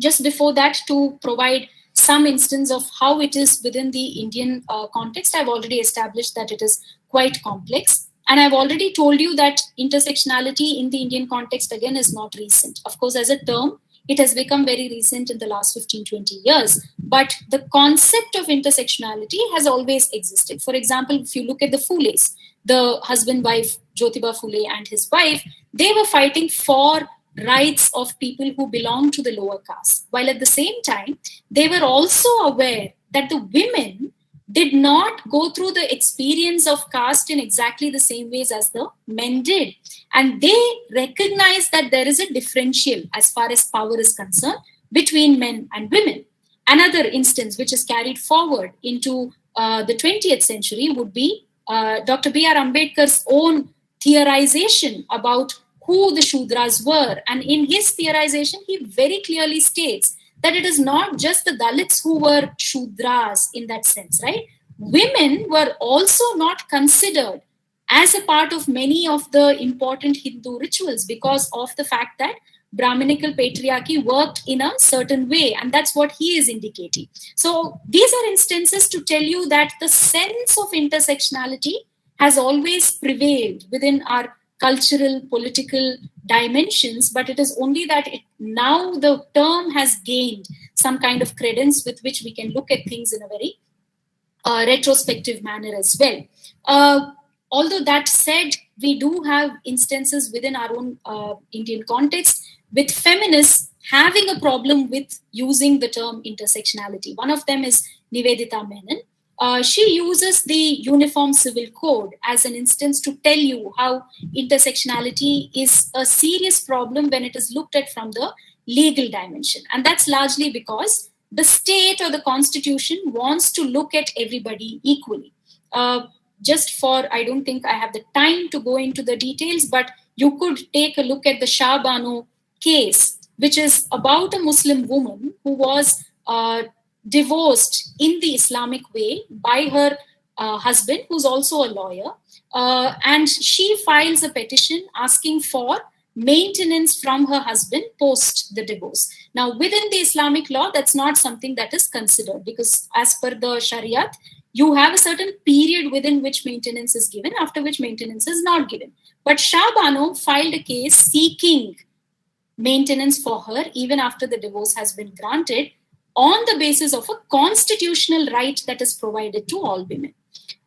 Just before that, to provide some instance of how it is within the Indian context, I've already established that it is quite complex. And I've already told you that intersectionality in the Indian context, again, is not recent. Of course, as a term, it has become very recent in the last 15, 20 years. But the concept of intersectionality has always existed. For example, if you look at the Phules, the husband-wife, Jyotiba Phule and his wife, they were fighting for rights of people who belong to the lower caste. While at the same time, they were also aware that the women did not go through the experience of caste in exactly the same ways as the men did. And they recognized that there is a differential as far as power is concerned between men and women. Another instance which is carried forward into the 20th century would be Dr. B.R. Ambedkar's own theorization about who the Shudras were. And in his theorization, he very clearly states that it is not just the Dalits who were Shudras in that sense, right? Women were also not considered as a part of many of the important Hindu rituals because of the fact that Brahminical patriarchy worked in a certain way, and that's what he is indicating. So these are instances to tell you that the sense of intersectionality has always prevailed within our cultural, political dimensions, but it is only that now the term has gained some kind of credence with which we can look at things in a very retrospective manner as well. Although that said, we do have instances within our own Indian context with feminists having a problem with using the term intersectionality. One of them is Nivedita Menon. She uses the Uniform Civil Code as an instance to tell you how intersectionality is a serious problem when it is looked at from the legal dimension. And that's largely because the state or the constitution wants to look at everybody equally. I don't think I have the time to go into the details, but you could take a look at the Shah Bano case, which is about a Muslim woman who was divorced in the Islamic way by her husband, who's also a lawyer. And she files a petition asking for maintenance from her husband post the divorce. Now, within the Islamic law, that's not something that is considered because as per the Shariat, you have a certain period within which maintenance is given, after which maintenance is not given. But Shah Bano filed a case seeking maintenance for her even after the divorce has been granted on the basis of a constitutional right that is provided to all women.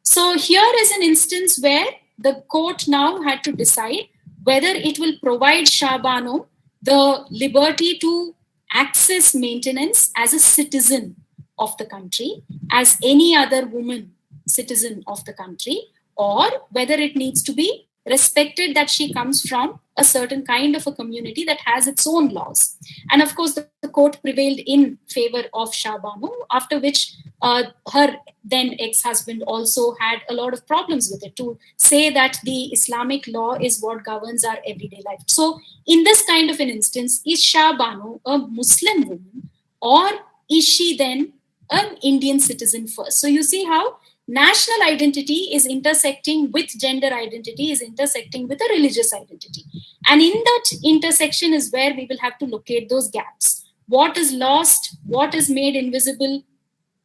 So here is an instance where the court now had to decide whether it will provide Shah Bano the liberty to access maintenance as a citizen of the country, as any other woman citizen of the country, or whether it needs to be respected that she comes from a certain kind of a community that has its own laws. And of course, the court prevailed in favor of Shah Bano, after which her then ex-husband also had a lot of problems with it, to say that the Islamic law is what governs our everyday life. So in this kind of an instance, is Shah Bano a Muslim woman, or is she then an Indian citizen first? So you see how national identity is intersecting with gender identity, is intersecting with a religious identity. And in that intersection is where we will have to locate those gaps. What is lost? What is made invisible?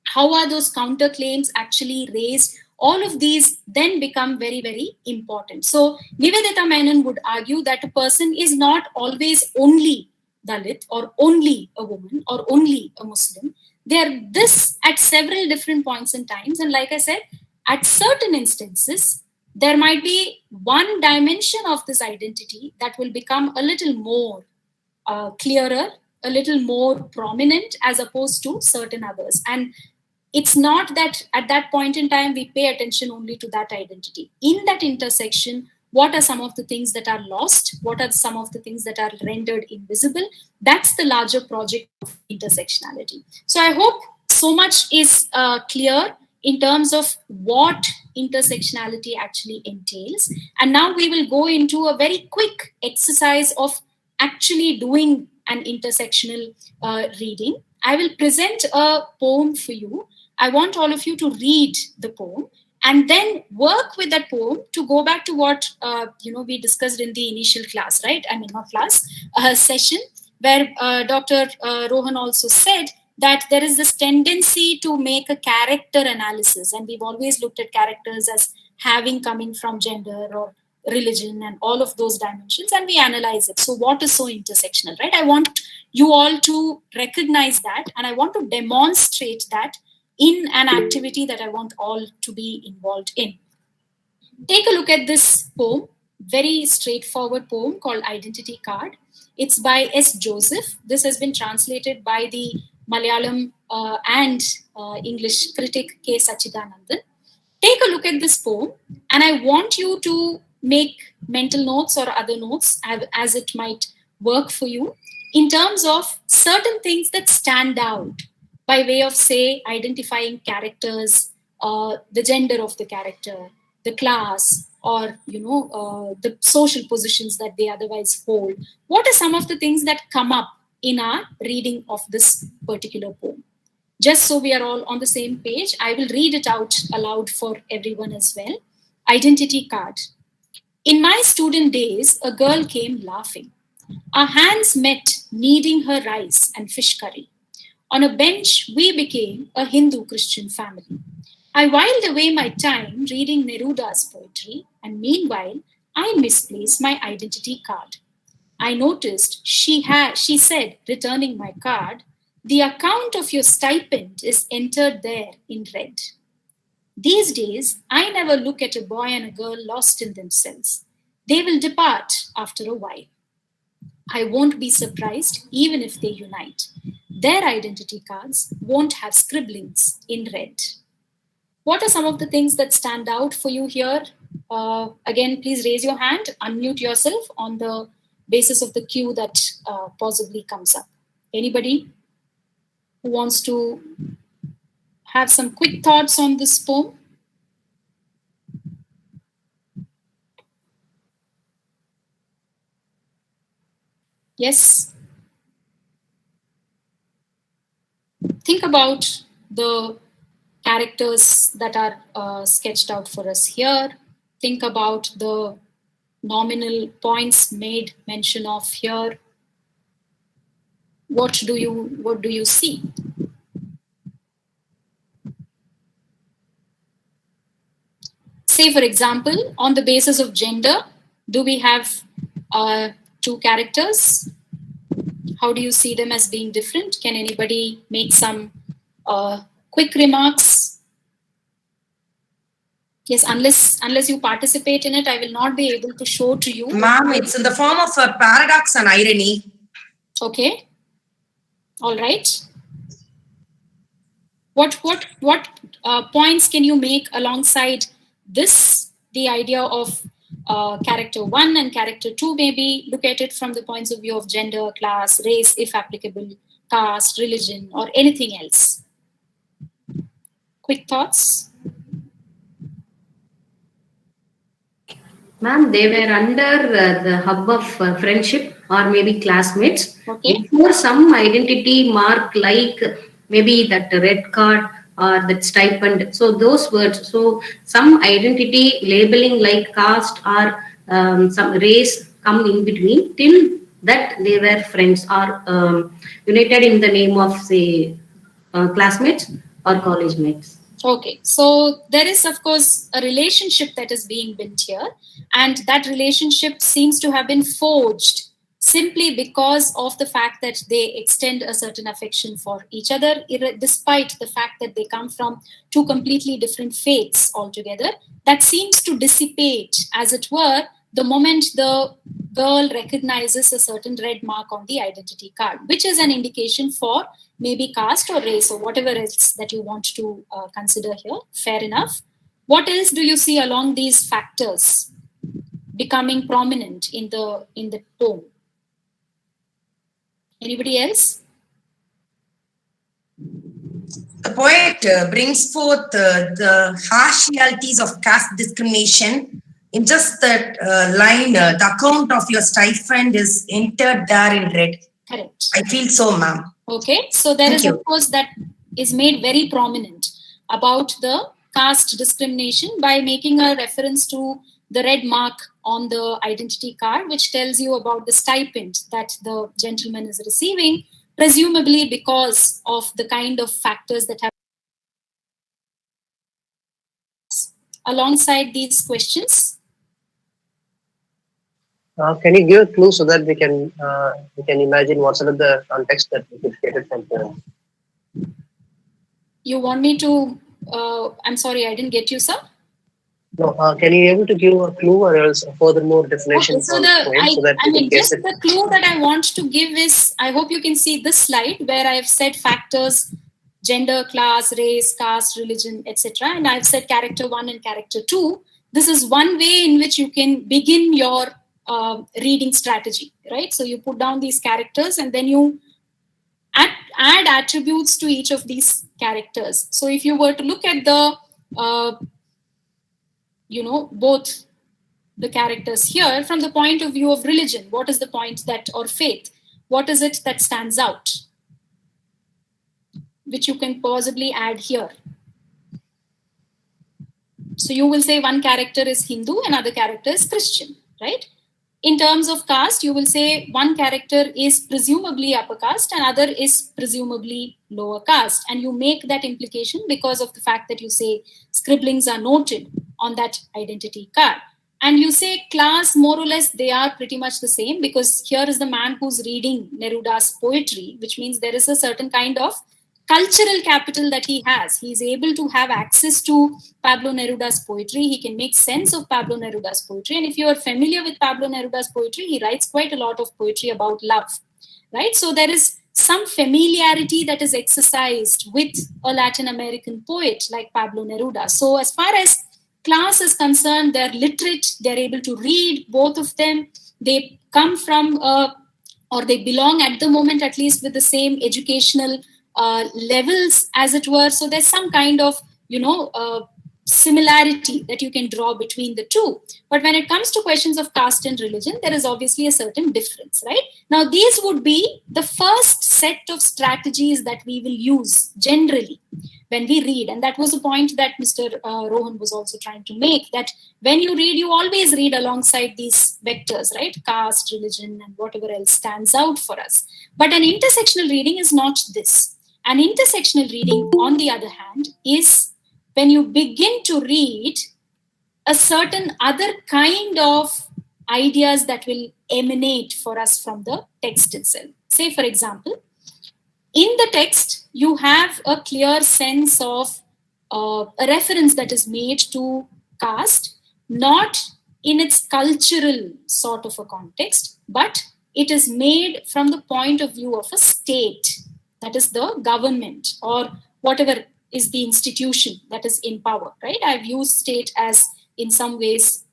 How are those counterclaims actually raised? All of these then become very, very important. So Nivedita Menon would argue that a person is not always only Dalit or only a woman or only a Muslim. They are this at several different points in times. And like I said, at certain instances, there might be one dimension of this identity that will become a little more clearer, a little more prominent as opposed to certain others. And it's not that at that point in time, we pay attention only to that identity. In that intersection, what are some of the things that are lost? What are some of the things that are rendered invisible? That's the larger project of intersectionality. So I hope so much is clear in terms of what intersectionality actually entails. And now we will go into a very quick exercise of actually doing an intersectional reading. I will present a poem for you. I want all of you to read the poem and then work with that poem to go back to what we discussed in the initial class, right? I mean, not class, session, where Dr. Rohan also said that there is this tendency to make a character analysis. And we've always looked at characters as having coming from gender or religion and all of those dimensions, and we analyze it. So what is so intersectional, right? I want you all to recognize that, and I want to demonstrate that in an activity that I want all to be involved in. Take a look at this poem, very straightforward poem called Identity Card. It's by S. Joseph. This has been translated by the Malayalam and English critic K. Sachidanandan. Take a look at this poem, and I want you to make mental notes or other notes as it might work for you in terms of certain things that stand out by way of, say, identifying characters, the gender of the character, the class, or the social positions that they otherwise hold. What are some of the things that come up in our reading of this particular poem? Just so we are all on the same page, I will read it out aloud for everyone as well. Identity card. In my student days, a girl came laughing. Our hands met, kneading her rice and fish curry. On a bench, we became a Hindu-Christian family. I whiled away my time reading Neruda's poetry, and meanwhile, I misplaced my identity card. I noticed she said, returning my card, the account of your stipend is entered there in red. These days, I never look at a boy and a girl lost in themselves. They will depart after a while. I won't be surprised even if they unite. Their identity cards won't have scribblings in red. What are some of the things that stand out for you here? Again, please raise your hand, unmute yourself on the basis of the cue that possibly comes up. Anybody who wants to have some quick thoughts on this poem? Yes? Think about the characters that are sketched out for us here. Think about the nominal points made mention of here. What do you see? Say, for example, on the basis of gender, do we have two characters? How do you see them as being different? Can anybody make some quick remarks? Yes, unless you participate in it, I will not be able to show to you. Ma'am, it's in the form of a paradox and irony. Okay. All right. What points can you make alongside this? The idea of character 1 and character 2, maybe look at it from the points of view of gender, class, race, if applicable, caste, religion, or anything else. Quick thoughts? Ma'am, they were under the hub of friendship or maybe classmates. Okay. Before some identity mark like maybe that red card or that stipend. So those words. So some identity labeling like caste or some race come in between. Till that they were friends or united in the name of say classmates or college mates. Okay, so there is, of course, a relationship that is being built here, and that relationship seems to have been forged simply because of the fact that they extend a certain affection for each other, despite the fact that they come from two completely different faiths altogether. That seems to dissipate, as it were, the moment the girl recognizes a certain red mark on the identity card, which is an indication for maybe caste or race or whatever else that you want to consider here. Fair enough. What else do you see along these factors becoming prominent in the poem? Anybody else? The poet brings forth the harsh realities of caste discrimination in just that line, the account of your stipend is entered there in red. Correct. I feel so, ma'am. Okay, so there is, of course, that is made very prominent about the caste discrimination by making a reference to the red mark on the identity card, which tells you about the stipend that the gentleman is receiving, presumably because of the kind of factors that have alongside these questions. Can you give a clue so that we can imagine what sort of the context that we could get it from here? You want me to? I'm sorry, I didn't get you, sir. No, can you be able to give a clue or else furthermore definition Okay, so just it? The clue that I want to give is, I hope you can see this slide where I have said factors, gender, class, race, caste, religion, etc. And I've said character 1 and character 2. This is one way in which you can begin your reading strategy, right? So you put down these characters and then you add attributes to each of these characters. So if you were to look at the both the characters here from the point of view of religion. What is the point that, or faith, what is it that stands out, which you can possibly add here? So you will say one character is Hindu, another character is Christian, right? In terms of caste, you will say one character is presumably upper caste and other is presumably lower caste. And you make that implication because of the fact that you say scribblings are noted on that identity card. And you say class, more or less, they are pretty much the same, because here is the man who's reading Neruda's poetry, which means there is a certain kind of cultural capital that he has. He is able to have access to Pablo Neruda's poetry. He can make sense of Pablo Neruda's poetry. And if you are familiar with Pablo Neruda's poetry, he writes quite a lot of poetry about love, right? So there is some familiarity that is exercised with a Latin American poet like Pablo Neruda. So as far as class is concerned, they're literate, they're able to read, both of them. They come from, or they belong at the moment, at least, with the same educational levels, as it were. So there's some kind of, similarity that you can draw between the two. But when it comes to questions of caste and religion, there is obviously a certain difference, right? Now, these would be the first set of strategies that we will use generally when we read. And that was a point that Mr. Rohan was also trying to make, that when you read, you always read alongside these vectors, right? Caste, religion, and whatever else stands out for us. But an intersectional reading is not this. An intersectional reading, on the other hand, is when you begin to read a certain other kind of ideas that will emanate for us from the text itself. Say, for example, in the text, you have a clear sense of a reference that is made to caste, not in its cultural sort of a context, but it is made from the point of view of a state, that is the government or whatever is the institution that is in power, right? I've used state as, in some ways,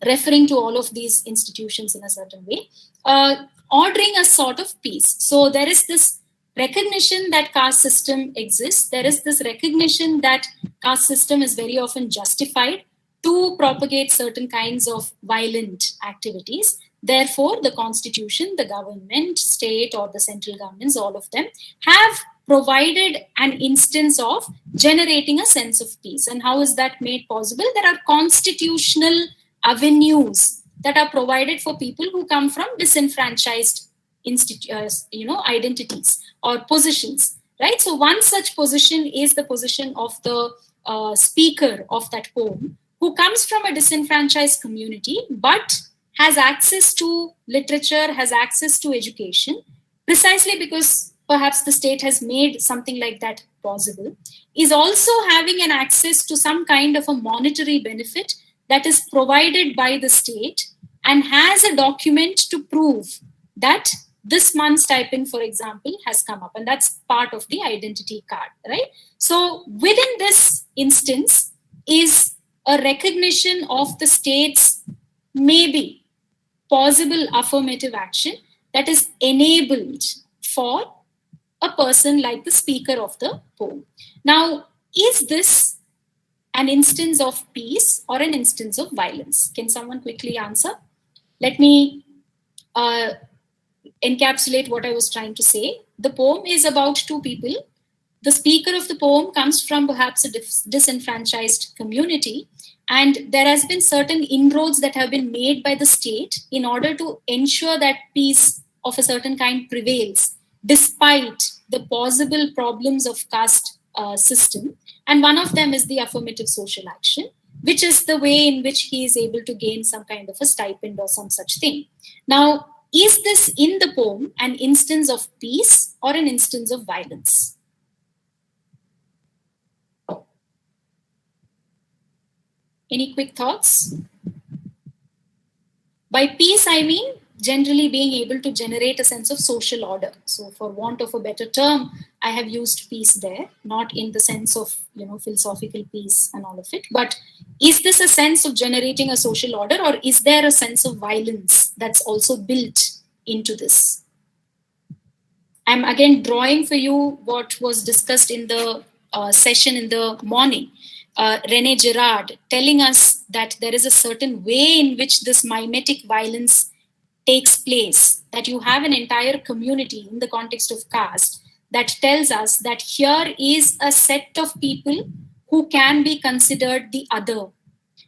referring to all of these institutions in a certain way, ordering a sort of peace. So there is this recognition that caste system exists. There is this recognition that caste system is very often justified to propagate certain kinds of violent activities. Therefore, the constitution, the government, state, or the central governments, all of them have provided an instance of generating a sense of peace. And how is that made possible? There are constitutional avenues that are provided for people who come from disenfranchised identities or positions, right? So one such position is the position of the speaker of that poem, who comes from a disenfranchised community, but has access to literature, has access to education, precisely because perhaps the state has made something like that possible, is also having an access to some kind of a monetary benefit that is provided by the state, and has a document to prove that this month's stipend, for example, has come up. And that's part of the identity card, right? So within this instance is a recognition of the state's maybe possible affirmative action that is enabled for a person like the speaker of the poem. Now, is this an instance of peace or an instance of violence? Can someone quickly answer? Let me encapsulate what I was trying to say. The poem is about two people. The speaker of the poem comes from perhaps a disenfranchised community, and there has been certain inroads that have been made by the state in order to ensure that peace of a certain kind prevails, despite the possible problems of caste system. And one of them is the affirmative social action, which is the way in which he is able to gain some kind of a stipend or some such thing. Now, is this in the poem an instance of peace or an instance of violence? Any quick thoughts? By peace, I mean generally being able to generate a sense of social order. So for want of a better term, I have used peace there, not in the sense of, philosophical peace and all of it. But is this a sense of generating a social order, or is there a sense of violence that's also built into this? I'm again drawing for you what was discussed in the session in the morning. Rene Girard telling us that there is a certain way in which this mimetic violence takes place, that you have an entire community in the context of caste that tells us that here is a set of people who can be considered the other.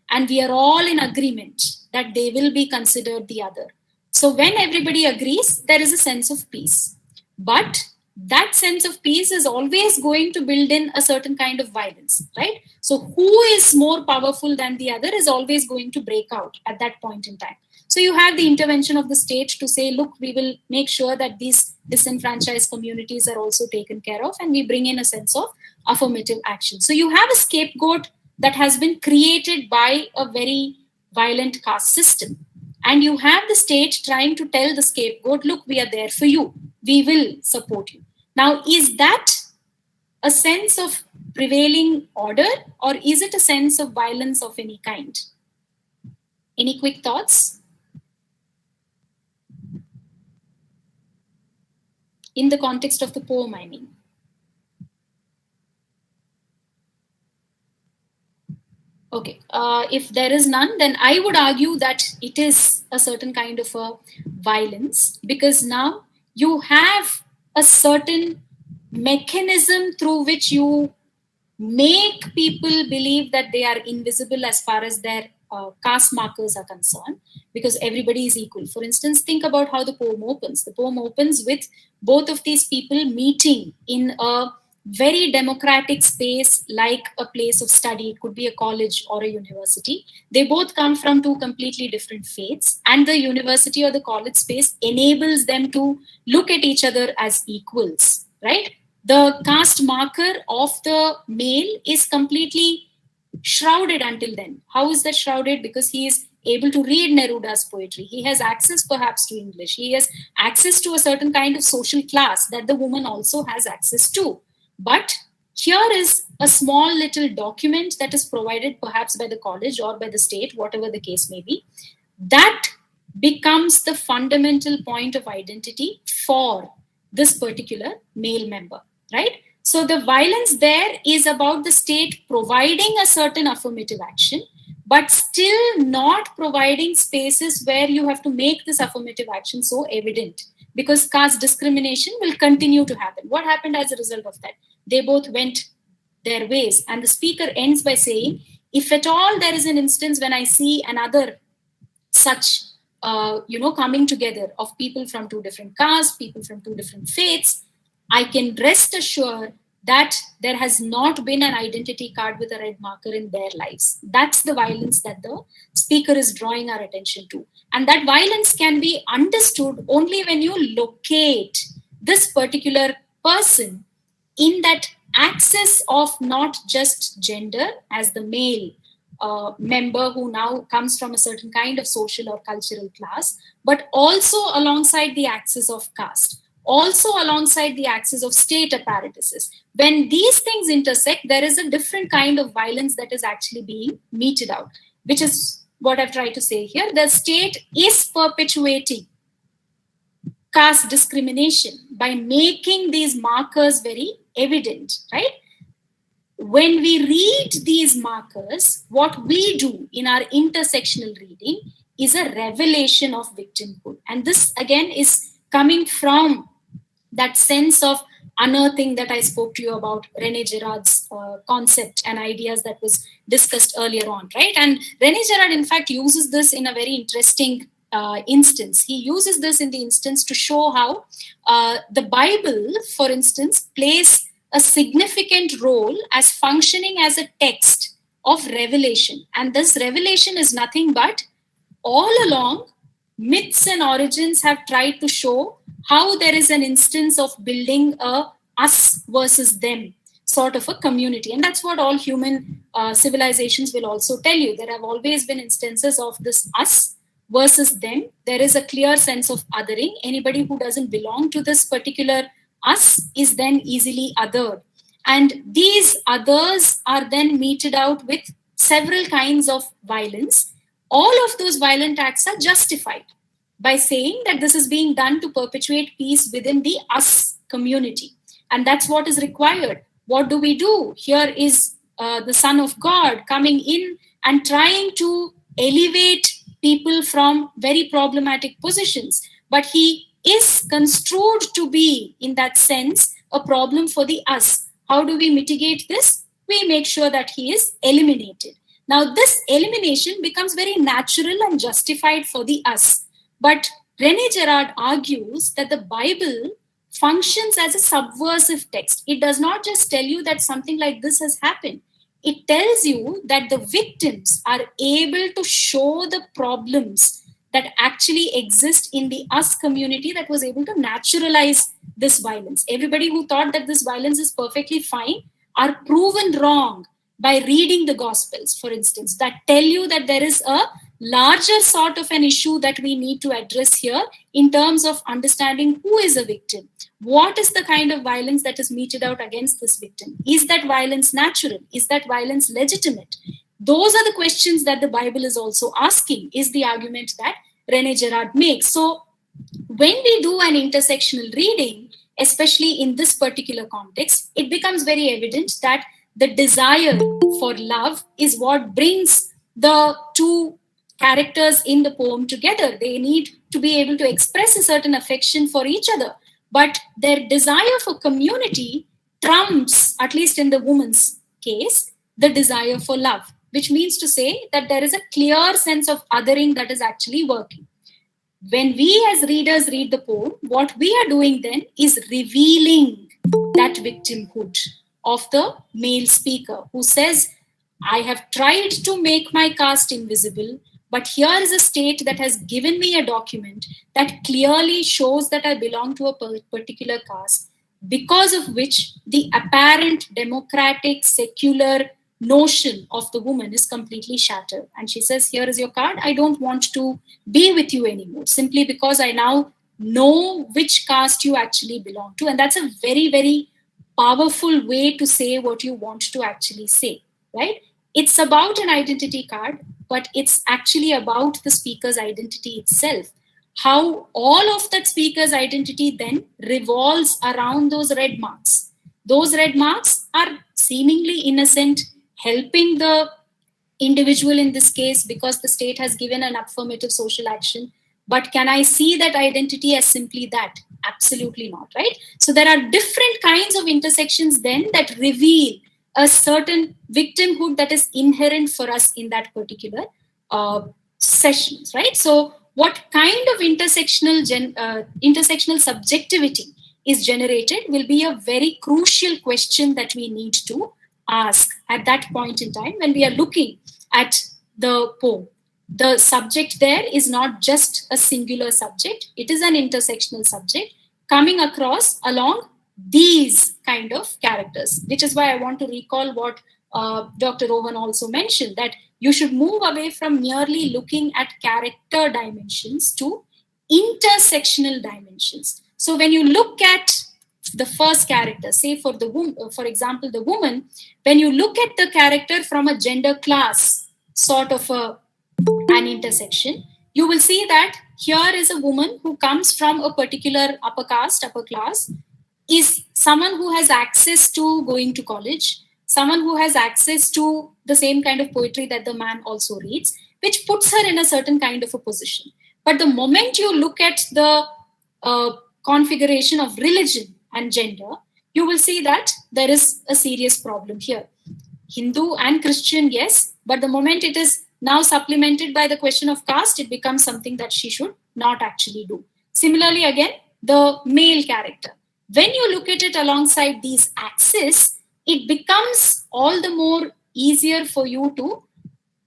And we are all in agreement that they will be considered the other. So when everybody agrees, there is a sense of peace. But that sense of peace is always going to build in a certain kind of violence, right? So who is more powerful than the other is always going to break out at that point in time. So you have the intervention of the state to say, look, we will make sure that these disenfranchised communities are also taken care of, and we bring in a sense of affirmative action. So you have a scapegoat that has been created by a very violent caste system. And you have the state trying to tell the scapegoat, look, we are there for you. We will support you. Now, is that a sense of prevailing order, or is it a sense of violence of any kind? Any quick thoughts? In the context of the poem, I mean. Okay, if there is none, then I would argue that it is a certain kind of a violence, because now you have a certain mechanism through which you make people believe that they are invisible as far as their caste markers are concerned, because everybody is equal. For instance, think about how the poem opens. The poem opens with both of these people meeting in a very democratic space, like a place of study. It could be a college or a university. They both come from two completely different faiths, and the university or the college space enables them to look at each other as equals, right? The caste marker of the male is completely shrouded until then. How is that shrouded? Because he is able to read Neruda's poetry. He has access perhaps to English. He has access to a certain kind of social class that the woman also has access to. But here is a small little document that is provided perhaps by the college or by the state, whatever the case may be, that becomes the fundamental point of identity for this particular male member, right? So the violence there is about the state providing a certain affirmative action, but still not providing spaces where you have to make this affirmative action so evident, because caste discrimination will continue to happen. What happened as a result of that? They both went their ways. And the speaker ends by saying, if at all there is an instance when I see another such, coming together of people from two different castes, people from two different faiths, I can rest assured that there has not been an identity card with a red marker in their lives. That's the violence that the speaker is drawing our attention to. And that violence can be understood only when you locate this particular person in that access of not just gender as the male member who now comes from a certain kind of social or cultural class, but also alongside the axis of caste, also alongside the axis of state apparatuses. When these things intersect, there is a different kind of violence that is actually being meted out, which is what I've tried to say here. The state is perpetuating caste discrimination by making these markers very evident, right? When we read these markers, what we do in our intersectional reading is a revelation of victimhood. And this again is coming from that sense of unearthing that I spoke to you about, Rene Girard's concept and ideas that was discussed earlier on, right? And Rene Girard, in fact, uses this in a very interesting instance. He uses this in the instance to show how the Bible, for instance, plays a significant role as functioning as a text of revelation. And this revelation is nothing but all along myths and origins have tried to show how there is an instance of building a us versus them sort of a community. And that's what all human civilizations will also tell you. There have always been instances of this us versus them. There is a clear sense of othering. Anybody who doesn't belong to this particular us is then easily othered. And these others are then meted out with several kinds of violence. All of those violent acts are justified by saying that this is being done to perpetuate peace within the us community. And that's what is required. What do we do? Here is the Son of God coming in and trying to elevate people from very problematic positions. But he is construed to be, in that sense, a problem for the us. How do we mitigate this? We make sure that he is eliminated. Now, this elimination becomes very natural and justified for the us. But Rene Girard argues that the Bible functions as a subversive text. It does not just tell you that something like this has happened. It tells you that the victims are able to show the problems that actually exist in the us community that was able to naturalize this violence. Everybody who thought that this violence is perfectly fine are proven wrong by reading the Gospels, for instance, that tell you that there is a larger sort of an issue that we need to address here in terms of understanding who is a victim. What is the kind of violence that is meted out against this victim? Is that violence natural? Is that violence legitimate? Those are the questions that the Bible is also asking, is the argument that Rene Girard makes. So when we do an intersectional reading, especially in this particular context, it becomes very evident that the desire for love is what brings the two characters in the poem together. They need to be able to express a certain affection for each other, but their desire for community trumps, at least in the woman's case, the desire for love, which means to say that there is a clear sense of othering that is actually working. When we as readers read the poem, what we are doing then is revealing that victimhood of the male speaker who says, I have tried to make my caste invisible, but here is a state that has given me a document that clearly shows that I belong to a particular caste, because of which the apparent democratic, secular notion of the woman is completely shattered. And she says, here is your card. I don't want to be with you anymore, simply because I now know which caste you actually belong to. And that's a very, very powerful way to say what you want to actually say, right? It's about an identity card, but it's actually about the speaker's identity itself. How all of that speaker's identity then revolves around those red marks. Those red marks are seemingly innocent, helping the individual in this case because the state has given an affirmative social action. But can I see that identity as simply that? Absolutely not, right? So there are different kinds of intersections then that reveal a certain victimhood that is inherent for us in that particular sessions, right? So what kind of intersectional subjectivity is generated will be a very crucial question that we need to ask at that point in time when we are looking at the poem. The subject there is not just a singular subject, it is an intersectional subject coming across along these kind of characters, which is why I want to recall what Dr. Rohan also mentioned, that you should move away from merely looking at character dimensions to intersectional dimensions. So when you look at the first character, say for the woman, for example, the woman, when you look at the character from a gender class sort of an intersection, you will see that here is a woman who comes from a particular upper caste, upper class, is someone who has access to going to college, someone who has access to the same kind of poetry that the man also reads, which puts her in a certain kind of a position. But the moment you look at the configuration of religion and gender, you will see that there is a serious problem here. Hindu and Christian, yes, but the moment it is now supplemented by the question of caste, it becomes something that she should not actually do. Similarly, again, the male character. When you look at it alongside these axes, it becomes all the more easier for you to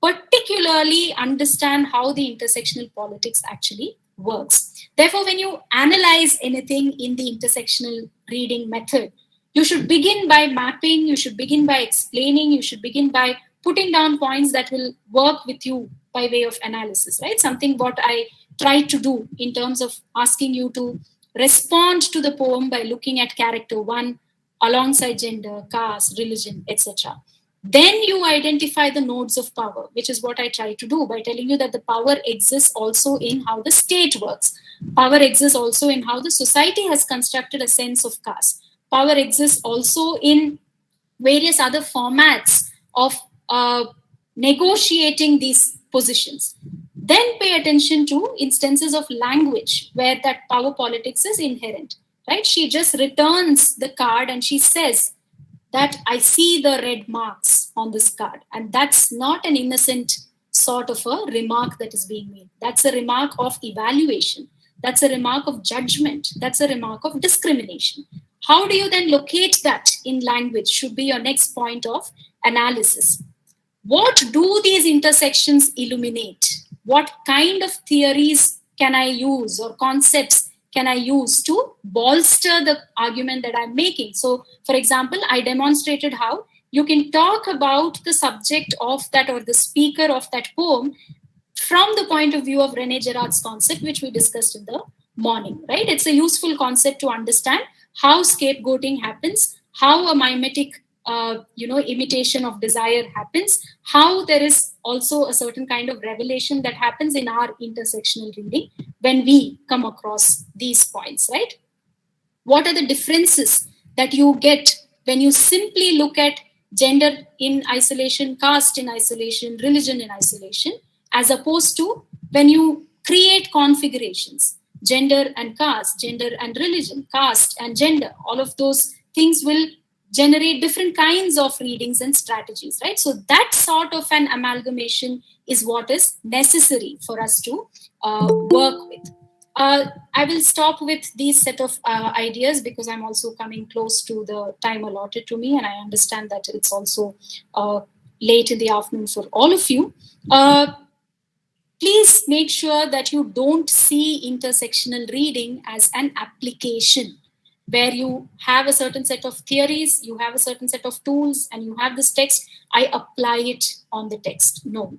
particularly understand how the intersectional politics actually works. Therefore, when you analyze anything in the intersectional reading method, you should begin by mapping, you should begin by explaining, you should begin by putting down points that will work with you by way of analysis, right? Something what I try to do in terms of asking you to respond to the poem by looking at character one alongside gender, caste, religion, etc. Then you identify the nodes of power, which is what I try to do by telling you that the power exists also in how the state works. Power exists also in how the society has constructed a sense of caste. Power exists also in various other formats of negotiating these positions. Then pay attention to instances of language where that power politics is inherent, right? She just returns the card and she says that I see the red marks on this card. And that's not an innocent sort of a remark that is being made. That's a remark of evaluation. That's a remark of judgment. That's a remark of discrimination. How do you then locate that in language should be your next point of analysis. What do these intersections illuminate? What kind of theories can I use or concepts can I use to bolster the argument that I'm making? So, for example, I demonstrated how you can talk about the subject of that or the speaker of that poem from the point of view of Rene Girard's concept, which we discussed in the morning, right? It's a useful concept to understand how scapegoating happens, how a mimetic imitation of desire happens, how there is also a certain kind of revelation that happens in our intersectional reading when we come across these points, right? What are the differences that you get when you simply look at gender in isolation, caste in isolation, religion in isolation, as opposed to when you create configurations, gender and caste, gender and religion, caste and gender, all of those things will generate different kinds of readings and strategies, right? So that sort of an amalgamation is what is necessary for us to work with. I will stop with these set of ideas because I'm also coming close to the time allotted to me, and I understand that it's also late in the afternoon for all of you. Please make sure that you don't see intersectional reading as an application where you have a certain set of theories, you have a certain set of tools, and you have this text, I apply it on the text. No.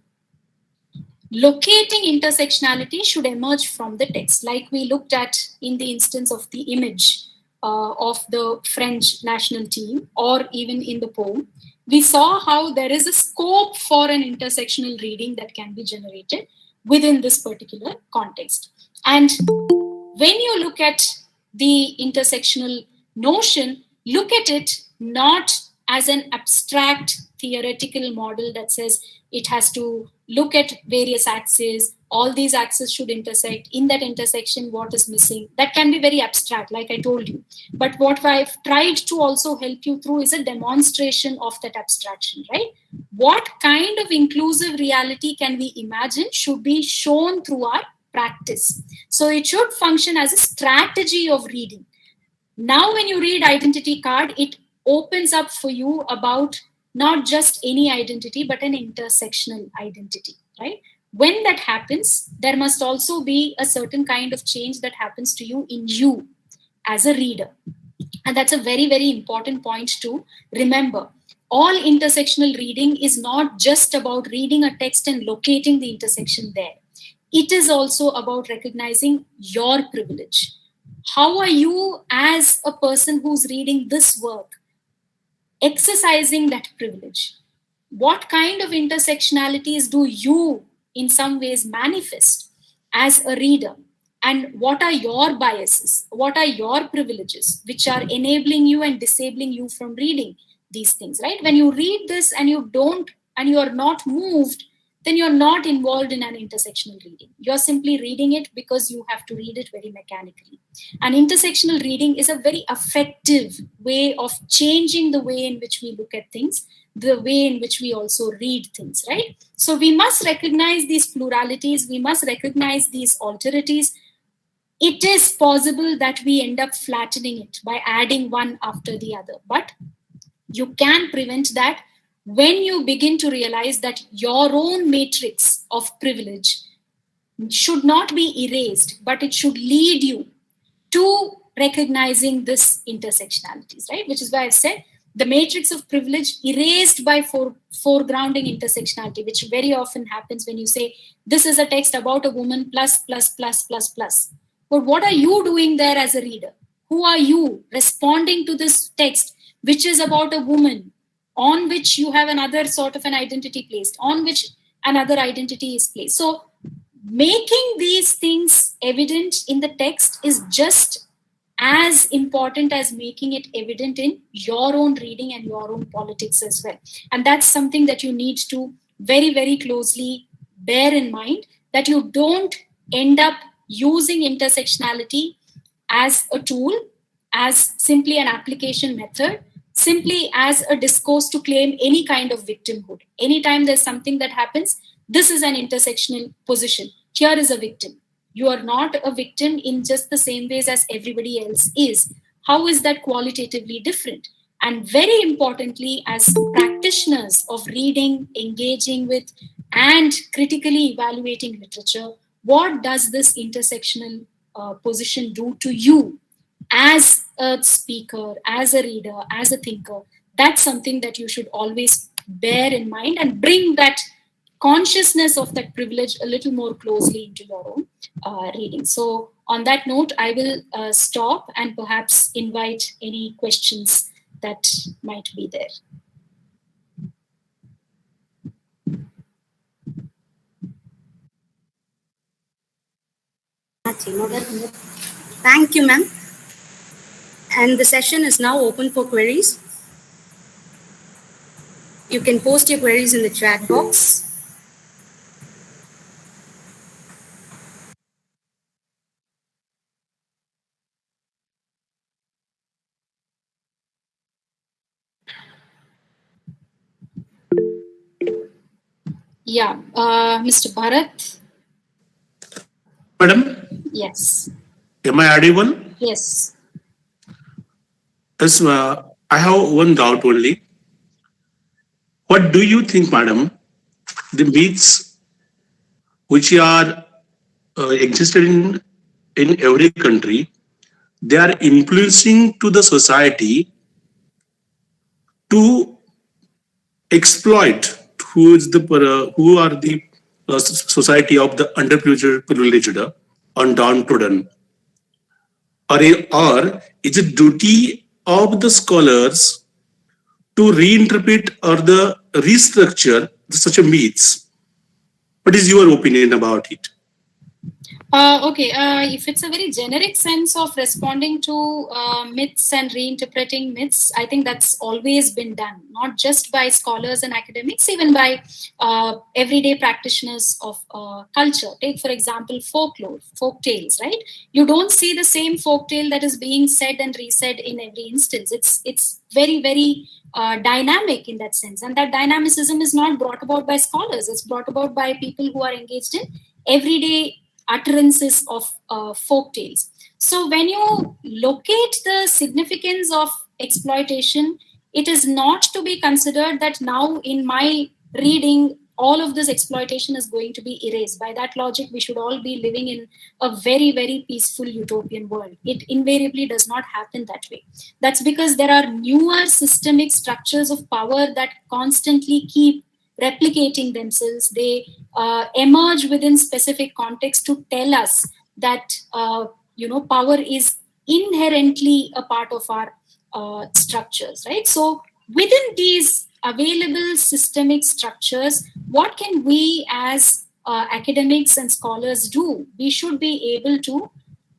Locating intersectionality should emerge from the text, like we looked at in the instance of the image of the French national team, or even in the poem. We saw how there is a scope for an intersectional reading that can be generated within this particular context. And when you look at the intersectional notion, look at it not as an abstract theoretical model that says it has to look at various axes, all these axes should intersect, in that intersection what is missing. That can be very abstract, like I told you. But what I've tried to also help you through is a demonstration of that abstraction, right? What kind of inclusive reality can we imagine should be shown through our practice. So it should function as a strategy of reading. Now when you read identity card, it opens up for you about not just any identity, but an intersectional identity, right? When that happens, there must also be a certain kind of change that happens to you in you as a reader. And that's a very, very important point to remember. All intersectional reading is not just about reading a text and locating the intersection there. It is also about recognizing your privilege. How are you as a person who's reading this work exercising that privilege? What kind of intersectionalities do you in some ways manifest as a reader? And what are your biases? What are your privileges which are enabling you and disabling you from reading these things, right? When you read this and you are not moved, then you're not involved in an intersectional reading. You're simply reading it because you have to read it very mechanically. And intersectional reading is a very effective way of changing the way in which we look at things, the way in which we also read things, right? So we must recognize these pluralities. We must recognize these alterities. It is possible that we end up flattening it by adding one after the other, but you can prevent that when you begin to realize that your own matrix of privilege should not be erased, but it should lead you to recognizing this intersectionalities, right? Which is why I've said the matrix of privilege erased by foregrounding intersectionality, which very often happens when you say, this is a text about a woman plus, plus, plus, plus, plus. But what are you doing there as a reader? Who are you responding to this text, which is about a woman, on which you have another sort of an identity placed, on which another identity is placed? So making these things evident in the text is just as important as making it evident in your own reading and your own politics as well. And that's something that you need to very, very closely bear in mind that you don't end up using intersectionality as a tool, as simply an application method, simply as a discourse to claim any kind of victimhood. Anytime there's something that happens, this is an intersectional position. Here is a victim. You are not a victim in just the same ways as everybody else is. How is that qualitatively different? And very importantly, as practitioners of reading, engaging with, and critically evaluating literature, what does this intersectional position do to you as a speaker, as a reader, as a thinker? That's something that you should always bear in mind and bring that consciousness of that privilege a little more closely into your own reading. So on that note, I will stop and perhaps invite any questions that might be there. Thank you, ma'am. And the session is now open for queries. You can post your queries in the chat box. Yeah, Mr. Bharat. Madam? Yes. Am I audible? Yes. Yes, I have one doubt only. What do you think, madam, the myths which are existed in every country, they are influencing to the society to exploit who are the society of the underprivileged and downtrodden, or is it duty of the scholars to reinterpret or the restructure such a myths? What is your opinion about it? Okay, if it's a very generic sense of responding to myths and reinterpreting myths, I think that's always been done, not just by scholars and academics, even by everyday practitioners of culture. Take, for example, folklore, folk tales, right? You don't see the same folk tale that is being said and resaid in every instance. It's very, very dynamic in that sense. And that dynamicism is not brought about by scholars. It's brought about by people who are engaged in everyday utterances of folk tales. So when you locate the significance of exploitation, it is not to be considered that now in my reading, all of this exploitation is going to be erased. By that logic, we should all be living in a very, very peaceful utopian world. It invariably does not happen that way. That's because there are newer systemic structures of power that constantly keep replicating themselves. They emerge within specific context to tell us that power is inherently a part of our structures, right? So within these available systemic structures, what can we as academics and scholars do? We should be able to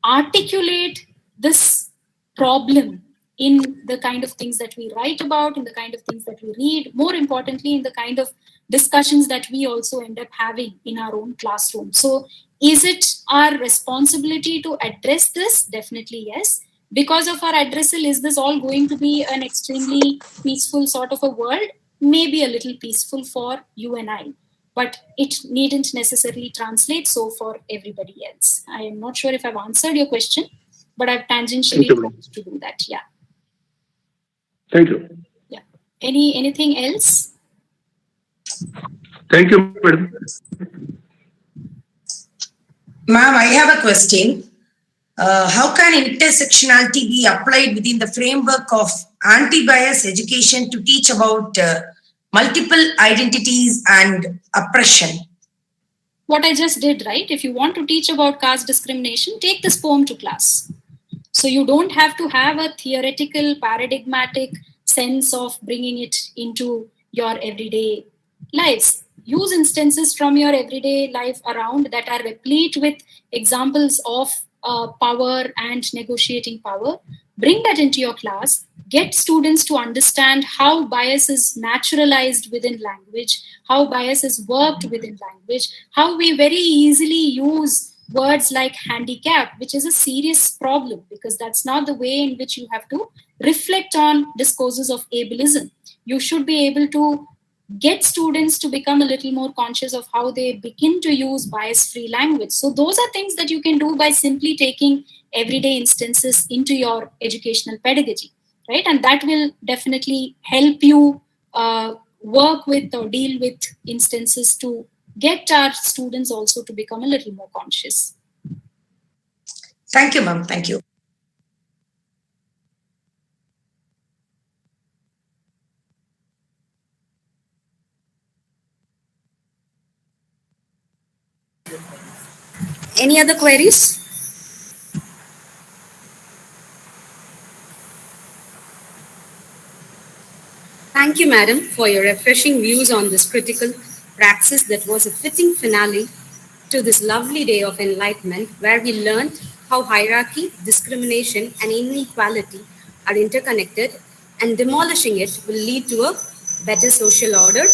articulate this problem in the kind of things that we write about, in the kind of things that we read, more importantly, in the kind of discussions that we also end up having in our own classroom. So is it our responsibility to address this? Definitely yes. Because of our addressal, is this all going to be an extremely peaceful sort of a world? Maybe a little peaceful for you and I, but it needn't necessarily translate so for everybody else. I am not sure if I've answered your question, but I've tangentially tried to do that. Yeah. Thank you. Yeah. Anything else? Thank you, madam. Ma'am, I have a question. How can intersectionality be applied within the framework of anti-bias education to teach about multiple identities and oppression? What I just did, right? If you want to teach about caste discrimination, take this poem to class. So you don't have to have a theoretical, paradigmatic sense of bringing it into your everyday lives. Use instances from your everyday life around that are replete with examples of power and negotiating power. bring that into your class, get students to understand how bias is naturalized within language, how bias is worked within language, how we very easily use words like handicap, which is a serious problem because that's not the way in which you have to reflect on discourses of ableism. You should be able to get students to become a little more conscious of how they begin to use bias free language. So those are things that you can do by simply taking everyday instances into your educational pedagogy, right? And that will definitely help you work with or deal with instances to get our students also to become a little more conscious. Thank you, ma'am. Thank you. Any other queries? Thank you, madam, for your refreshing views on this critical praxis that was a fitting finale to this lovely day of enlightenment where we learned how hierarchy, discrimination, and inequality are interconnected and demolishing it will lead to a better social order.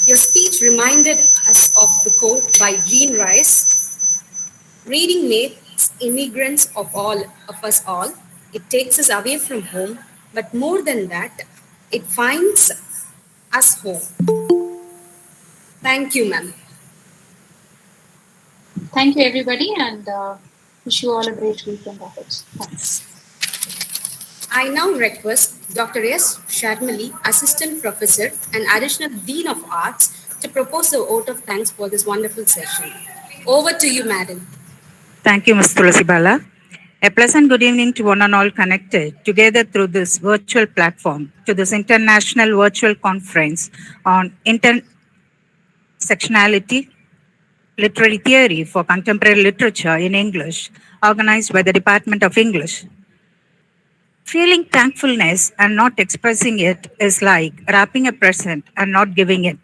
Your speech reminded us of the quote by Jean Rice, reading makes immigrants of us all. It takes us away from home, but more than that, it finds us home. Thank you, ma'am. Thank you, everybody, and wish you all a great weekend ahead. Thanks. I now request Dr. S. Sharmali, Assistant Professor and Additional Dean of Arts, to propose a vote of thanks for this wonderful session. Over to you, madam. Thank you, Ms. Tulasibala. A pleasant good evening to one and all connected together through this virtual platform to this international virtual conference on intersectionality, literary theory for contemporary literature in English, organized by the Department of English. Feeling thankfulness and not expressing it is like wrapping a present and not giving it.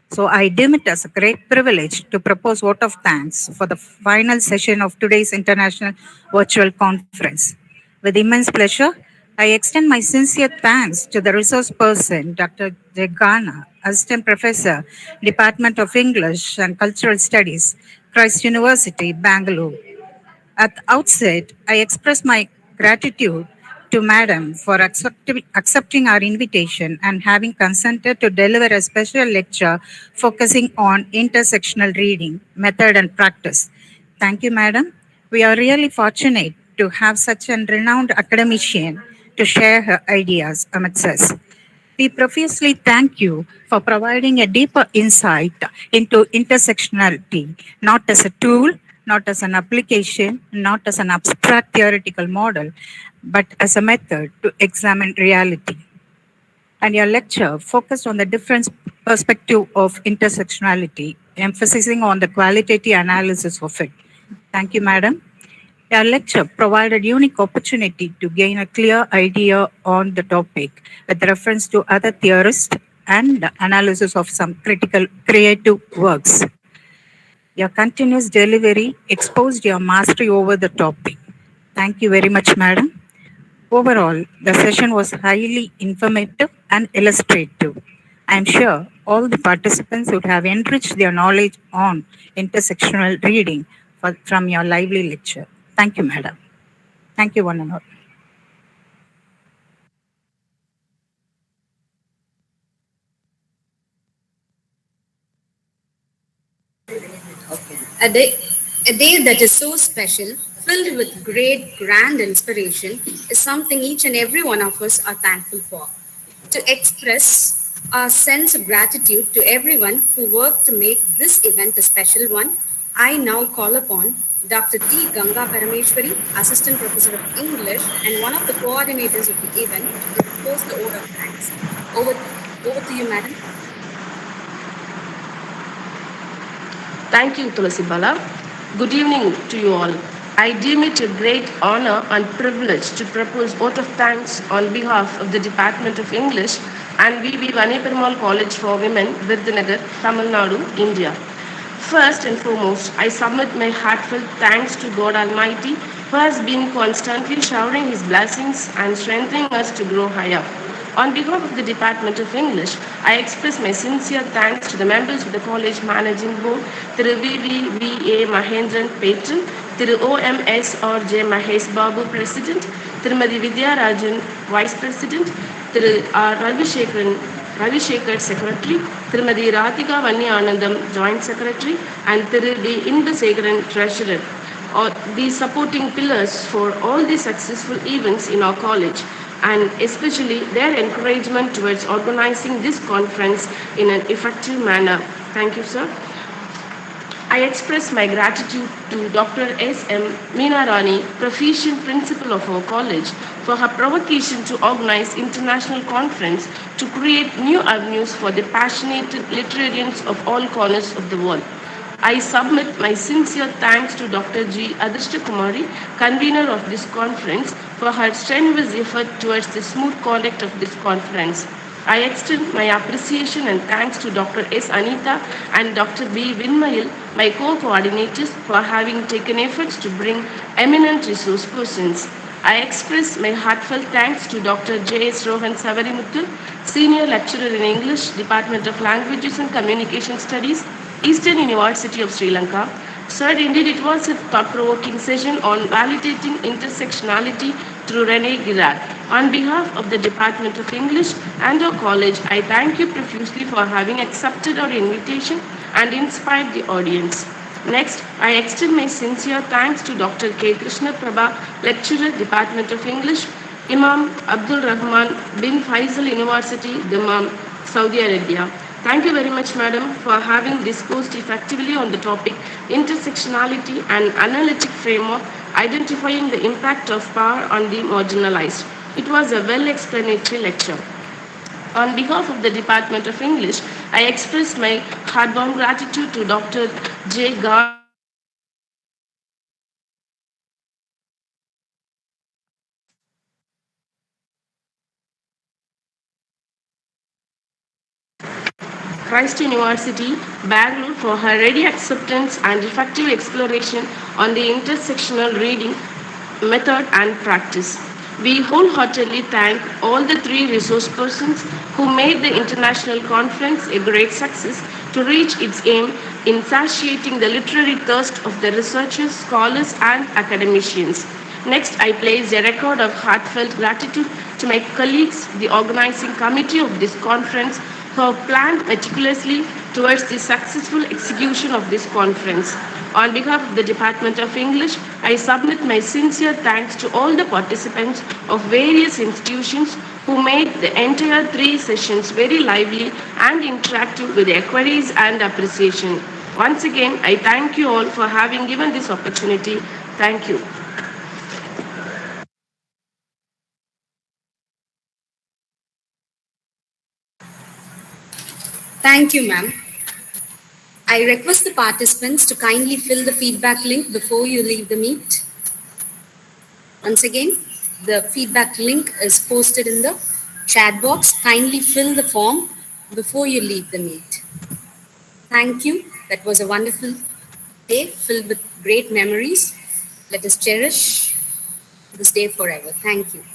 So I deem it as a great privilege to propose vote of thanks for the final session of today's international virtual conference. With immense pleasure, I extend my sincere thanks to the resource person, Dr.J.Gaana, Assistant Professor, Department of English and Cultural Studies, Christ University, Bangalore. At the outset, I express my gratitude to Madam for accepting our invitation and having consented to deliver a special lecture focusing on intersectional reading, method and practice. Thank you, Madam. We are really fortunate to have such a renowned academician to share her ideas amidst us. We profusely thank you for providing a deeper insight into intersectionality, not as a tool, not as an application, not as an abstract theoretical model, but as a method to examine reality. And your lecture focused on the different perspective of intersectionality, emphasizing on the qualitative analysis of it. Thank you, Madam. Your lecture provided unique opportunity to gain a clear idea on the topic with reference to other theorists and analysis of some critical creative works. Your continuous delivery exposed your mastery over the topic. Thank you very much, Madam. Overall, the session was highly informative and illustrative. I am sure all the participants would have enriched their knowledge on intersectional reading from your lively lecture. Thank you, Madam. Thank you, one and all. A day that is so special, filled with great, grand inspiration, is something each and every one of us are thankful for. To express our sense of gratitude to everyone who worked to make this event a special one, I now call upon Dr. T. Ganga Parameshwari, Assistant Professor of English and one of the coordinators of the event, to propose the vote of thanks. Over to you, madam. Thank you, Tulasibala. Good evening to you all. I deem it a great honor and privilege to propose vote of thanks on behalf of the Department of English and V.V.Vanniaperumal College for Women, Virudhunagar, Tamil Nadu, India. First and foremost, I submit my heartfelt thanks to God Almighty, who has been constantly showering His blessings and strengthening us to grow higher. On behalf of the Department of English, I express my sincere thanks to the members of the College Managing Board, Thiru V.V.V.A. Mahendran Patron, Thiru O.M.S. or J. Mahesh Babu President, Tirumadi Vidya Rajan Vice President, Thiru R. Ravi Shekhar Secretary, Tirumadi Radhika Vannianandam Joint Secretary, and Thiru D. Indasegaran Treasurer, or the supporting pillars for all the successful events in our college, and especially their encouragement towards organizing this conference in an effective manner. Thank you, sir. I express my gratitude to Dr. S.M. Meenarani, proficient principal of our college, for her provocation to organize international conference to create new avenues for the passionate literarians of all corners of the world. I submit my sincere thanks to Dr. G. Adishta Kumari, convener of this conference, for her strenuous effort towards the smooth conduct of this conference. I extend my appreciation and thanks to Dr. S. Anita and Dr. V.V.Vanniaperumal, my co-coordinators, for having taken efforts to bring eminent resource persons. I express my heartfelt thanks to Dr. J.S.Rohan Savarimuthu, Senior Lecturer in English, Department of Languages and Communication Studies, Eastern University of Sri Lanka. Sir, indeed it was a thought-provoking session on validating intersectionality through Rene Girard. On behalf of the Department of English and our college, I thank you profusely for having accepted our invitation and inspired the audience. Next, I extend my sincere thanks to Dr.K.Krishna Prabha, Lecturer, Department of English, Imam Abdulrahman bin Faisal University, Dammam, Saudi Arabia. Thank you very much, Madam, for having discoursed effectively on the topic intersectionality and analytic framework, identifying the impact of power on the marginalized. It was a well-explanatory lecture. On behalf of the Department of English, I express my heartwarm gratitude to Dr. J.Gaana, Christ University, Bangalore, for her ready acceptance and effective exploration on the intersectional reading method and practice. We wholeheartedly thank all the three resource persons who made the international conference a great success to reach its aim in satiating the literary thirst of the researchers, scholars, and academicians. Next, I place a record of heartfelt gratitude to my colleagues, the organizing committee of this conference, who have planned meticulously towards the successful execution of this conference. On behalf of the Department of English, I submit my sincere thanks to all the participants of various institutions who made the entire three sessions very lively and interactive with their queries and appreciation. Once again, I thank you all for having given this opportunity. Thank you. Thank you, ma'am. I request the participants to kindly fill the feedback link before you leave the meet. Once again, the feedback link is posted in the chat box. Kindly fill the form before you leave the meet. Thank you. That was a wonderful day filled with great memories. Let us cherish this day forever. Thank you.